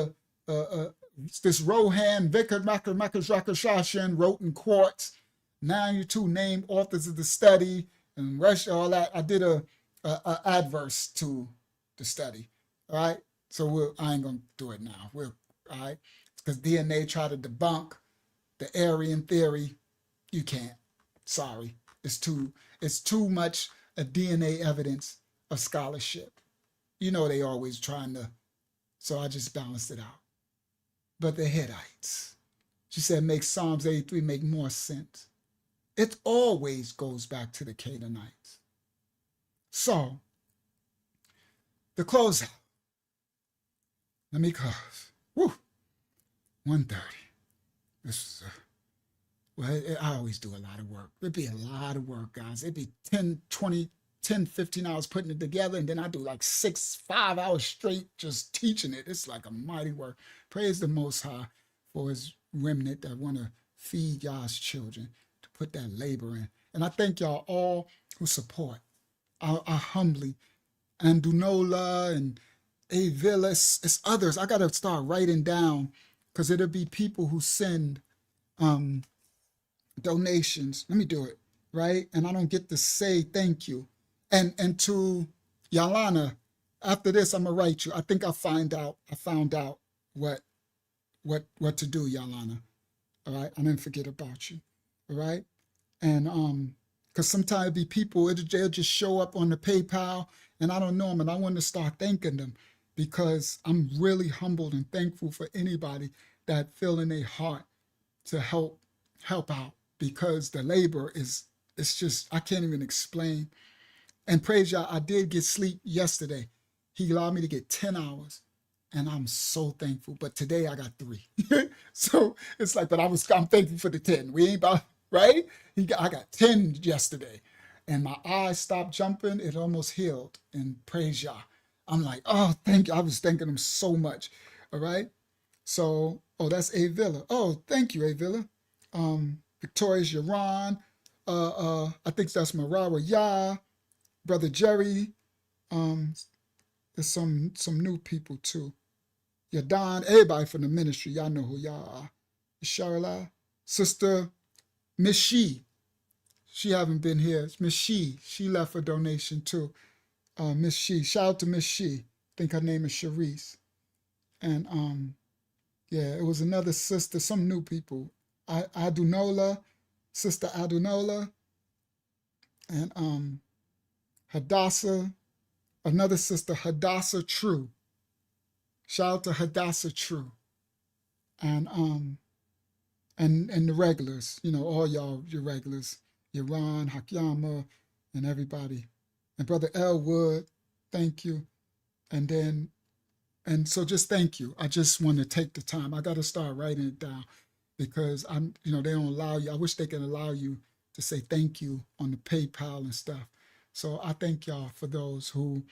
this Rohan Vikar Makashashan wrote in quartz. 92 named authors of the study and Russia, all that. I did a adverse to the study. All right. So I ain't gonna do it now. All right. Because DNA tried to debunk the Aryan theory. You can't. Sorry. It's too much DNA evidence of scholarship. You know they always trying to, so I just balanced it out. But the Hittites, she said, make Psalms 83 make more sense. It always goes back to the Canaanites. So, the closeout. Let me close. Woo! 1:30. This is I always do a lot of work. It'd be a lot of work, guys. It'd be 10, 20, 10, 15 hours putting it together, and then I do like 5 hours straight just teaching it. It's like a mighty work. Praise the Most High for his remnant that want to feed y'all's children, to put that labor in. And I thank y'all all who support. I humbly, and Dunola and Avila, it's others. I got to start writing down, because it'll be people who send donations. Let me do it, right? And I don't get to say thank you. And to Yalana, after this, I'm gonna write you. I think I found out what to do, Yalana. All right, I didn't forget about you. All right, and because sometimes it be people, they'll just show up on the PayPal, and I don't know them, and I want to start thanking them, because I'm really humbled and thankful for anybody that feel in their heart to help out, because the labor it's just, I can't even explain. And praise y'all, I did get sleep yesterday. He allowed me to get 10 hours, and I'm so thankful. But today I got 3. So it's like, but I'm thankful for the 10. We ain't about, right? I got 10 yesterday, and my eyes stopped jumping. It almost healed. And praise y'all. I'm like, oh, thank you. I was thanking him so much. All right. So, oh, that's Avila. Oh, thank you, Avila. Victoria's Yaron. I think that's Marawa Yah. Brother Jerry. There's some new people too. Yadon, everybody from the ministry, y'all know who y'all are. Sharla, Sister Miss She haven't been here. It's Miss She left a donation too. Miss She, shout out to Miss She. I think her name is Sharice. And yeah, it was another sister, some new people. Adunola, Sister Adunola, and Hadassah, another sister, Hadassah True. Shout out to Hadassah True. And the regulars, you know, all y'all, your regulars, Yaron, Hakyama, and everybody. And Brother Elwood, thank you. And so just thank you. I just want to take the time. I got to start writing it down, because they don't allow you. I wish they could allow you to say thank you on the PayPal and stuff. So I thank y'all for those who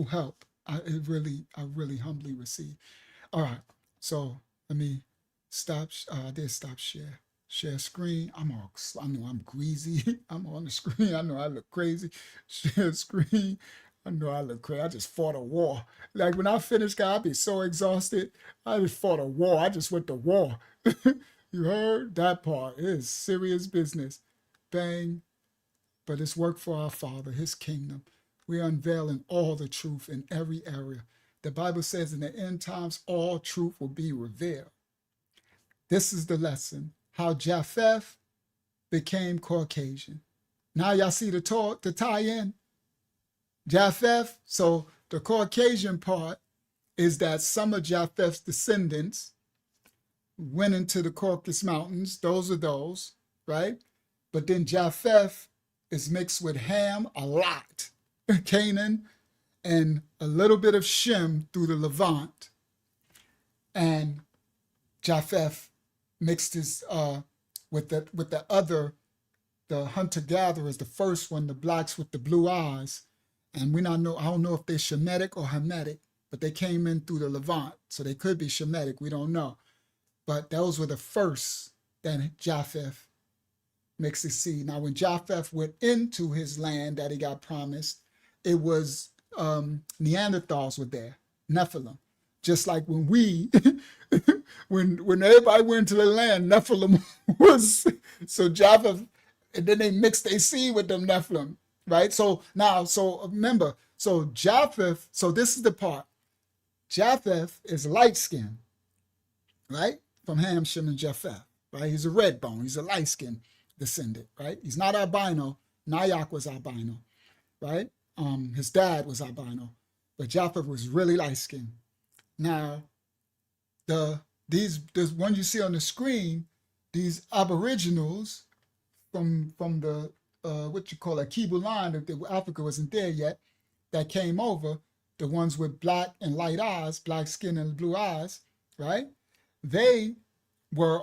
help. I really humbly receive. All right. So let me stop. I did stop share screen. I know I'm greasy. I'm on the screen. I know I look crazy. Share screen. I know I look crazy. I just fought a war. Like when I finish, guys, I'll be so exhausted. I just fought a war. I just went to war. You heard that part? It is serious business. Bang. But it's work for our Father, his kingdom. We're unveiling all the truth in every area. The Bible says in the end times, all truth will be revealed. This is the lesson, how Japheth became Caucasian. Now y'all see the tie-in? Japheth, so the Caucasian part is that some of Japheth's descendants went into the Caucasus Mountains. Those are those, right? But then Japheth is mixed with Ham a lot, Canaan, and a little bit of Shem through the Levant. And Japheth mixed his with the other, the hunter-gatherers, the first one, the blacks with the blue eyes. And I don't know if they're Shemitic or Hamitic, but they came in through the Levant. So they could be Shemitic, we don't know. But those were the first that Japheth makes the seed. Now, when Japheth went into his land that he got promised, it was Neanderthals were there, Nephilim. Just like when when everybody went to the land, Nephilim was, so Japheth, and then they mixed their seed with them Nephilim, right? So now, so remember, so Japheth, so this is the part. Japheth is light-skinned, right? From Ham, Shem, and Japheth, right? He's a red bone. He's a light-skinned descendant, right? He's not albino. Nyack was albino, right? His dad was albino, but Japheth was really light-skinned. Now, this one you see on the screen, these aboriginals from the what you call a Kibu line, that Africa wasn't there yet, that came over, the ones with black and light eyes, black skin and blue eyes, right? They were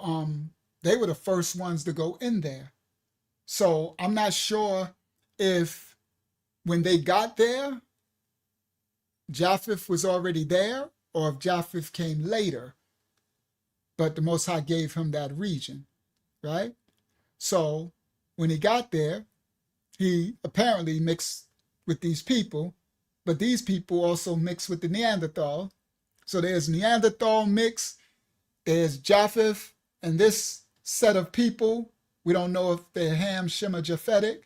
the first ones to go in there. So I'm not sure if when they got there, Japheth was already there, or if Japheth came later, but the Most High gave him that region, right? So when he got there, he apparently mixed with these people, but these people also mixed with the Neanderthal. So there's Neanderthal mix, there's Japheth, and this set of people, we don't know if they're Ham, Shem, or Japhetic.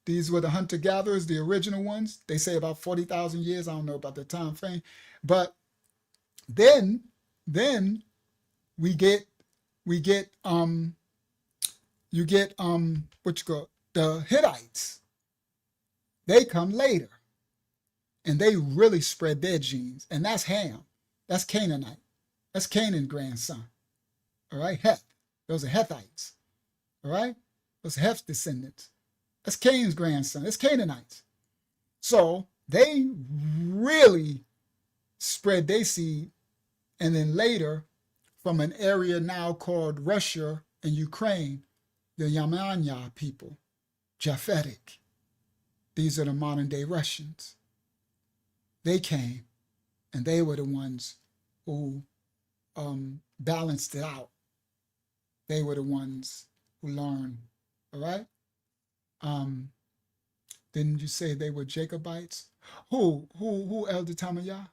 These were the hunter-gatherers, the original ones. They say about 40,000 years. I don't know about the time frame. But then you get the Hittites. They come later, and they really spread their genes, and that's Ham. That's Canaanite. That's Canaan's grandson. All right, Heth. Those are Hethites. All right, those are Heth's descendants. That's Cain's grandson. That's Canaanites. So they really spread their seed, and then later, from an area now called Russia and Ukraine, the Yamnaya people, Japhetic. These are the modern day Russians. They came, and they were the ones who balanced it out. They were the ones who learned, all right? Didn't you say they were Jacobites? Who Elder Tamayah?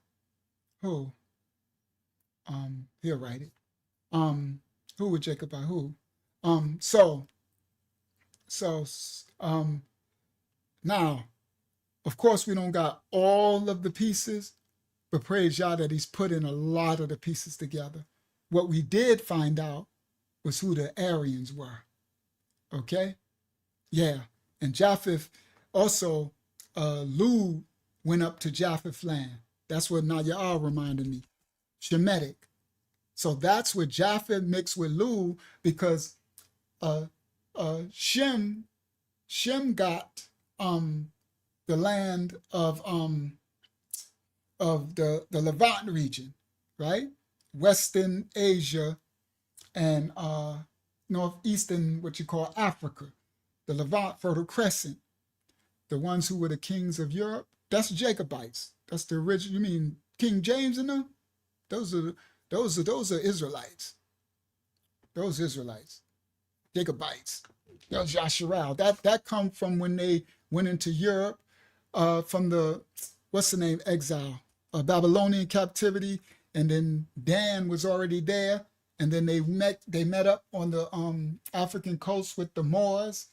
Who? He'll write it. Who were Jacobite? Who? Now, of course, we don't got all of the pieces, but praise Yah that he's put in a lot of the pieces together. What we did find out was who the Aryans were. Okay? Yeah. And Japheth also, Lu went up to Japheth land. That's what Naya'al reminded me. Shemitic. So that's what Japheth mixed with Lu, because Shem got the land of the Levant region, right? Western Asia and northeastern, what you call Africa, the Levant Fertile Crescent, the ones who were the kings of Europe. That's Jacobites. That's the original. You mean King James and them? Those are Israelites. Those Israelites, Jacobites. That was Yasharal. That come from when they went into Europe from the, what's the name, exile, Babylonian captivity, and then Dan was already there, and then they met up on the African coast with the Moors,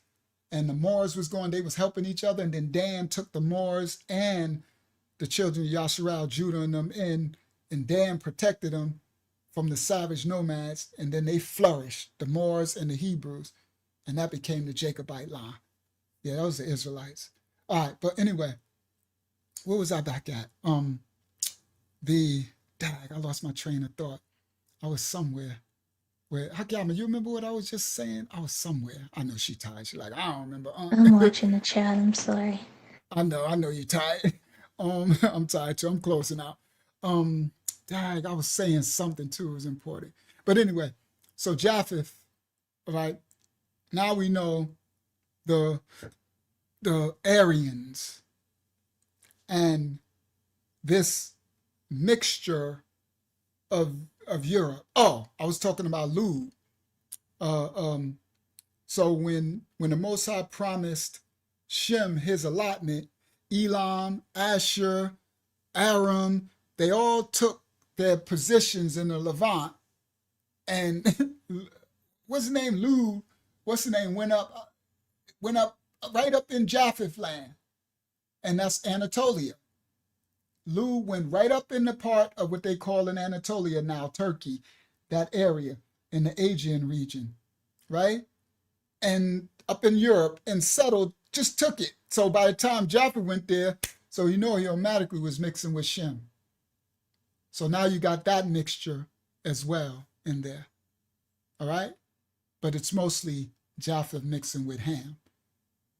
and the Moors they was helping each other, and then Dan took the Moors and the children of Yasharal, Judah, and them in, and Dan protected them from the savage nomads, and then they flourished, the Moors and the Hebrews, and that became the Jacobite line. Yeah, those are Israelites. All right, but anyway, where was I back at? I lost my train of thought. I was somewhere. Hakiyama, you remember what I was just saying? I was somewhere. I know she tired. She's like, I don't remember. I'm watching the chat. I'm sorry. I know you're tired. I'm tired too. I'm closing out. I was saying something too. It was important. But anyway, so Japheth, right? now we know the Aryans and this mixture of Europe. Oh, I was talking about Lud. So when the Most High promised Shem his allotment, Elam, Asher, Aram, they all took their positions in the Levant, and what's the name? Lud, what's the name? Went up right up in Japheth land, and that's Anatolia. Lud went right up in the part of what they call in Anatolia now, Turkey, that area in the Aegean region, right? And up in Europe and settled, just took it. So by the time Japheth went there, so he automatically was mixing with Shem. So now you got that mixture as well in there, all right? But it's mostly Japheth mixing with Ham,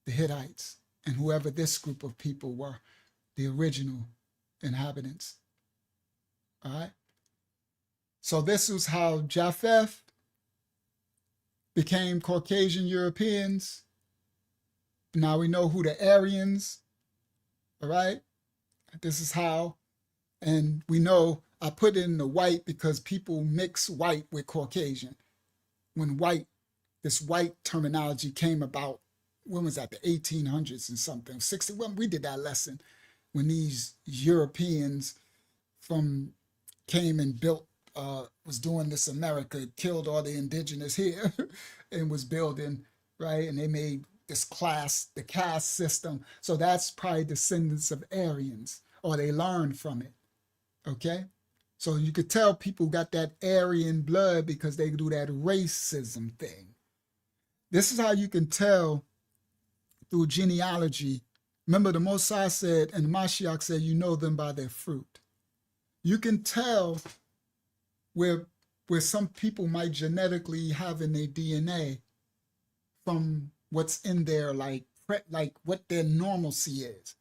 the Hittites, and whoever this group of people were, the original inhabitants, all right? So this was how Japheth became Caucasian Europeans. Now we know who the Aryans, all right? This is how, and we know I put in the white because people mix white with Caucasian. When this white terminology came about, when was that, the 1800s and something, 60, when we did that lesson, when these Europeans came and built, was doing this America, killed all the indigenous here and was building, right? And they made this the caste system. So that's probably descendants of Aryans, or they learned from it, okay? So you could tell people got that Aryan blood because they do that racism thing. This is how you can tell through genealogy. Remember, the Mosai said, and the Mashiach said, you know them by their fruit. You can tell where some people might genetically have in their DNA from what's in there, like what their normalcy is.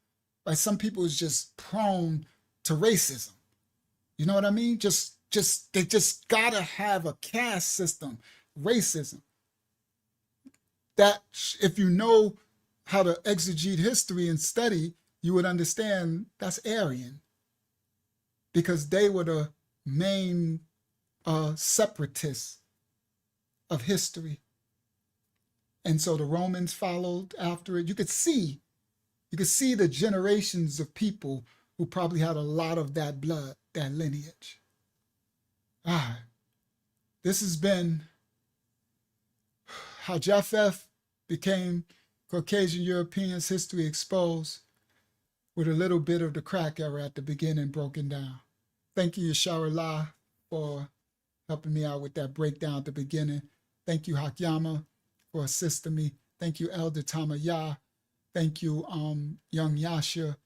Like some people is just prone to racism. You know what I mean? They just gotta have a caste system, racism. That if you know how to exegete history and study, you would understand that's Aryan, because they were the main separatists of history. And so the Romans followed after it. You could see the generations of people who probably had a lot of that blood, that lineage. This has been how Japheth became Caucasian Europeans, history exposed, with a little bit of the crack era at the beginning broken down. Thank you, Yasharallah, for helping me out with that breakdown at the beginning. Thank you, Hakyama, for assisting me. Thank you, Elder Tamayah. Thank you, Young Yasha,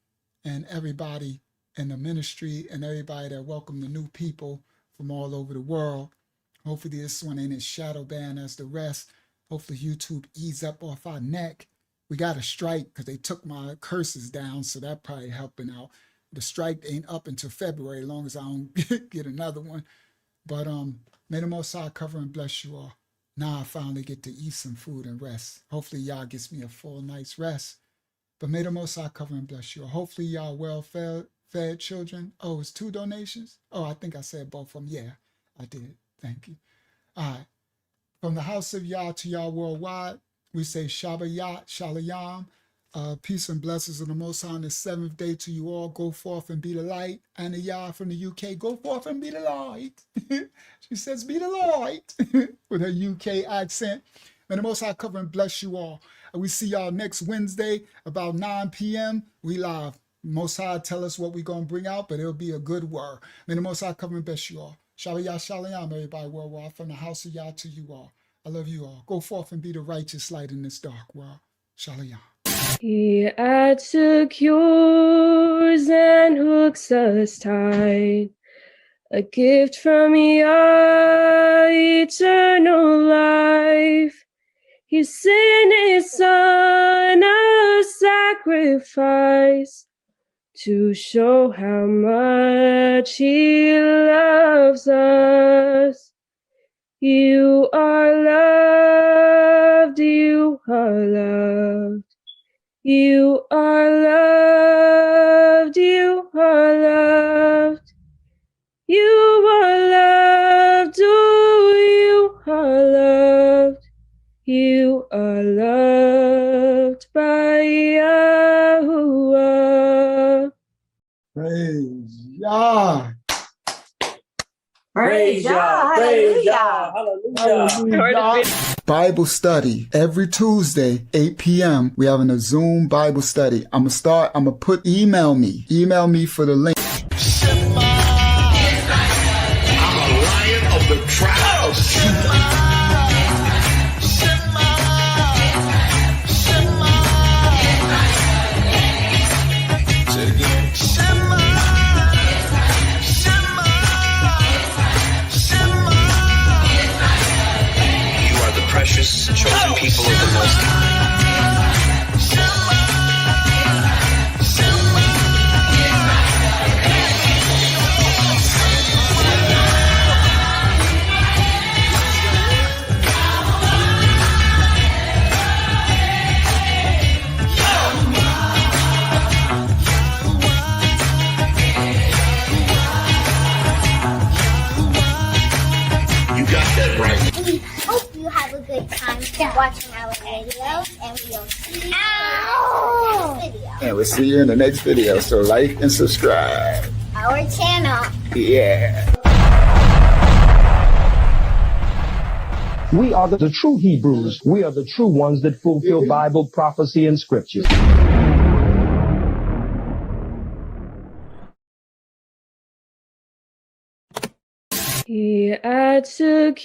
and everybody in the ministry and everybody that welcomed the new people from all over the world. Hopefully this one ain't as shadow banned as the rest. Hopefully YouTube ease up off our neck. We got a strike because they took my curses down, so that probably helping out. The strike ain't up until February, as long as I don't get another one. But may the Most High cover and bless you all. Now I finally get to eat some food and rest. Hopefully y'all gets me a full night's rest. But may the Most High cover and bless you all. Hopefully y'all well-fed children. Oh, it's 2 donations? Oh, I think I said both of them. Yeah, I did. Thank you. All right. From the house of Yah to Yah worldwide, we say Shabbat Shalom. Peace and blessings of the Most High on the 7th day to you all. Go forth and be the light. And the Yah from the UK, go forth and be the light. She says, be the light with her UK accent. May the Most High cover and bless you all. And we see y'all next Wednesday about 9 p.m. We live. Most High tell us what we're going to bring out, but it'll be a good word. May the Most High cover and bless you all. Shabbat Shalom, everybody worldwide, from the house of Yah to you all. I love you all. Go forth and be the righteous light in this dark world. Shalom. He at secures and hooks us tight, a gift from Yah, eternal life. He sent his son a sacrifice to show how much he loves us. You are loved loved, you are loved. You are loved, you are loved. You are loved, oh, you are loved. You are loved by Yahuwah. Praise Yah. Praise Yah. Hallelujah. Hallelujah. Bible study every Tuesday, 8 p.m. We having a Zoom Bible study. I'm gonna put email me for the link. I'm a lion of the tribe of Judah. Say it again. You are the precious chosen people of the Most High. We hope you have a good time watching our videos, and we'll see you in the next video. And we'll see you in the next video. So like and subscribe. Our channel. Yeah. We are the true Hebrews. We are the true ones that fulfill Bible prophecy and scriptures. He took